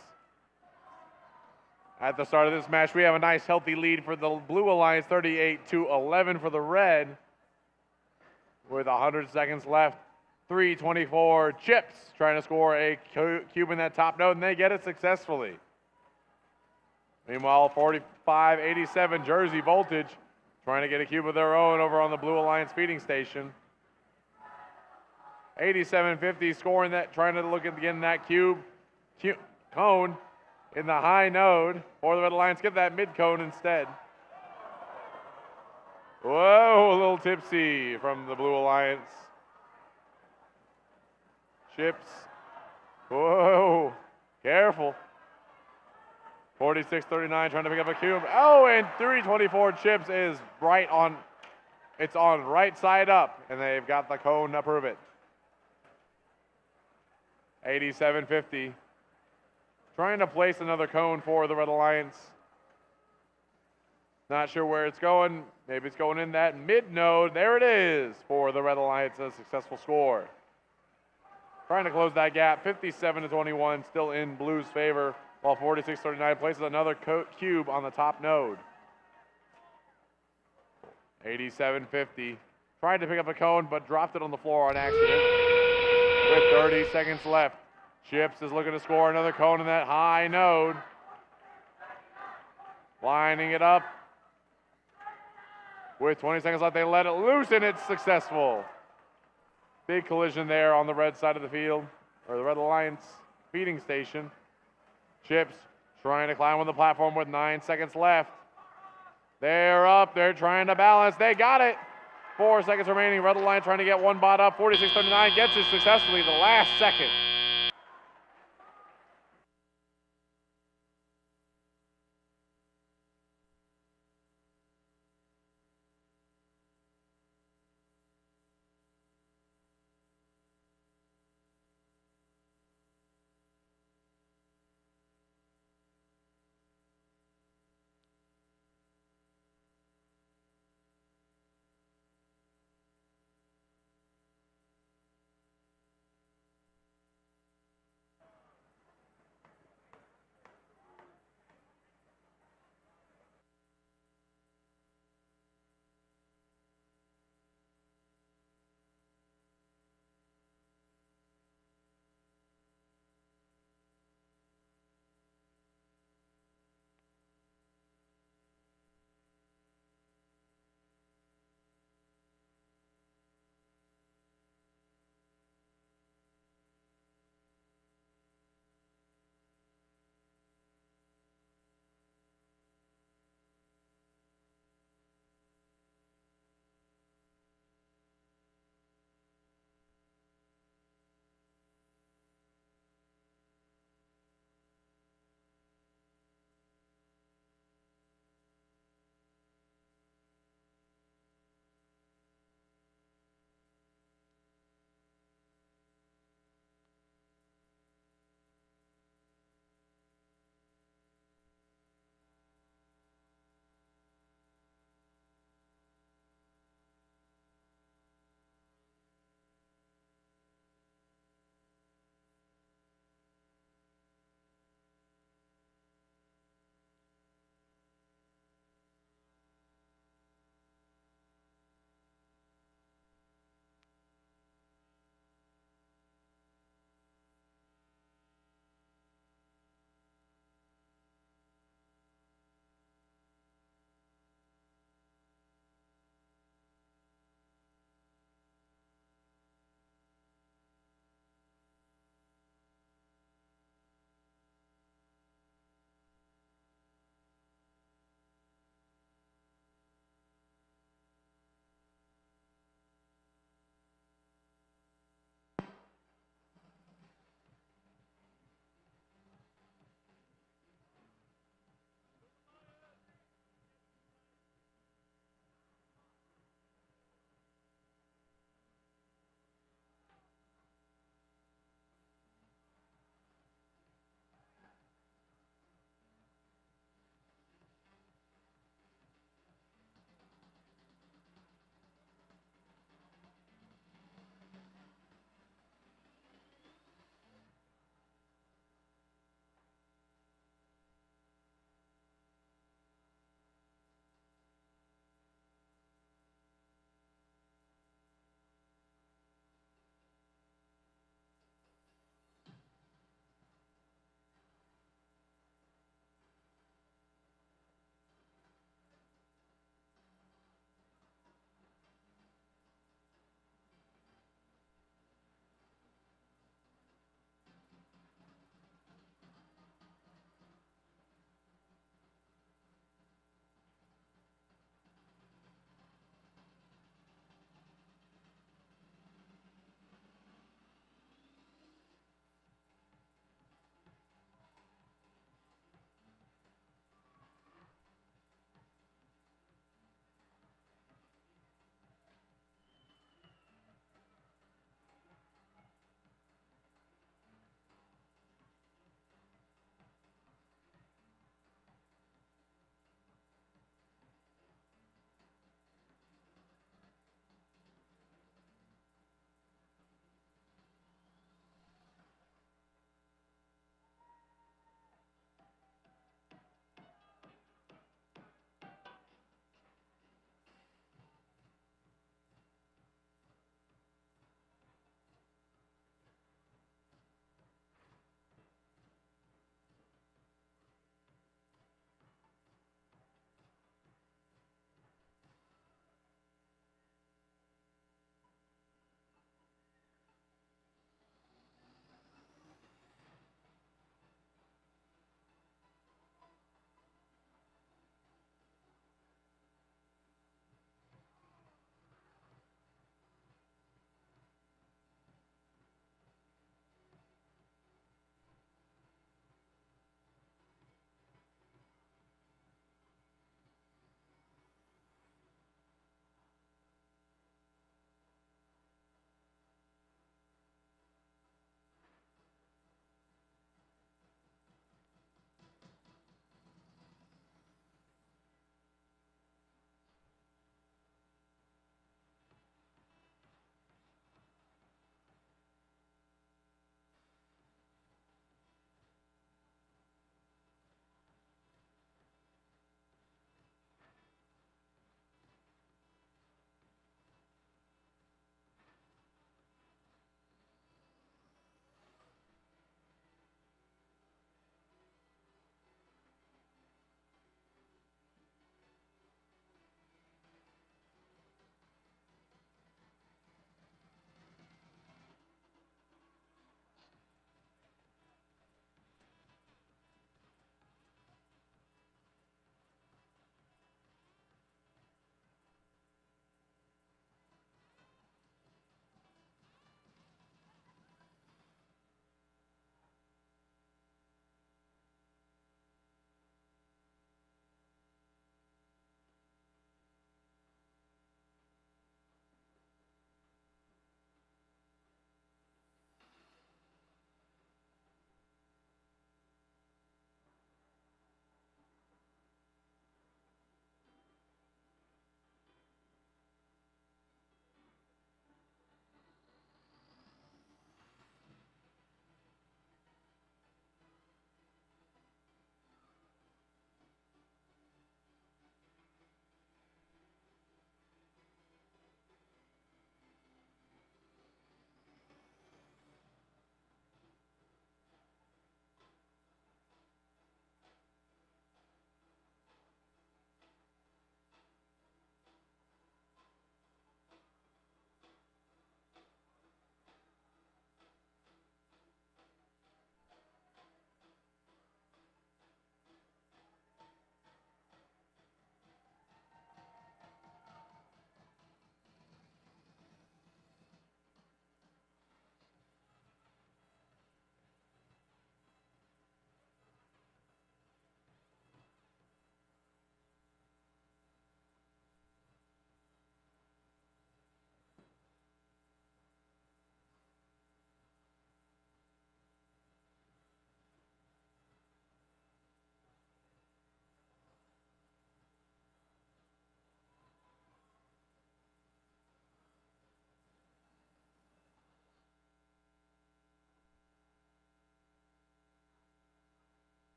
At the start of this match, we have a nice healthy lead for the Blue Alliance, 38-11 for the red. With 100 seconds left, 324 Chips trying to score a cube in that top node, and they get it successfully. Meanwhile, 4587 Jersey Voltage trying to get a cube of their own over on the Blue Alliance feeding station. 8750 scoring that, trying to look at getting that cone in the high node for the Red Alliance. Get that mid cone instead. Whoa, a little tipsy from the Blue Alliance. Chips. Whoa, careful. 4639 trying to pick up a cube. Oh, and 324 Chips is right on, it's on right side up, and they've got the cone to prove it. 8750 trying to place another cone for the Red Alliance. Not sure where it's going. Maybe it's going in that mid node. There it is for the Red Alliance, a successful score. Trying to close that gap, 57-21, still in Blue's favor, while 4639 places another cube on the top node. 8750 tried to pick up a cone, but dropped it on the floor on accident. With 30 seconds left, Chips is looking to score another cone in that high node. Lining it up. With 20 seconds left, they let it loose, and it's successful. Big collision there on the red side of the field, or the Red Alliance feeding station. Chips trying to climb on the platform with 9 seconds left. They're up, they're trying to balance, they got it. 4 seconds remaining, Red Alliance trying to get one bot up. 4639 gets it successfully the last second.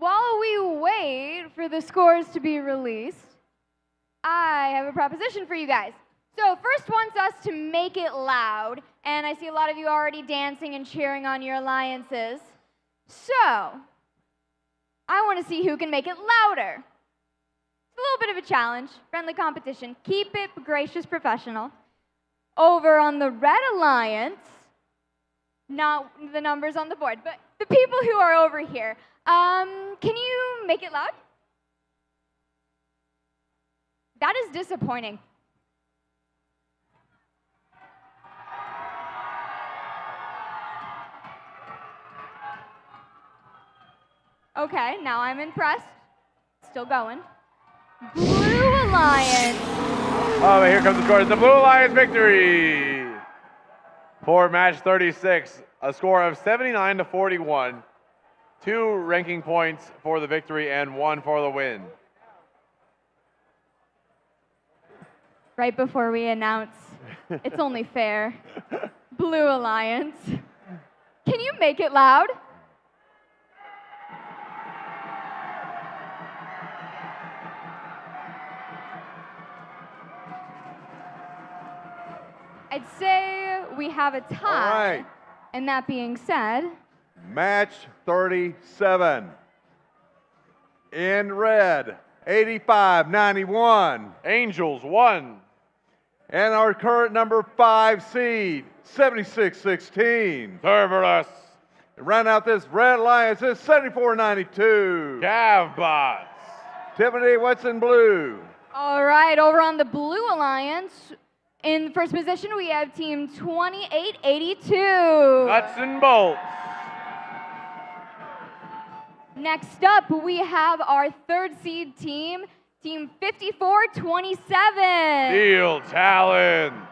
while we wait for the scores to be released, I have a proposition for you guys. So first wants us to make it loud, and I see a lot of you already dancing and cheering on your alliances. So, I want to see who can make it louder. It's a little bit of a challenge, friendly competition. Keep it gracious, professional. Over on the Red Alliance, not the numbers on the board, but the people who are over here, can you make it loud? That is disappointing. Okay, now I'm impressed. Still going. Blue Alliance. Oh, here comes the score. It's the Blue Alliance victory for match 36. A score of 79-41. 2 ranking points for the victory and 1 for the win. Right before we announce, it's only fair. Blue Alliance. Can you make it loud? I'd say we have a tie. All right. And that being said, Match 37. In red, 85-91. Angels won. And our current number 5 seed, 76-16. Cerberus. Round out this Red Alliance is 74-92. Cavbots. Tiffany, what's in blue? all right, over on the Blue Alliance, in first position we have team 2882. Nuts and bolts. Next up, we have our third seed team, Team 5427. Steel Talons.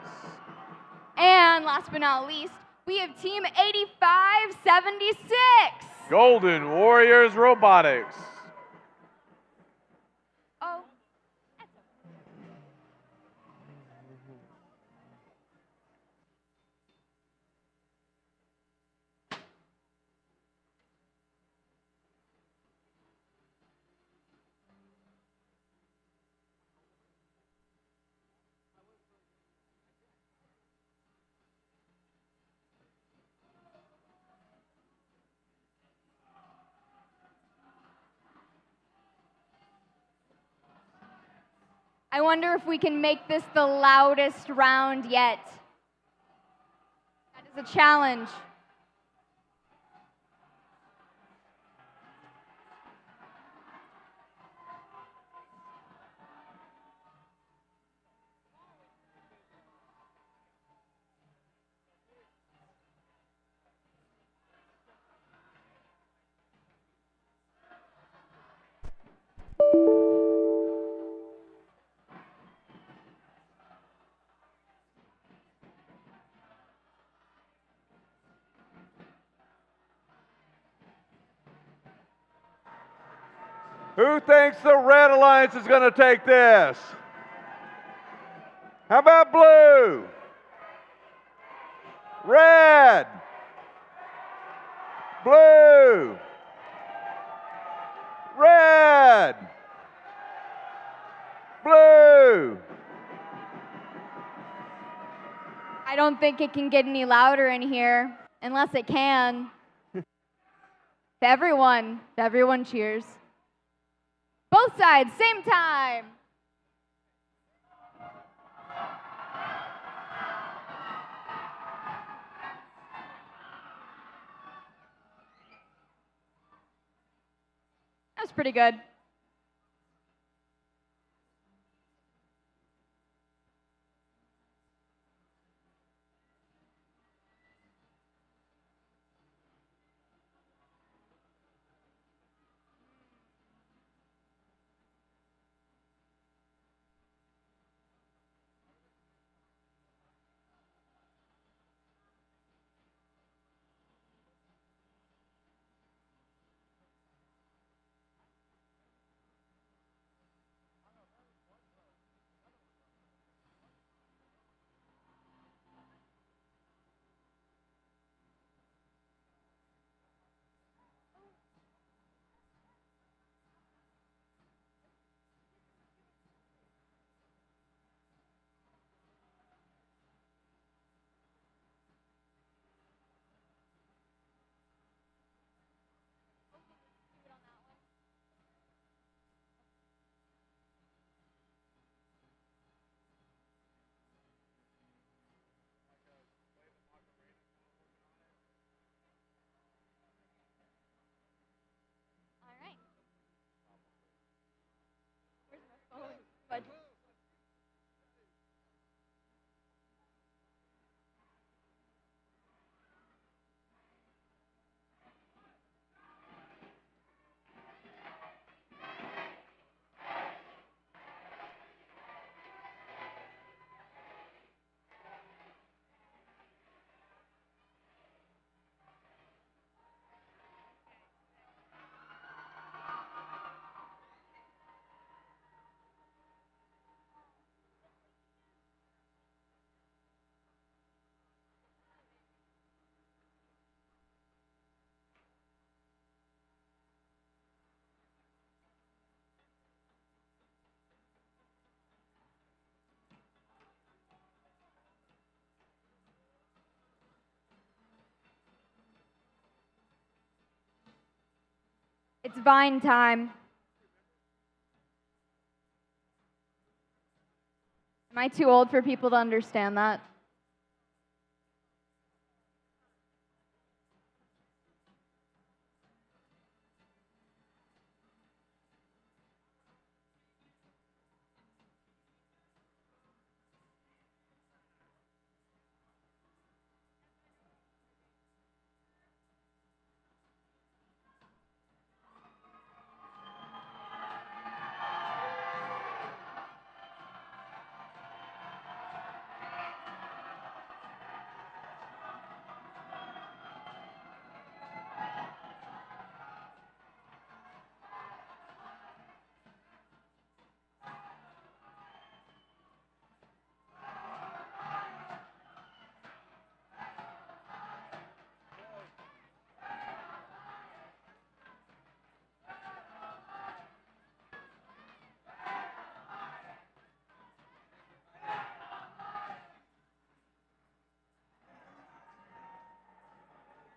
And last but not least, we have Team 8576. Golden Warriors Robotics. Oh. I wonder if we can make this the loudest round yet. That is a challenge. Who thinks the Red Alliance is going to take this? How about blue? Red. Blue. Red. Blue. I don't think it can get any louder in here, unless it can. Everyone cheers. Both sides, same time. That was pretty good. It's Vine time. Am I too old for people to understand that?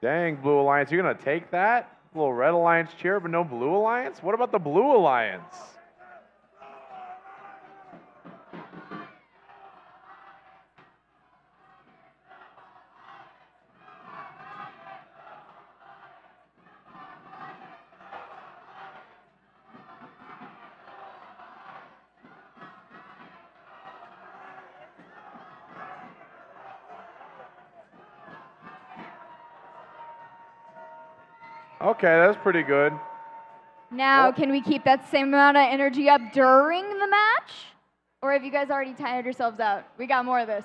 Dang, Blue Alliance, you're going to take that? Little Red Alliance cheer, but no Blue Alliance? What about the Blue Alliance? Okay, that's pretty good. Now, can we keep that same amount of energy up during the match? Or have you guys already tired yourselves out? We got more of this.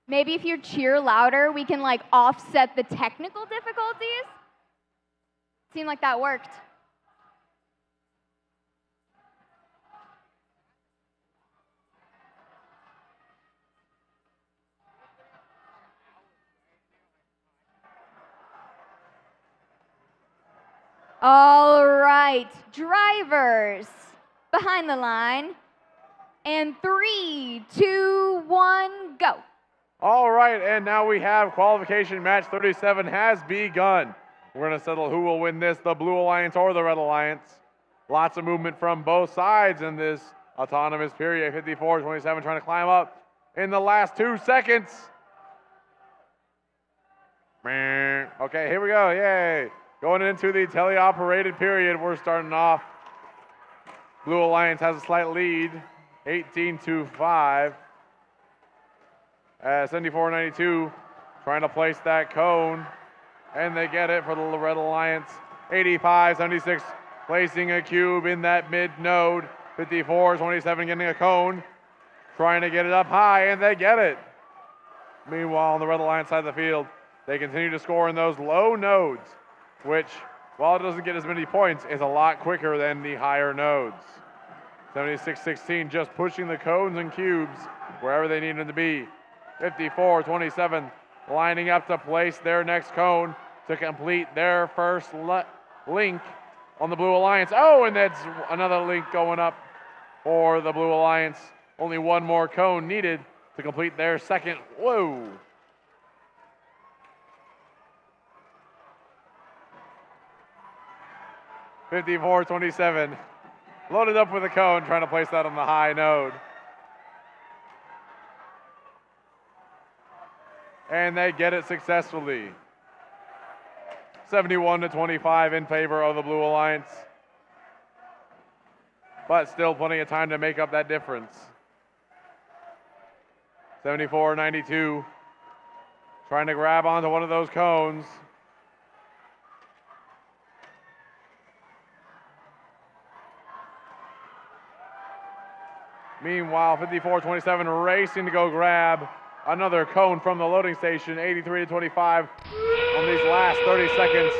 Maybe if you cheer louder, we can like offset the technical difficulties. Seemed like that worked. All right, drivers, behind the line. And 3, 2, 1, go. All right, and now we have qualification match 37 has begun. We're going to settle who will win this, the Blue Alliance or the Red Alliance. Lots of movement from both sides in this autonomous period. 54-27 trying to climb up in the last 2 seconds. Okay, here we go, yay. Going into the teleoperated period, we're starting off. Blue Alliance has a slight lead, 18-5. 74-92 trying to place that cone, and they get it for the Red Alliance. 85-76 placing a cube in that mid node. 54-27 getting a cone, trying to get it up high, and they get it. Meanwhile, on the Red Alliance side of the field, they continue to score in those low nodes, which, while it doesn't get as many points, is a lot quicker than the higher nodes. 76-16 just pushing the cones and cubes wherever they need them to be. 54-27 lining up to place their next cone to complete their first link on the Blue Alliance. Oh, and that's another link going up for the Blue Alliance. Only one more cone needed to complete their second. Whoa. (54-27) loaded up with a cone, trying to place that on the high node. And they get it successfully. 71-25 in favor of the Blue Alliance. But still plenty of time to make up that difference. 74-92, trying to grab onto one of those cones. Meanwhile, 54-27 racing to go grab another cone from the loading station. 83-25 on these last 30 seconds.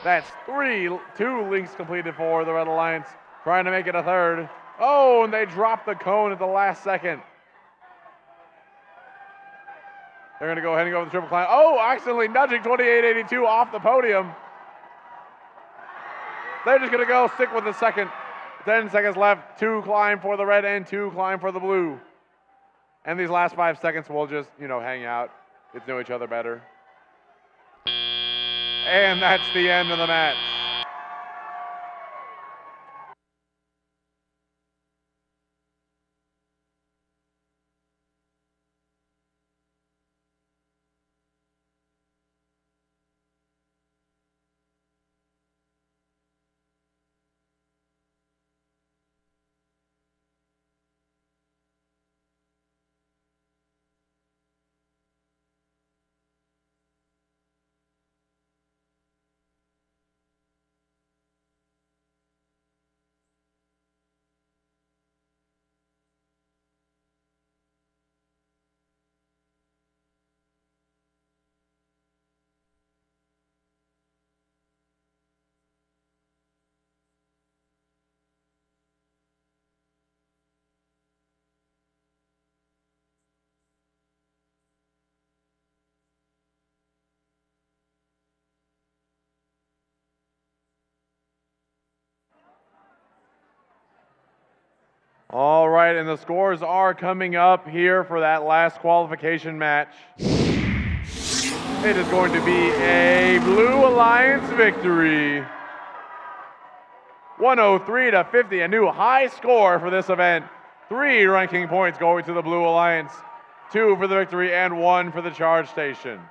That's 2 links completed for the Red Alliance, trying to make it a third. Oh, and they dropped the cone at the last second. They're going to go ahead and go with the triple climb. Oh, accidentally nudging 28-82 off the podium. They're just going to go stick with the second. 10 seconds left. 2 climb for the red and 2 climb for the blue. And these last 5 seconds, we'll just, hang out, get to know each other better. And that's the end of the match. All right, and the scores are coming up here for that last qualification match. It is going to be a Blue Alliance victory. 103-50, a new high score for this event. 3 ranking points going to the Blue Alliance, 2 for the victory and 1 for the charge station.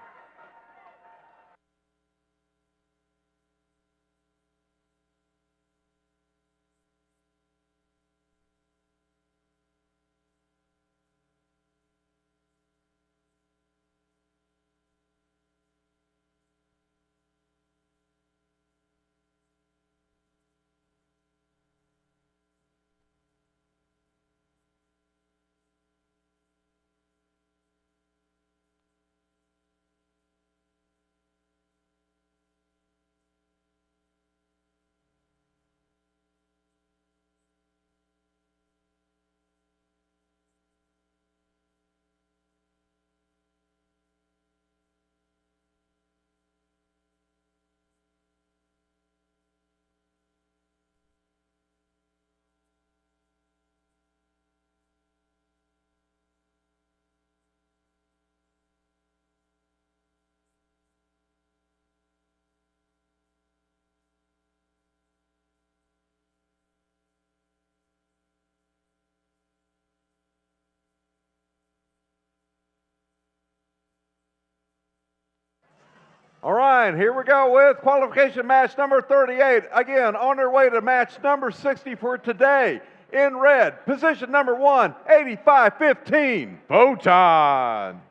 All right, here we go with qualification match number 38. Again, on their way to match number 60 for today. In red, position number 1, 85-15. Photon.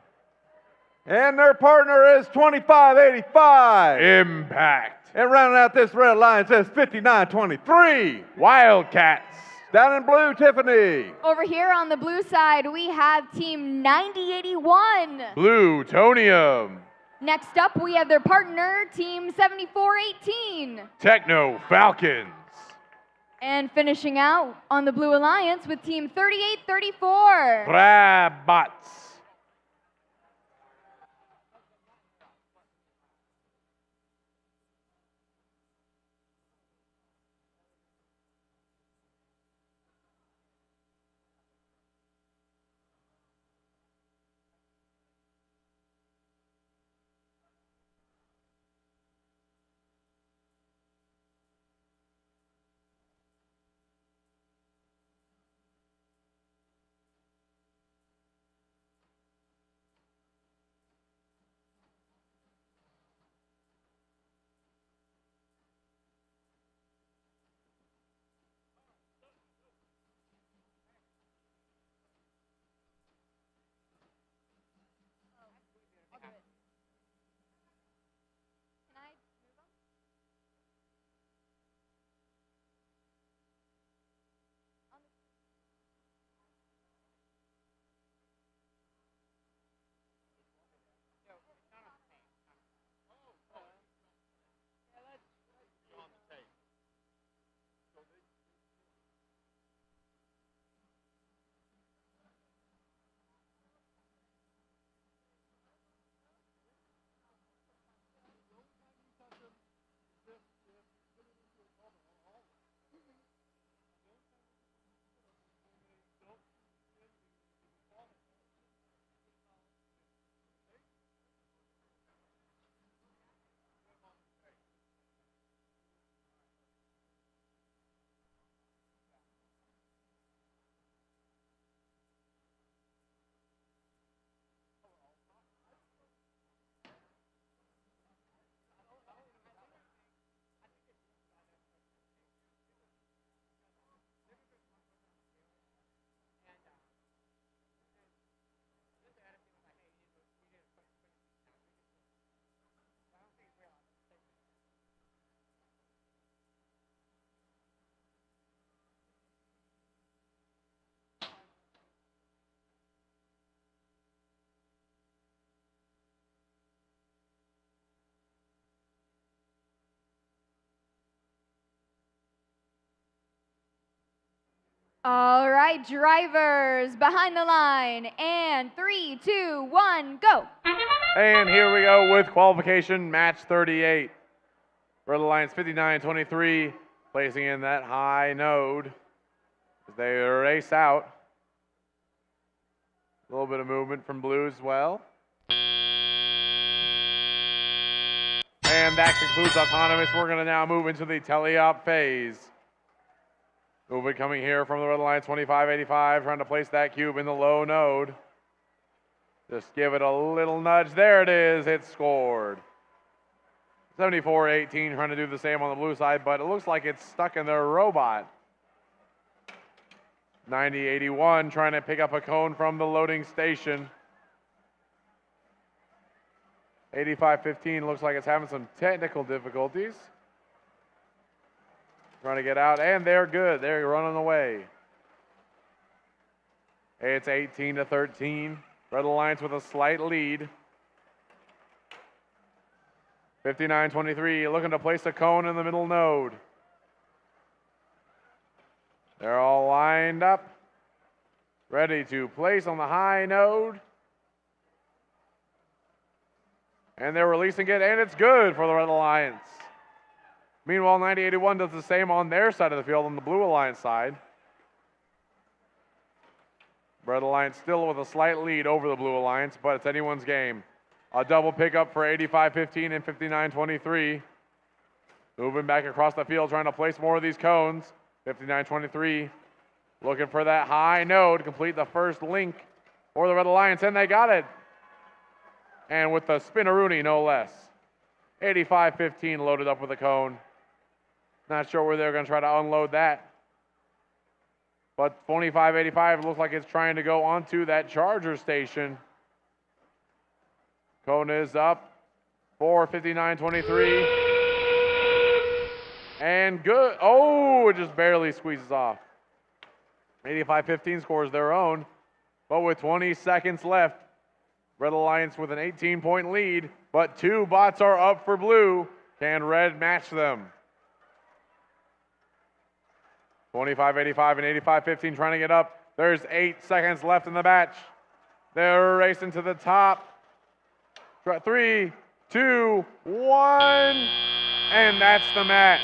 And their partner is 25-85. Impact. And rounding out this red line says 59-23. Wildcats. Down in blue, Tiffany. Over here on the blue side, we have team 9081. Plutonium. Next up, we have their partner, team 7418. Techno Falcons. And finishing out on the Blue Alliance with team 3834. Rabots. All right, drivers behind the line, and 3, 2, 1, go. And here we go with qualification match 38. Red Alliance 59-23, placing in that high node as they race out. A little bit of movement from blue as well. And that concludes autonomous. We're going to now move into the teleop phase. Movement coming here from the Red Alliance 25-85, trying to place that cube in the low node. Just give it a little nudge. There it is. It's scored. 74-18, trying to do the same on the blue side, but it looks like it's stuck in their robot. 90-81, trying to pick up a cone from the loading station. 85-15 looks like it's having some technical difficulties. Trying to get out, and they're good. They're running away. It's 18-13. Red Alliance with a slight lead. 59-23, looking to place a cone in the middle node. They're all lined up, ready to place on the high node. And they're releasing it, and it's good for the Red Alliance. Meanwhile, 90-81 does the same on their side of the field, on the Blue Alliance side. Red Alliance still with a slight lead over the Blue Alliance, but it's anyone's game. A double pickup for 85-15 and 59-23. Moving back across the field, trying to place more of these cones. 59-23, looking for that high node, complete the first link for the Red Alliance, and they got it. And with the spinneroonie, no less. 85-15 loaded up with a cone. Not sure where they're going to try to unload that. But 25-85 looks like it's trying to go onto that charger station. Cone is up for 59-23. And good. Oh, it just barely squeezes off. 85-15 scores their own. But with 20 seconds left, Red Alliance with an 18-point lead, but 2 bots are up for blue. Can red match them? 25-85 and 85-15 trying to get up. There's 8 seconds left in the match. They're racing to the top. 3, 2, 1, and that's the match.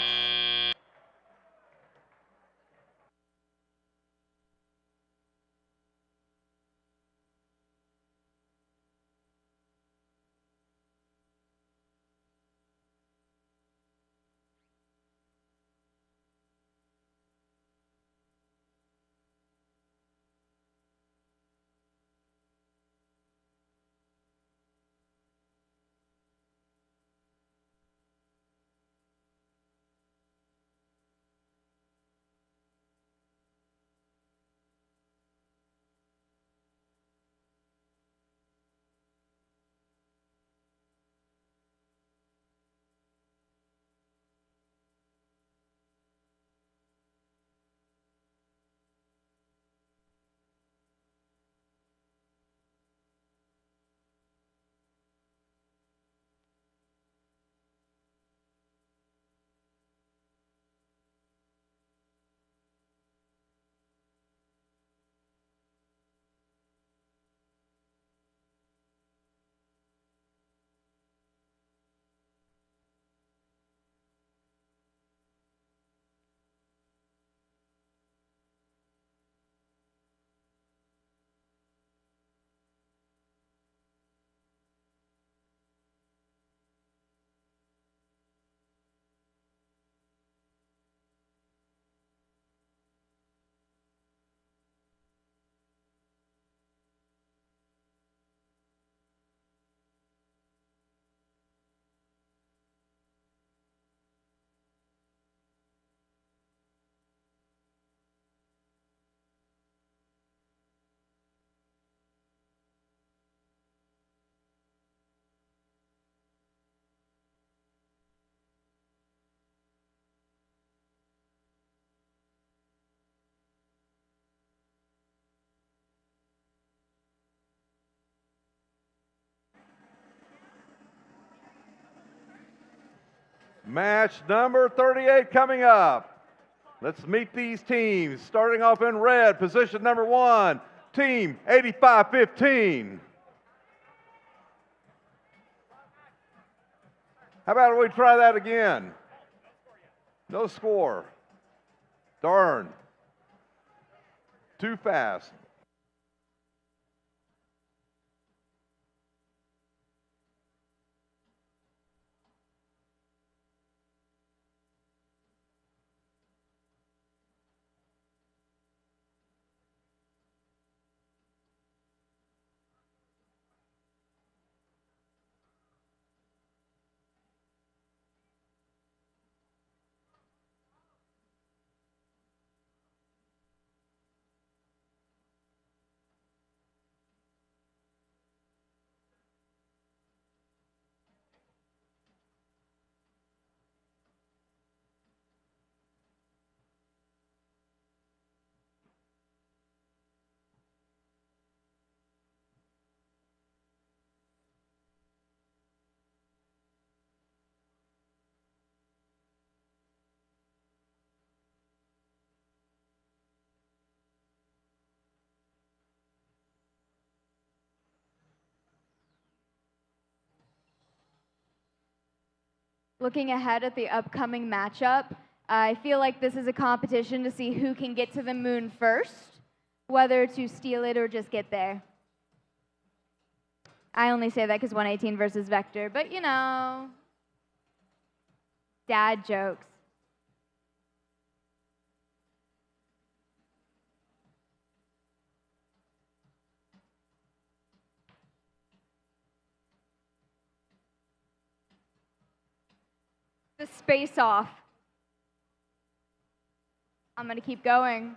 Match number 38 coming up. Let's meet these teams. Starting off in red, position number 1, team 8515. How about we try that again? No score. Darn. Too fast. Looking ahead at the upcoming matchup, I feel like this is a competition to see who can get to the moon first, whether to steal it or just get there. I only say that because 118 versus Vector, but you know, dad jokes. The space off. I'm gonna keep going.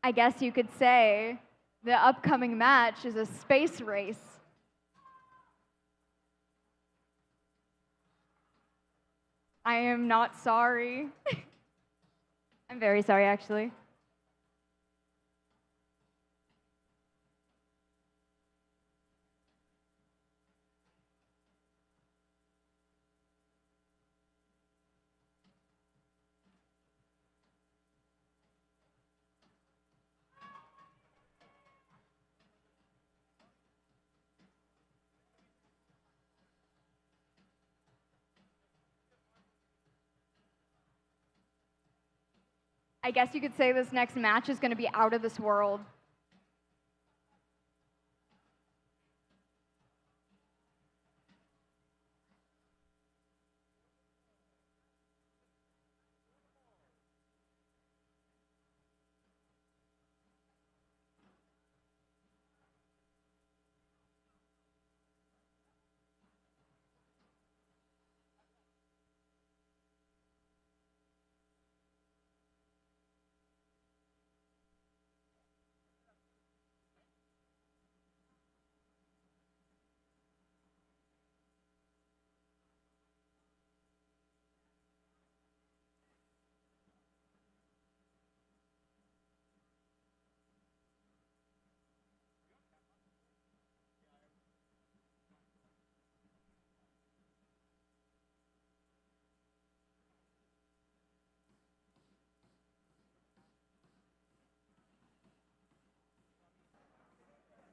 I guess you could say the upcoming match is a space race. I am not sorry. I'm very sorry, actually. I guess you could say this next match is going to be out of this world.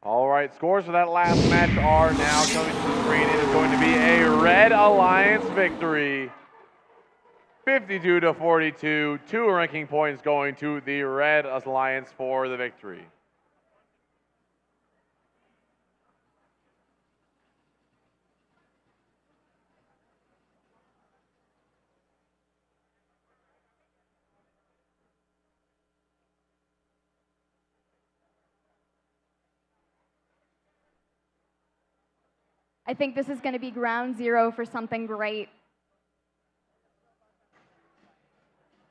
All right, scores for that last match are now coming to the screen. It is going to be a Red Alliance victory, 52-42. 2 ranking points going to the Red Alliance for the victory. I think this is going to be ground zero for something great.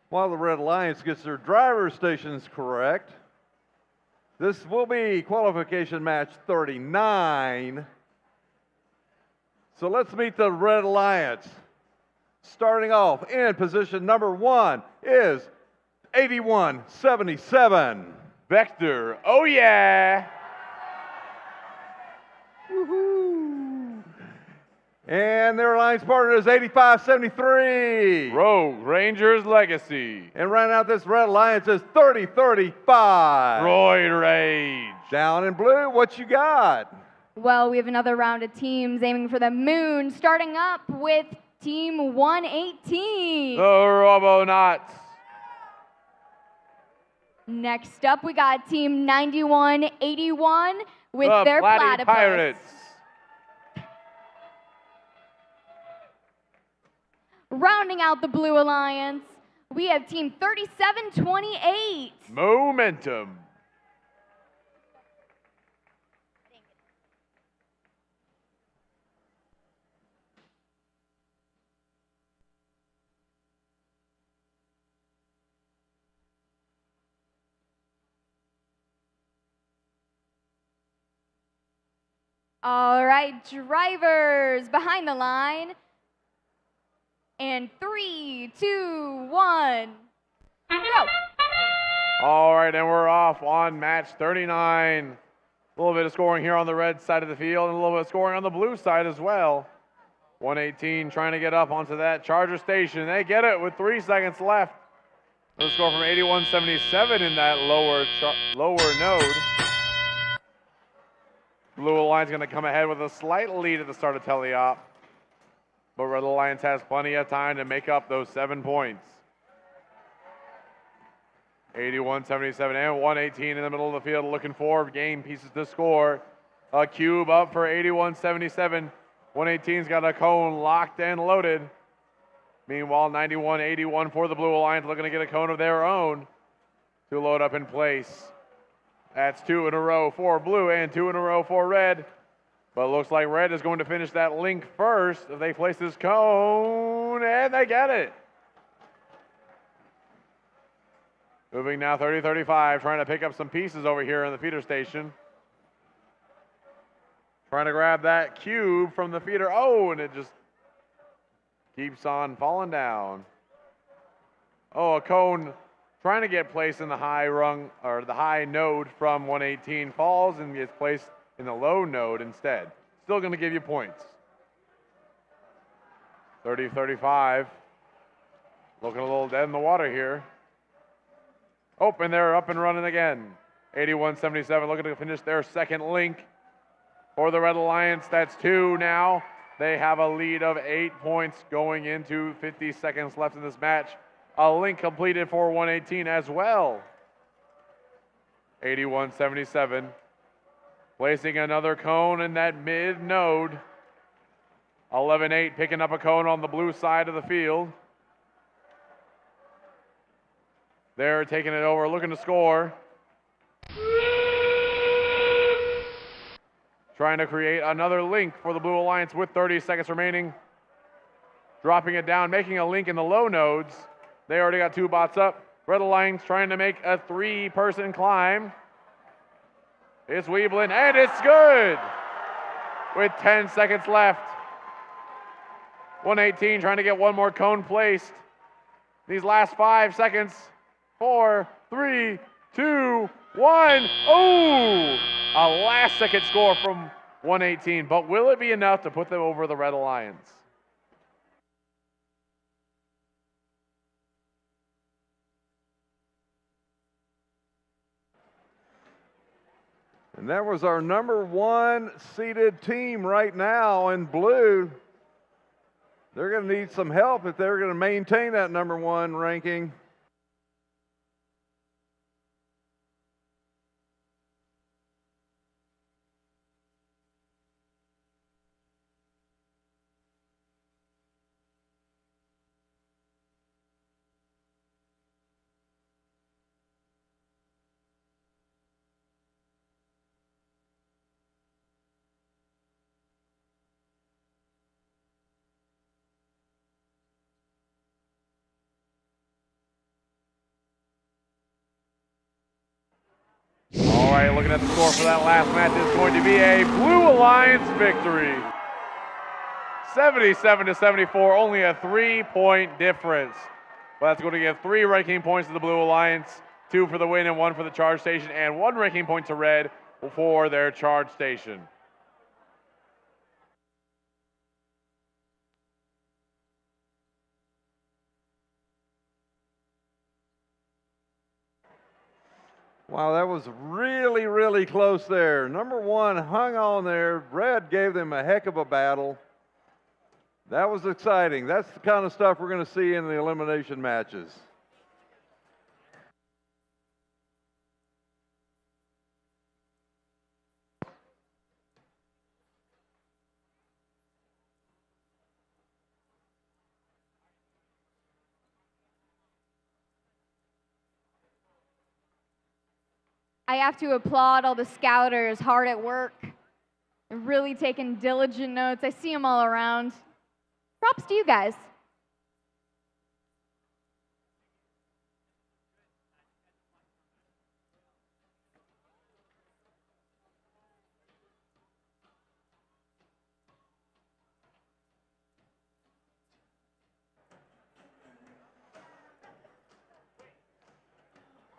While the Red Alliance gets their driver stations correct, this will be qualification match 39. So let's meet the Red Alliance. Starting off in position number 1 is 8177. Vector, oh yeah! Woohoo! And their alliance partner is 8573. Rogue Rangers Legacy. And rounding out this Red Alliance is 3035. Roid Rage. Down in blue, what you got? Well, we have another round of teams aiming for the moon, starting up with Team 118. The Robonauts. Next up, we got Team 9181 with the their Platy platypus. Pirates. Rounding out the Blue Alliance, we have Team 3728. Momentum. All right, drivers behind the line. And 3, 2, 1, go. All right, and we're off on match 39. A little bit of scoring here on the red side of the field and a little bit of scoring on the blue side as well. 118 trying to get up onto that charger station. They get it with 3 seconds left. Let's score from 8177 in that lower node. Blue Alliance going to come ahead with a slight lead at the start of teleop. But Red Alliance has plenty of time to make up those 7 points. 81-77 and 118 in the middle of the field looking for game pieces to score. A cube up for 81-77. 118's got a cone locked and loaded. Meanwhile, 91-81 for the Blue Alliance looking to get a cone of their own to load up in place. That's 2 in a row for Blue and 2 in a row for Red. But it looks like Red is going to finish that link first if they place this cone, and they get it. Moving now 30-35, trying to pick up some pieces over here in the feeder station. Trying to grab that cube from the feeder. Oh, and it just keeps on falling down. Oh, a cone trying to get placed in the high rung, or the high node from 118 falls and gets placed in the low node instead. Still going to give you points. 30-35. Looking a little dead in the water here. Oh, and they're up and running again. 81-77 looking to finish their second link for the Red Alliance. That's 2 now. They have a lead of 8 points going into 50 seconds left in this match. A link completed for 118 as well. 81-77. Placing another cone in that mid node. 11-8 picking up a cone on the blue side of the field. They're taking it over, looking to score. Trying to create another link for the Blue Alliance with 30 seconds remaining. Dropping it down, making a link in the low nodes. They already got 2 bots up. Red Alliance trying to make a 3-person climb. It's Weeblin, and it's good! With 10 seconds left. 118 trying to get one more cone placed. These last 5 seconds. 4, 3, 2, 1. Oh! A last-second score from 118, but will it be enough to put them over the Red Alliance? And that was our number 1 seeded team right now in blue. They're going to need some help if they're going to maintain that number 1 ranking. right, looking at the score for that last match, it's going to be a Blue Alliance victory. 77-74, only a 3-point difference. But that's going to give 3 ranking points to the Blue Alliance, 2 for the win and 1 for the charge station, and 1 ranking point to Red for their charge station. Wow, that was really, really close there. Number 1 hung on there. Red gave them a heck of a battle. That was exciting. That's the kind of stuff we're going to see in the elimination matches. I have to applaud all the scouters hard at work. They're really taking diligent notes. I see them all around. Props to you guys.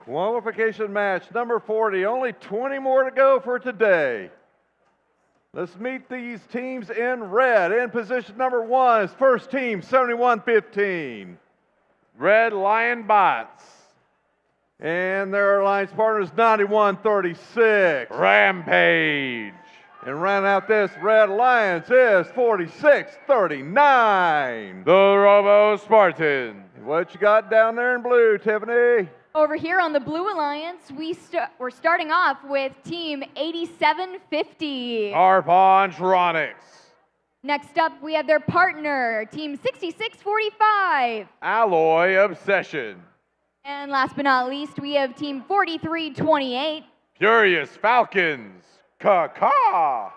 Qualification match number 40, only 20 more to go for today. Let's meet these teams in red. In position number 1 is first team, 7115. Red Lion Bots. And their alliance partners, 9136. Rampage. And rounding out this Red Alliance is 4639. The Robo Spartans. What you got down there in blue, Tiffany? Over here on the Blue Alliance, we're starting off with Team 8750. Arpontronics. Next up, we have their partner, Team 6645. Alloy Obsession. And last but not least, we have Team 4328. Furious Falcons. Ka-ka.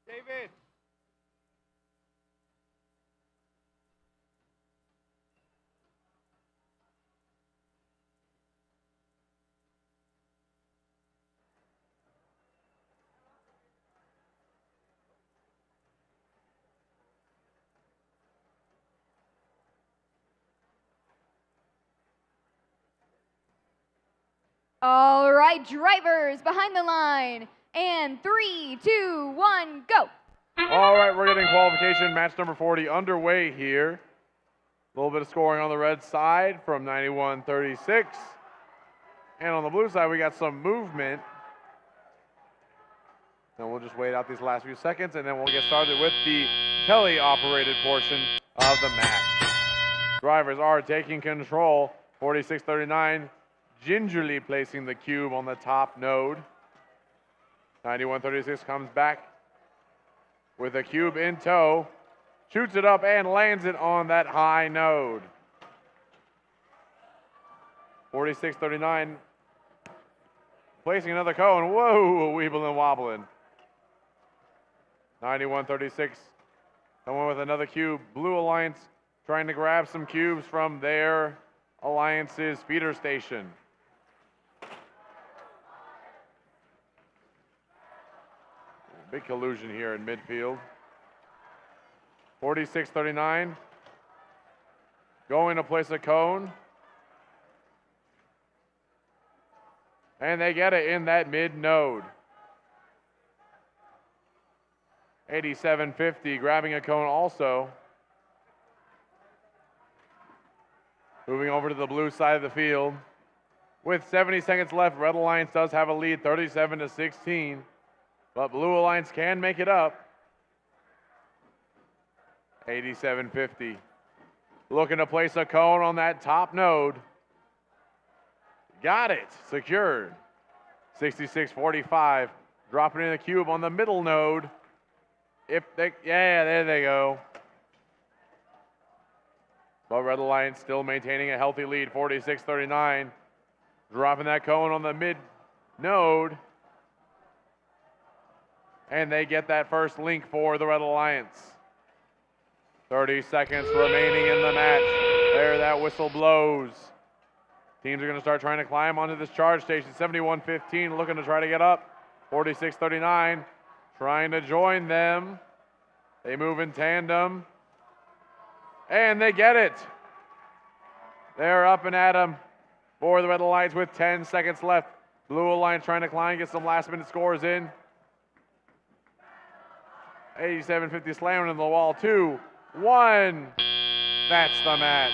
David. All right, drivers behind the line. And 3, 2, 1, go. All right, we're getting qualification match number 40 underway here. A little bit of scoring on the red side from 91-36. And on the blue side, we got some movement. And we'll just wait out these last few seconds, and then we'll get started with the tele-operated portion of the match. Drivers are taking control. 46-39, gingerly placing the cube on the top node. 91-36 comes back with a cube in tow. Shoots it up and lands it on that high node. 46-39. Placing another cone. Whoa, weebling wobbling. 91-36. Someone with another cube. Blue Alliance trying to grab some cubes from their Alliance's feeder station. Big collusion here in midfield. 46-39. Going to place a cone. And they get it in that mid node. 87-50, grabbing a cone also. Moving over to the blue side of the field. With 70 seconds left, Red Alliance does have a lead, 37-16. But Blue Alliance can make it up. 87-50. Looking to place a cone on that top node. Got it, secured. 66-45, dropping in the cube on the middle node. Yeah, there they go. But Red Alliance still maintaining a healthy lead, 46-39. Dropping that cone on the mid node. And they get that first link for the Red Alliance. 30 seconds remaining in the match. There that whistle blows. Teams are going to start trying to climb onto this charge station. 71-15 looking to try to get up. 46-39 trying to join them. They move in tandem. And they get it. They're up and at 'em for the Red Alliance with 10 seconds left. Blue Alliance trying to climb, get some last minute scores in. 87-50 slamming into the wall. 2-1. That's the match.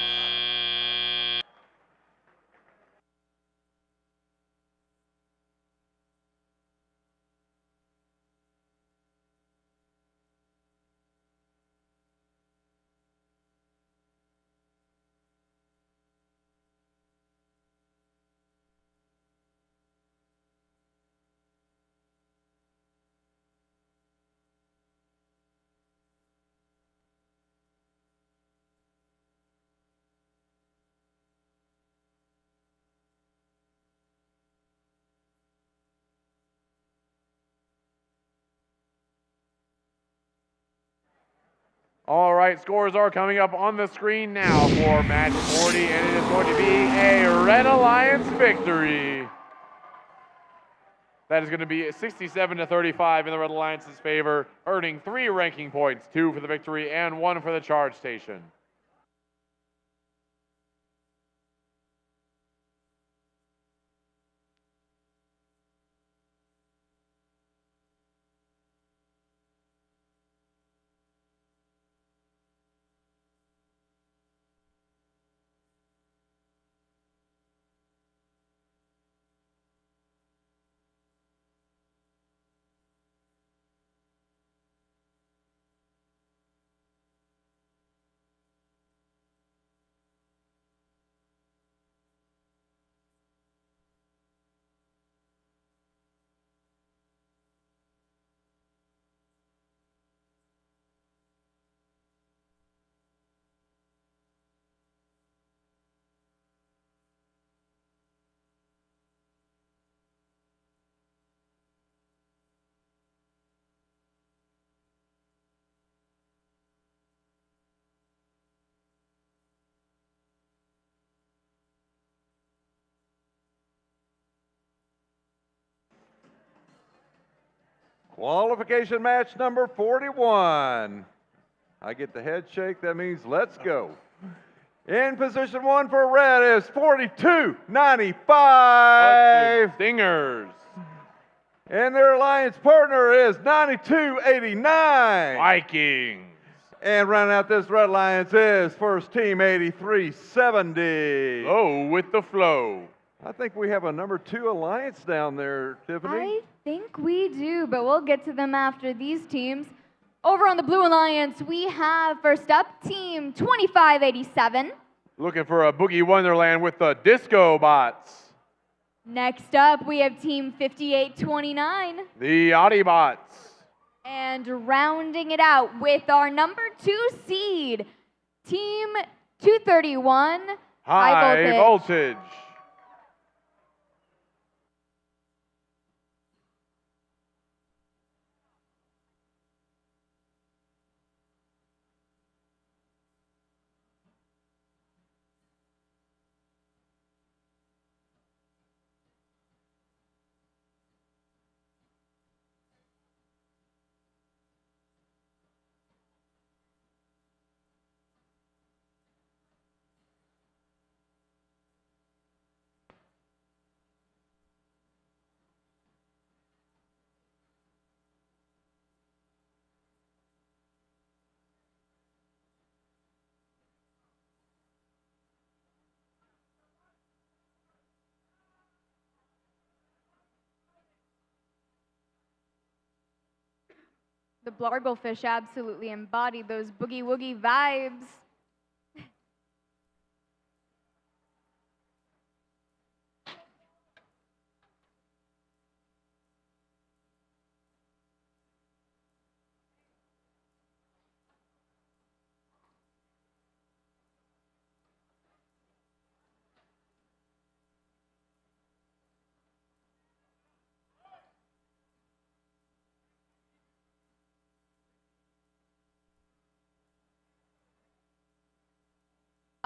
All right, scores are coming up on the screen now for match 40, and it is going to be a Red Alliance victory. That is going to be 67-35 in the Red Alliance's favor, earning 3 ranking points, 2 for the victory and 1 for the charge station. Qualification match number 41. I get the head shake, that means let's go. In position 1 for red is 42-95. Stingers. And their alliance partner is 92-89. Vikings. And rounding out this red alliance is first team 83-70. Oh, with the flow. I think we have a number 2 alliance down there, Tiffany. I think we do, but we'll get to them after these teams. Over on the Blue Alliance, we have first up team 2587. Looking for a Boogie Wonderland with the Disco Bots. Next up, we have team 5829. The Audi Bots. And rounding it out with our number 2 seed, Team 231, High voltage. The Blarglefish absolutely embodied those boogie woogie vibes.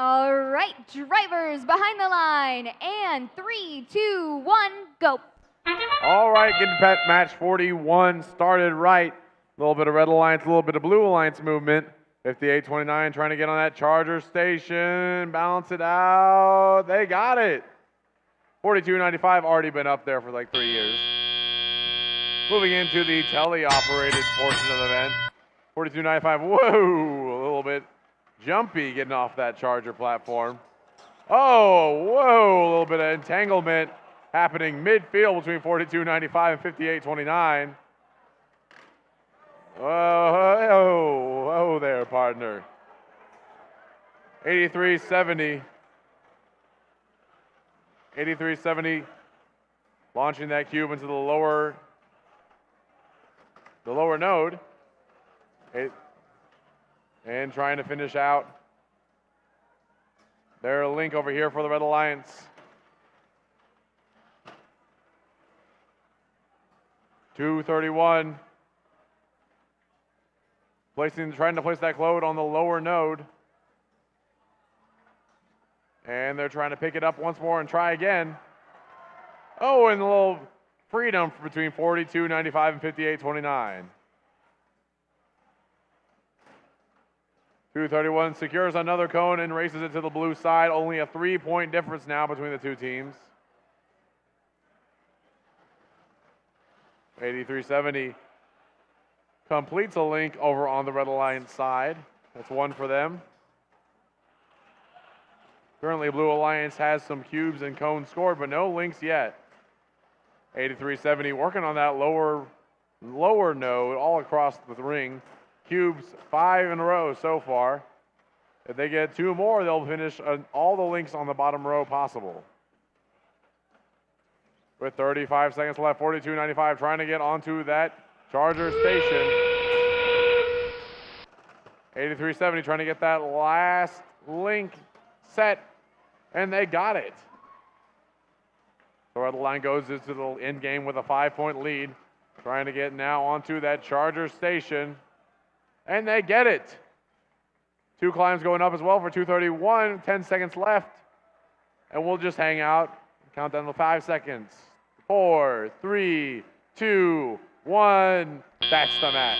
All right, drivers behind the line, and 3, 2, 1, go. All right, getting pet match 41 started right. A little bit of red alliance, a little bit of blue alliance movement. 58-29 trying to get on that charger station, balance it out. They got it. 42-95 already been up there for like 3 years. Moving into the tele-operated portion of the event. 42-95, whoa, a little bit jumpy getting off that charger platform. Oh, whoa, a little bit of entanglement happening midfield between 42-95 and 58-29. Whoa there, partner. 83-70. 83-70, launching that cube into the lower node. And trying to finish out their link over here for the Red Alliance. 231. Trying to place that load on the lower node. And they're trying to pick it up once more and try again. Oh, and a little freedom between 42-95 and 58-29. 231 secures another cone and races it to the blue side. Only a 3-point difference now between the two teams. 83-70 completes a link over on the Red Alliance side. That's one for them. Currently, Blue Alliance has some cubes and cones scored, but no links yet. 83-70 working on that lower node all across the ring. Cubes 5 in a row so far. If they get 2 more, they'll finish all the links on the bottom row possible. With 35 seconds left, 42-95 trying to get onto that charger station. 83-70 trying to get that last link set, and they got it. So the line goes into the end game with a 5-point lead, trying to get now onto that charger station. And they get it. 2 climbs going up as well for 231. 10 seconds left. And we'll just hang out. Count down to 5 seconds. 4, 3, 2, 1. That's the match.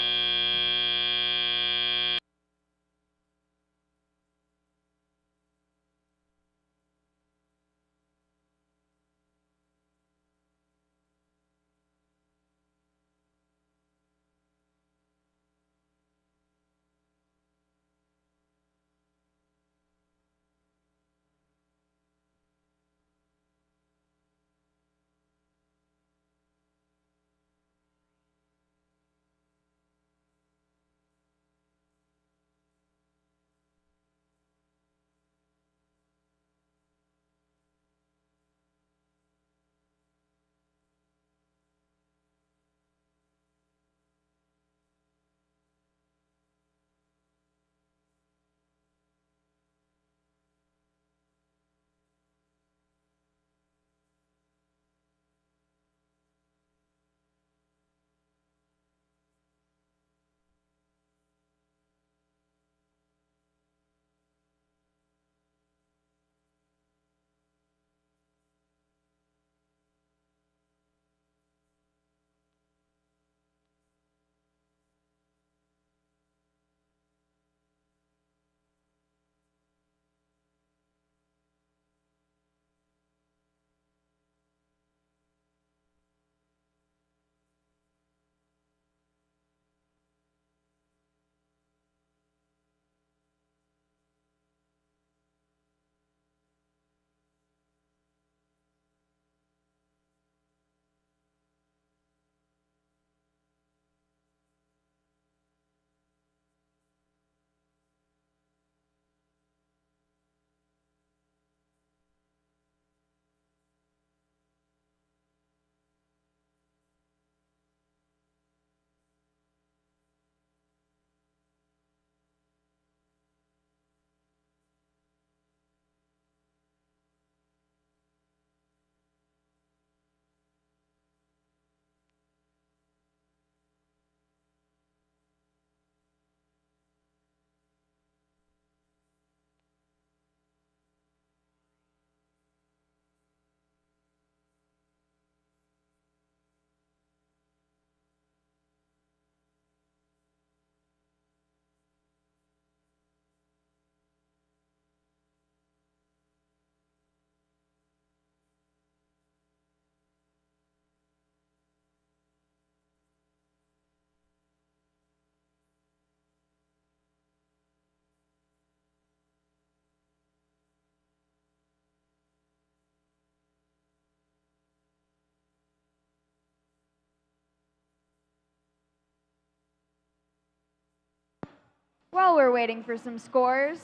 while we're waiting for some scores,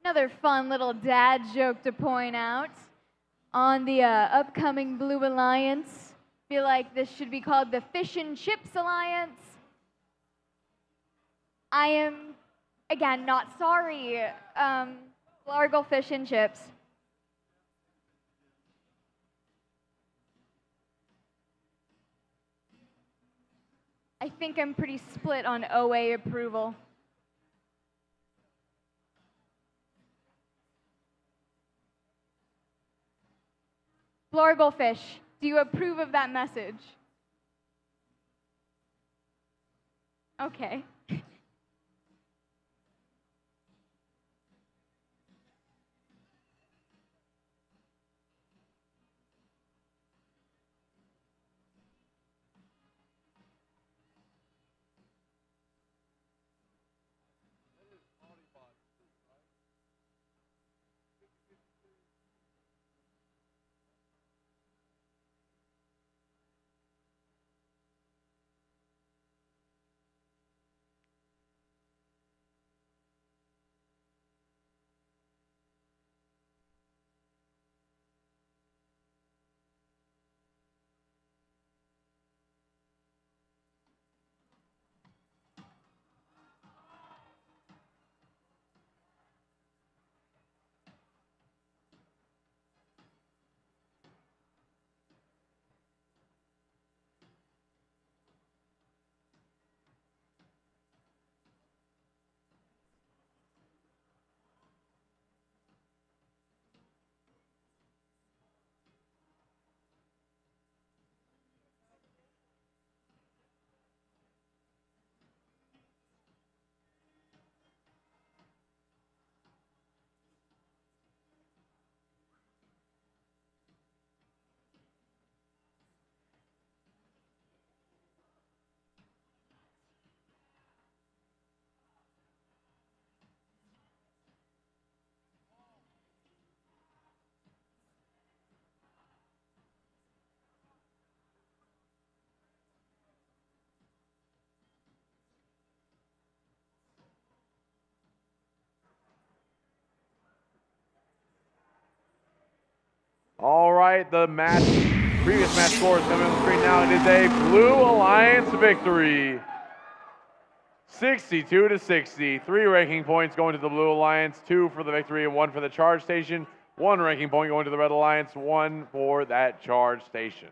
another fun little dad joke to point out. On the upcoming Blue Alliance, feel like this should be called the Fish and Chips Alliance. I am, again, not sorry. Largo Fish and Chips. I think I'm pretty split on OA approval. Largo Fish, do you approve of that message? Okay. All right, the previous match scores coming on the screen now. It is a Blue Alliance victory. 62 to 60. 3 ranking points going to the Blue Alliance, 2 for the victory and 1 for the charge station. 1 ranking point going to the Red Alliance, 1 for that charge station.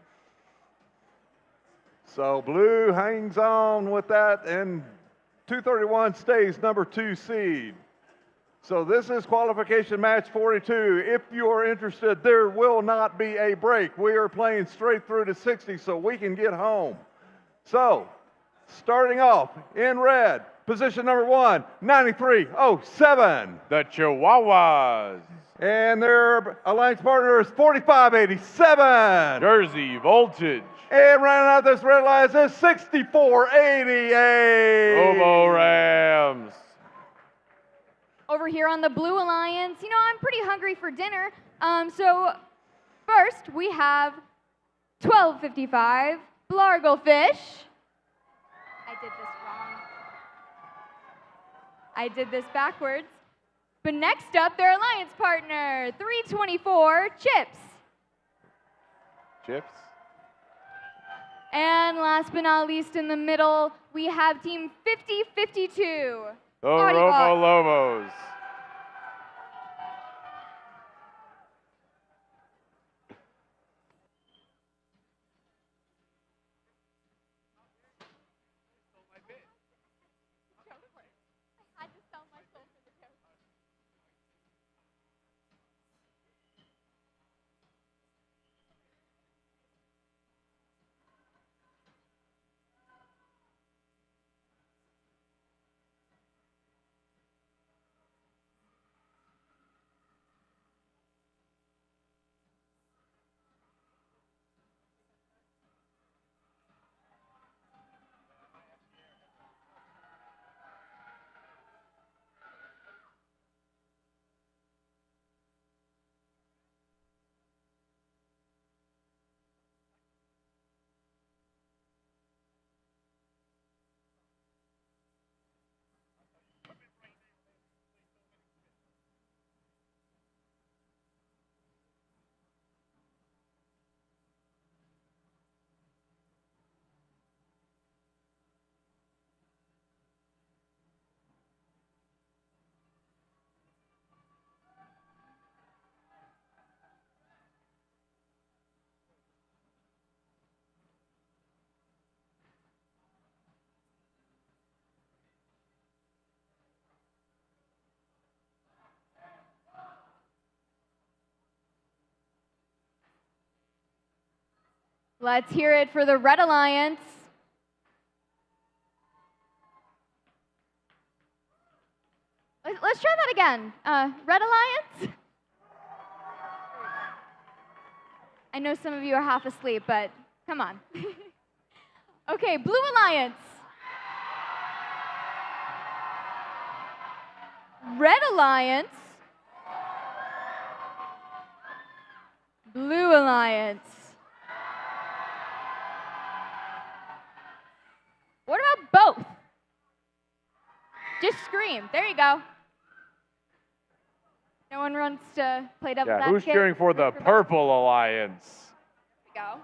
So Blue hangs on with that, and 231 stays number 2 seed. So this is qualification match 42. If you are interested, there will not be a break. We are playing straight through to 60 so we can get home. So, starting off in red, position number 1, 9307. The Chihuahuas. And their alliance partner is 4587. Jersey Voltage. And running out this red alliance is 6488. Robo Rams. Over here on the Blue Alliance, you know, I'm pretty hungry for dinner. So first we have 1255 Largo Fish. I did this wrong. I did this backwards. But next up, their alliance partner, 324 Chips. Chips. And last but not least, in the middle, we have team 5052. The Robo Lobos. Let's hear it for the Red Alliance. Let's try that again. Red Alliance? I know some of you are half asleep, but come on. Okay, Blue Alliance. Red Alliance. Blue Alliance. What about both? Just scream. There you go. No one wants to play devil's Yeah, advocate? who's cheering for the Purple Alliance? There we go.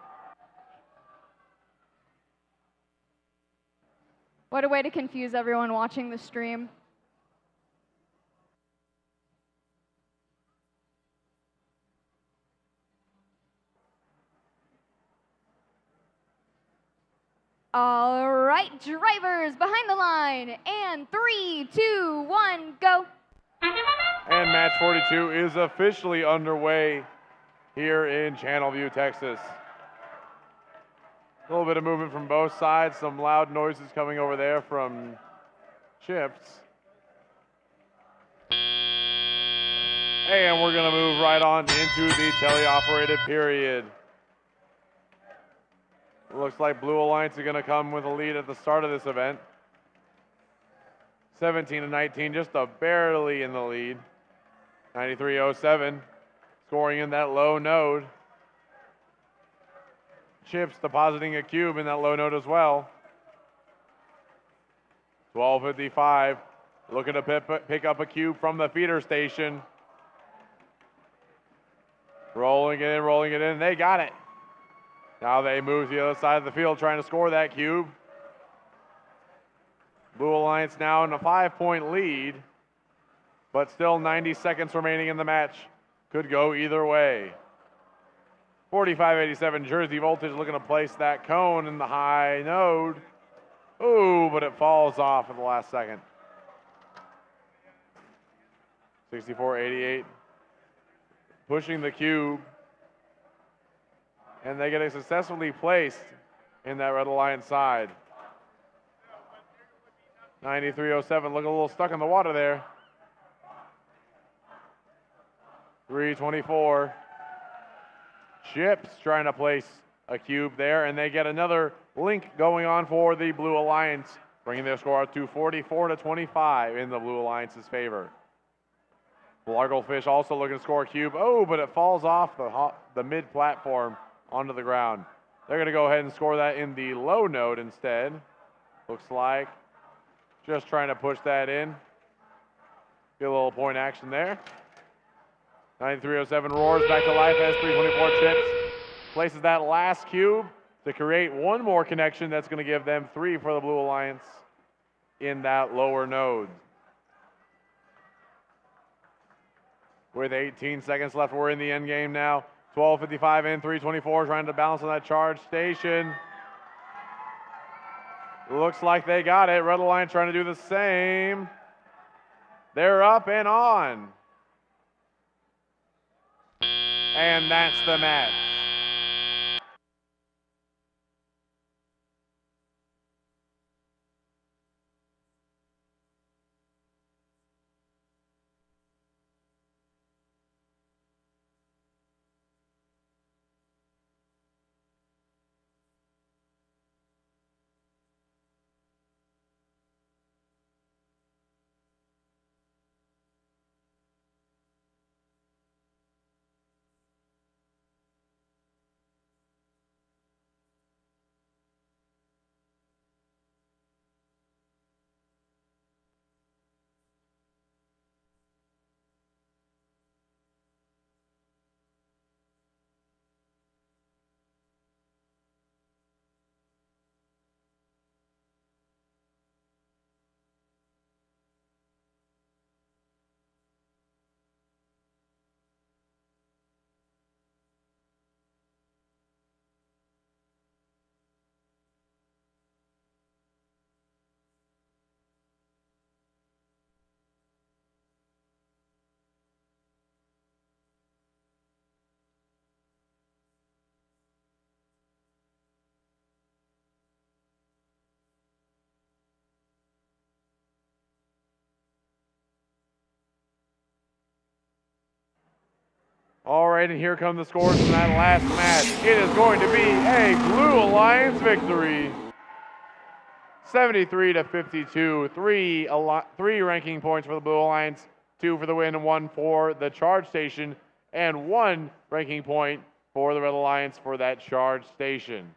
What a way to confuse everyone watching the stream. All right, drivers behind the line, and 3, 2, 1, go. And match 42 is officially underway here in Channelview, Texas. A little bit of movement from both sides, some loud noises coming over there from Chips. And we're gonna move right on into the teleoperated period. It looks like Blue Alliance are gonna come with a lead at the start of this event. 17-19, just barely in the lead. 93.07, scoring in that low node. Chips depositing a cube in that low node as well. 12:55, looking to pick up a cube from the feeder station. Rolling it in, they got it. Now they move to the other side of the field trying to score that cube. Blue Alliance now in a 5-point lead, but still 90 seconds remaining in the match. Could go either way. 45-87 Jersey Voltage looking to place that cone in the high node. Ooh, but it falls off at the last second. 64-88, pushing the cube. And they get it successfully placed in that Red Alliance side. 93.07, looking a little stuck in the water there. 3:24. Chips trying to place a cube there, and they get another link going on for the Blue Alliance, bringing their score to 44-25 in the Blue Alliance's favor. Largofish also looking to score a cube. Oh, but it falls off the mid-platform onto the ground. They're going to go ahead and score that in the low node instead. Looks like just trying to push that in. Get a little point action there. 93.07 roars back to life as 3:24 Chips places that last cube to create one more connection that's going to give them 3 for the Blue Alliance in that lower node. With 18 seconds left, we're in the end game now. 12:55 in, 3:24 trying to balance on that charge station. Looks like they got it. Red Alliance trying to do the same. They're up and on. And that's the match. All right, and here come the scores from that last match. It is going to be a Blue Alliance victory. 73 to 52, three ranking points for the Blue Alliance, 2 for the win and 1 for the charge station, and 1 ranking point for the Red Alliance for that charge station.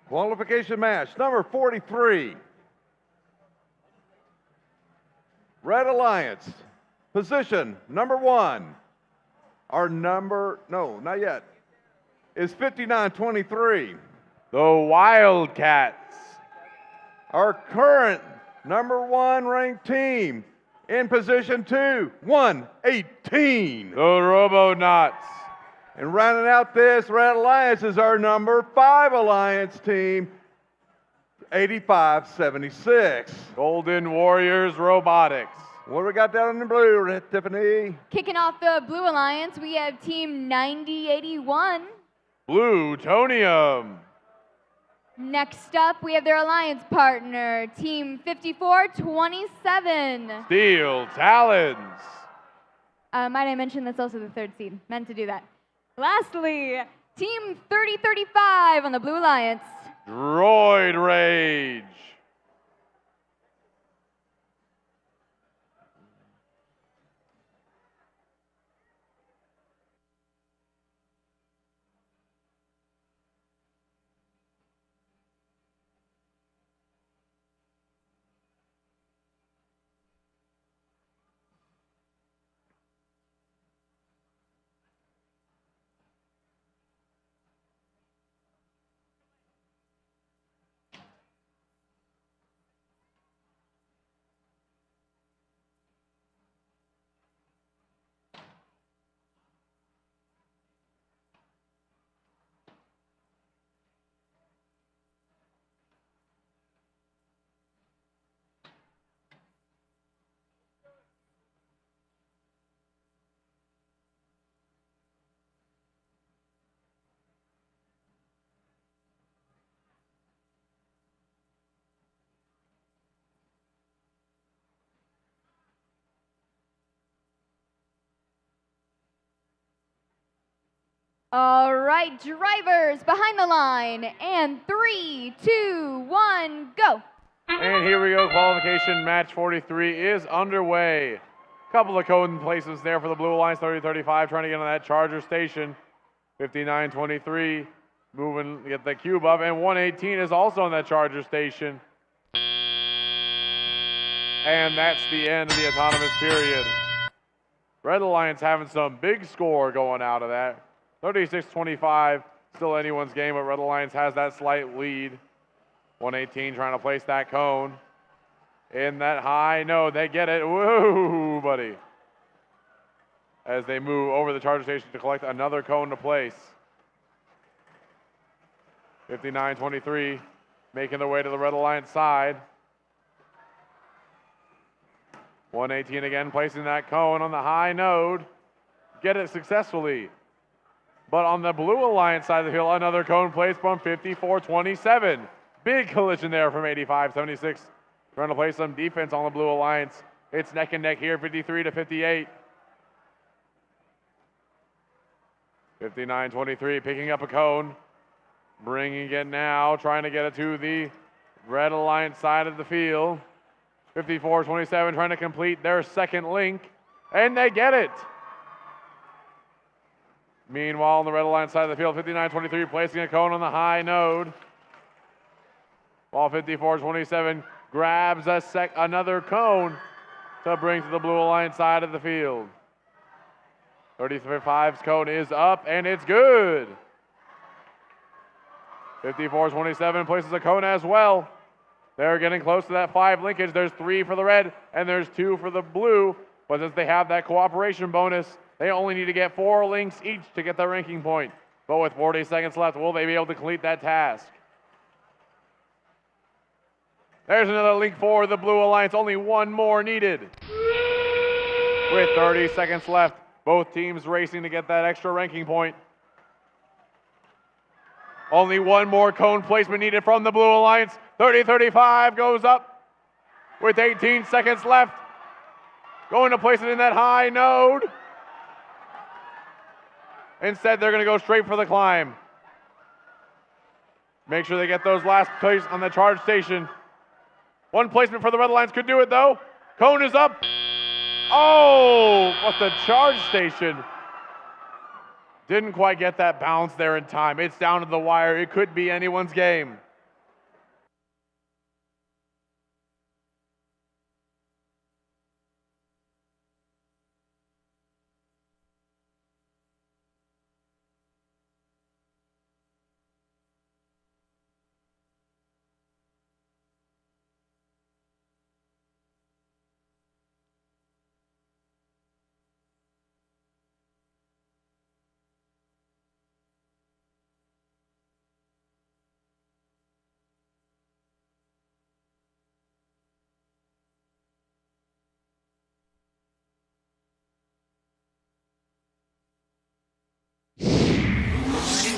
Qualification match number 43. Red Alliance, position number 1. Our number, no, not yet, is 5923. The Wildcats. Our current number 1 ranked team in position 2, 118. The Robonauts. And rounding out this Red Alliance is our number 5 Alliance team, 8576. Golden Warriors Robotics. What do we got down in the blue, Tiffany? Kicking off the Blue Alliance, we have Team 9081. Plutonium. Next up, we have their alliance partner, Team 5427. Steel Talons. Might I mention that's also the 3rd seed. Meant to do that. Lastly, Team 3035 on the Blue Alliance. Droid Rage. All right, drivers behind the line, and 3, 2, 1, go. And here we go, qualification match 43 is underway. Couple of code places there for the Blue Alliance, 3035 trying to get on that charger station. 5923 moving, get the cube up, and 118 is also on that charger station. And that's the end of the autonomous period. Red Alliance having some big score going out of that. 36-25, still anyone's game, but Red Alliance has that slight lead. 118 trying to place that cone. In that high node, they get it. Woo, buddy. As they move over the charger station to collect another cone to place. 59-23, making their way to the Red Alliance side. 118 again, placing that cone on the high node. Get it successfully. But on the Blue Alliance side of the field, another cone placed from 54-27. Big collision there from 85-76. Trying to play some defense on the Blue Alliance. It's neck and neck here, 53-58. 59-23, picking up a cone. Bringing it now, trying to get it to the Red Alliance side of the field. 54-27, trying to complete their second link. And they get it. Meanwhile, on the Red Alliance side of the field, 59-23 placing a cone on the high node. While 54-27 grabs another cone to bring to the Blue Alliance side of the field. 35's cone is up, and it's good. 54-27 places a cone as well. They're getting close to that 5 linkage. There's 3 for the red, and there's 2 for the blue. But since they have that cooperation bonus, they only need to get 4 links each to get their ranking point. But with 40 seconds left, will they be able to complete that task? There's another link for the Blue Alliance. Only one more needed. With 30 seconds left, both teams racing to get that extra ranking point. Only one more cone placement needed from the Blue Alliance. 30-35 goes up with 18 seconds left. Going to place it in that high node. Instead, they're going to go straight for the climb. Make sure they get those last plays on the charge station. One placement for the Red Alliance could do it, though. Cone is up. Oh, but the charge station didn't quite get that bounce there in time. It's down to the wire. It could be anyone's game.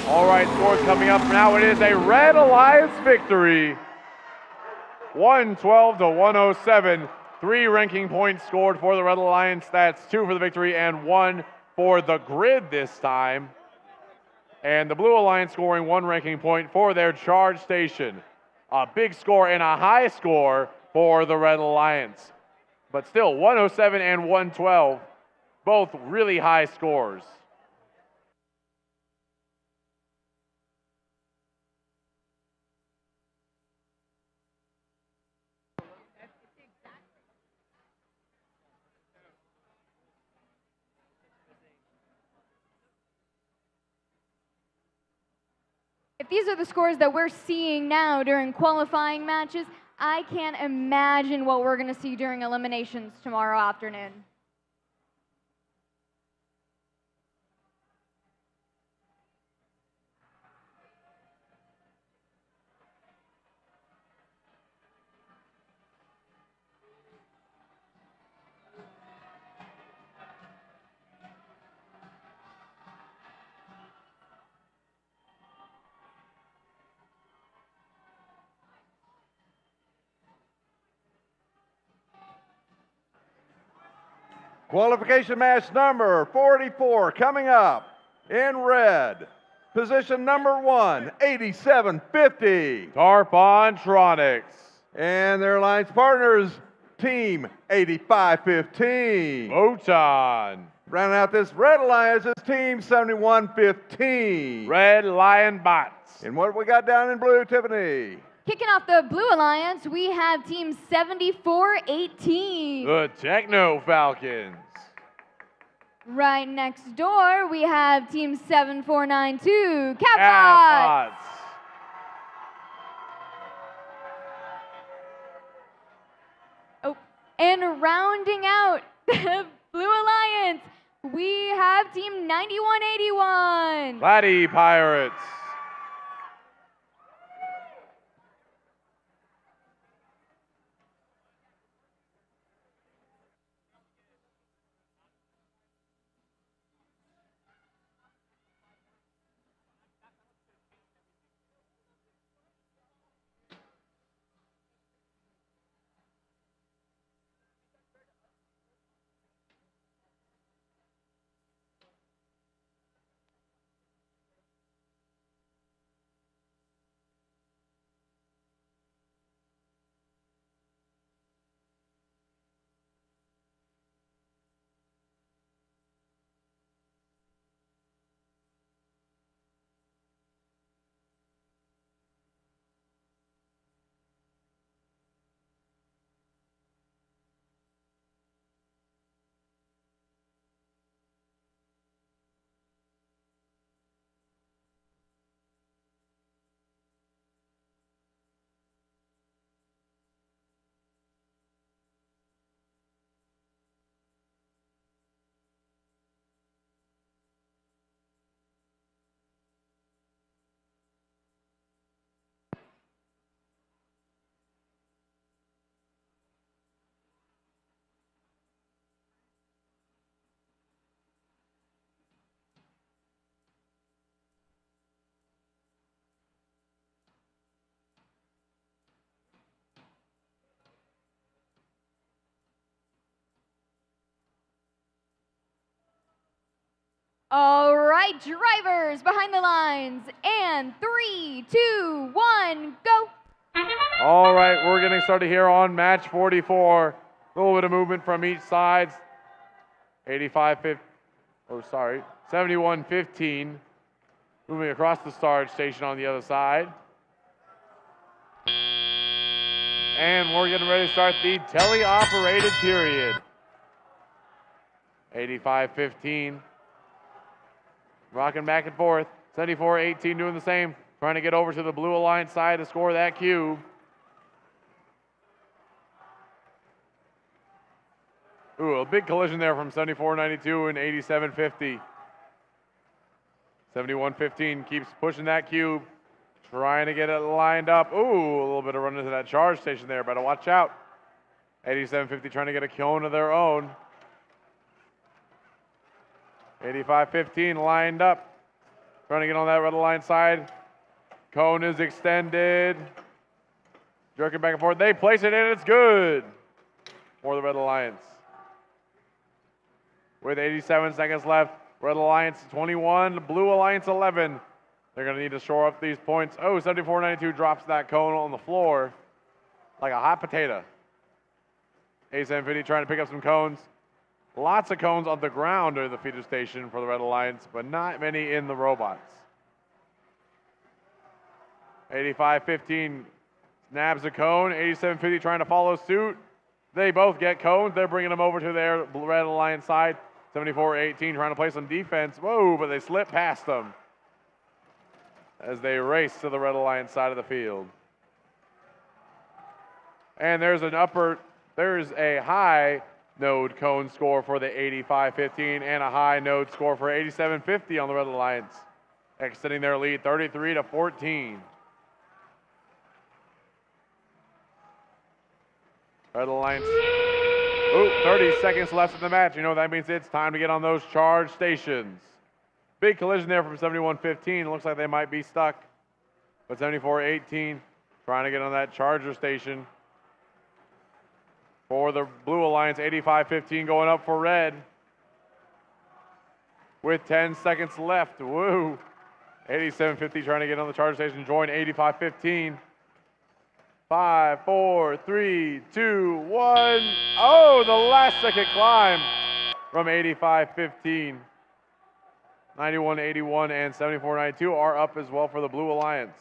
All right, scores coming up now. It is a Red Alliance victory. 112 to 107. 3 ranking points scored for the Red Alliance. That's 2 for the victory and 1 for the grid this time. And the Blue Alliance scoring 1 ranking point for their charge station. A big score and a high score for the Red Alliance. But still, 107 and 112, both really high scores. If these are the scores that we're seeing now during qualifying matches, I can't imagine what we're going to see during eliminations tomorrow afternoon. Qualification match number 44 coming up in red. Position number 1, 8750. Tarpontronics. And their alliance partners, Team 8515. Photon. Rounding out this Red Alliance is Team 7115. Red Lion Bots. And what we got down in blue, Tiffany? Kicking off the Blue Alliance, we have Team 7418. The Techno Falcons. Right next door, we have Team 7492, Catbots. Catbots. Oh, and rounding out the Blue Alliance, we have Team 9181. Laddie Pirates. All right, drivers behind the lines. And 3, 2, 1, go. All right, we're getting started here on match 44. A little bit of movement from each side. 71-15. Moving across the start station on the other side. And we're getting ready to start the teleoperated period. 85-15. Rocking back and forth. 74-18 doing the same. Trying to get over to the Blue Alliance side to score that cube. Ooh, a big collision there from 74-92 and 87-50. 71-15 keeps pushing that cube. Trying to get it lined up. Ooh, a little bit of run into that charge station there. Better watch out. 87-50 trying to get a cone of their own. 85-15 lined up. Trying to get on that red line side. Cone is extended. Jerking back and forth. They place it in. It's good for the Red Alliance. With 87 seconds left, Red Alliance 21, Blue Alliance 11. They're going to need to shore up these points. Oh, 74-92 drops that cone on the floor like a hot potato. 87-50 trying to pick up some cones. Lots of cones on the ground during the feeder station for the Red Alliance, but not many in the robots. 85-15 snaps a cone. 87-50 trying to follow suit. They both get cones. They're bringing them over to their Red Alliance side. 74-18 trying to play some defense. Whoa, but they slip past them as they race to the Red Alliance side of the field. And there's a high node cone score for the 85-15 and a high node score for 87-50 on the Red Alliance, extending their lead 33-14. Red Alliance. Ooh, 30 seconds left in the match. You know what that means? It's time to get on those charge stations. Big collision there from 71-15. Looks like they might be stuck. But 74-18 trying to get on that charger station. For the Blue Alliance, 85-15 going up for red. With 10 seconds left. Woo. 87-50 trying to get on the charger station. Join 85-15. 5, 4, 3, 2, 1. Oh, the last second climb from 85-15. 91-81 and 74-92 are up as well for the Blue Alliance.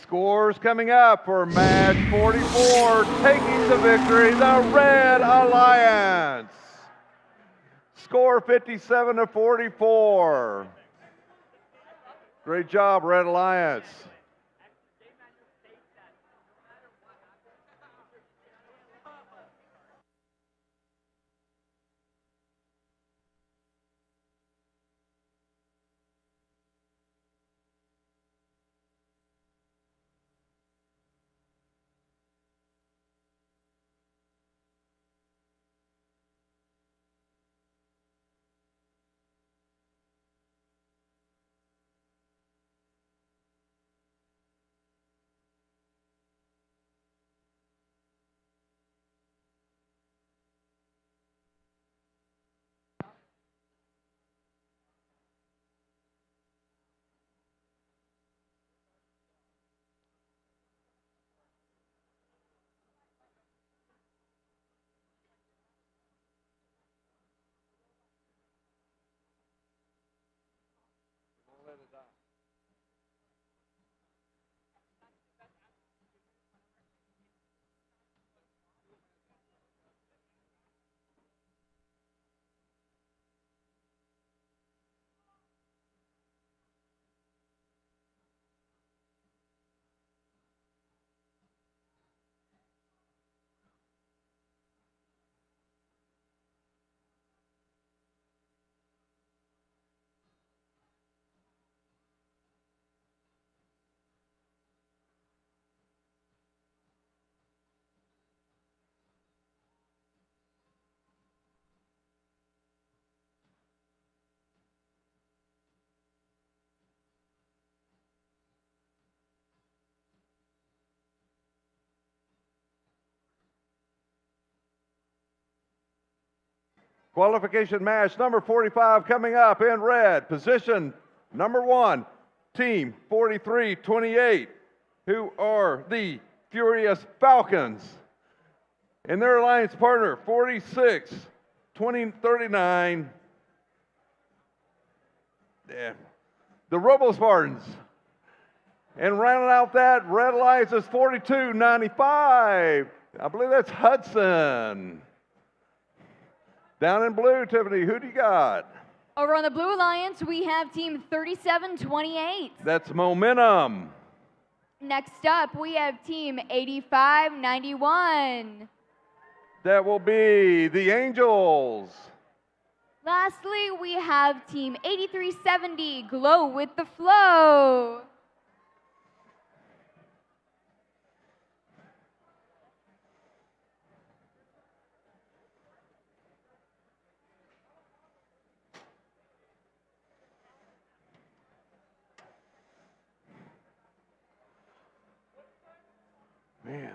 Scores coming up for match 44, taking the victory, the Red Alliance. Score 57-44. Great job, Red Alliance. Qualification match number 45 coming up in red. Position number 1, team 4328, who are the Furious Falcons. And their alliance partner, 46-2039, the Robo Spartans. And rounding out that, Red Alliance is 42-95. I believe that's Hudson. Down in blue, Tiffany, who do you got? Over on the Blue Alliance, we have team 3728. That's Momentum. Next up, we have team 8591. That will be the Angels. Lastly, we have team 8370, Glow with the Flow. Man.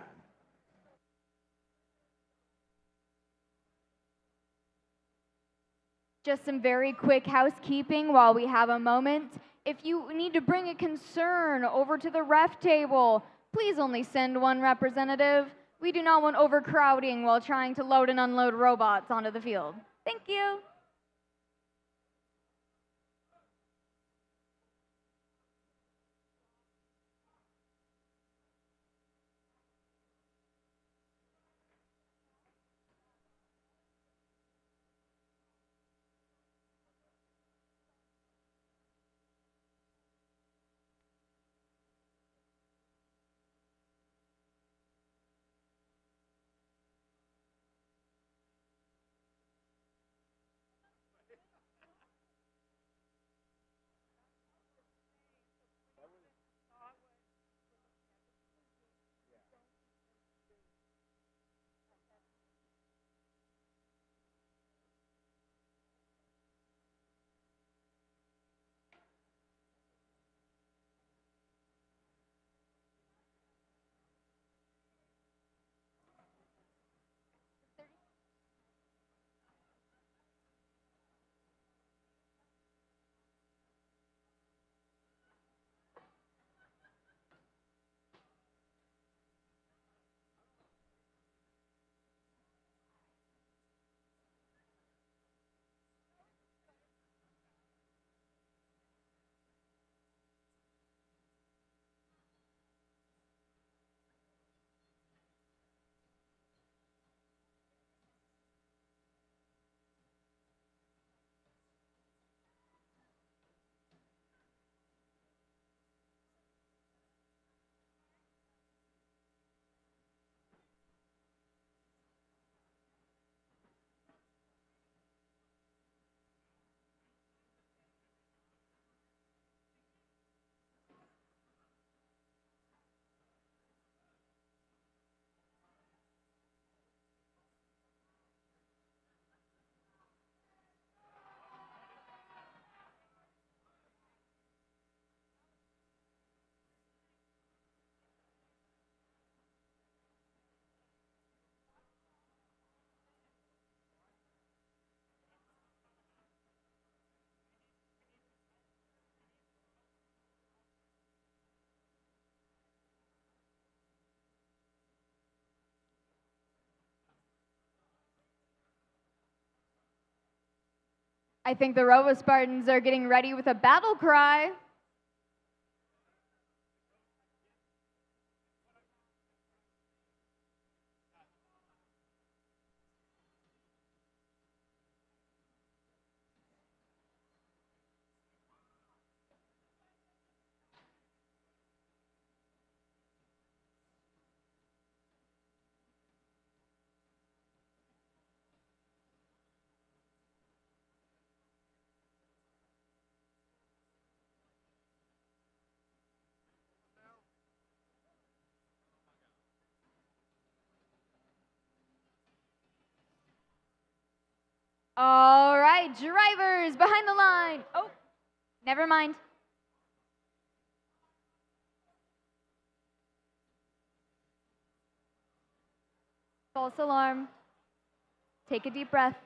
Just some very quick housekeeping while we have a moment. If you need to bring a concern over to the ref table, please only send one representative. We do not want overcrowding while trying to load and unload robots onto the field. Thank you. I think the Robo Spartans are getting ready with a battle cry. All right, drivers behind the line. Oh, never mind. False alarm. Take a deep breath.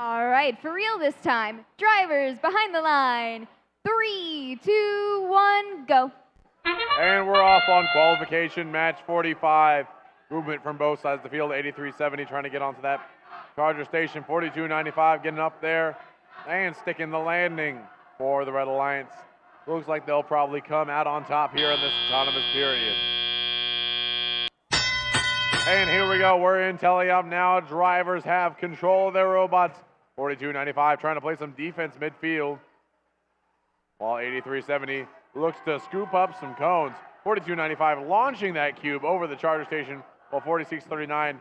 All right, for real this time. Drivers behind the line. 3, 2, 1, go. And we're off on qualification, match 45. Movement from both sides of the field, 8370 trying to get onto that Charger station, 4295 getting up there and sticking the landing for the Red Alliance. Looks like they'll probably come out on top here in this autonomous period. And here we go, we're in tele-up now. Drivers have control of their robots. 4295 trying to play some defense midfield, while 8370 looks to scoop up some cones. 4295 launching that cube over the Charger station, while 4639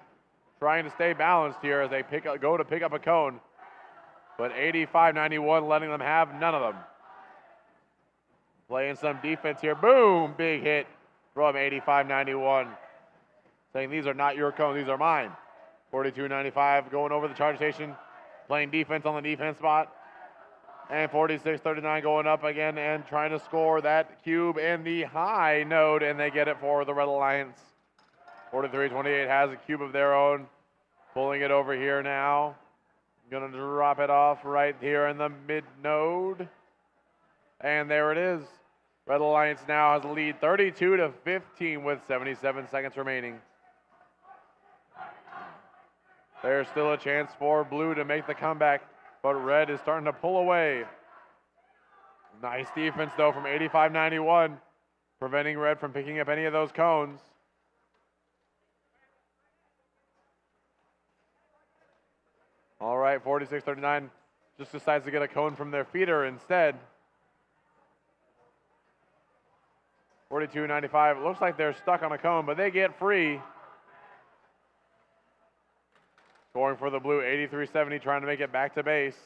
trying to stay balanced here as they go to pick up a cone. But 8591 letting them have none of them. Playing some defense here. Boom! Big hit from 8591. Saying these are not your cones, these are mine. 4295 going over the Charger station, playing defense on the defense spot. And 4639 going up again and trying to score that cube in the high node, and they get it for the Red Alliance. 4328 has a cube of their own, pulling it over here now. Gonna drop it off right here in the mid node. And there it is. Red Alliance now has a lead 32-15 with 77 seconds remaining. There's still a chance for Blue to make the comeback, but Red is starting to pull away. Nice defense though from 8591, preventing Red from picking up any of those cones. All right, 4639 just decides to get a cone from their feeder instead. 4295, looks like they're stuck on a cone, but they get free. Scoring for the Blue, 8370 trying to make it back to base.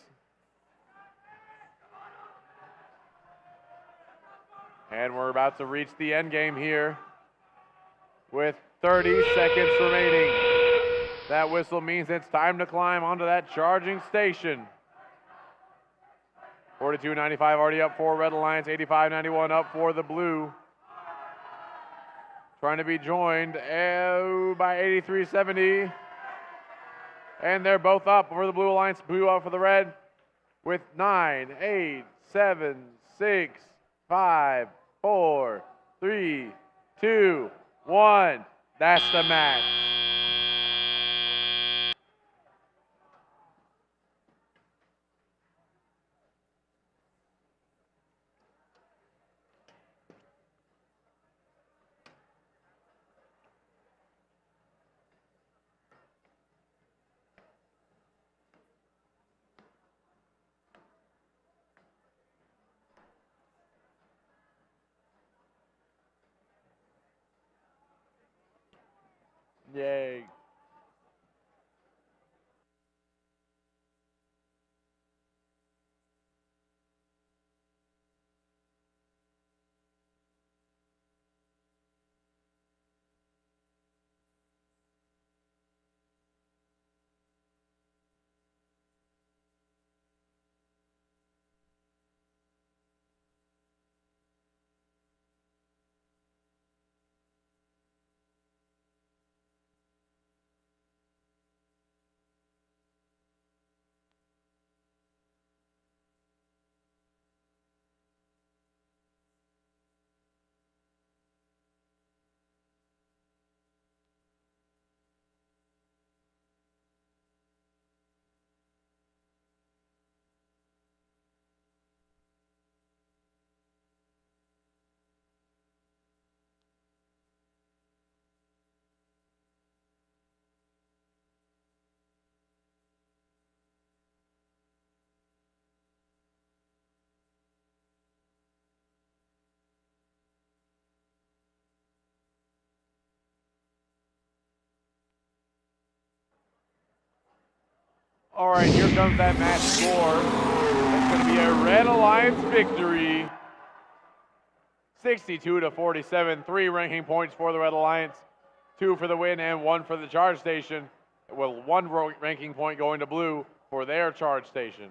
And we're about to reach the end game here with 30 seconds remaining. That whistle means it's time to climb onto that charging station. 4295 already up for Red Alliance, 8591 up for the Blue. Trying to be joined by 8370. And they're both up for the Blue Alliance, Blue up for the Red with 9, 8, 7, 6, 5, 4, 3, 2, 1. That's the match. Yay. All right, here comes that match score. It's going to be a Red Alliance victory. 62-47, 3 ranking points for the Red Alliance, 2 for the win and 1 for the charge station, with 1 ranking point going to Blue for their charge station.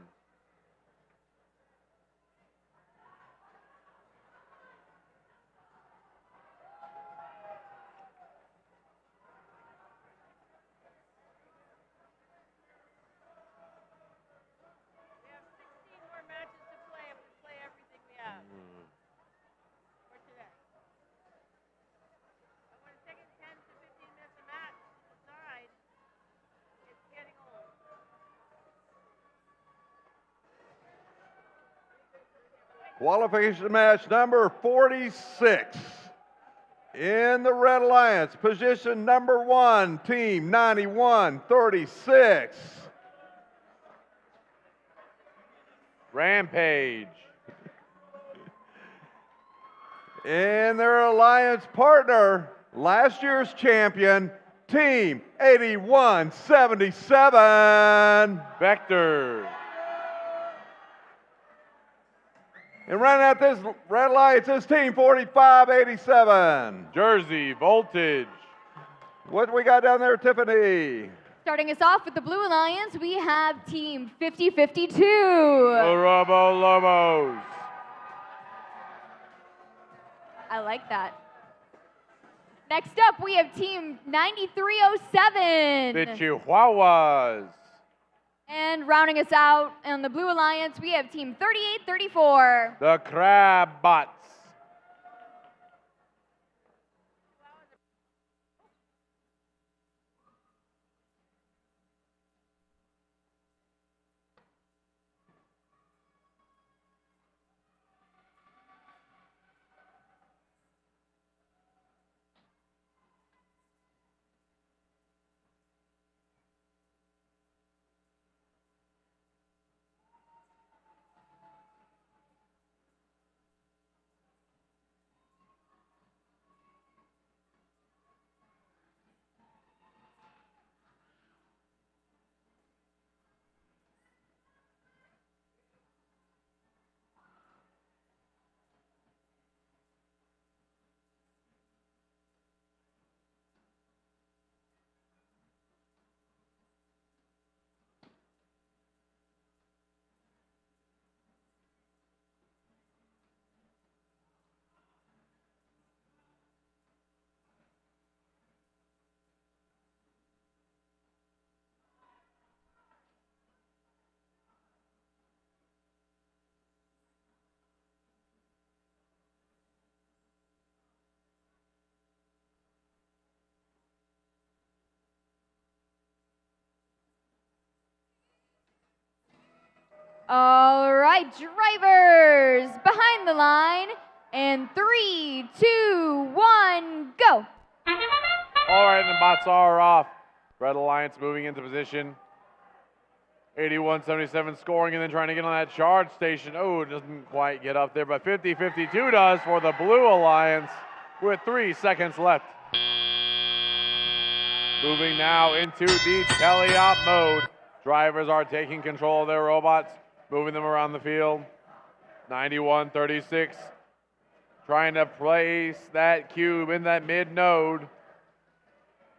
Qualification match number 46. In the Red Alliance, position number 1, team 9136. Rampage. In their alliance partner, last year's champion, team 8177. Vector. And running out this Red Alliance is team 4587. Jersey Voltage. What do we got down there, Tiffany? Starting us off with the Blue Alliance, we have team 5052. The Robo Lobos. I like that. Next up, we have team 9307. The Chihuahuas. And rounding us out on the Blue Alliance, we have team 3834. The Crab Bots. All right, drivers behind the line. And 3, 2, 1, go. All right, and the bots are off. Red Alliance moving into position. 8177 scoring and then trying to get on that charge station. Oh, it doesn't quite get up there, but 5052 does for the Blue Alliance with 3 seconds left. Moving now into the teleop mode. Drivers are taking control of their robots, moving them around the field. 9136 trying to place that cube in that mid node.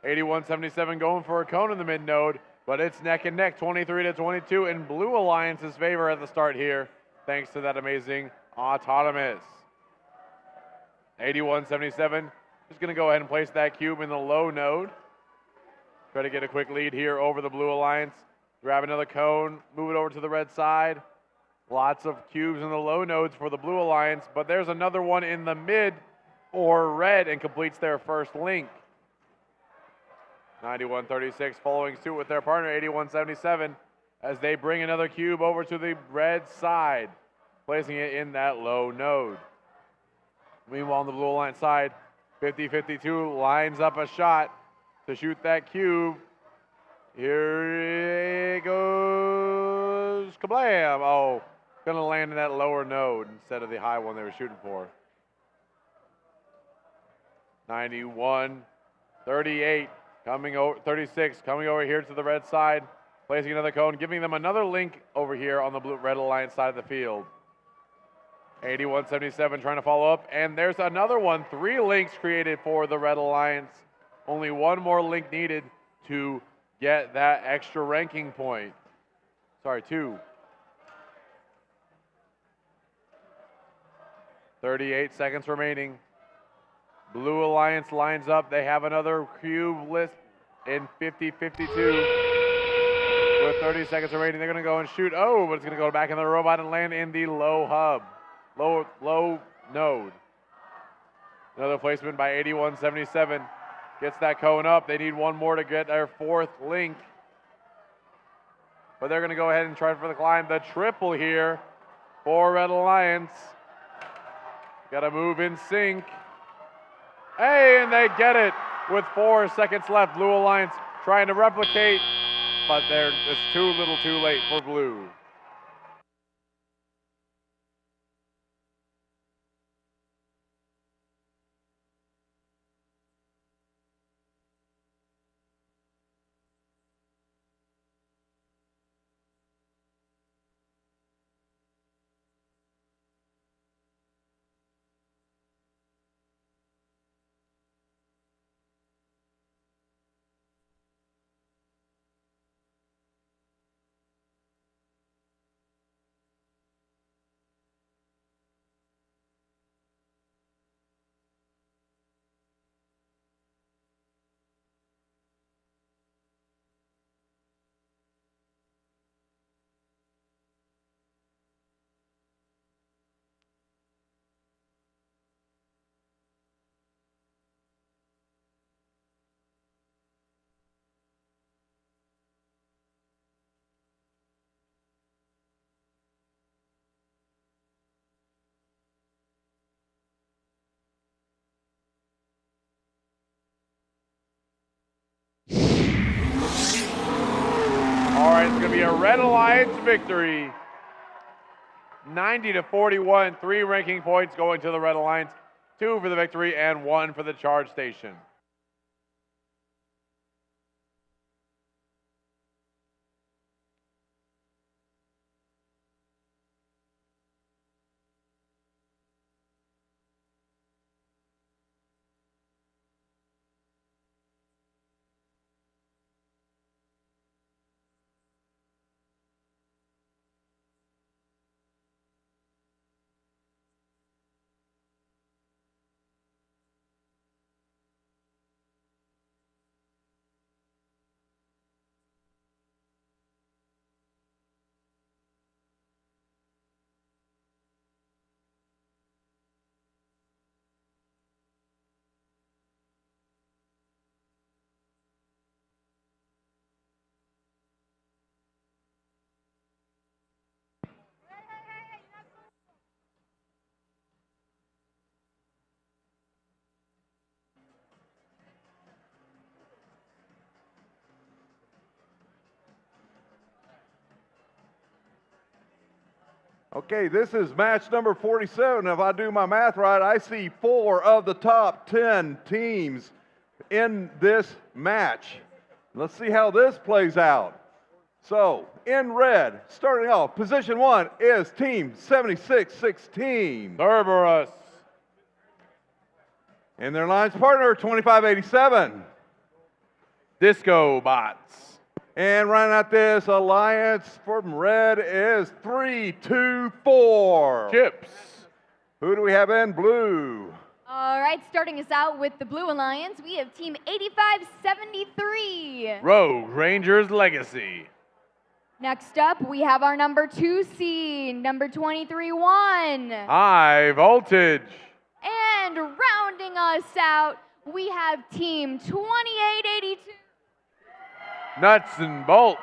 8177 going for a cone in the mid node, but it's neck and neck, 23-22 in Blue Alliance's favor at the start here, thanks to that amazing autonomous. 8177 just going to go ahead and place that cube in the low node. Try to get a quick lead here over the Blue Alliance. Grab another cone, move it over to the red side. Lots of cubes in the low nodes for the Blue Alliance, but there's another one in the mid for red and completes their first link. 9136 following suit with their partner 8177 as they bring another cube over to the red side, placing it in that low node. Meanwhile, on the Blue Alliance side, 5052 lines up a shot to shoot that cube. Here it goes, kablam! Oh, gonna land in that lower node instead of the high one they were shooting for. 9138 coming over, 36 coming over here to the red side, placing another cone, giving them another link over here on the Blue Red Alliance side of the field. 8177 trying to follow up, and there's another one. 3 links created for the Red Alliance. Only one more link needed to get that extra ranking point. Sorry, 2. 38 seconds remaining. Blue Alliance lines up. They have another cube list in 5052. With 30 seconds remaining, they're going to go and shoot. Oh, but it's going to go back in the robot and land in the low hub. Low node. Another placement by 8177. Gets that cone up. They need one more to get their 4th link. But they're going to go ahead and try for the climb. The triple here for Red Alliance. Got to move in sync. Hey, and they get it with 4 seconds left. Blue Alliance trying to replicate, but it's too little too late for Blue. All right, it's going to be a Red Alliance victory. 90-41, 3 ranking points going to the Red Alliance, 2 for the victory and 1 for the charge station. Okay, this is match number 47. If I do my math right, I see 4 of the top 10 teams in this match. Let's see how this plays out. So, in red, starting off, position 1 is Team 7616. Cerberus. And their alliance partner, 2587. Disco Bots. And rounding out this alliance from red is 324. Chips. Who do we have in blue? All right, starting us out with the Blue Alliance, we have Team 8573. Rogue Rangers Legacy. Next up, we have our number 2 seed, number 23-1. High Voltage. And rounding us out, we have Team 2882. Nuts and Bolts.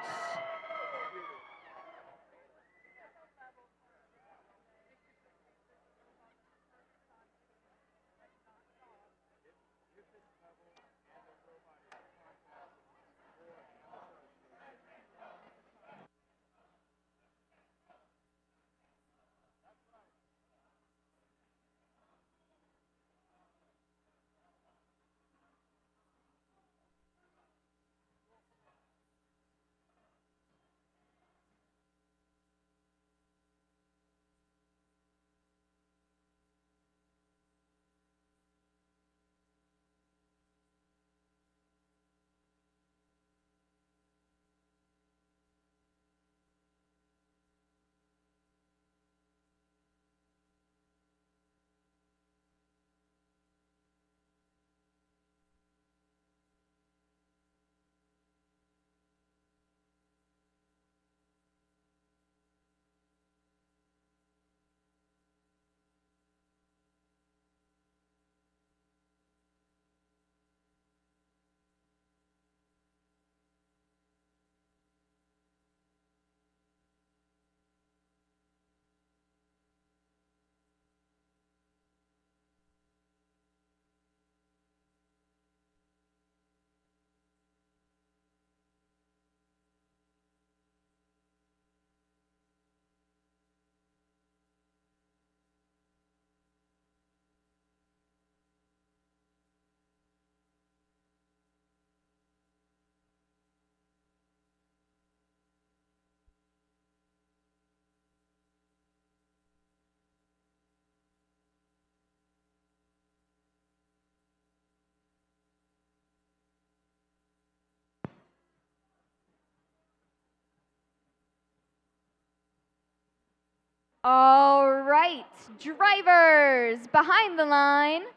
All right, drivers behind the line. I'm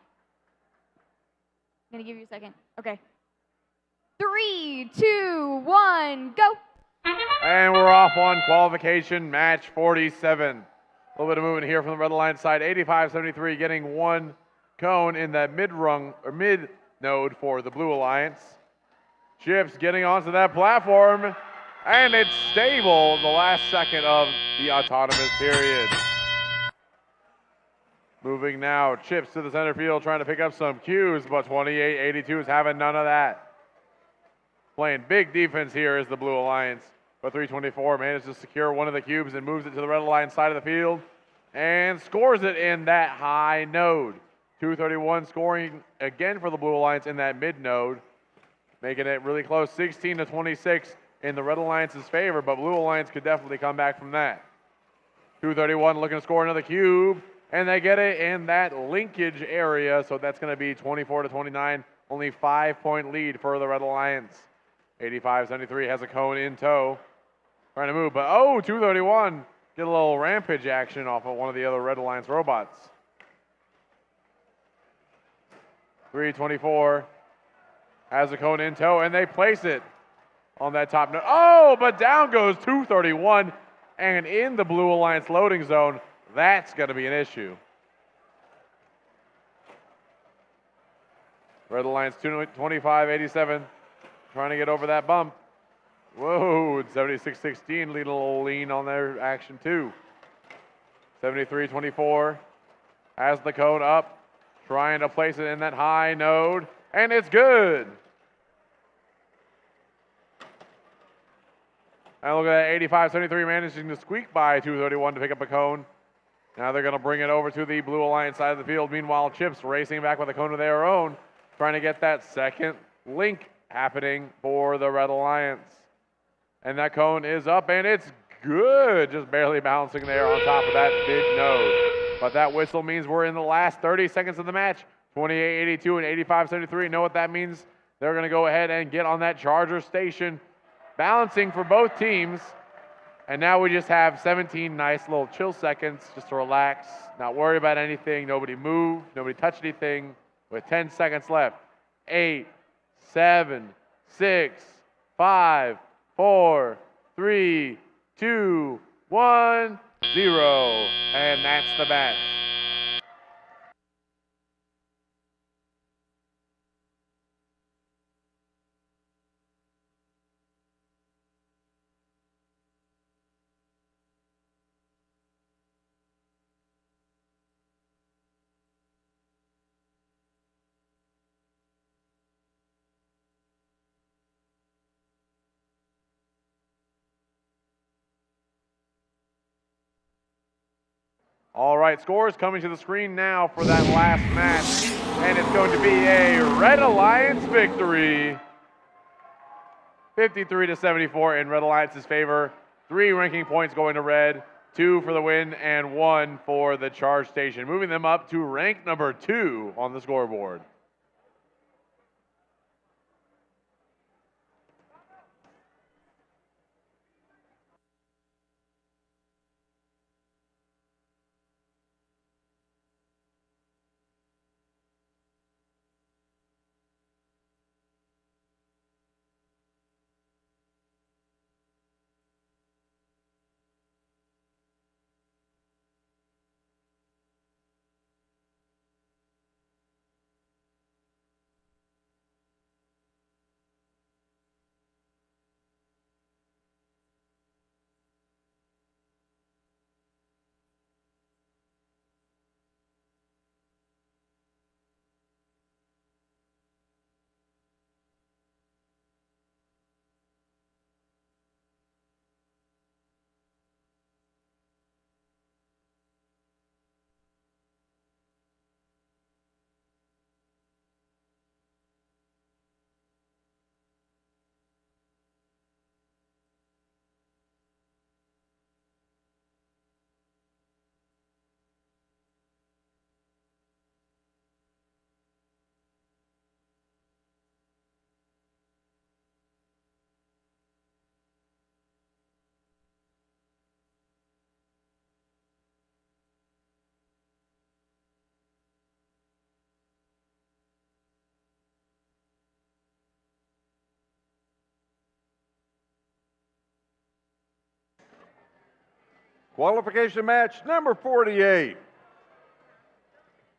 gonna give you a second. Okay. 3, 2, 1, go. And we're off on qualification, match 47. A little bit of movement here from the Red Alliance side. 85-73 getting one cone in that mid-rung or mid-node for the Blue Alliance. Chips getting onto that platform, and it's stable the last second of the autonomous period. Moving now, Chips to the center field trying to pick up some cues, but 28-82 is having none of that. Playing big defense here is the Blue Alliance. But 324 manages to secure one of the cubes and moves it to the Red Alliance side of the field and scores it in that high node. 231 scoring again for the Blue Alliance in that mid node, making it really close, 16-26 in the Red Alliance's favor, but Blue Alliance could definitely come back from that. 231 looking to score another cube, and they get it in that linkage area, so that's going to be 24-29, only 5-point lead for the Red Alliance. 85-73 has a cone in tow, trying to move, but 231 get a little rampage action off of one of the other Red Alliance robots. 324 has a cone in tow, and they place it on that top node. But down goes 231, and in the Blue Alliance loading zone, that's going to be an issue. Red Alliance 25-87, trying to get over that bump. Whoa, 76-16, leading a little lean on their action too. 73-24 has the cone up, trying to place it in that high node, and it's good. And look at that, 85-73 managing to squeak by 231 to pick up a cone. Now they're going to bring it over to the Blue Alliance side of the field. Meanwhile, Chips racing back with a cone of their own, trying to get that second link happening for the Red Alliance. And that cone is up, and it's good. Just barely bouncing there on top of that big node. But that whistle means we're in the last 30 seconds of the match. 28-82 and 85-73. Know what that means? They're going to go ahead and get on that charger station, balancing for both teams. And now we just have 17 nice little chill seconds just to relax, not worry about anything. Nobody move, nobody touch anything. With 10 seconds left. 8, 7, 6, 5, 4, 3, 2, 1, 0. And that's the match. All right, scores coming to the screen now for that last match, and it's going to be a Red Alliance victory. 53-74 in Red Alliance's favor. 3 ranking points going to Red, 2 for the win, and 1 for the charge station, moving them up to rank number 2 on the scoreboard. Qualification match number 48.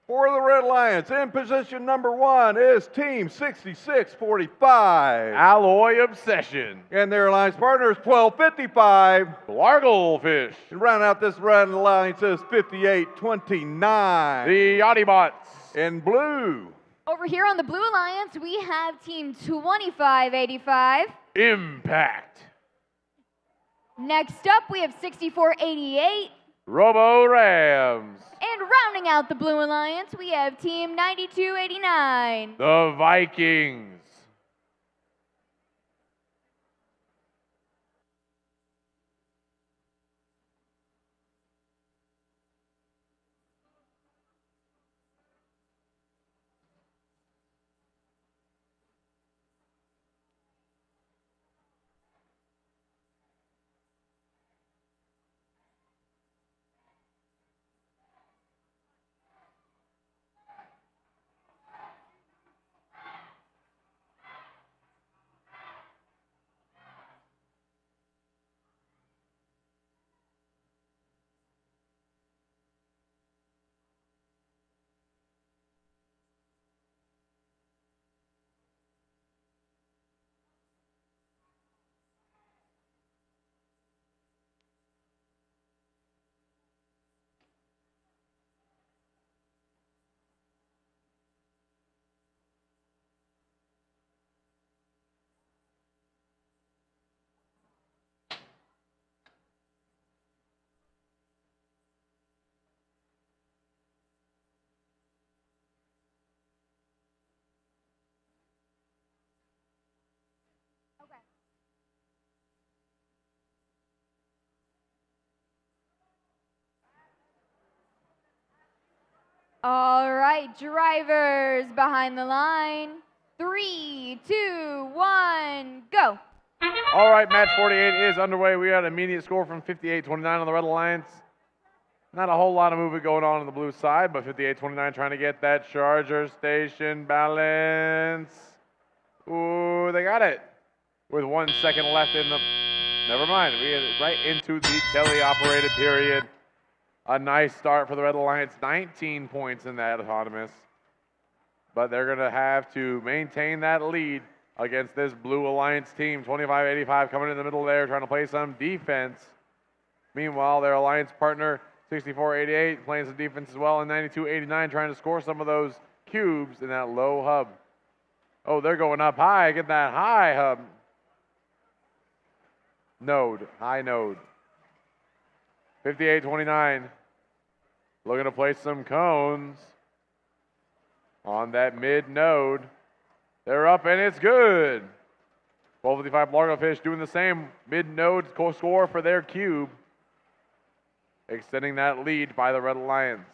For the Red Alliance, in position number 1 is Team 6645. Alloy Obsession. And their alliance partner is 1255. Larglefish. And round out this Red Alliance is 5829. The Audiobots. In blue. Over here on the Blue Alliance, we have Team 2585. Impact. Next up, we have 6488. Robo Rams. And rounding out the Blue Alliance, we have Team 9289. The Vikings. All right, drivers behind the line. 3, 2, 1, go. All right, match 48 is underway. We got an immediate score from 58-29 on the Red Alliance. Not a whole lot of movement going on the blue side, but 58-29 trying to get that charger station balance. Ooh, they got it. With 1 second left in the... Never mind. We get right into the teleoperated period. A nice start for the Red Alliance. 19 points in that autonomous. But they're going to have to maintain that lead against this Blue Alliance team. 25-85 coming in the middle there, trying to play some defense. Meanwhile, their alliance partner, 64-88, playing some defense as well, and 92-89 trying to score some of those cubes in that low hub. Oh, they're going up high. Get that high hub. Node, high node. 58-29, looking to place some cones on that mid node. They're up and it's good. 1255 Largofish doing the same mid node score for their cube, extending that lead by the Red Alliance.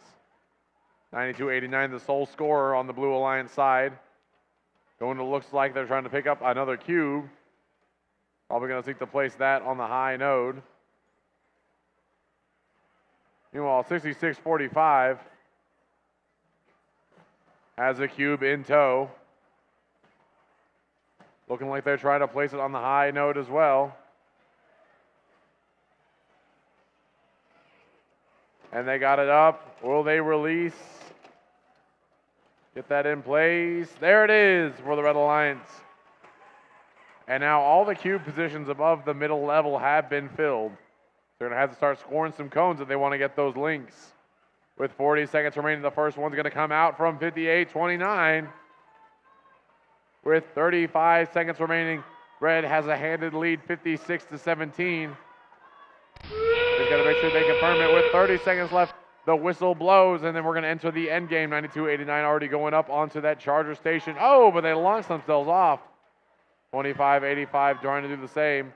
92-89, the sole scorer on the Blue Alliance side. Going to looks like they're trying to pick up another cube. Probably going to seek to place that on the high node. Meanwhile, 66-45 has a cube in tow. Looking like they're trying to place it on the high node as well. And they got it up. Will they release? Get that in place. There it is for the Red Alliance. And now all the cube positions above the middle level have been filled. They're going to have to start scoring some cones if they want to get those links. With 40 seconds remaining, the first one's going to come out from 58-29. With 35 seconds remaining, Red has a handed lead, 56-17. He's got to make sure they confirm it. With 30 seconds left, the whistle blows, and then we're going to enter the end game. 92-89 already going up onto that charger station. Oh, but they launched themselves off. 25-85 trying to do the same.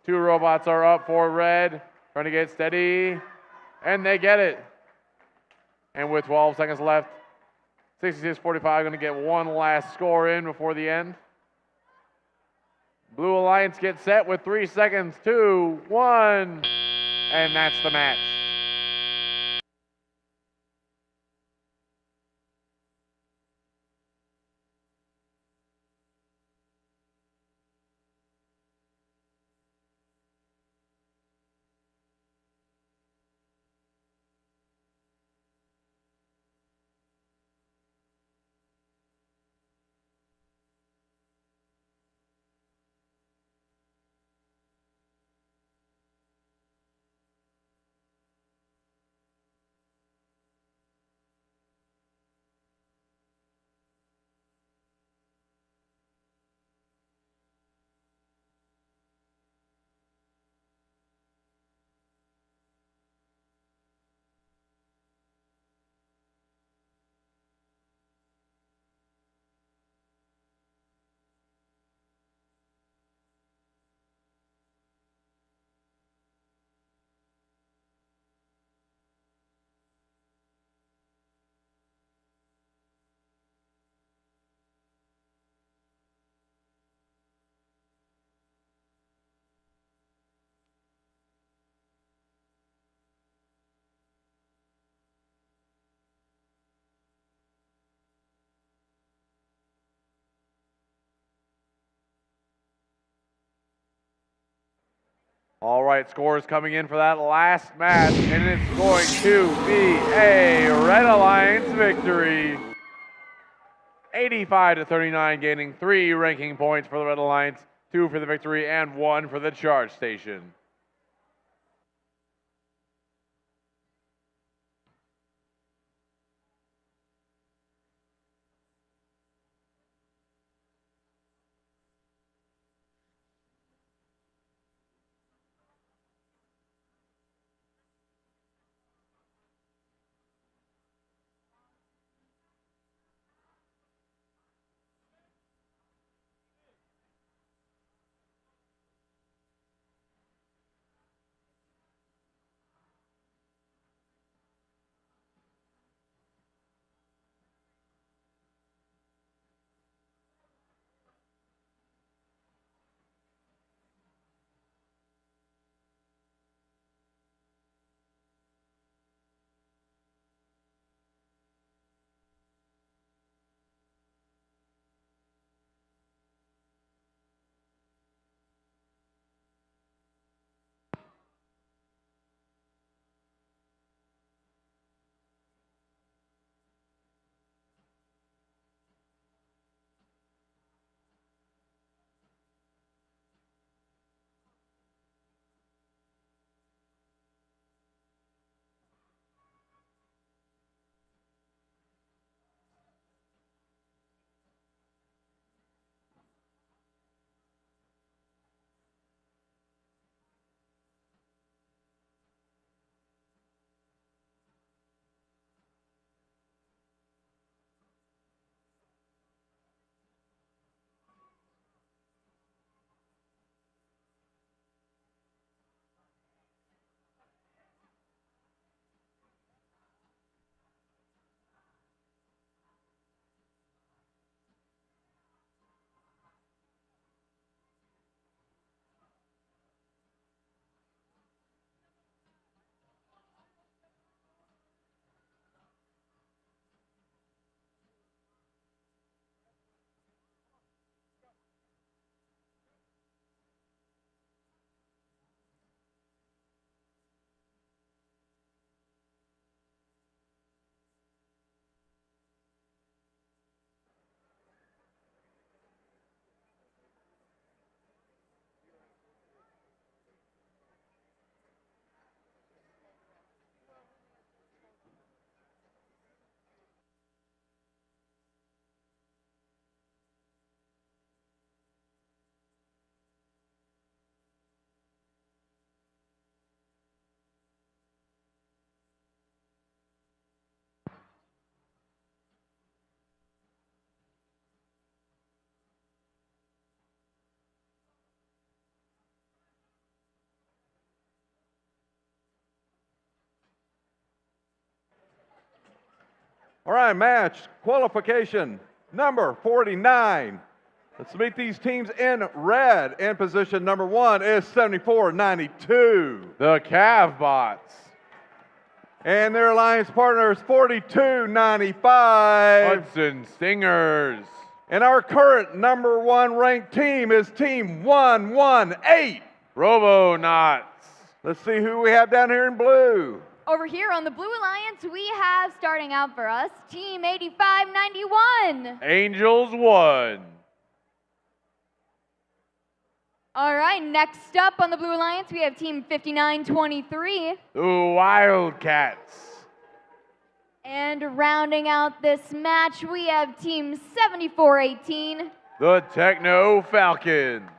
Two robots are up for Red, trying to get steady, and they get it. And with 12 seconds left, 66-45 going to get one last score in before the end. Blue Alliance gets set with 3 seconds, 2, 1, and that's the match. All right, scores coming in for that last match, and it's going to be a Red Alliance victory. 85-39, gaining 3 ranking points for the Red Alliance, 2 for the victory, and 1 for the charge station. All right, match qualification number 49. Let's meet these teams in red. In position number 1 is 7492. The Cavbots. And their alliance partner is 4295. Hudson Stingers. And our current number 1 ranked team is Team 118. Robonauts. Let's see who we have down here in blue. Over here on the Blue Alliance, we have, starting out for us, Team 8591. Angels 1. All right, next up on the Blue Alliance, we have Team 5923. The Wildcats. And rounding out this match, we have Team 7418. The Techno Falcons.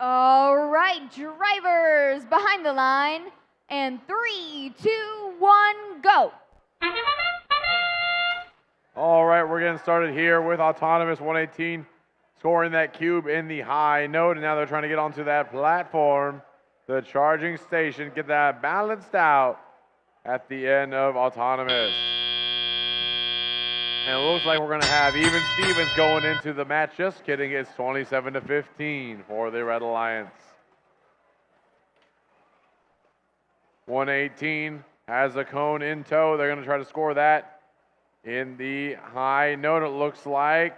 All right, drivers behind the line. And 3, 2, 1, go. All right, we're getting started here with Autonomous 118 scoring that cube in the high node, and now they're trying to get onto that platform, the charging station, get that balanced out at the end of Autonomous. And it looks like we're going to have even Stevens going into the match. Just kidding, it's 27-15 for the Red Alliance. 118 has a cone in tow. They're going to try to score that in the high note, it looks like.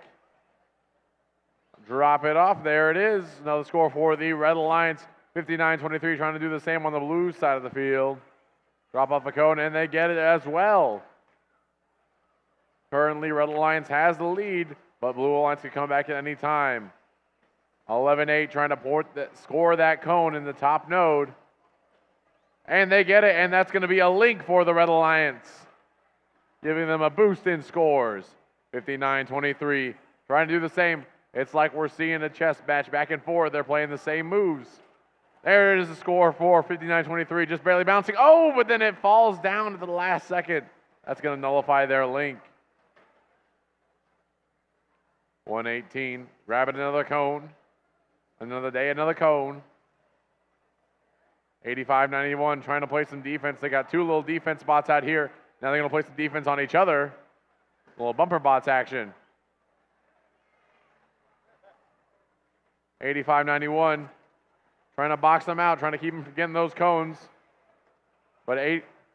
Drop it off. There it is. Another score for the Red Alliance. 59-23, trying to do the same on the blue side of the field. Drop off a cone, and they get it as well. Currently, Red Alliance has the lead, but Blue Alliance can come back at any time. 11-8 trying to score that cone in the top node. And they get it, and that's going to be a link for the Red Alliance, giving them a boost in scores. 59-23, trying to do the same. It's like we're seeing a chess match back and forth. They're playing the same moves. There is the score for 59-23, just barely bouncing. Oh, but then it falls down at the last second. That's going to nullify their link. 118, grabbing another cone. Another day, another cone. 85-91, trying to play some defense. They got two little defense bots out here. Now they're going to play some defense on each other. A little bumper bots action. 85-91, trying to box them out, trying to keep them from getting those cones. But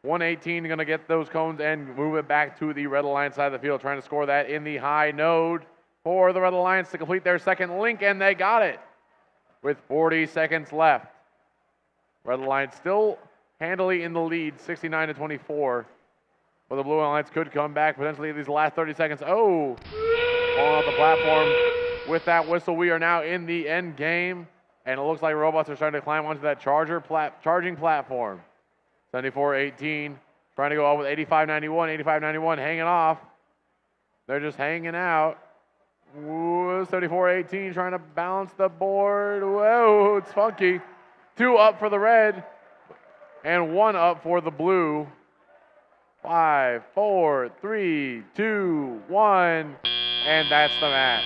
118 going to get those cones and move it back to the Red Alliance side of the field, trying to score that in the high node for the Red Alliance to complete their second link, and they got it with 40 seconds left. Red Alliance still handily in the lead, 69-24. But the Blue Alliance could come back potentially in these last 30 seconds. Oh, falling off the platform. With that whistle, we are now in the end game, and it looks like robots are starting to climb onto that charging platform. 74-18, trying to go out with 85-91, 85-91 hanging off. They're just hanging out. 74-18, trying to balance the board. Whoa, it's funky. 2 up for the red, and 1 up for the blue. 5, 4, 3, 2, 1, and that's the match.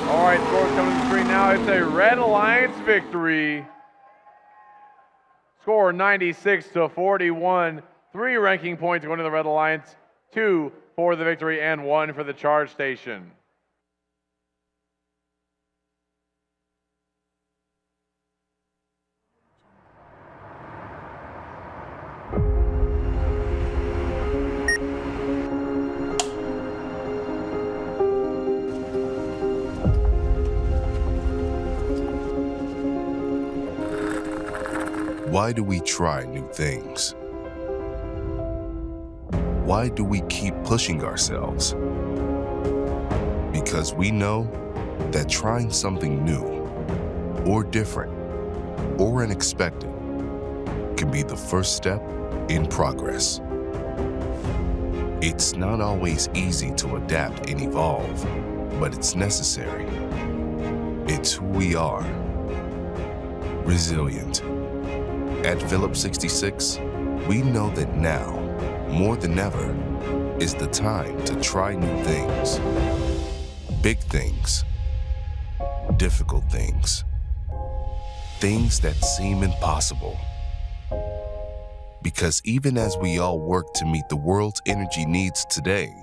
All right, scores coming to the screen now. It's a Red Alliance victory, Score 96-41. 3 ranking points going to the Red Alliance, 2 for the victory and 1 for the charge station. Why do we try new things? Why do we keep pushing ourselves? Because we know that trying something new, or different, or unexpected can be the first step in progress. It's not always easy to adapt and evolve, but it's necessary. It's who we are. Resilient. At Phillips 66, we know that now, more than ever, is the time to try new things. Big things. Difficult things. Things that seem impossible. Because even as we all work to meet the world's energy needs today,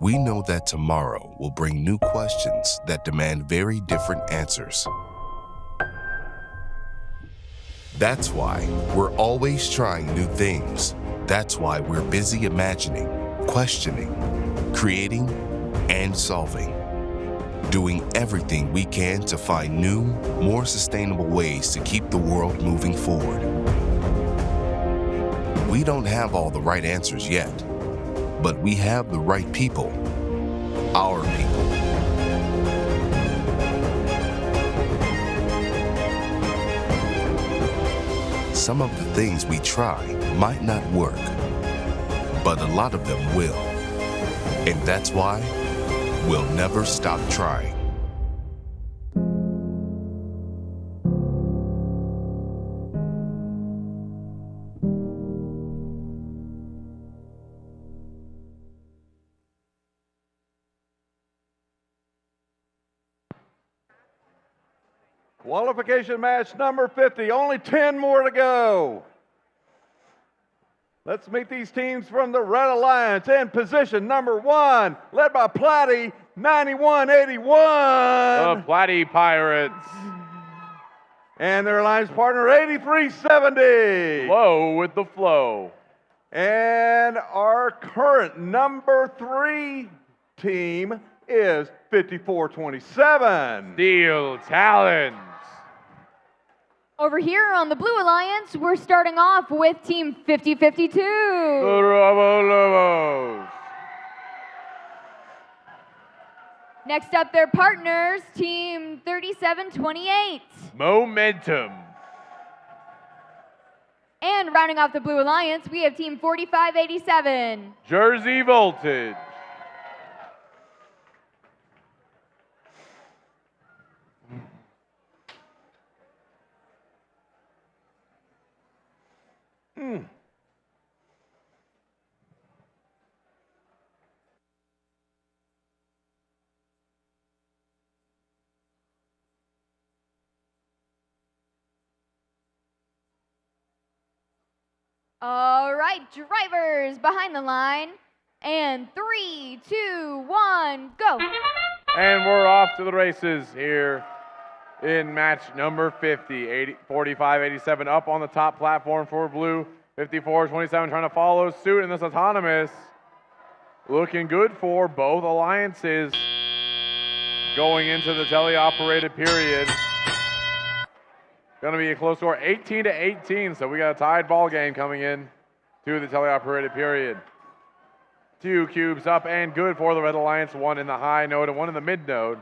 we know that tomorrow will bring new questions that demand very different answers. That's why we're always trying new things. That's why we're busy imagining, questioning, creating, and solving. Doing everything we can to find new, more sustainable ways to keep the world moving forward. We don't have all the right answers yet, but we have the right people, our people. Some of the things we try might not work, but a lot of them will. And that's why we'll never stop trying. Qualification match number 50, only 10 more to go. Let's meet these teams from the Red Alliance. In position number 1, led by Platte, 9181. The Platte Pirates. And their alliance partner, 8370. Flow with the flow. And our current number 3 team is 5427. Steel Talons. Over here on the Blue Alliance, we're starting off with Team 5052. The Robo Lobos. Next up, their partners, Team 3728. Momentum. And rounding off the Blue Alliance, we have Team 4587. Jersey Voltage. All right, drivers behind the line. And 3, 2, 1, go. And we're off to the races here in match number 50. 45-87 up on the top platform for blue. 54-27 trying to follow suit in this autonomous. Looking good for both alliances going into the teleoperated period. Going to be a close score, 18-18, so we got a tied ball game coming in to the teleoperated period. 2 cubes up and good for the Red Alliance, 1 in the high node and 1 in the mid node.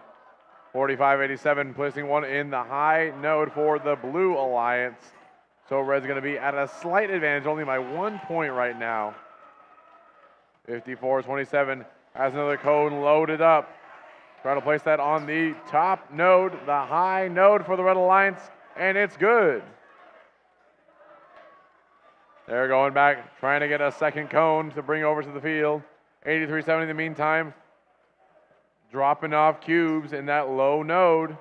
45-87 placing 1 in the high node for the Blue Alliance. So Red's going to be at a slight advantage, only by 1 point right now. 54-27 has another cone loaded up. Trying to place that on the top node, the high node for the Red Alliance, and it's good. They're going back, trying to get a second cone to bring over to the field. 83-70 in the meantime, dropping off cubes in that low node.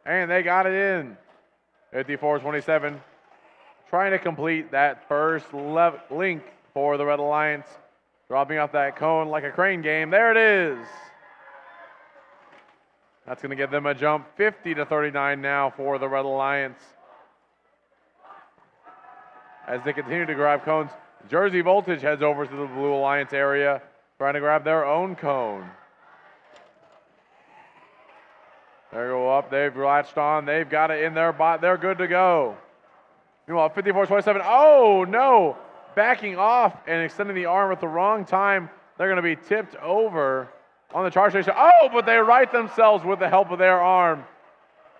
And they got it in. 54-27. Trying to complete that first link for the Red Alliance. Dropping off that cone like a crane game. There it is. That's going to give them a jump 50-39 now for the Red Alliance. As they continue to grab cones, Jersey Voltage heads over to the Blue Alliance area, trying to grab their own cone. They go up, they've latched on, they've got it in their bot, they're good to go. Meanwhile, 54-27, oh no! Backing off and extending the arm at the wrong time. They're going to be tipped over on the charge station. Oh, but they right themselves with the help of their arm.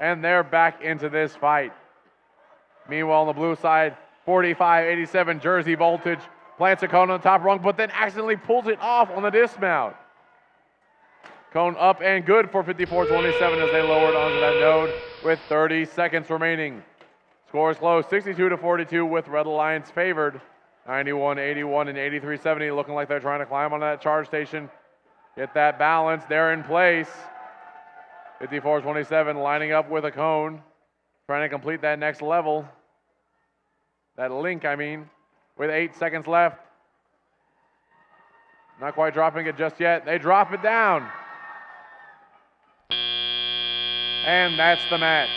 And they're back into this fight. Meanwhile, on the blue side, 45-87, Jersey Voltage plants a cone on the top rung, but then accidentally pulls it off on the dismount. Cone up and good for 54-27 as they lower it onto that node with 30 seconds remaining. Score is close, 62-42 with Red Alliance favored. 91-81 and 83-70, looking like they're trying to climb on that charge station. Get that balance, they're in place. 54-27 lining up with a cone, trying to complete that next level. That link, I mean, with 8 seconds left. Not quite dropping it just yet. They drop it down. And that's the match.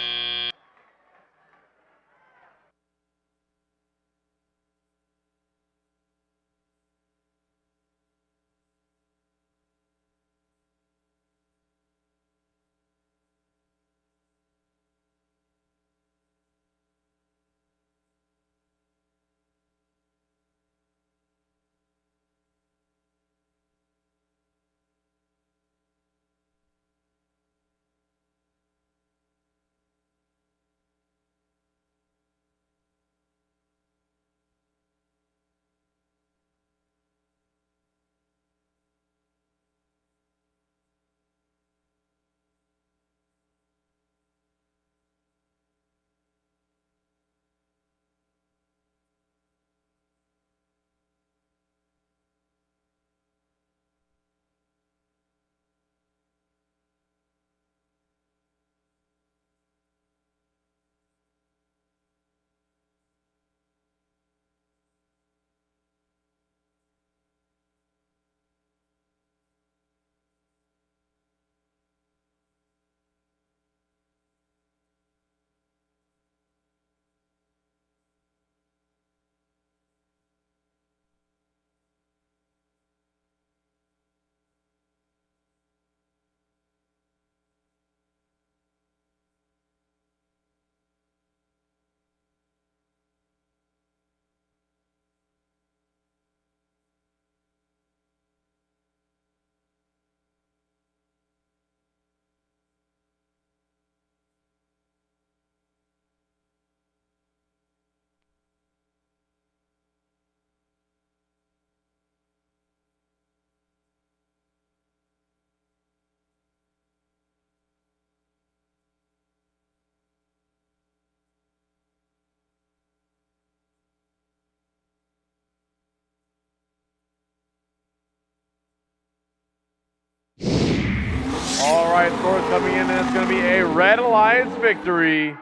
All right, scores coming in, and it's going to be a Red Alliance victory.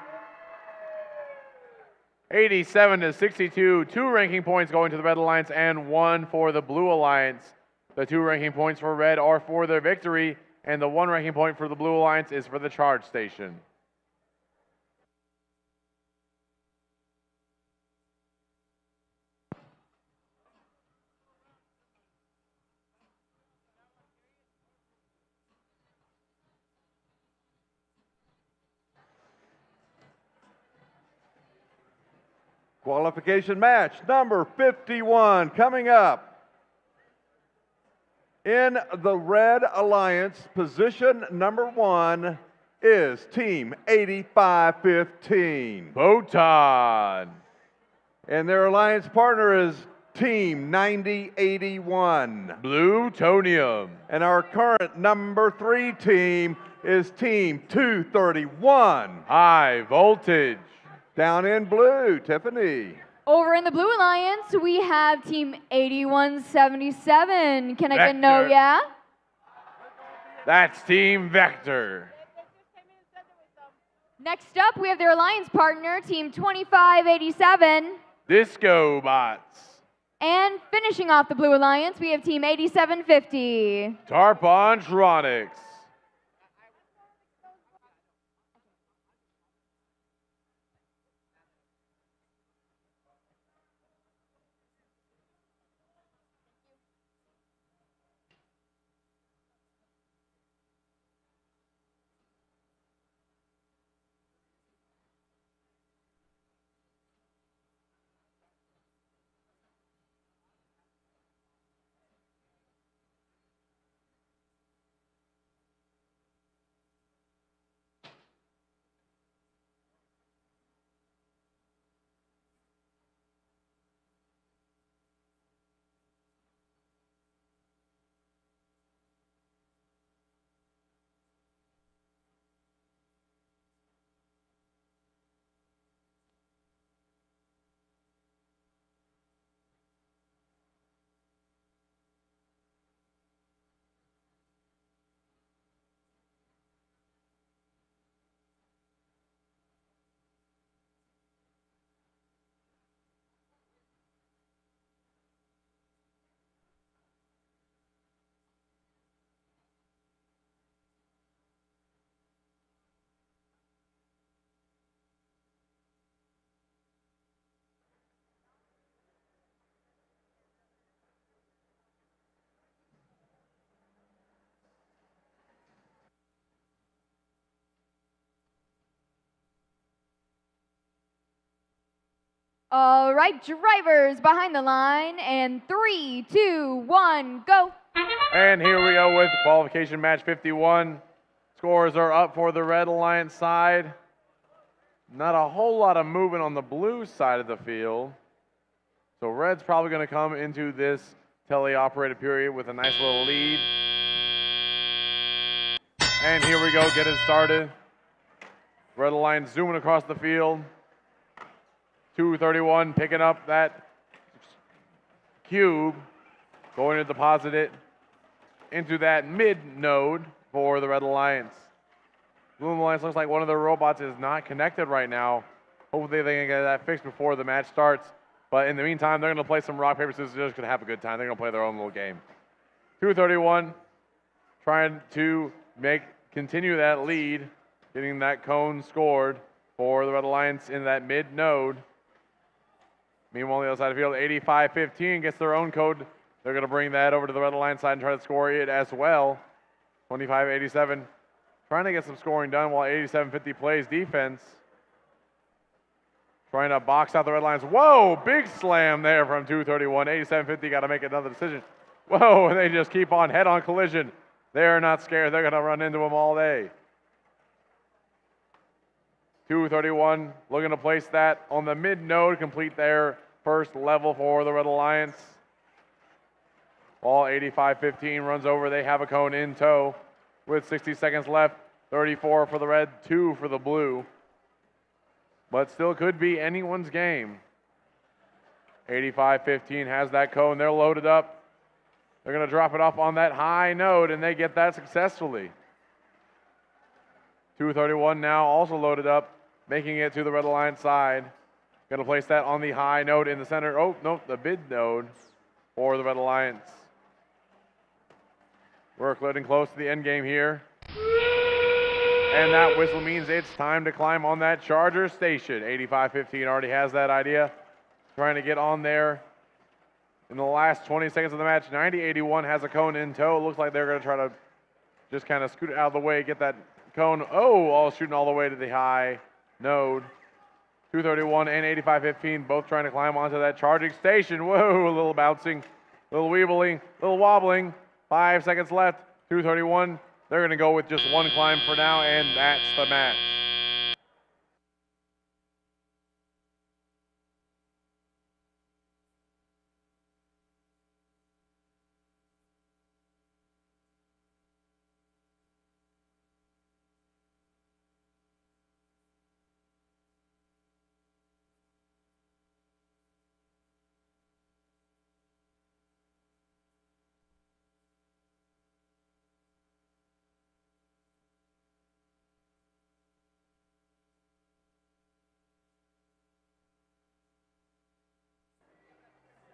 87-62, 2 ranking points going to the Red Alliance and 1 for the Blue Alliance. The 2 ranking points for Red are for their victory, and the 1 ranking point for the Blue Alliance is for the charge station. Qualification match number 51 coming up. In the Red Alliance, position number 1 is Team 8515. Botan. And their alliance partner is Team 9081. Blutonium. And our current number 3 team is Team 231. High Voltage. Down in blue, Tiffany. Over in the Blue Alliance, we have Team 8177. Can I get no yeah? That's Team Vector. Next up, we have their alliance partner, Team 2587. Disco Bots. And finishing off the Blue Alliance, we have Team 8750. Tarpontronics. All right, drivers behind the line, and 3, 2, 1, go. And here we go with qualification match 51. Scores are up for the Red Alliance side. Not a whole lot of movement on the blue side of the field. So Red's probably going to come into this teleoperated period with a nice little lead. And here we go, get it started. Red Alliance zooming across the field. 231 picking up that cube, going to deposit it into that mid node for the Red Alliance. Blue Alliance looks like one of their robots is not connected right now. Hopefully they can get that fixed before the match starts. But in the meantime, they're going to play some rock, paper, scissors. They're just going to have a good time. They're going to play their own little game. 231 trying to continue that lead, getting that cone scored for the Red Alliance in that mid node. Meanwhile, on the other side of the field, 8515 gets their own code. They're going to bring that over to the Red Alliance side and try to score it as well. 2587 trying to get some scoring done while 8750 plays defense. Trying to box out the Red Alliance. Whoa, big slam there from 231. 8750 got to make another decision. Whoa, and they just keep on head-on collision. They're not scared. They're going to run into them all day. 231 looking to place that on the mid node, complete their first level for the Red Alliance. While 8515 runs over, they have a cone in tow with 60 seconds left. 34 for the red, 2 for the blue. But still could be anyone's game. 8515 has that cone. They're loaded up. They're going to drop it off on that high node, and they get that successfully. 231 now also loaded up, making it to the Red Alliance side. Going to place that on the high node in the center. Oh, no, the mid node for the Red Alliance. We're getting close to the end game here. And that whistle means it's time to climb on that charger station. 8515 already has that idea. Trying to get on there in the last 20 seconds of the match. 9081 has a cone in tow. Looks like they're going to try to just kind of scoot it out of the way, get that cone. Oh, all shooting all the way to the high node. 231 and 8515 both trying to climb onto that charging station. Whoa, a little bouncing, a little weebling, a little wobbling. 5 seconds left. 231. They're going to go with just one climb for now, and that's the match.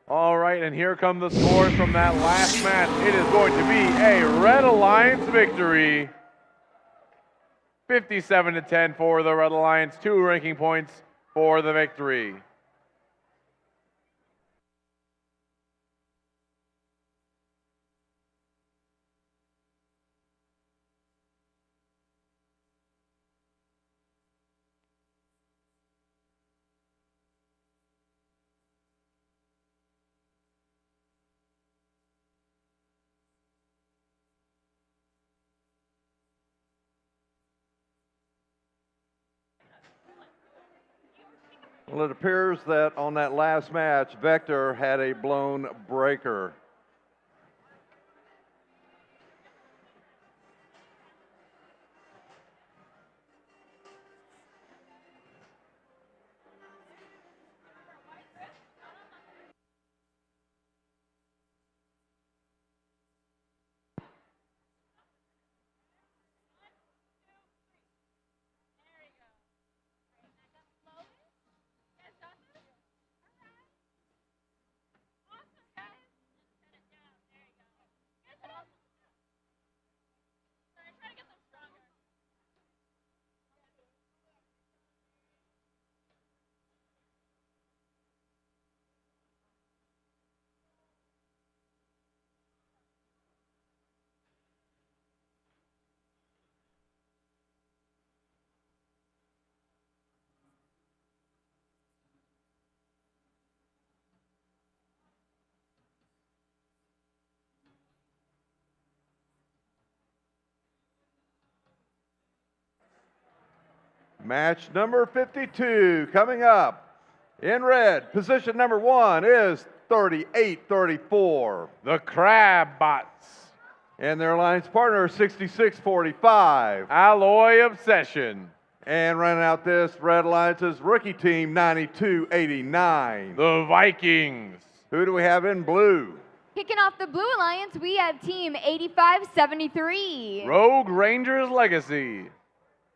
All right, and here come the scores from that last match. It is going to be a Red Alliance victory. 57-10 for the Red Alliance, 2 ranking points for the victory. Well, it appears that on that last match, Vector had a blown breaker. Match number 52 coming up. In red, position number 1 is 38-34. The Crab Bots. And their alliance partner, 66-45. Alloy Obsession. And running out this Red Alliance's rookie team, 92-89. The Vikings. Who do we have in blue? Kicking off the Blue Alliance, we have team 85-73. Rogue Rangers Legacy.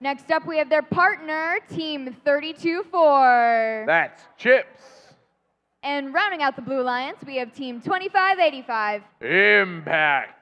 Next up, we have their partner, team 32-4. That's Chips. And rounding out the Blue Alliance, we have team 25-85. Impact.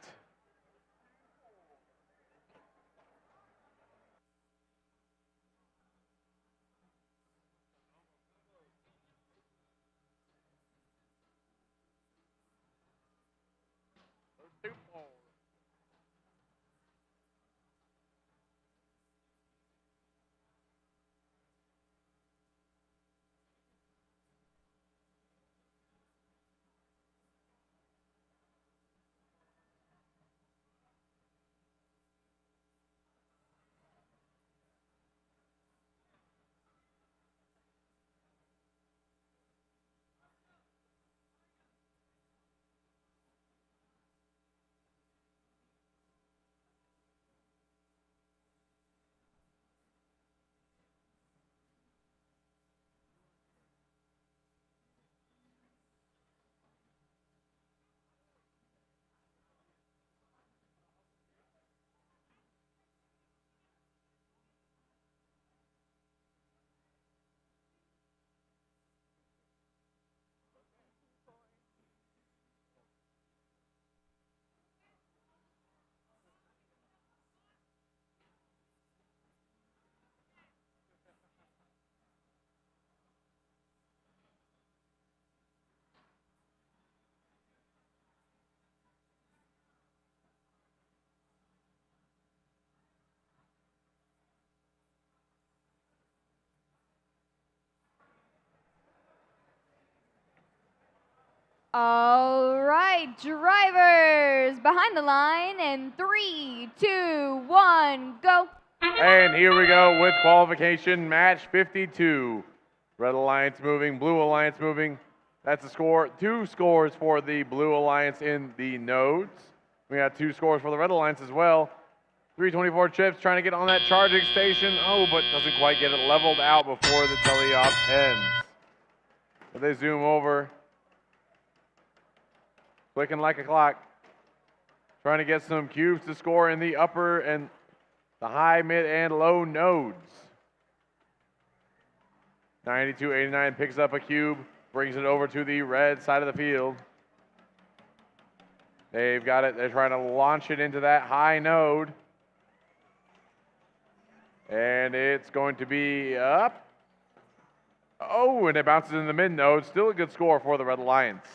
All right, drivers behind the line in 3, 2, 1, go. And here we go with qualification match 52. Red Alliance moving, Blue Alliance moving. That's a score, 2 scores for the Blue Alliance in the nodes. We got 2 scores for the Red Alliance as well. 324 Chips trying to get on that charging station. Oh, but doesn't quite get it leveled out before the teleop ends. But they zoom over. Clicking like a clock. Trying to get some cubes to score in the upper and the high, mid, and low nodes. 92-89 picks up a cube. brings it over to the red side of the field. They've got it. They're trying to launch it into that high node. And it's going to be up. Oh, and it bounces in the mid node. Still a good score for the Red Alliance.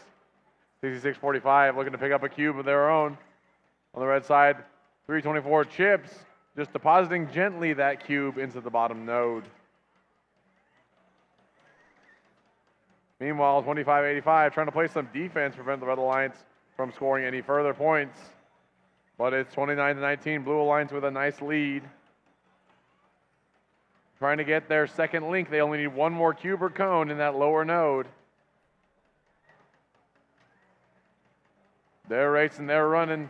66-45, looking to pick up a cube of their own. On the red side, 324 chips, just depositing gently that cube into the bottom node. Meanwhile, 25-85, trying to play some defense, prevent the Red Alliance from scoring any further points. But it's 29-19, Blue Alliance with a nice lead. Trying to get their second link. They only need one more cube or cone in that lower node. They're racing, they're running.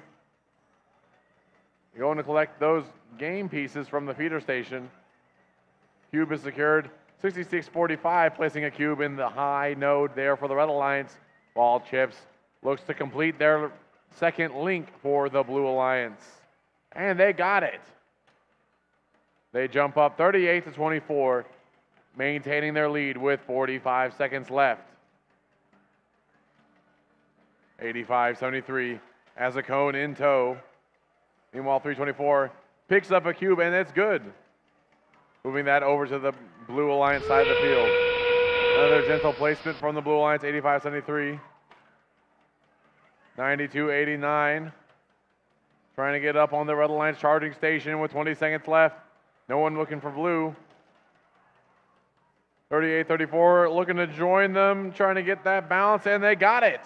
Going to collect those game pieces from the feeder station. Cube is secured. 66-45, placing a cube in the high node there for the Red Alliance. Ball chips looks to complete their second link for the Blue Alliance. And they got it. They jump up 38-24, maintaining their lead with 45 seconds left. 85-73 has a cone in tow. Meanwhile, 324 picks up a cube, and it's good. Moving that over to the Blue Alliance side of the field. Another gentle placement from the Blue Alliance, 85-73. 92-89. Trying to get up on the Red Alliance charging station with 20 seconds left. No one looking for blue. 38-34 looking to join them, trying to get that balance, and they got it.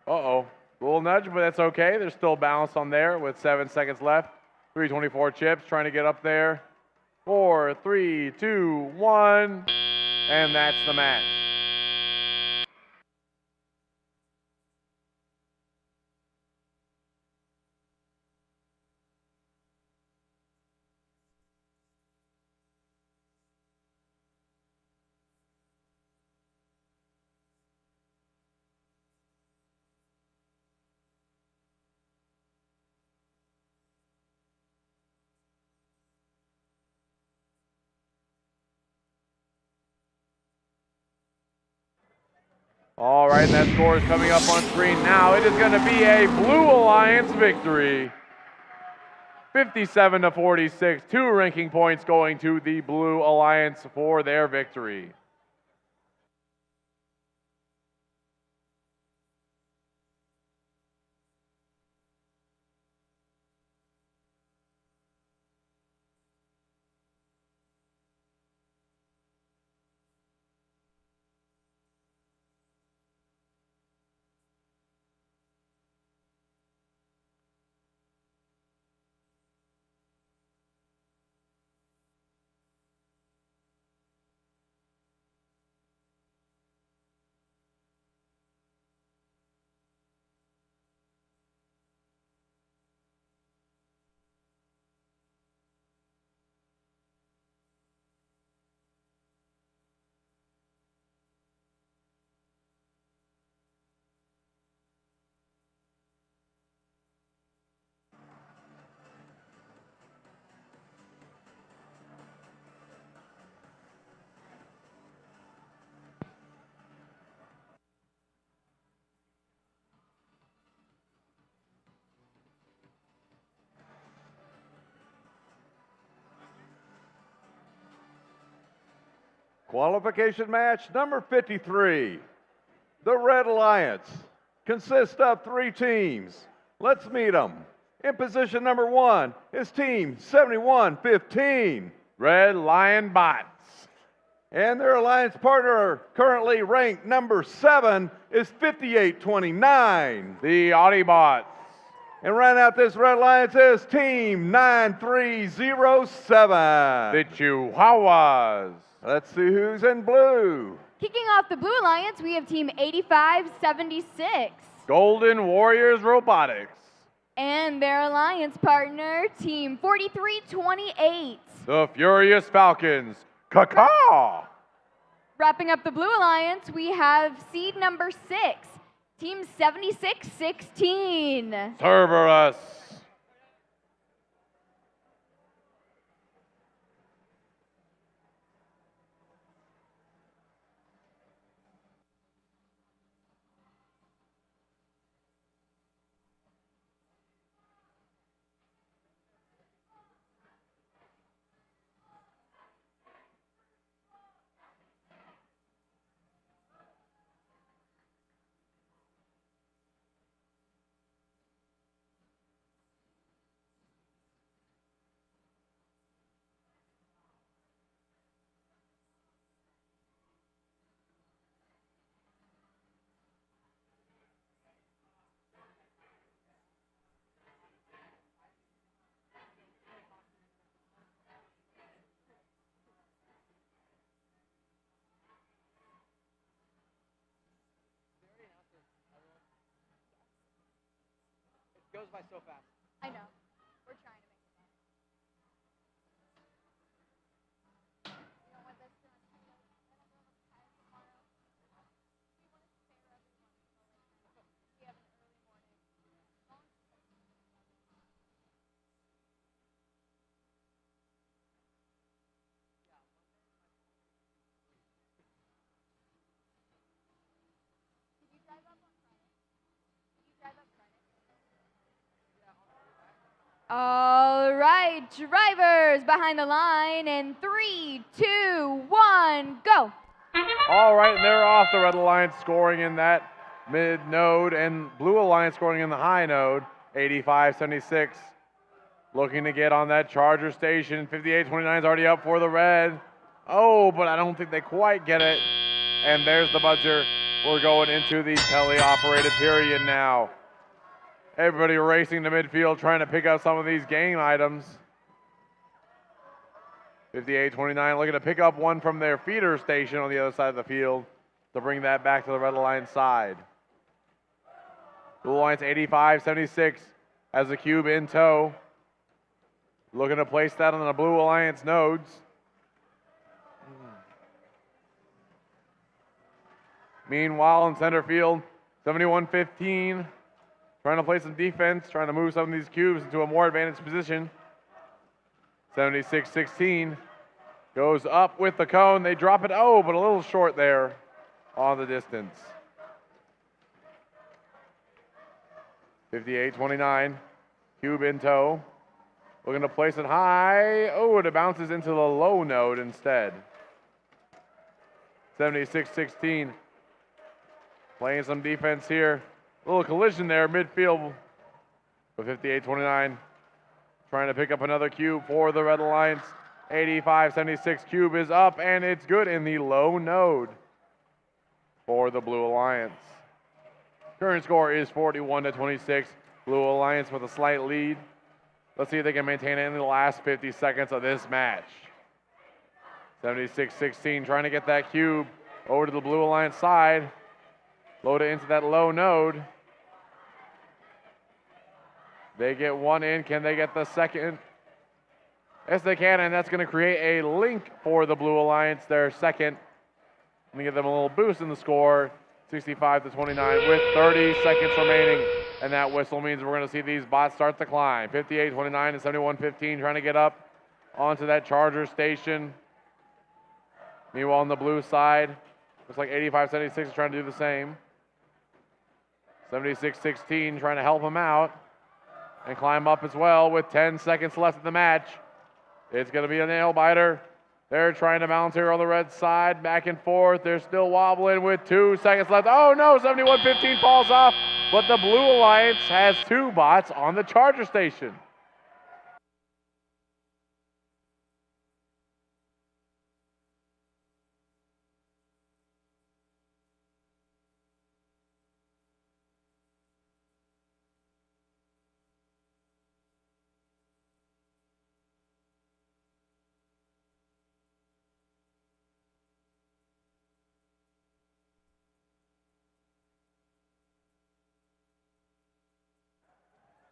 Uh-oh. A little nudge, but that's okay. There's still balance on there with 7 seconds left. 324 chips trying to get up there. 4, 3, 2, 1, and that's the match. All right, that score is coming up on screen now. It is going to be a Blue Alliance victory. 57-46, 2 ranking points going to the Blue Alliance for their victory. Qualification match number 53. The Red Alliance consists of 3 teams. Let's meet them. In position number 1 is team 7115. Red Lion Bots. And their alliance partner, currently ranked number 7, is 5829. The Autobots. And round out this Red Alliance is team 9307. The Chihuahuas. Let's see who's in blue. Kicking off the Blue Alliance, we have team 8576. Golden Warriors Robotics. And their alliance partner, team 4328. The Furious Falcons. Caw-caw. Wrapping up the Blue Alliance, we have seed number 6, team 7616. Cerberus. goes by so fast. I know. We're trying to make it better. You know what? That's gonna turn out. I don't know if I'm tired tomorrow. We want to spare everyone. We have an early morning. Did you drive up on Friday? Did you drive up Friday? All right, drivers behind the line in 3, 2, 1, go. All right, and they're off. The Red Alliance scoring in that mid node, and Blue Alliance scoring in the high node, 85-76. Looking to get on that charger station. 58-29 is already up for the Red. Oh, but I don't think they quite get it. And there's the buzzer. We're going into the teleoperated period now. Everybody racing to midfield, trying to pick up some of these game items. 58-29 looking to pick up one from their feeder station on the other side of the field to bring that back to the Red Alliance side. Blue Alliance 85-76 has the cube in tow. Looking to place that on the Blue Alliance nodes. Meanwhile, in center field, 71-15. Trying to play some defense, trying to move some of these cubes into a more advantaged position. 76-16 goes up with the cone. They drop it, oh, but a little short there on the distance. 58-29, cube in tow. Looking to place it high. Oh, and it bounces into the low node instead. 76-16, playing some defense here. A little collision there, midfield with 58-29. Trying to pick up another cube for the Red Alliance. 85-76 cube is up, and it's good in the low node for the Blue Alliance. Current score is 41-26. Blue Alliance with a slight lead. Let's see if they can maintain it in the last 50 seconds of this match. 76-16 trying to get that cube over to the Blue Alliance side. Load it into that low node. They get one in. Can they get the second? Yes, they can, and that's going to create a link for the Blue Alliance, their second. Let me give them a little boost in the score, 65-29 with 30 seconds remaining. And that whistle means we're going to see these bots start to climb. 58-29 and 71-15 trying to get up onto that charger station. Meanwhile, on the blue side, looks like 85-76 is trying to do the same. 76-16 trying to help them out and climb up as well with 10 seconds left in the match. It's going to be a nail biter. They're trying to balance here on the red side, back and forth. They're still wobbling with 2 seconds left. Oh no, 71-15 falls off, but the Blue Alliance has 2 bots on the charger station.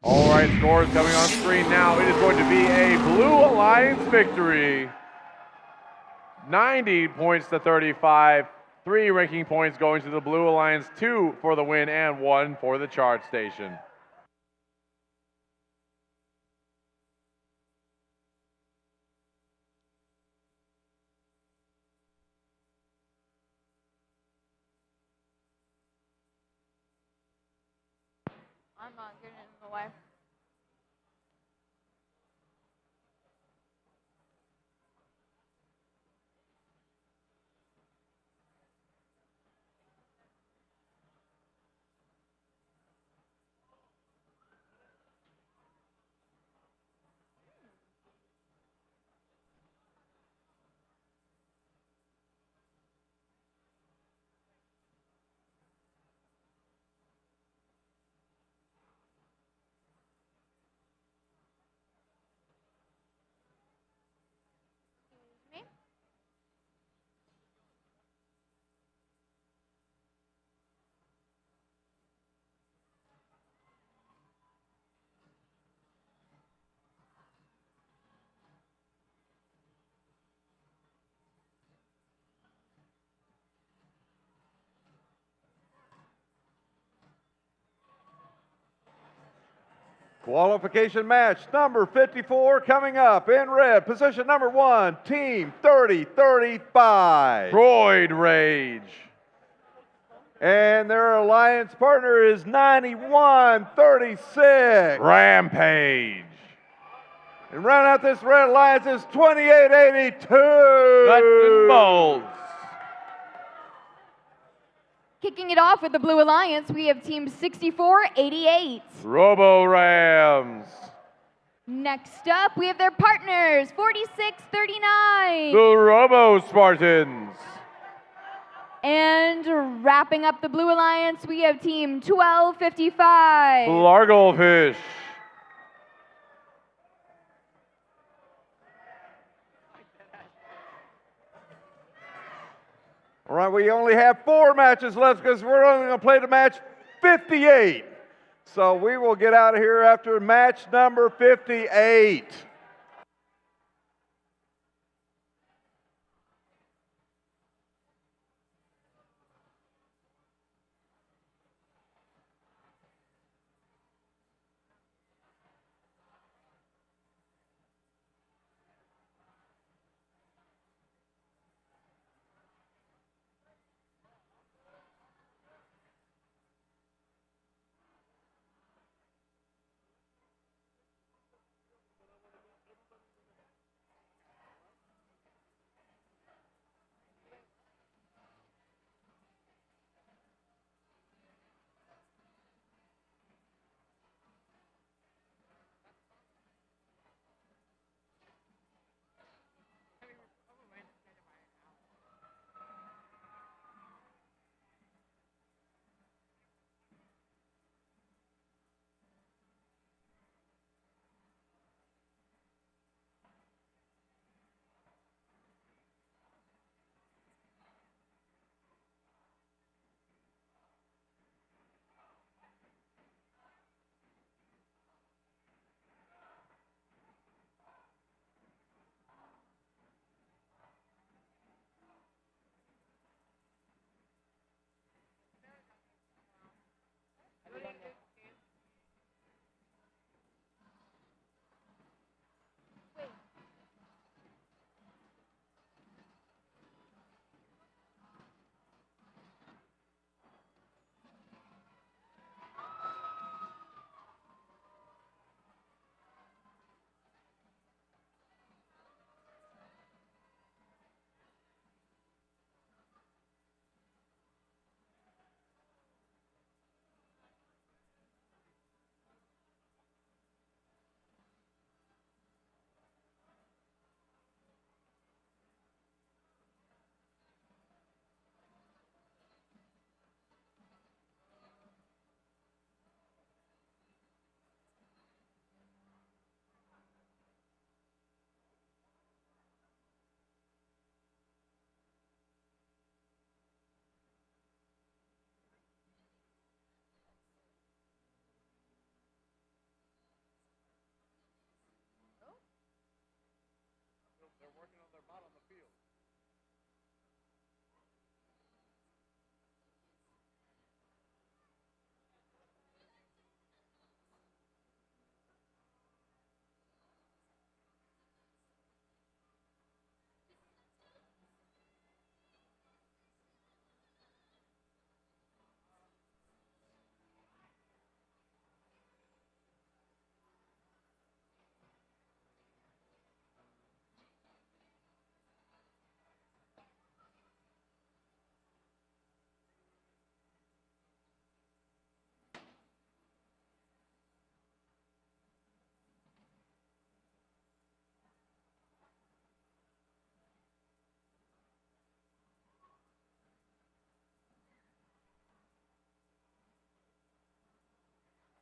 All right, scores coming on screen now. It is going to be a Blue Alliance victory. 90 points to 35. 3 ranking points going to the Blue Alliance, 2 for the win and 1 for the charge station. I'm not getting in the way. Qualification match number 54 coming up in red. Position number 1, team 30-35. Droid Rage. And their alliance partner is 91-36. Rampage. And round out this red alliance is 28-82. Nuts and bolts. Kicking it off with the Blue Alliance, we have Team 64-88. Robo Rams. Next up, we have their partners, 46-39. The Robo Spartans. And wrapping up the Blue Alliance, we have Team 12-55. Larglefish. All right, we only have 4 matches left because we're only going to play the match 58. So we will get out of here after match number 58.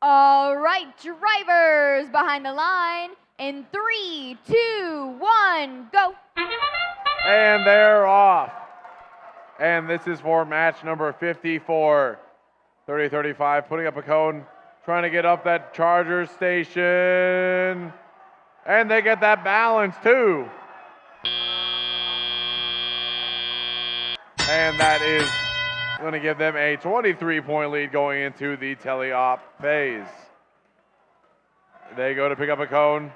All right, drivers behind the line in 3, 2, 1, go. And they're off. And this is for match number 54. 30-35, putting up a cone, trying to get up that charger station. And they get that balance too. And that is going to give them a 23-point lead going into the teleop phase. They go to pick up a cone.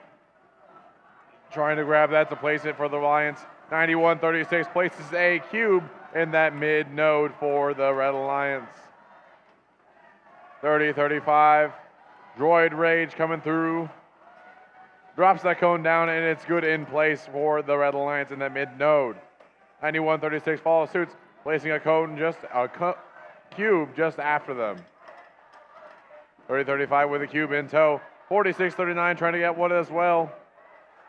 Trying to grab that to place it for the Lions. 91-36 places a cube in that mid node for the Red Alliance. 30-35. Droid Rage coming through. Drops that cone down, and it's good in place for the Red Alliance in that mid node. 91-36 follows suits, placing a cone cube just after them. 30-35 with a cube in tow. 46-39 trying to get one as well.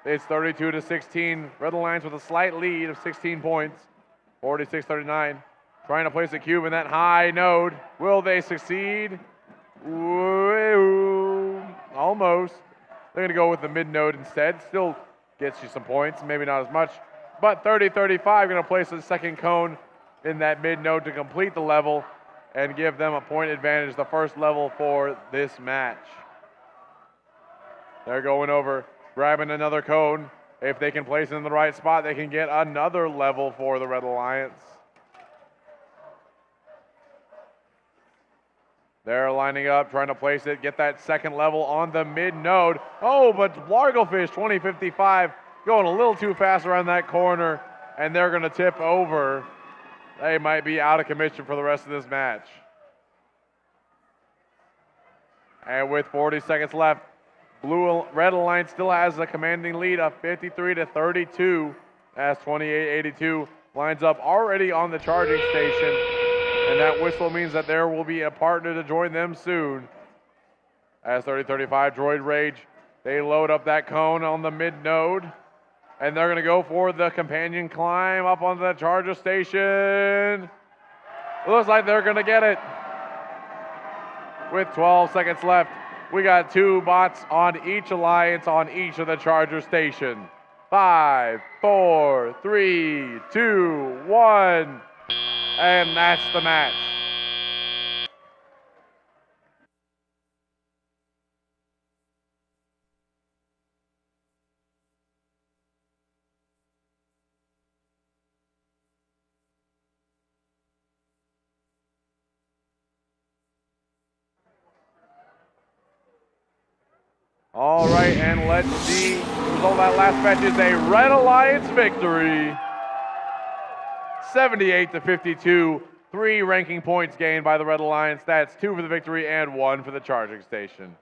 It's 32-16. Red Alliance with a slight lead of 16 points. 46-39 trying to place a cube in that high node. Will they succeed? Ooh, almost. They're going to go with the mid node instead. Still gets you some points, maybe not as much. But 30-35 going to place a second cone in that mid node to complete the level and give them a point advantage, the first level for this match. They're going over, grabbing another cone. If they can place it in the right spot, they can get another level for the Red Alliance. They're lining up, trying to place it, get that second level on the mid node. Oh, but Largofish 20-55 going a little too fast around that corner, and they're going to tip over. They might be out of commission for the rest of this match. And with 40 seconds left, Red Alliance still has a commanding lead of 53-32 as 28-82 lines up already on the charging station. And that whistle means that there will be a partner to join them soon. As 30-35 Droid Rage, they load up that cone on the mid node. And they're going to go for the companion climb up on the charger station. Looks like they're going to get it. With 12 seconds left, we got 2 bots on each alliance on each of the charger station. 5, 4, 3, 2, 1. And that's the match. All right, and let's see. The result of that last match is a Red Alliance victory. 78-52, 3 ranking points gained by the Red Alliance. That's 2 for the victory and 1 for the charging station.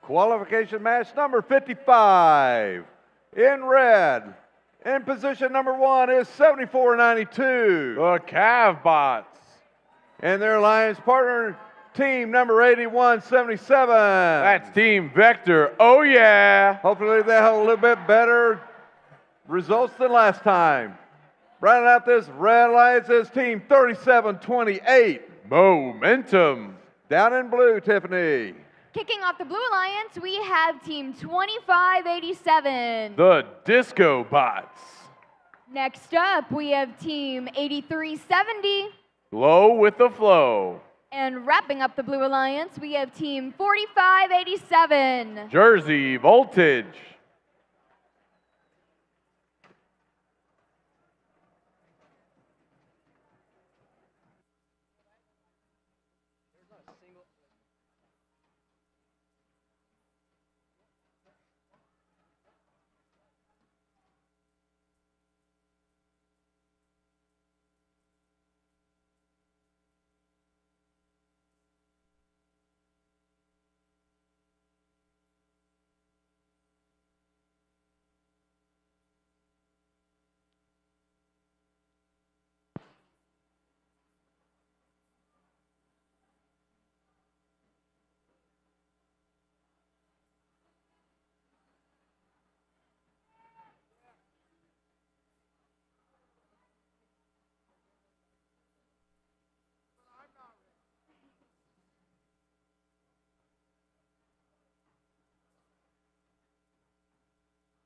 Qualification match number 55. In red, in position number 1 is 7492. The Cav Bots. And their alliance partner, team number 8177. That's Team Vector. Oh, yeah. Hopefully they have a little bit better results than last time. Rounding out this Red Alliance is Team 3728. Momentum. Down in blue, Tiffany. Kicking off the Blue Alliance, we have Team 2587. The Disco Bots. Next up, we have Team 8370. Glow with the flow. And wrapping up the Blue Alliance, we have Team 4587. Jersey Voltage.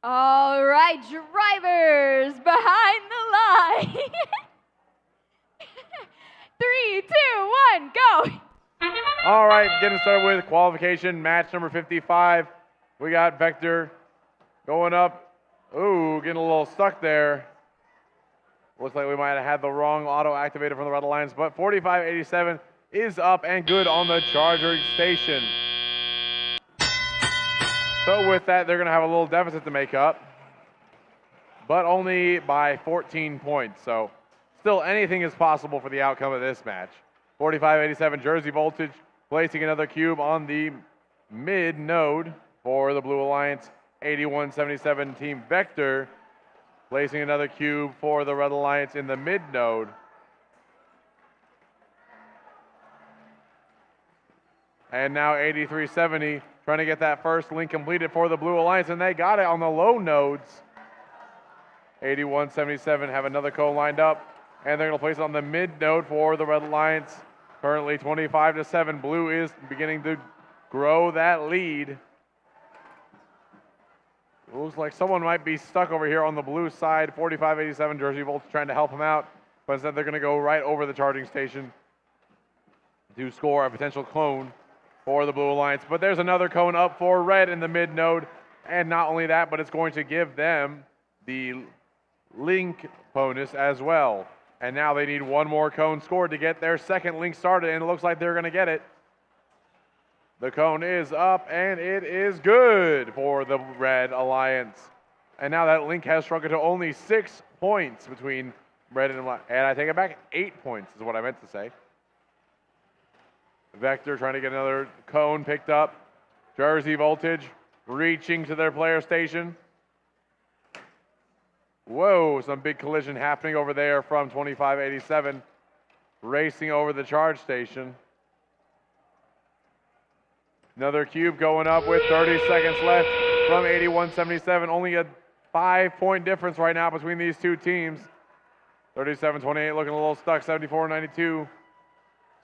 All right, drivers behind the line. 3, 2, 1, go. All right, getting started with qualification match number 55. We got Vector going up. Ooh, getting a little stuck there. Looks like we might have had the wrong auto activated from the Red Alliance, but 4587 is up and good on the charging station. So with that, they're going to have a little deficit to make up, but only by 14 points. So still anything is possible for the outcome of this match. 4587 Jersey Voltage placing another cube on the mid node for the Blue Alliance. 8177 Team Vector placing another cube for the Red Alliance in the mid node. And now 8370 trying to get that first link completed for the Blue Alliance, and they got it on the low nodes. 8177 have another cone lined up, and they're going to place it on the mid node for the Red Alliance. Currently 25-7. Blue is beginning to grow that lead. Looks like someone might be stuck over here on the blue side. 4587 Jersey Voltage trying to help him out, but instead they're going to go right over the charging station to score a potential cone for the Blue Alliance. But there's another cone up for red in the mid node, and not only that, but it's going to give them the link bonus as well. And now they need one more cone scored to get their second link started, and it looks like they're going to get it. The cone is up, and it is good for the Red Alliance. And now that link has shrunk to only 6 points between red and black. And I take it back, 8 points is what I meant to say. Vector trying to get another cone picked up. Jersey Voltage reaching to their player station. Whoa, some big collision happening over there from 2587. Racing over the charge station. Another cube going up with 30 seconds left from 8177. Only a 5-point difference right now between these two teams. 37-28 looking a little stuck. 74-92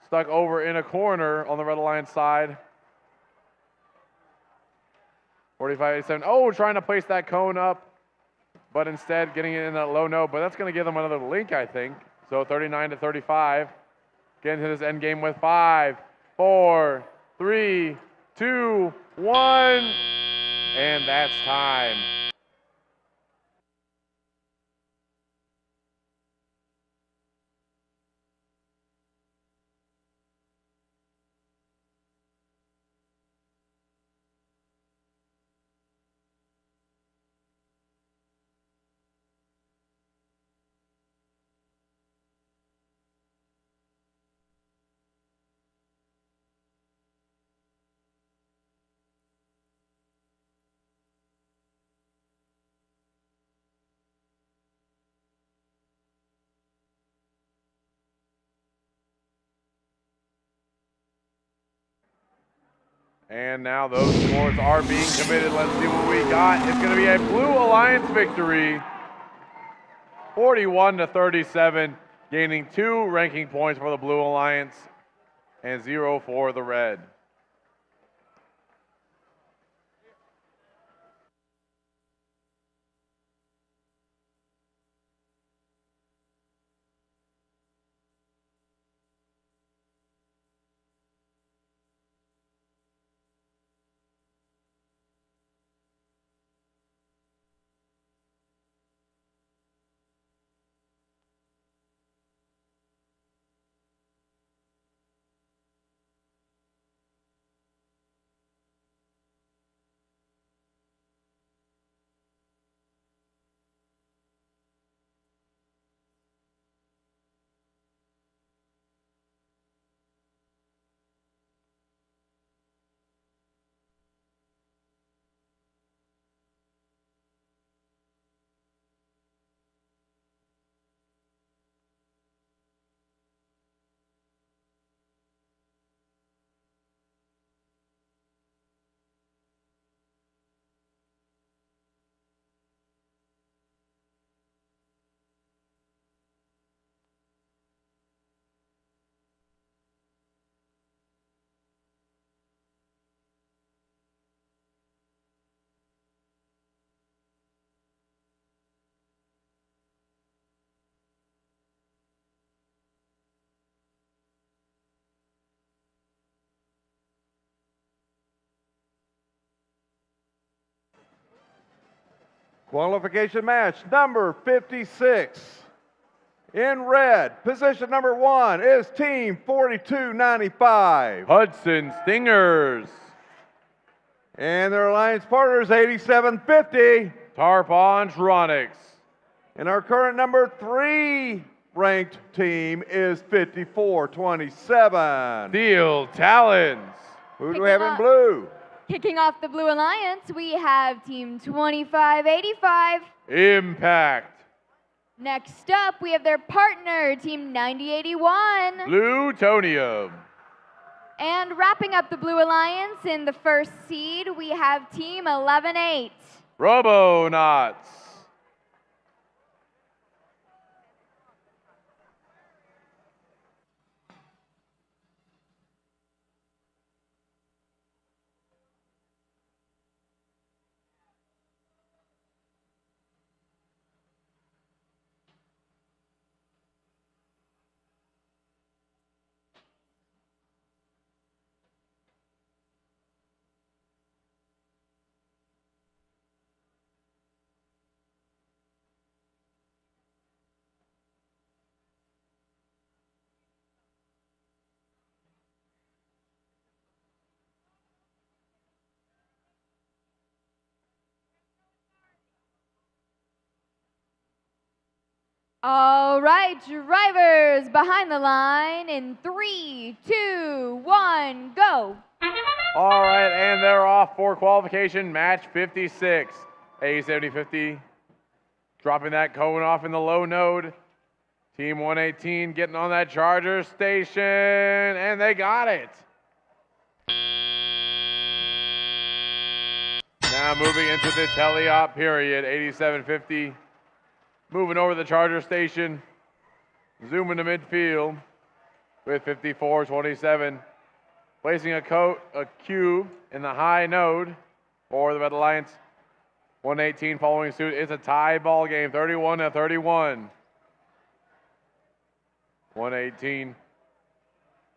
stuck over in a corner on the Red Alliance side. 45-87. Oh, trying to place that cone up, but instead getting it in that low node. But that's going to give them another link, I think. So 39-35. Getting to this end game with 5, 4, 3, 2, 1, and that's time. And now those scores are being committed. Let's see what we got. It's going to be a Blue Alliance victory. 41-37, gaining 2 ranking points for the Blue Alliance and 0 for the Red. Qualification match number 56. In red, position number 1 is Team 4295. Hudson Stingers. And their alliance partners, 8750. Tarpontronics. And our current number 3 ranked team is 5427. Steel Talons. Who do we have in blue? Kicking off the Blue Alliance, we have Team 2585. Impact. Next up, we have their partner, Team 9081. Plutonium. And wrapping up the Blue Alliance in the first seed, we have Team 118. Robonauts. All right, drivers behind the line in 3, 2, 1, go. All right, and they're off for qualification match 56. A7050 dropping that cone off in the low node. Team 118 getting on that charger station, and they got it. Now moving into the teleop period, 8750. Moving over the charger station, zooming to midfield with 5427. Placing a cube in the high node for the Red Alliance. 118 following suit. It's a tie ball game, 31-31. 118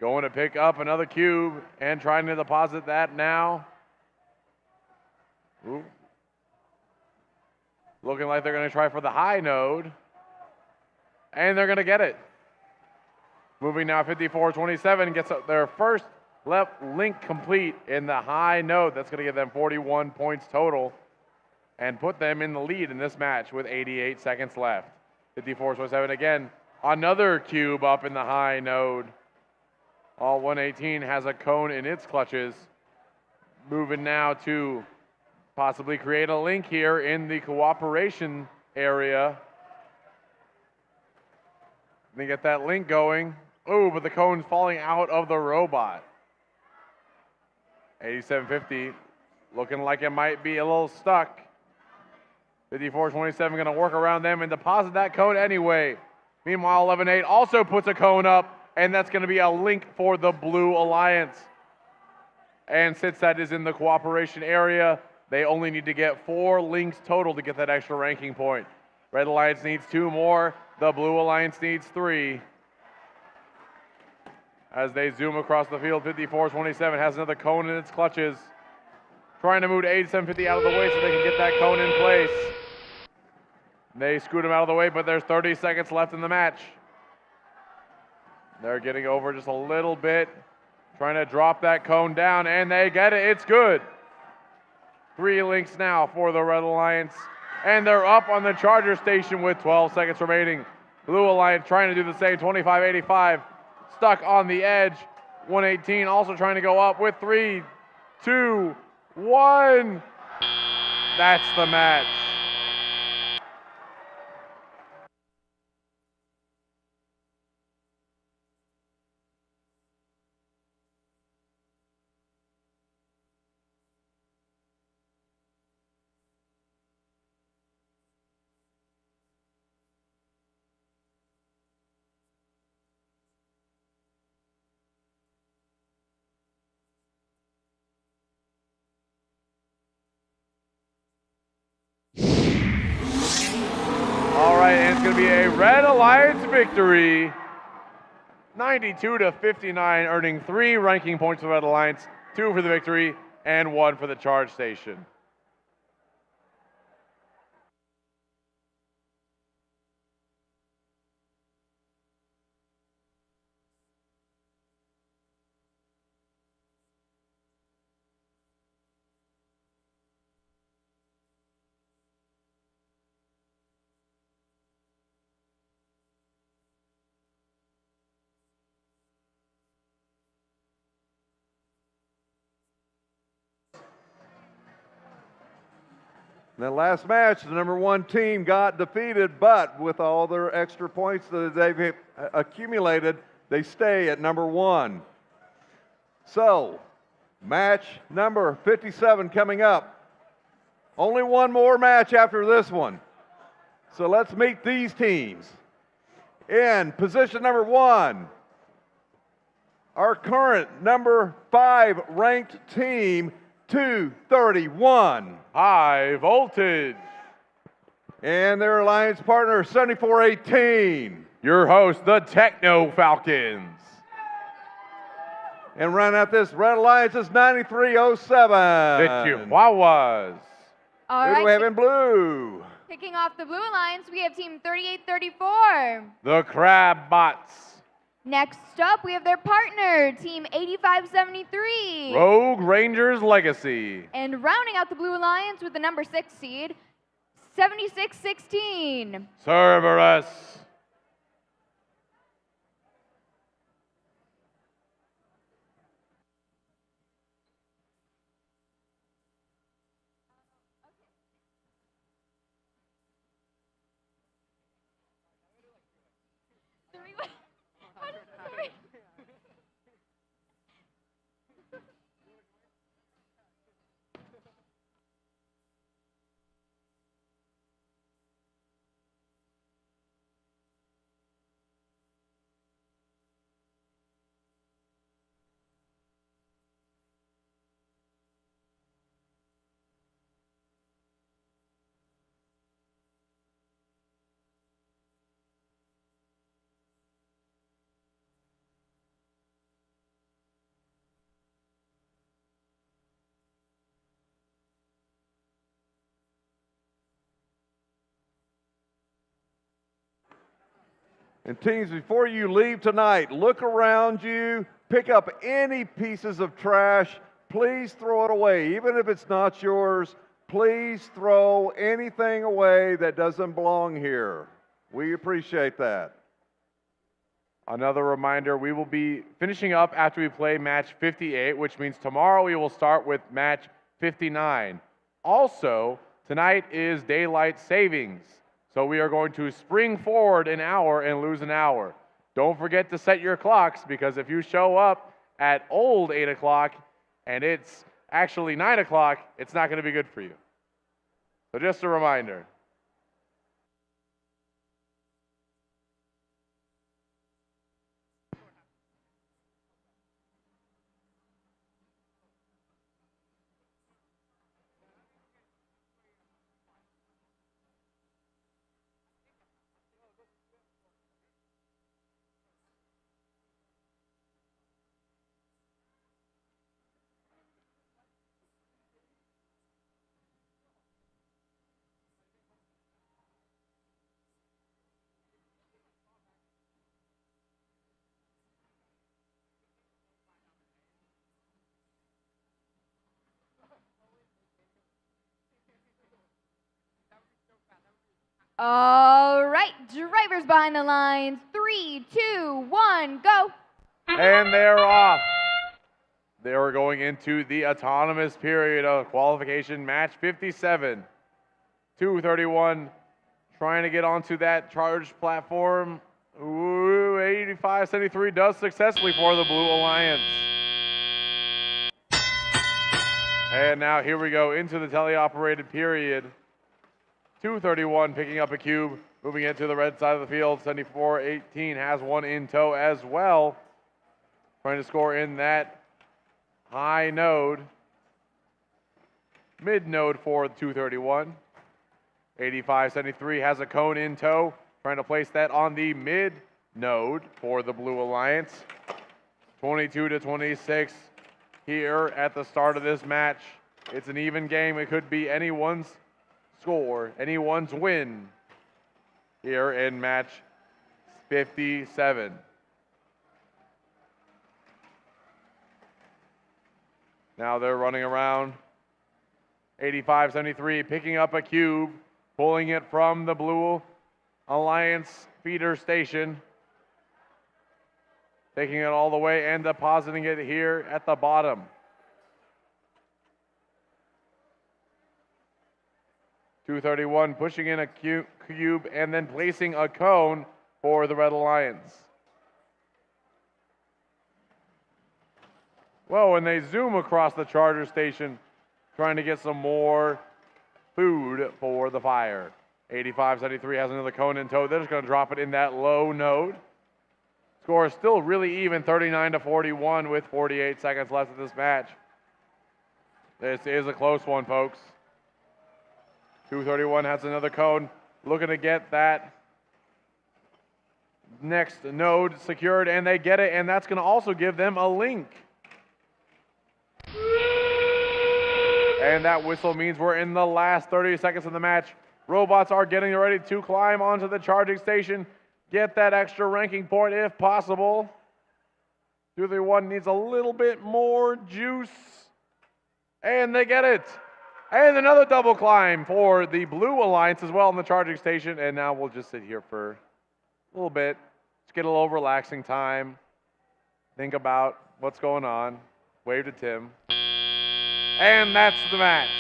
going to pick up another cube and trying to deposit that now. Ooh. Looking like they're going to try for the high node. And they're going to get it. Moving now 5427 gets their first left link complete in the high node. That's going to give them 41 points total and put them in the lead in this match with 88 seconds left. 5427 again. Another cube up in the high node. All 118 has a cone in its clutches. Moving now to possibly create a link here in the cooperation area. They get that link going. Oh, but the cone's falling out of the robot. 8750 looking like it might be a little stuck. 54-27 going to work around them and deposit that cone anyway. Meanwhile, 11-8 also puts a cone up, and that's going to be a link for the Blue Alliance. And since that is in the cooperation area, they only need to get 4 links total to get that extra ranking point. Red Alliance needs 2 more. The Blue Alliance needs 3. As they zoom across the field, 54-27 has another cone in its clutches. Trying to move to 87-50 out of the way so they can get that cone in place. They scoot him out of the way, but there's 30 seconds left in the match. They're getting over just a little bit, trying to drop that cone down, and they get it. It's good. 3 links now for the Red Alliance, and they're up on the charger station with 12 seconds remaining. Blue Alliance trying to do the same, 25-85, stuck on the edge. 118 also trying to go up with 3, 2, 1. That's the match. All right, and it's going to be a Red Alliance victory. 92-59, earning 3 ranking points for the Red Alliance, 2 for the victory, and 1 for the charge station. In that last match, the number 1 team got defeated, but with all their extra points that they've accumulated, they stay at number 1. So, match number 57 coming up. Only one more match after this one. So let's meet these teams. In position number 1, our current number 5 ranked team, 231. High Voltage. And their alliance partner, 7418. Your host, the Techno Falcons. And rounding out this Red Alliance is 9307. The Chihuahuas. All Who right, do we have in blue? kicking off the Blue Alliance, we have team 3834. The Crab Bots. Next up, we have their partner, team 8573. Rogue Rangers Legacy. And rounding out the Blue Alliance with the number 6 seed, 7616. Cerberus. And teams, before you leave tonight, look around you, pick up any pieces of trash. Please throw it away. Even if it's not yours, please throw anything away that doesn't belong here. We appreciate that. Another reminder, we will be finishing up after we play match 58, which means tomorrow we will start with match 59. Also, tonight is daylight savings. So we are going to spring forward an hour and lose an hour. Don't forget to set your clocks, because if you show up at old 8 o'clock and it's actually 9 o'clock, it's not going to be good for you. So just a reminder. All right, drivers behind the lines. 3, 2, 1, go. And they're off. They are going into the autonomous period of qualification match 57. 231 trying to get onto that charged platform. Ooh, 85-73 does successfully for the Blue Alliance. And now here we go into the teleoperated period. 231 picking up a cube, moving it to the red side of the field. 74-18 has one in tow as well. Trying to score in that high node. Mid node for 231. 85-73 has a cone in tow. Trying to place that on the mid node for the Blue Alliance. 22-26 here at the start of this match. It's an even game. It could be anyone's score, anyone's win here in match 57. Now they're running around. 85-73 picking up a cube, pulling it from the Blue Alliance feeder station, taking it all the way and depositing it here at the bottom. .231 pushing in a cube and then placing a cone for the Red Alliance. Whoa, and they zoom across the charger station, trying to get some more food for the Fire. 85-73 has another cone in tow. They're just going to drop it in that low node. Score is still really even, 39-41 with 48 seconds left of this match. This is a close one, folks. 231 has another cone, looking to get that next node secured, and they get it, and that's going to also give them a link. And that whistle means we're in the last 30 seconds of the match. Robots are getting ready to climb onto the charging station, get that extra ranking point if possible. 231 needs a little bit more juice, and they get it. And another double climb for the Blue Alliance as well on the charging station. And now we'll just sit here for a little bit. Just get a little relaxing time. Think about what's going on. Wave to Tim. And that's the match.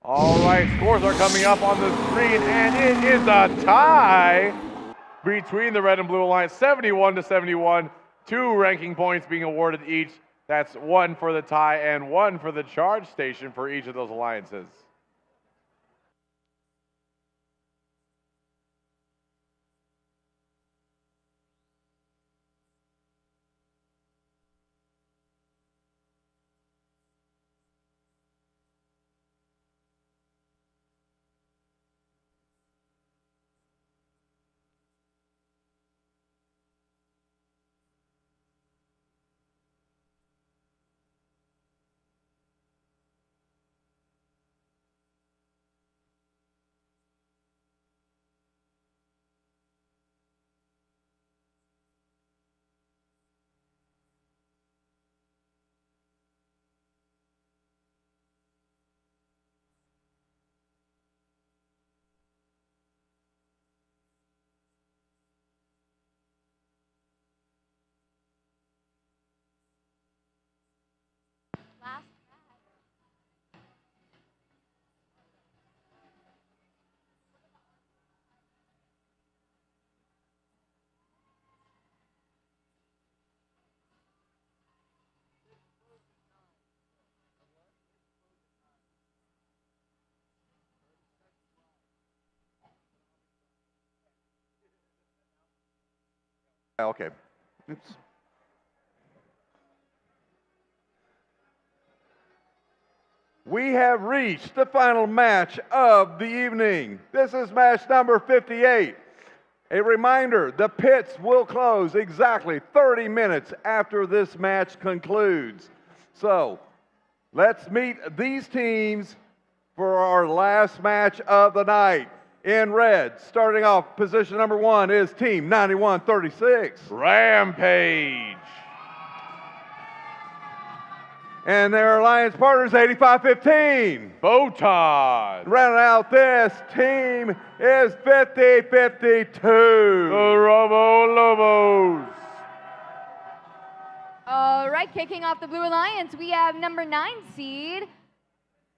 All right, scores are coming up on the screen, and it is a tie between the Red and Blue Alliance, 71-71. 2 ranking points being awarded each. That's 1 for the tie and 1 for the charge station for each of those alliances. Okay. Oops. We have reached the final match of the evening. This is match number 58. A reminder, the pits will close exactly 30 minutes after this match concludes. So, let's meet these teams for our last match of the night. In red, starting off, position number 1 is Team 9136. Rampage. And their alliance partners, 8515. Photon. Rounding out this team is 5052. The Robo Lobos. All right, kicking off the Blue Alliance, we have number 9 seed,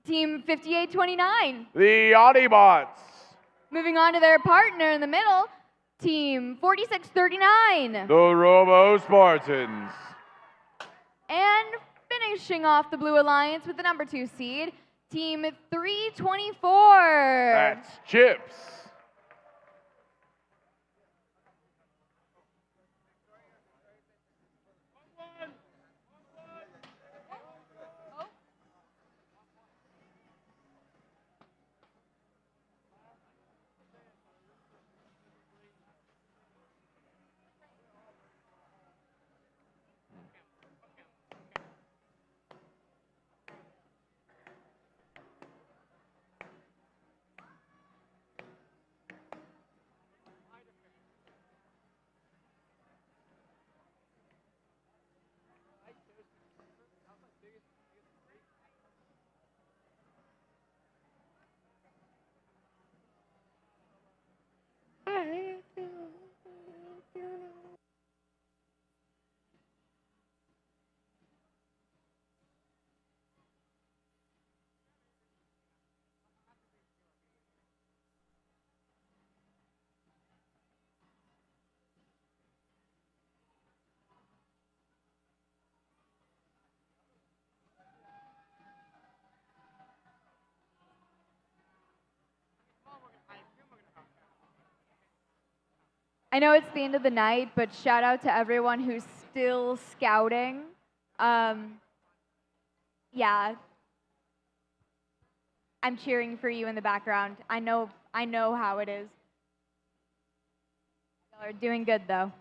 Team 5829. The Autobots. Moving on to their partner in the middle, Team 4639. The Robo Spartans. And finishing off the Blue Alliance with the number 2 seed, Team 324. That's Chips. I know it's the end of the night, but shout out to everyone who's still scouting. Yeah. I'm cheering for you in the background. I know how it is. Y'all are doing good though.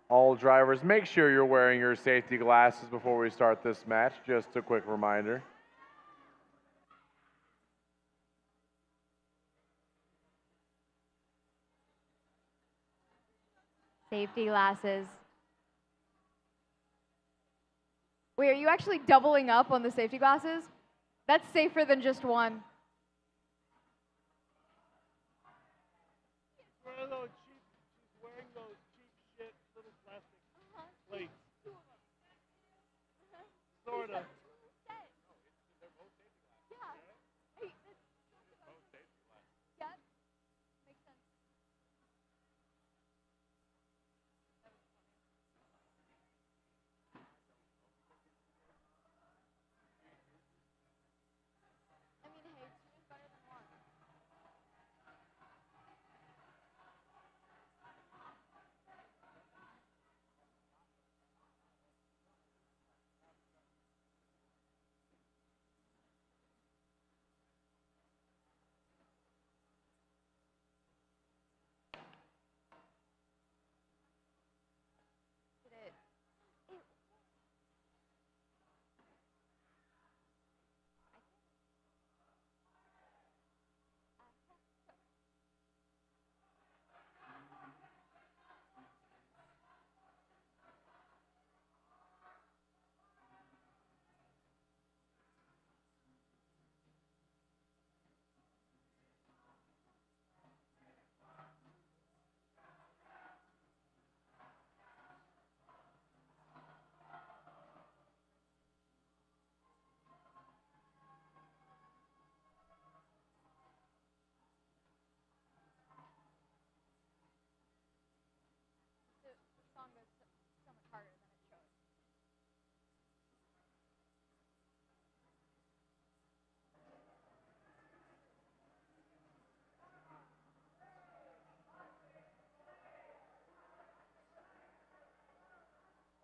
All drivers, make sure you're wearing your safety glasses before we start this match. Just a quick reminder. Safety glasses. Wait, are you actually doubling up on the safety glasses? That's safer than just one. She's wearing those cheap shit little plastic plates. Sorta.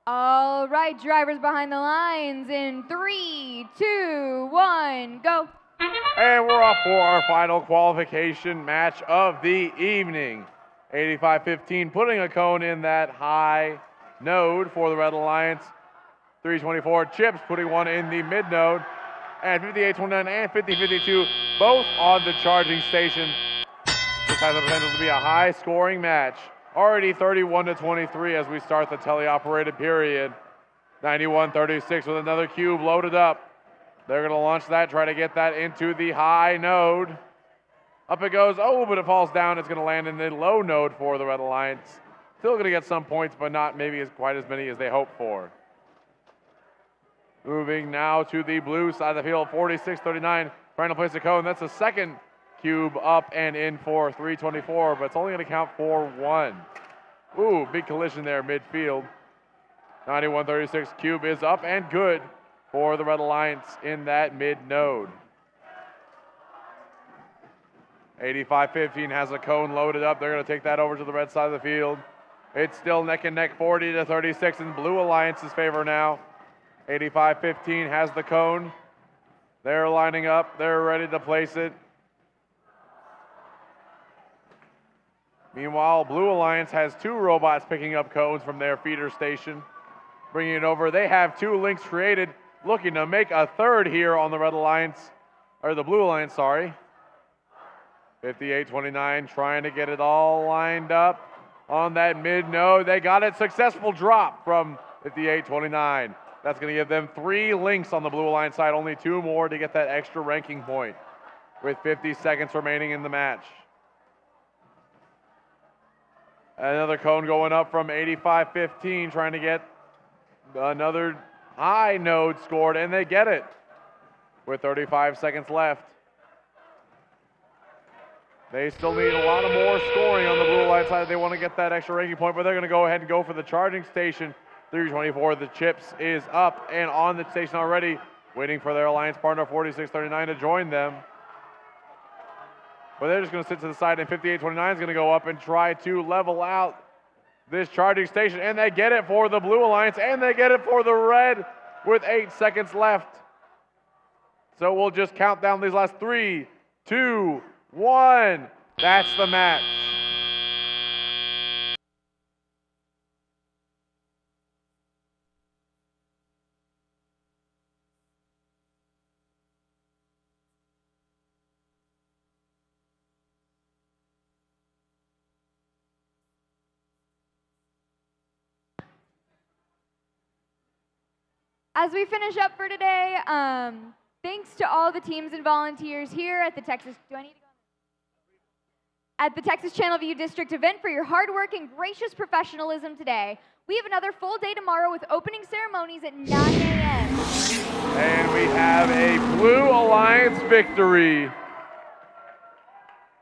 All right, drivers behind the lines in 3, 2, 1, go. And we're off for our final qualification match of the evening. 85-15, putting a cone in that high node for the Red Alliance. 324 Chips putting one in the mid node. And 58-29 and 50-52, both on the charging station. This has the potential to be a high scoring match. Already 31-23 as we start the teleoperated period. 91-36 with another cube loaded up. They're going to launch that, try to get that into the high node. Up it goes. Oh, but it falls down. It's going to land in the low node for the Red Alliance. Still going to get some points, but not maybe quite as many as they hoped for. Moving now to the blue side of the field, 46-39, trying to place a cone. That's the second cube up and in for 324, but it's only going to count for one. Ooh, big collision there midfield. 91-36 cube is up and good for the Red Alliance in that mid node. 85-15 has a cone loaded up. They're going to take that over to the red side of the field. It's still neck and neck, 40-36 in Blue Alliance's favor now. 85-15 has the cone. They're lining up. They're ready to place it. Meanwhile, Blue Alliance has two robots picking up cones from their feeder station, bringing it over. They have two links created, looking to make a third here on the Red Alliance, or the Blue Alliance, sorry. 58-29 trying to get it all lined up on that mid node. They got it. Successful drop from 58-29. That's going to give them 3 links on the Blue Alliance side, only 2 more to get that extra ranking point with 50 seconds remaining in the match. Another cone going up from 85-15, trying to get another high node scored, and they get it with 35 seconds left. They still need a lot of more scoring on the Blue Alliance side. They want to get that extra ranking point, but they're going to go ahead and go for the charging station. 324, the Chips is up and on the station already, waiting for their alliance partner 46-39 to join them. But they're just going to sit to the side, and 58-29 is going to go up and try to level out this charging station, and they get it for the Blue Alliance, and they get it for the Red with 8 seconds left. So we'll just count down these last 3, 2, 1. That's the match. As we finish up for today, thanks to all the teams and volunteers here at the Texas Channelview District event for your hard work and gracious professionalism today. We have another full day tomorrow with opening ceremonies at 9 a.m. And we have a Blue Alliance victory.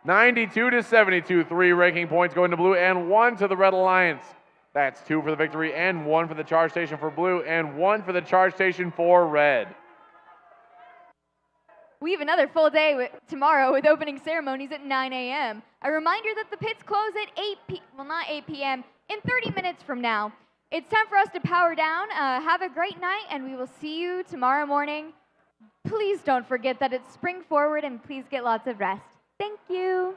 92-72, 3 ranking points going to Blue and 1 to the Red Alliance. That's 2 for the victory and 1 for the charge station for Blue and 1 for the charge station for Red. We have another full day tomorrow with opening ceremonies at 9 a.m. A reminder that the pits close at not 8 p.m., in 30 minutes from now. It's time for us to power down. Have a great night, and we will see you tomorrow morning. Please don't forget that it's spring forward, and please get lots of rest. Thank you.